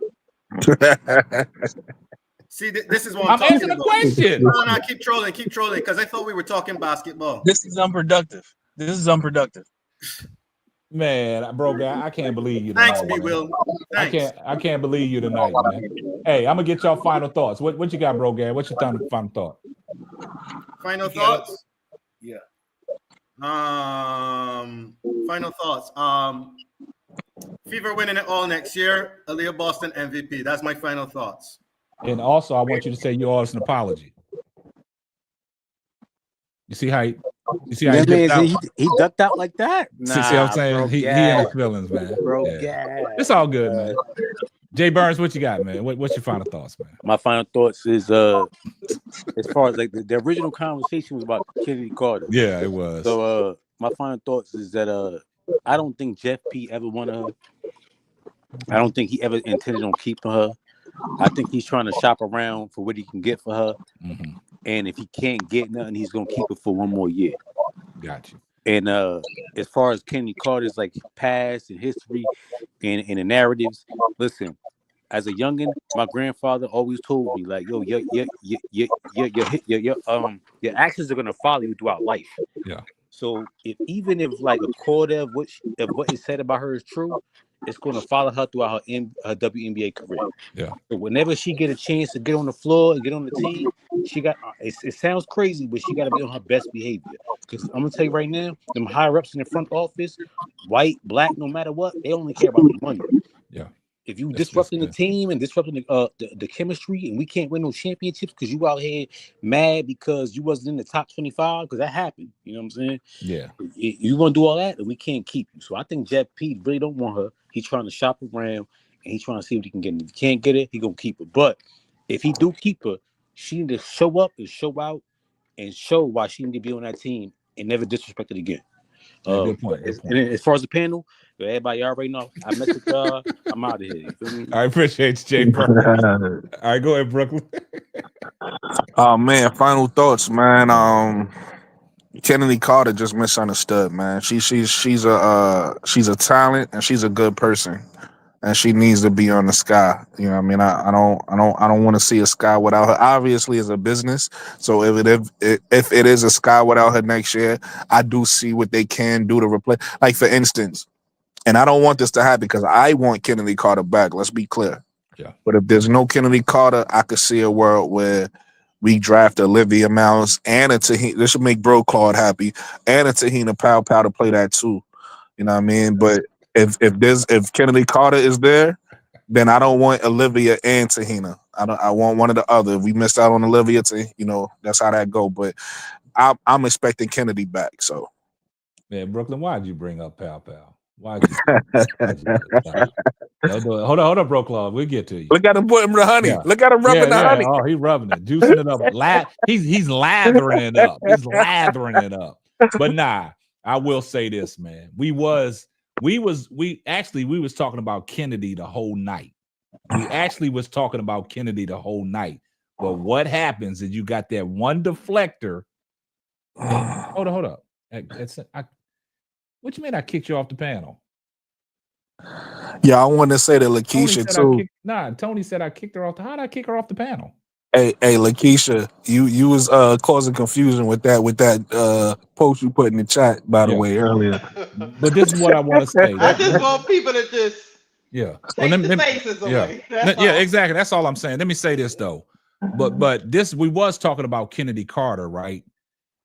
See, this is what I'm asking a question. No, keep trolling, because I thought we were talking basketball. This is unproductive. Man, bro, guy, I can't believe you. Thanks, B. Will. Thanks. I can't believe you tonight, man. Hey, I'm gonna get y'all final thoughts. What you got, bro, guy? What's your final thought? Final thoughts? Yeah. Final thoughts. Fever winning it all next year. Aaliyah Boston MVP. That's my final thoughts. And also, I want you to say you owe us an apology. You see how he That dipped man said out? he ducked out like that. See what I'm Nah, saying? bro, He in his gas, feelings, man. bro, Yeah. gas. It's all good, man. Jay Burns, what you got, man? What's your final thoughts, man? My final thoughts is as far as like the original conversation was about Chennedy Carter. Yeah, it was. So my final thoughts is that I don't think Jeff P ever wanted her. I don't think he ever intended on keeping her. I think he's trying to shop around for what he can get for her. Mm-hmm. And if he can't get nothing, he's gonna keep it for one more year. Got you. And as far as Chennedy Carter's like past and history and the narratives, listen, as a youngin, my grandfather always told me, like, yo, your actions are gonna follow you throughout life. Yeah. So even if like a quarter of what is said about her is true, it's gonna follow her throughout her WNBA career. Yeah. So whenever she get a chance to get on the floor and get on the team, she got. It sounds crazy, but she got to be on her best behavior. Because I'm gonna tell you right now, them higher ups in the front office, white, black, no matter what, they only care about the money. Yeah. If you disrupting the team and disrupting the chemistry, and we can't win no championships because you out here mad because you wasn't in the top 25, because that happened. You know what I'm saying? Yeah. You gonna do all that, and we can't keep you. So I think Jeff P really don't want her. He's trying to shop around, and he's trying to see what he can get. And if he can't get it, he gonna keep her. But if he do keep her, she need to show up and show out and show why she need to be on that team and never disrespect it again. Yeah, good point. And as far as the panel, everybody already know. I mess with y'all. I'm out of here. You feel me? I appreciate you, Jay Burns. All right, go ahead, Brooklyn. Oh man, final thoughts, man. Kennedy Carter just misunderstood, man. She's a talent and she's a good person, and she needs to be on the sky. You know what I mean? I don't want to see a sky without her. Obviously, it's a business, so if it is a sky without her next year, I do see what they can do to replace. Like for instance, and I don't want this to happen because I want Kennedy Carter back. Let's be clear. Yeah. But if there's no Kennedy Carter, I could see a world where we draft Olivia Mouse and a Tahina. This should make Bro Claude happy, and a Tahina Pow Pow to play that too. You know what I mean? But if Kennedy Carter is there, then I don't want Olivia and Tahina. I want one or the other. If we missed out on Olivia, that's how that go. But I'm expecting Kennedy back. So, man, Brooklyn, why'd you bring up Pow Pow? Why'd you hold on, Bro Claude. We'll get to you. Look at him putting the honey. Yeah. Look at him rubbing the honey. Oh, he's rubbing it, juicing it up. He's lathering it up. He's lathering it up. But nah, I will say this, man. We was talking about Kennedy the whole night. We actually was talking about Kennedy the whole night. But what happens is you got that one deflector. Hold up. What you mean I kicked you off the panel? Yeah, I want to say that Lakeisha too. Tony said I kicked her off. How did I kick her off the panel? Hey, Lakeisha, you was causing confusion with that post you put in the chat, by the way, earlier. But this is what I want to say. I just want people to just take the faces away. Yeah, exactly. That's all I'm saying. Let me say this though. But this, we was talking about Chennedy Carter, right?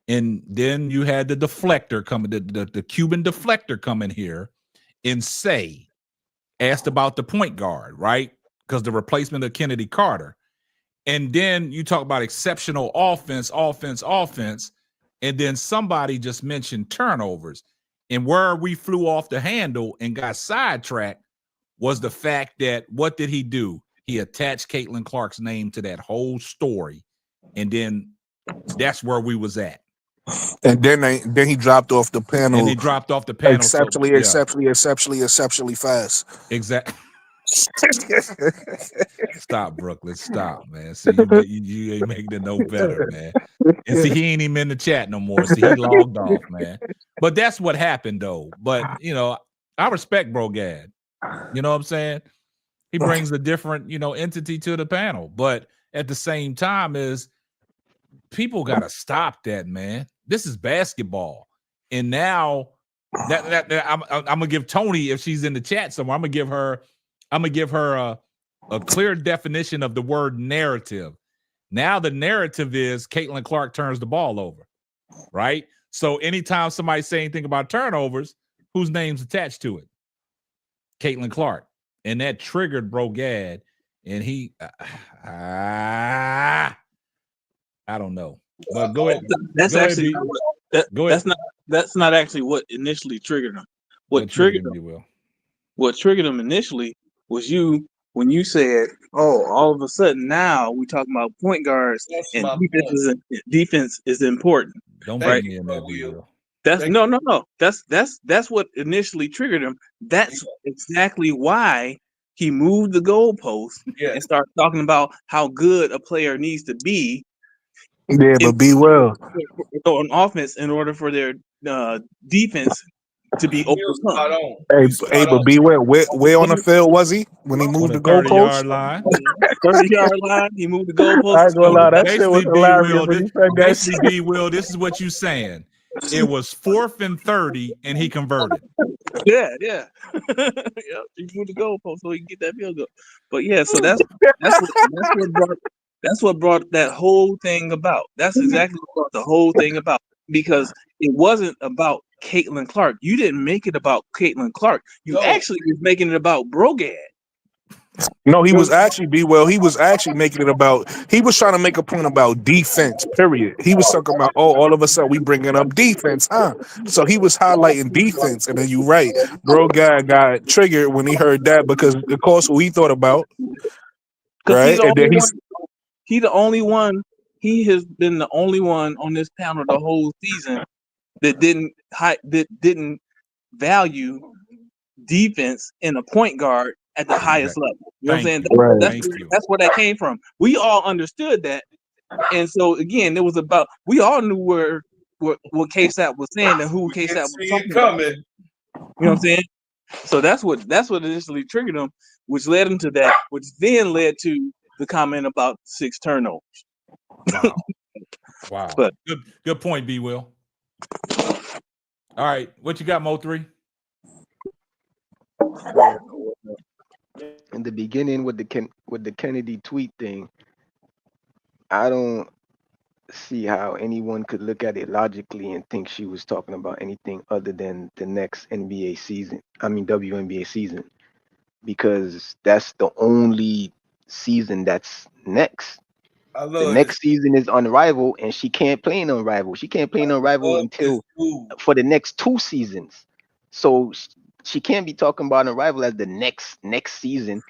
And then you had the deflector coming, the Cuban deflector come in here and asked about the point guard, right? Because the replacement of Chennedy Carter. And then you talk about exceptional offense. And then somebody just mentioned turnovers. And where we flew off the handle and got sidetracked was the fact that what did he do? He attached Caitlin Clark's name to that whole story. And then that's where we was at. And then he dropped off the panel. And he dropped off the panel. Exceptionally fast. Exactly. Stop, Brooklyn. Stop, man. See, you ain't making it no better, man. And see, he ain't even in the chat no more. See, he logged off, man. But that's what happened, though. But, I respect Bro Gad. You know what I'm saying? He brings a different, entity to the panel. But at the same time people got to stop that, man. This is basketball. And now that I'm gonna give Tony, if she's in the chat somewhere, I'm gonna give her a clear definition of the word narrative. Now the narrative is Caitlin Clark turns the ball over, right? So anytime somebody say anything about turnovers, whose name's attached to it? Caitlin Clark. And that triggered Bro Gad, and he I don't know. But go ahead. That's Go ahead, actually B. not what- Go ahead. that's not actually what initially triggered him. What triggered him, B. Will? What triggered him initially was you when you said, "Oh, all of a sudden now we talking about point guards That's and my defense is important." Don't right? put me in that, B. Will. That's no. That's what initially triggered him. That's exactly why he moved the goalpost and started talking about how good a player needs to be. Yeah, but be well. On offense in order for their defense to be overcome. Hey, but be well. Where on the field was he when he On moved the the goalpost? 30-yard line. 30-yard line. He moved the I goalpost. ain't gonna lie, that shit was Basically, B. hilarious Will, when he said that basically, shit. B. Will, this is what you saying. It was 4th and 30, and he converted. Yeah. Yep. He moved the goalpost so he can get that field goal. But yeah, so that's what brought that whole thing about. That's exactly what brought the whole thing about, because it wasn't about Caitlin Clark. You didn't make it about Caitlin Clark. You actually was making it about Brogad. No, he was actually he was actually making it about. He was trying to make a point about defense. Period. He was talking about all of a sudden we bringing up defense, huh? So he was highlighting defense, and then you right, bro. Guy got triggered when he heard that because of course who he thought about, right? And then He the only one. He has been the only one on this panel the whole season that didn't value defense in a point guard at the highest level. You know what I'm saying? That's where that came from. We all understood that, and so again, it was about we all knew what K-Sap was saying and who K-Sap was talking about. You know what I'm saying? So that's what initially triggered him, which led him to that, which then led to the comment about 6 turnovers. Wow. But good point, B. Will. All right, what you got, Mo3? In the beginning with the Kennedy tweet thing, I don't see how anyone could look at it logically and think she was talking about anything other than the next NBA season. I mean WNBA season, because that's the only season that's next. The next season is Unrivaled, and she can't play in Unrivaled. She can't play in Unrivaled until for the next 2 seasons. So she can't be talking about Unrivaled as the next season,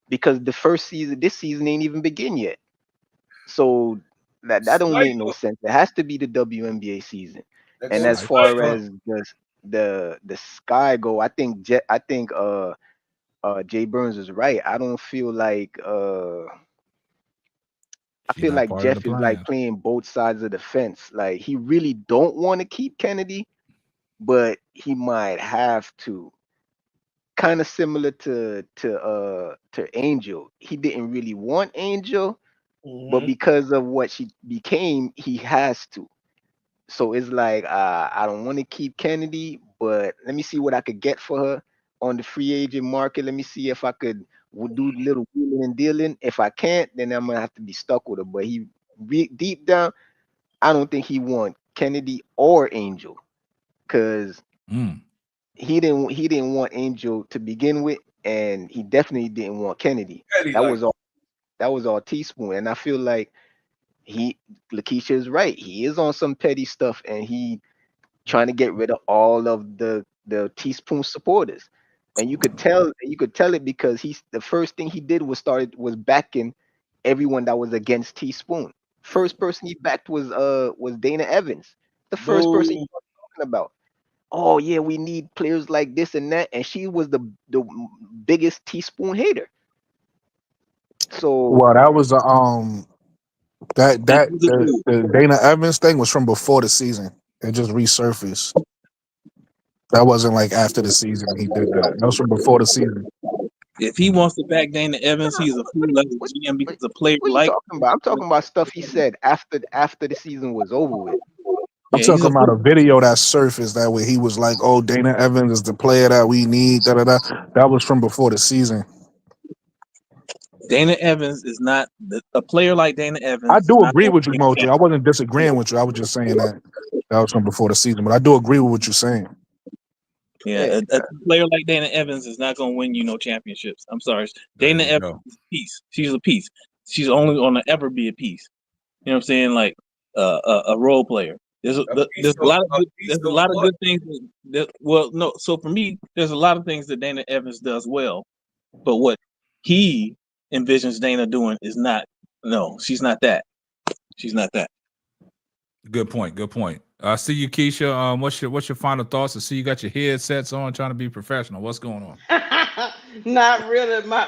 because the first season, this season ain't even begin yet. So that don't make no sense. It has to be the WNBA season. And as far as the Sky go, I think Jay Burns is right. I don't feel like I feel like Jeff is like playing both sides of the fence. Like he really don't want to keep Kennedy, but he might have to. Kind of similar to Angel. He didn't really want Angel, but because of what she became, he has to. So it's like I don't want to keep Kennedy, but let me see what I could get for her on the free agent market. Let me see if I could do little wheeling and dealing. If I can't, then I'm gonna have to be stuck with her. But deep down, I don't think he want Kennedy or Angel, because he didn't want Angel to begin with, and he definitely didn't want Kennedy. That was all Teaspoon, and I feel like Lakeisha is right. He is on some petty stuff, and he trying to get rid of all of the Teaspoon supporters. And you could tell it because the first thing he did was backing everyone that was against Teaspoon. First person he backed was Dana Evans. The first person he was talking about. Oh yeah, we need players like this and that, and she was the biggest Teaspoon hater. So Well, that was the Dana Evans thing was from before the season. It just resurfaced. That wasn't like after the season he did that. That was from before the season. if he wants to back Dana Evans, he's a fool as a GM because a player what are you talking about? I'm talking about stuff he said after the season was over with. I'm talking about a video that surfaced that way. He was like, "Oh, Dana Evans is the player that we need." Da da da. That was from before the season. Dana Evans is not a player like Dana Evans. I do agree with you, Mojo. I wasn't disagreeing with you. I was just saying that was from before the season. But I do agree with what you're saying. Yeah, a player like Dana Evans is not going to win you no championships. I'm sorry. Dana Evans is a piece. She's a piece. She's only going to ever be a piece. You know what I'm saying? Like a role player. There's a lot of good things. So for me, there's a lot of things that Dana Evans does well, but what he envisions Dana doing is not. No, she's not that. She's not that. Good point. Good point. I see you, Keisha. What's your final thoughts? I see you got your headsets on, trying to be professional. What's going on? Not really. My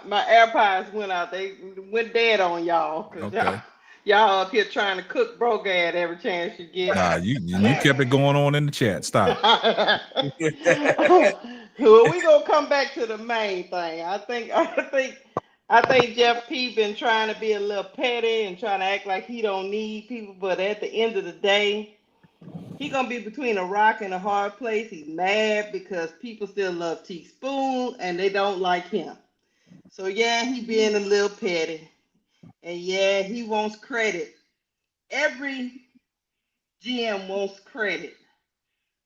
AirPods went out. They went dead on y'all. 'Cause Okay. y'all up here trying to cook Brogad every chance you get. Nah, you kept it going on in the chat. Stop. Well, we gonna come back to the main thing. I think Jeff P been trying to be a little petty and trying to act like he don't need people, but at the end of the day, he gonna be between a rock and a hard place. He's mad because people still love Teaspoon and they don't like him. So yeah, he being a little petty, and yeah, he wants credit. Every GM wants credit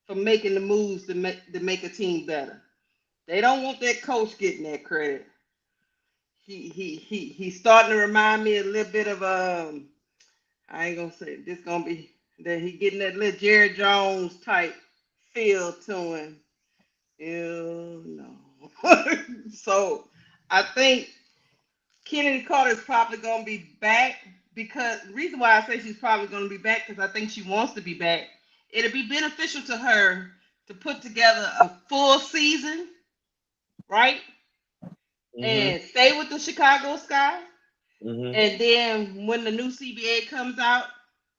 for making the moves to make a team better. They don't want that coach getting that credit. He's starting to remind me a little bit of I ain't gonna say this gonna be that he getting that little Jerry Jones type feel to him. Ew, no. So I think Chennedy Carter is probably gonna be back, because the reason why I say she's probably gonna be back because I think she wants to be back. It'll be beneficial to her to put together a full season, right? Mm-hmm. And stay with the Chicago Sky. Mm-hmm. And then when the new CBA comes out,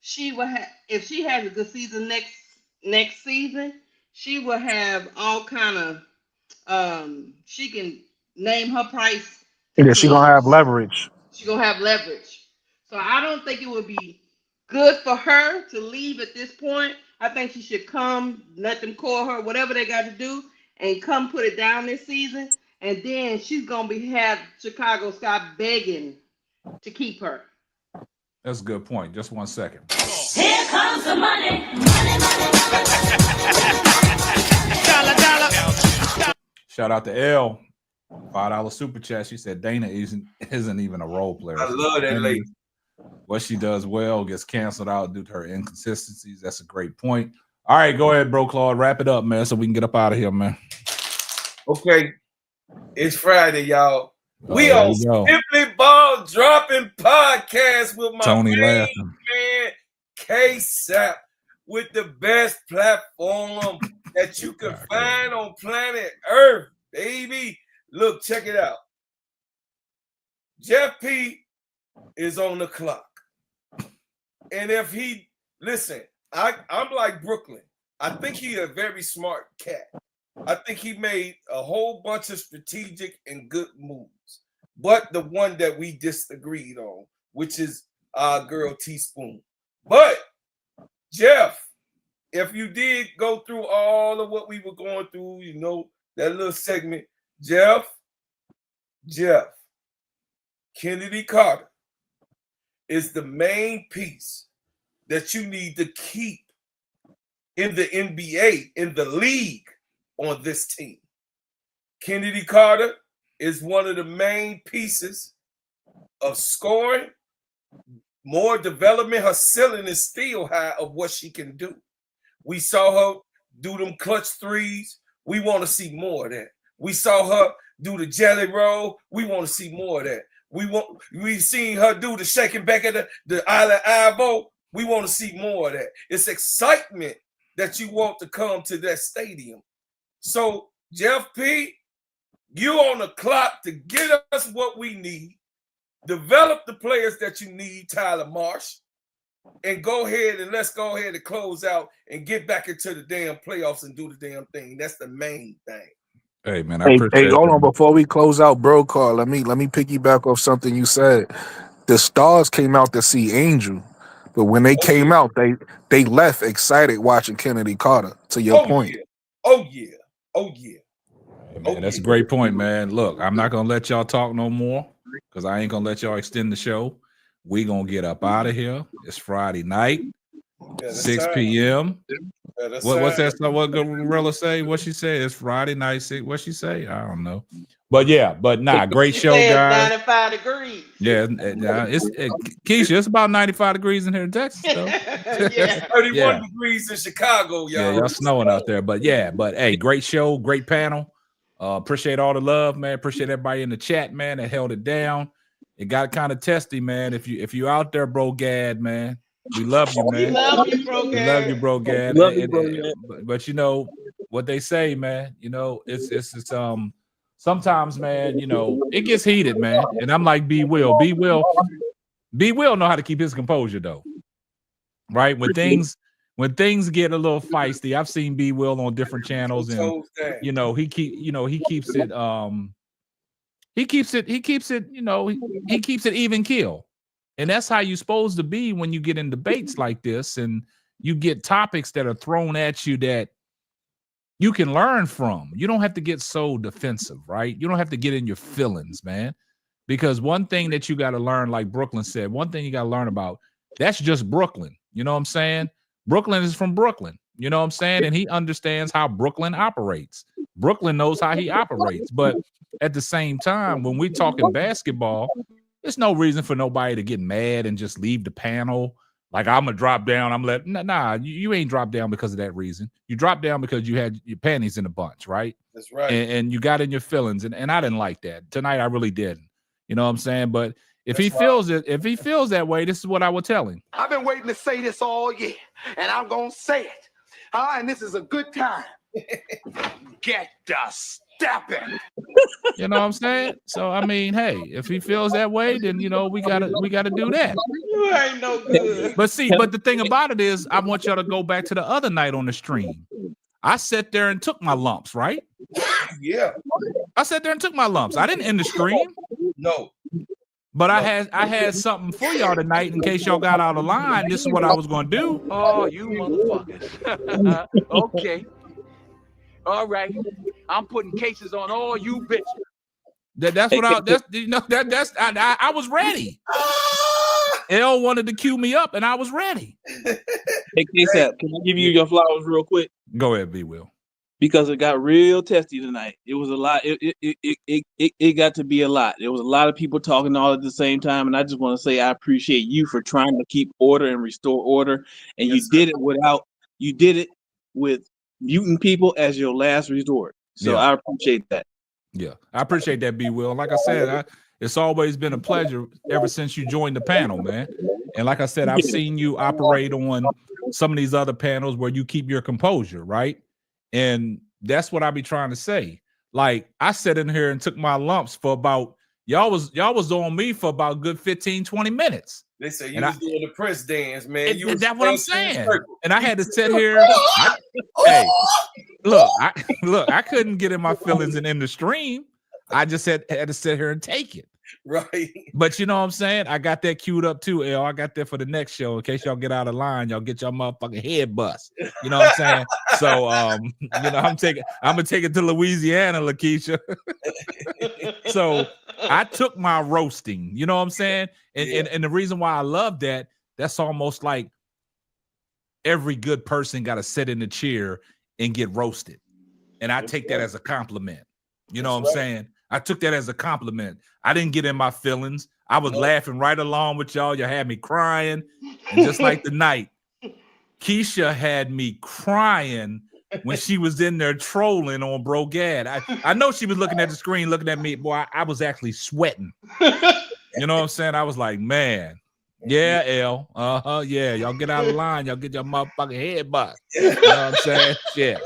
she will have, if she has a good season next season, she will have all kind of she can name her price to Yeah, she gonna have teams. leverage. She's gonna have leverage. So I don't think it would be good for her to leave at this point. I think she should come, let them call her, whatever they got to do, and come put it down this season. And then she's gonna have Chicago Sky begging to keep her. That's a good point. Just 1 second. Here comes the money. Shout out to L. $5 super chat. She said Dana isn't even a role player. I love that lady. What she does well gets canceled out due to her inconsistencies. That's a great point. All right, go ahead, bro, Claude. Wrap it up, man, so we can get up out of here, man. Okay, it's Friday, y'all. We on Simply Ball Dropping Podcast with my Tony main laughing. man, K-Sap, with the best platform that you can find on planet Earth, baby. Look, check it out. Jeff P is on the clock. And if he, listen, I'm like Brooklyn. I think he's a very smart cat. I think he made a whole bunch of strategic and good moves. But the one that we disagreed on, which is our girl Teaspoon. But, Jeff, if you did go through all of what we were going through, you know, that little segment, Jeff, Chennedy Carter is the main piece that you need to keep in the NBA, in the league, on this team. Chennedy Carter is one of the main pieces of scoring, more development. Her ceiling is still high of what she can do. We saw her do them clutch threes. We want to see more of that. We saw her do the jelly roll. We want to see more of that. We've seen her do the shaking back at the Island Ivo. We want to see more of that. It's excitement that you want to come to that stadium. So, Jeff P., you on the clock to get us what we need, develop the players that you need, Tyler Marsh, and go ahead and let's go ahead and close out and get back into the damn playoffs and do the damn thing. That's the main thing. Hey, man, I appreciate Hey, hold that. on. Before we close out, bro, Carl, let me piggyback off something you said. The stars came out to see Angel, but when they came out, they left excited watching Chennedy Carter, to your point. Yeah. Oh, yeah. Man, that's a great point, man. Look, I'm not going to let y'all talk no more because I ain't going to let y'all extend the show. We going to get up out of here. It's Friday night, 6 p.m. What's that? What Gorilla say? What she say? It's Friday night. What she say? I don't know. But yeah, but nah, great show, guys. 95 degrees. Yeah, Keisha, it's about 95 degrees in here in Texas, though. Yeah. 31 degrees in Chicago, y'all. Yeah, y'all snowing out there. But hey, great show, great panel. Appreciate all the love, man. Appreciate everybody in the chat, man, that held it down. It got kind of testy, man. If you out there, bro, Gad, man, we love you, man. We love you, bro, Gad. We love you, bro, Gad. Love you, bro, Gad. But you know what they say, man. You know, it's sometimes, man, you know, it gets heated, man. And I'm like, B Will know how to keep his composure, though. Right? When things get a little feisty, I've seen B Will on different channels, and you know, he keeps it even keel. And that's how you're supposed to be when you get in debates like this, and you get topics that are thrown at you that you can learn from. You don't have to get so defensive, right? You don't have to get in your feelings, man. Because one thing that you got to learn, like Brooklyn said, one thing you got to learn about, that's just Brooklyn. You know what I'm saying? Brooklyn is from Brooklyn. You know what I'm saying? And he understands how Brooklyn operates. Brooklyn knows how he operates. But at the same time, when we're talking basketball, there's no reason for nobody to get mad and just leave the panel. Like, I'm going to drop down. I'm like, nah, you ain't dropped down because of that reason. You dropped down because you had your panties in a bunch, right? That's right. And you got in your feelings. And I didn't like that. Tonight, I really didn't. You know what I'm saying? But if he feels that way, this is what I would tell him. I've been waiting to say this all year, and I'm going to say it. And this is a good time. Get the stepping. You know what I'm saying? So I mean, hey, if he feels that way, then you know we gotta do that. You ain't no good. But the thing about it is, I want y'all to go back to the other night on the stream. I sat there and took my lumps, right? Yeah. I sat there and took my lumps. I didn't end the stream. No. But I had something for y'all tonight in case y'all got out of line. This is what I was gonna do. Oh, you motherfuckers. Okay. All right. I'm putting cases on all you bitches. That's what I was ready. L wanted to cue me up, and I was ready. Hey, K-Sap, can I give you your flowers real quick? Go ahead, B. Will. Because it got real testy tonight. It was a lot. It got to be a lot. There was a lot of people talking all at the same time, and I just want to say I appreciate you for trying to keep order and restore order. And you did it with muting people as your last resort. So I appreciate that. Yeah, I appreciate that, B. Will. Like I said, it's always been a pleasure ever since you joined the panel, man. And like I said, I've seen you operate on some of these other panels where you keep your composure, right? And that's what I be trying to say. Like, I sat in here and took my lumps for about, y'all was on me for about a good 15, 20 minutes. They say you was doing the Prince dance, man. That's what I'm saying. And I had to sit here. Hey, look, I couldn't get in my feelings and in the stream. I just had to sit here and take it. Right. But you know what I'm saying? I got that queued up too, L. I got that for the next show. In case y'all get out of line, y'all get your motherfucking head bust. You know what I'm saying? So you know, I'm gonna take it to Louisiana, Lakeisha. So I took my roasting, you know what I'm saying? And the reason why I love that's almost like every good person got to sit in the chair and get roasted. And I take that as a compliment. You know what I'm saying? I took that as a compliment. I didn't get in my feelings. I was laughing right along with y'all. You had me crying. And just like the night, Keisha had me crying when she was in there trolling on Bro Gad. I know she was looking at the screen, looking at me. Boy, I was actually sweating. You know what I'm saying? I was like, man, yeah, L. Yeah, y'all get out of line. Y'all get your motherfucking head bust. You know what I'm saying? Yeah.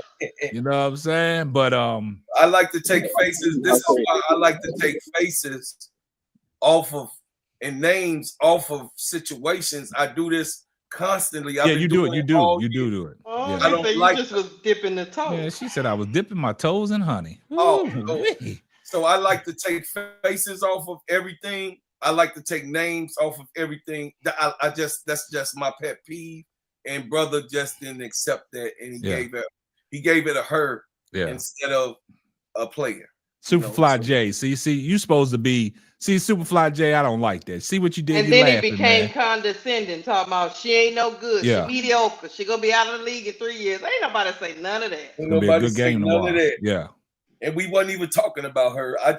You know what I'm saying? But I like to take faces. This is why I like to take faces off of and names off of situations. I do this constantly. You do it. You do it. Oh, yeah. I don't like. You just was dipping the toe. Yeah, she said I was dipping my toes in honey. So I like to take faces off of everything. I like to take names off of everything. That's just my pet peeve. And brother just didn't accept that, and he gave it a her instead of a player. Superfly J. See, you supposed to be. See, Superfly J, I don't like that. See what you did? And You then he laughing, became man. condescending, talking about she ain't no good. Yeah. She mediocre. She gonna be out of the league in 3 years. Ain't nobody say none of that. It's gonna be a good game tomorrow. None of that. Yeah. And we wasn't even talking about her. I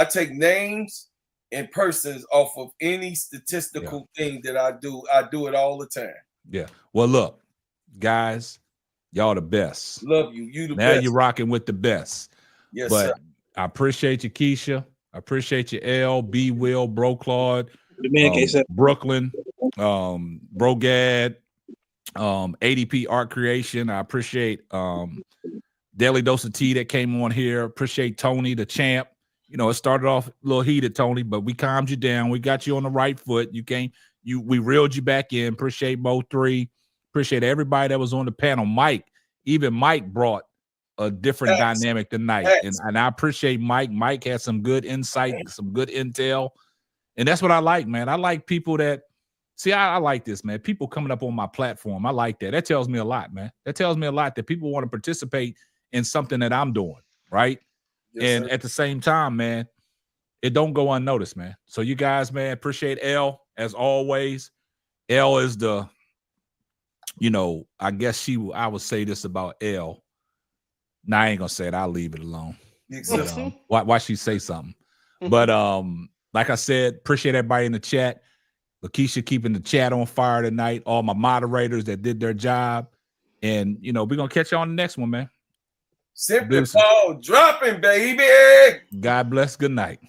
take names and persons off of any statistical thing that I do. I do it all the time. Yeah. Well, look, guys, y'all the best. Love you. You the now best. You're rocking with the best. Yes, but sir. I appreciate you, Keisha. I appreciate you, L, B, Will, Bro Claude, Brooklyn, Brogad, ADP Art Creation. I appreciate Daily Dose of Tea that came on here. Appreciate Tony, the champ. You know, it started off a little heated, Tony, but we calmed you down. We got you on the right foot. We reeled you back in. Appreciate Mo3. Appreciate everybody that was on the panel. Mike brought a different dynamic tonight. And I appreciate Mike. Mike had some good insight, some good intel. And that's what I like, man. I like people that see, I like this, man. People coming up on my platform. I like that. That tells me a lot, man. That tells me a lot that people want to participate in something that I'm doing, right? Yes, and at the same time, man, it don't go unnoticed, man. So you guys, man, appreciate L as always. L is the, I guess I would say this about L. Nah, I ain't gonna say it. I'll leave it alone. Exactly. Why she say something? But like I said, appreciate everybody in the chat. Lakeisha keeping the chat on fire tonight. All my moderators that did their job. And, we're going to catch you on the next one, man. Simply ball dropping, baby. God bless. Good night.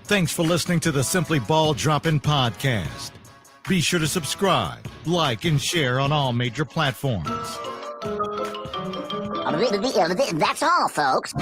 Thanks for listening to the Simply Ball Dropping podcast. Be sure to subscribe, like, and share on all major platforms. That's all, folks.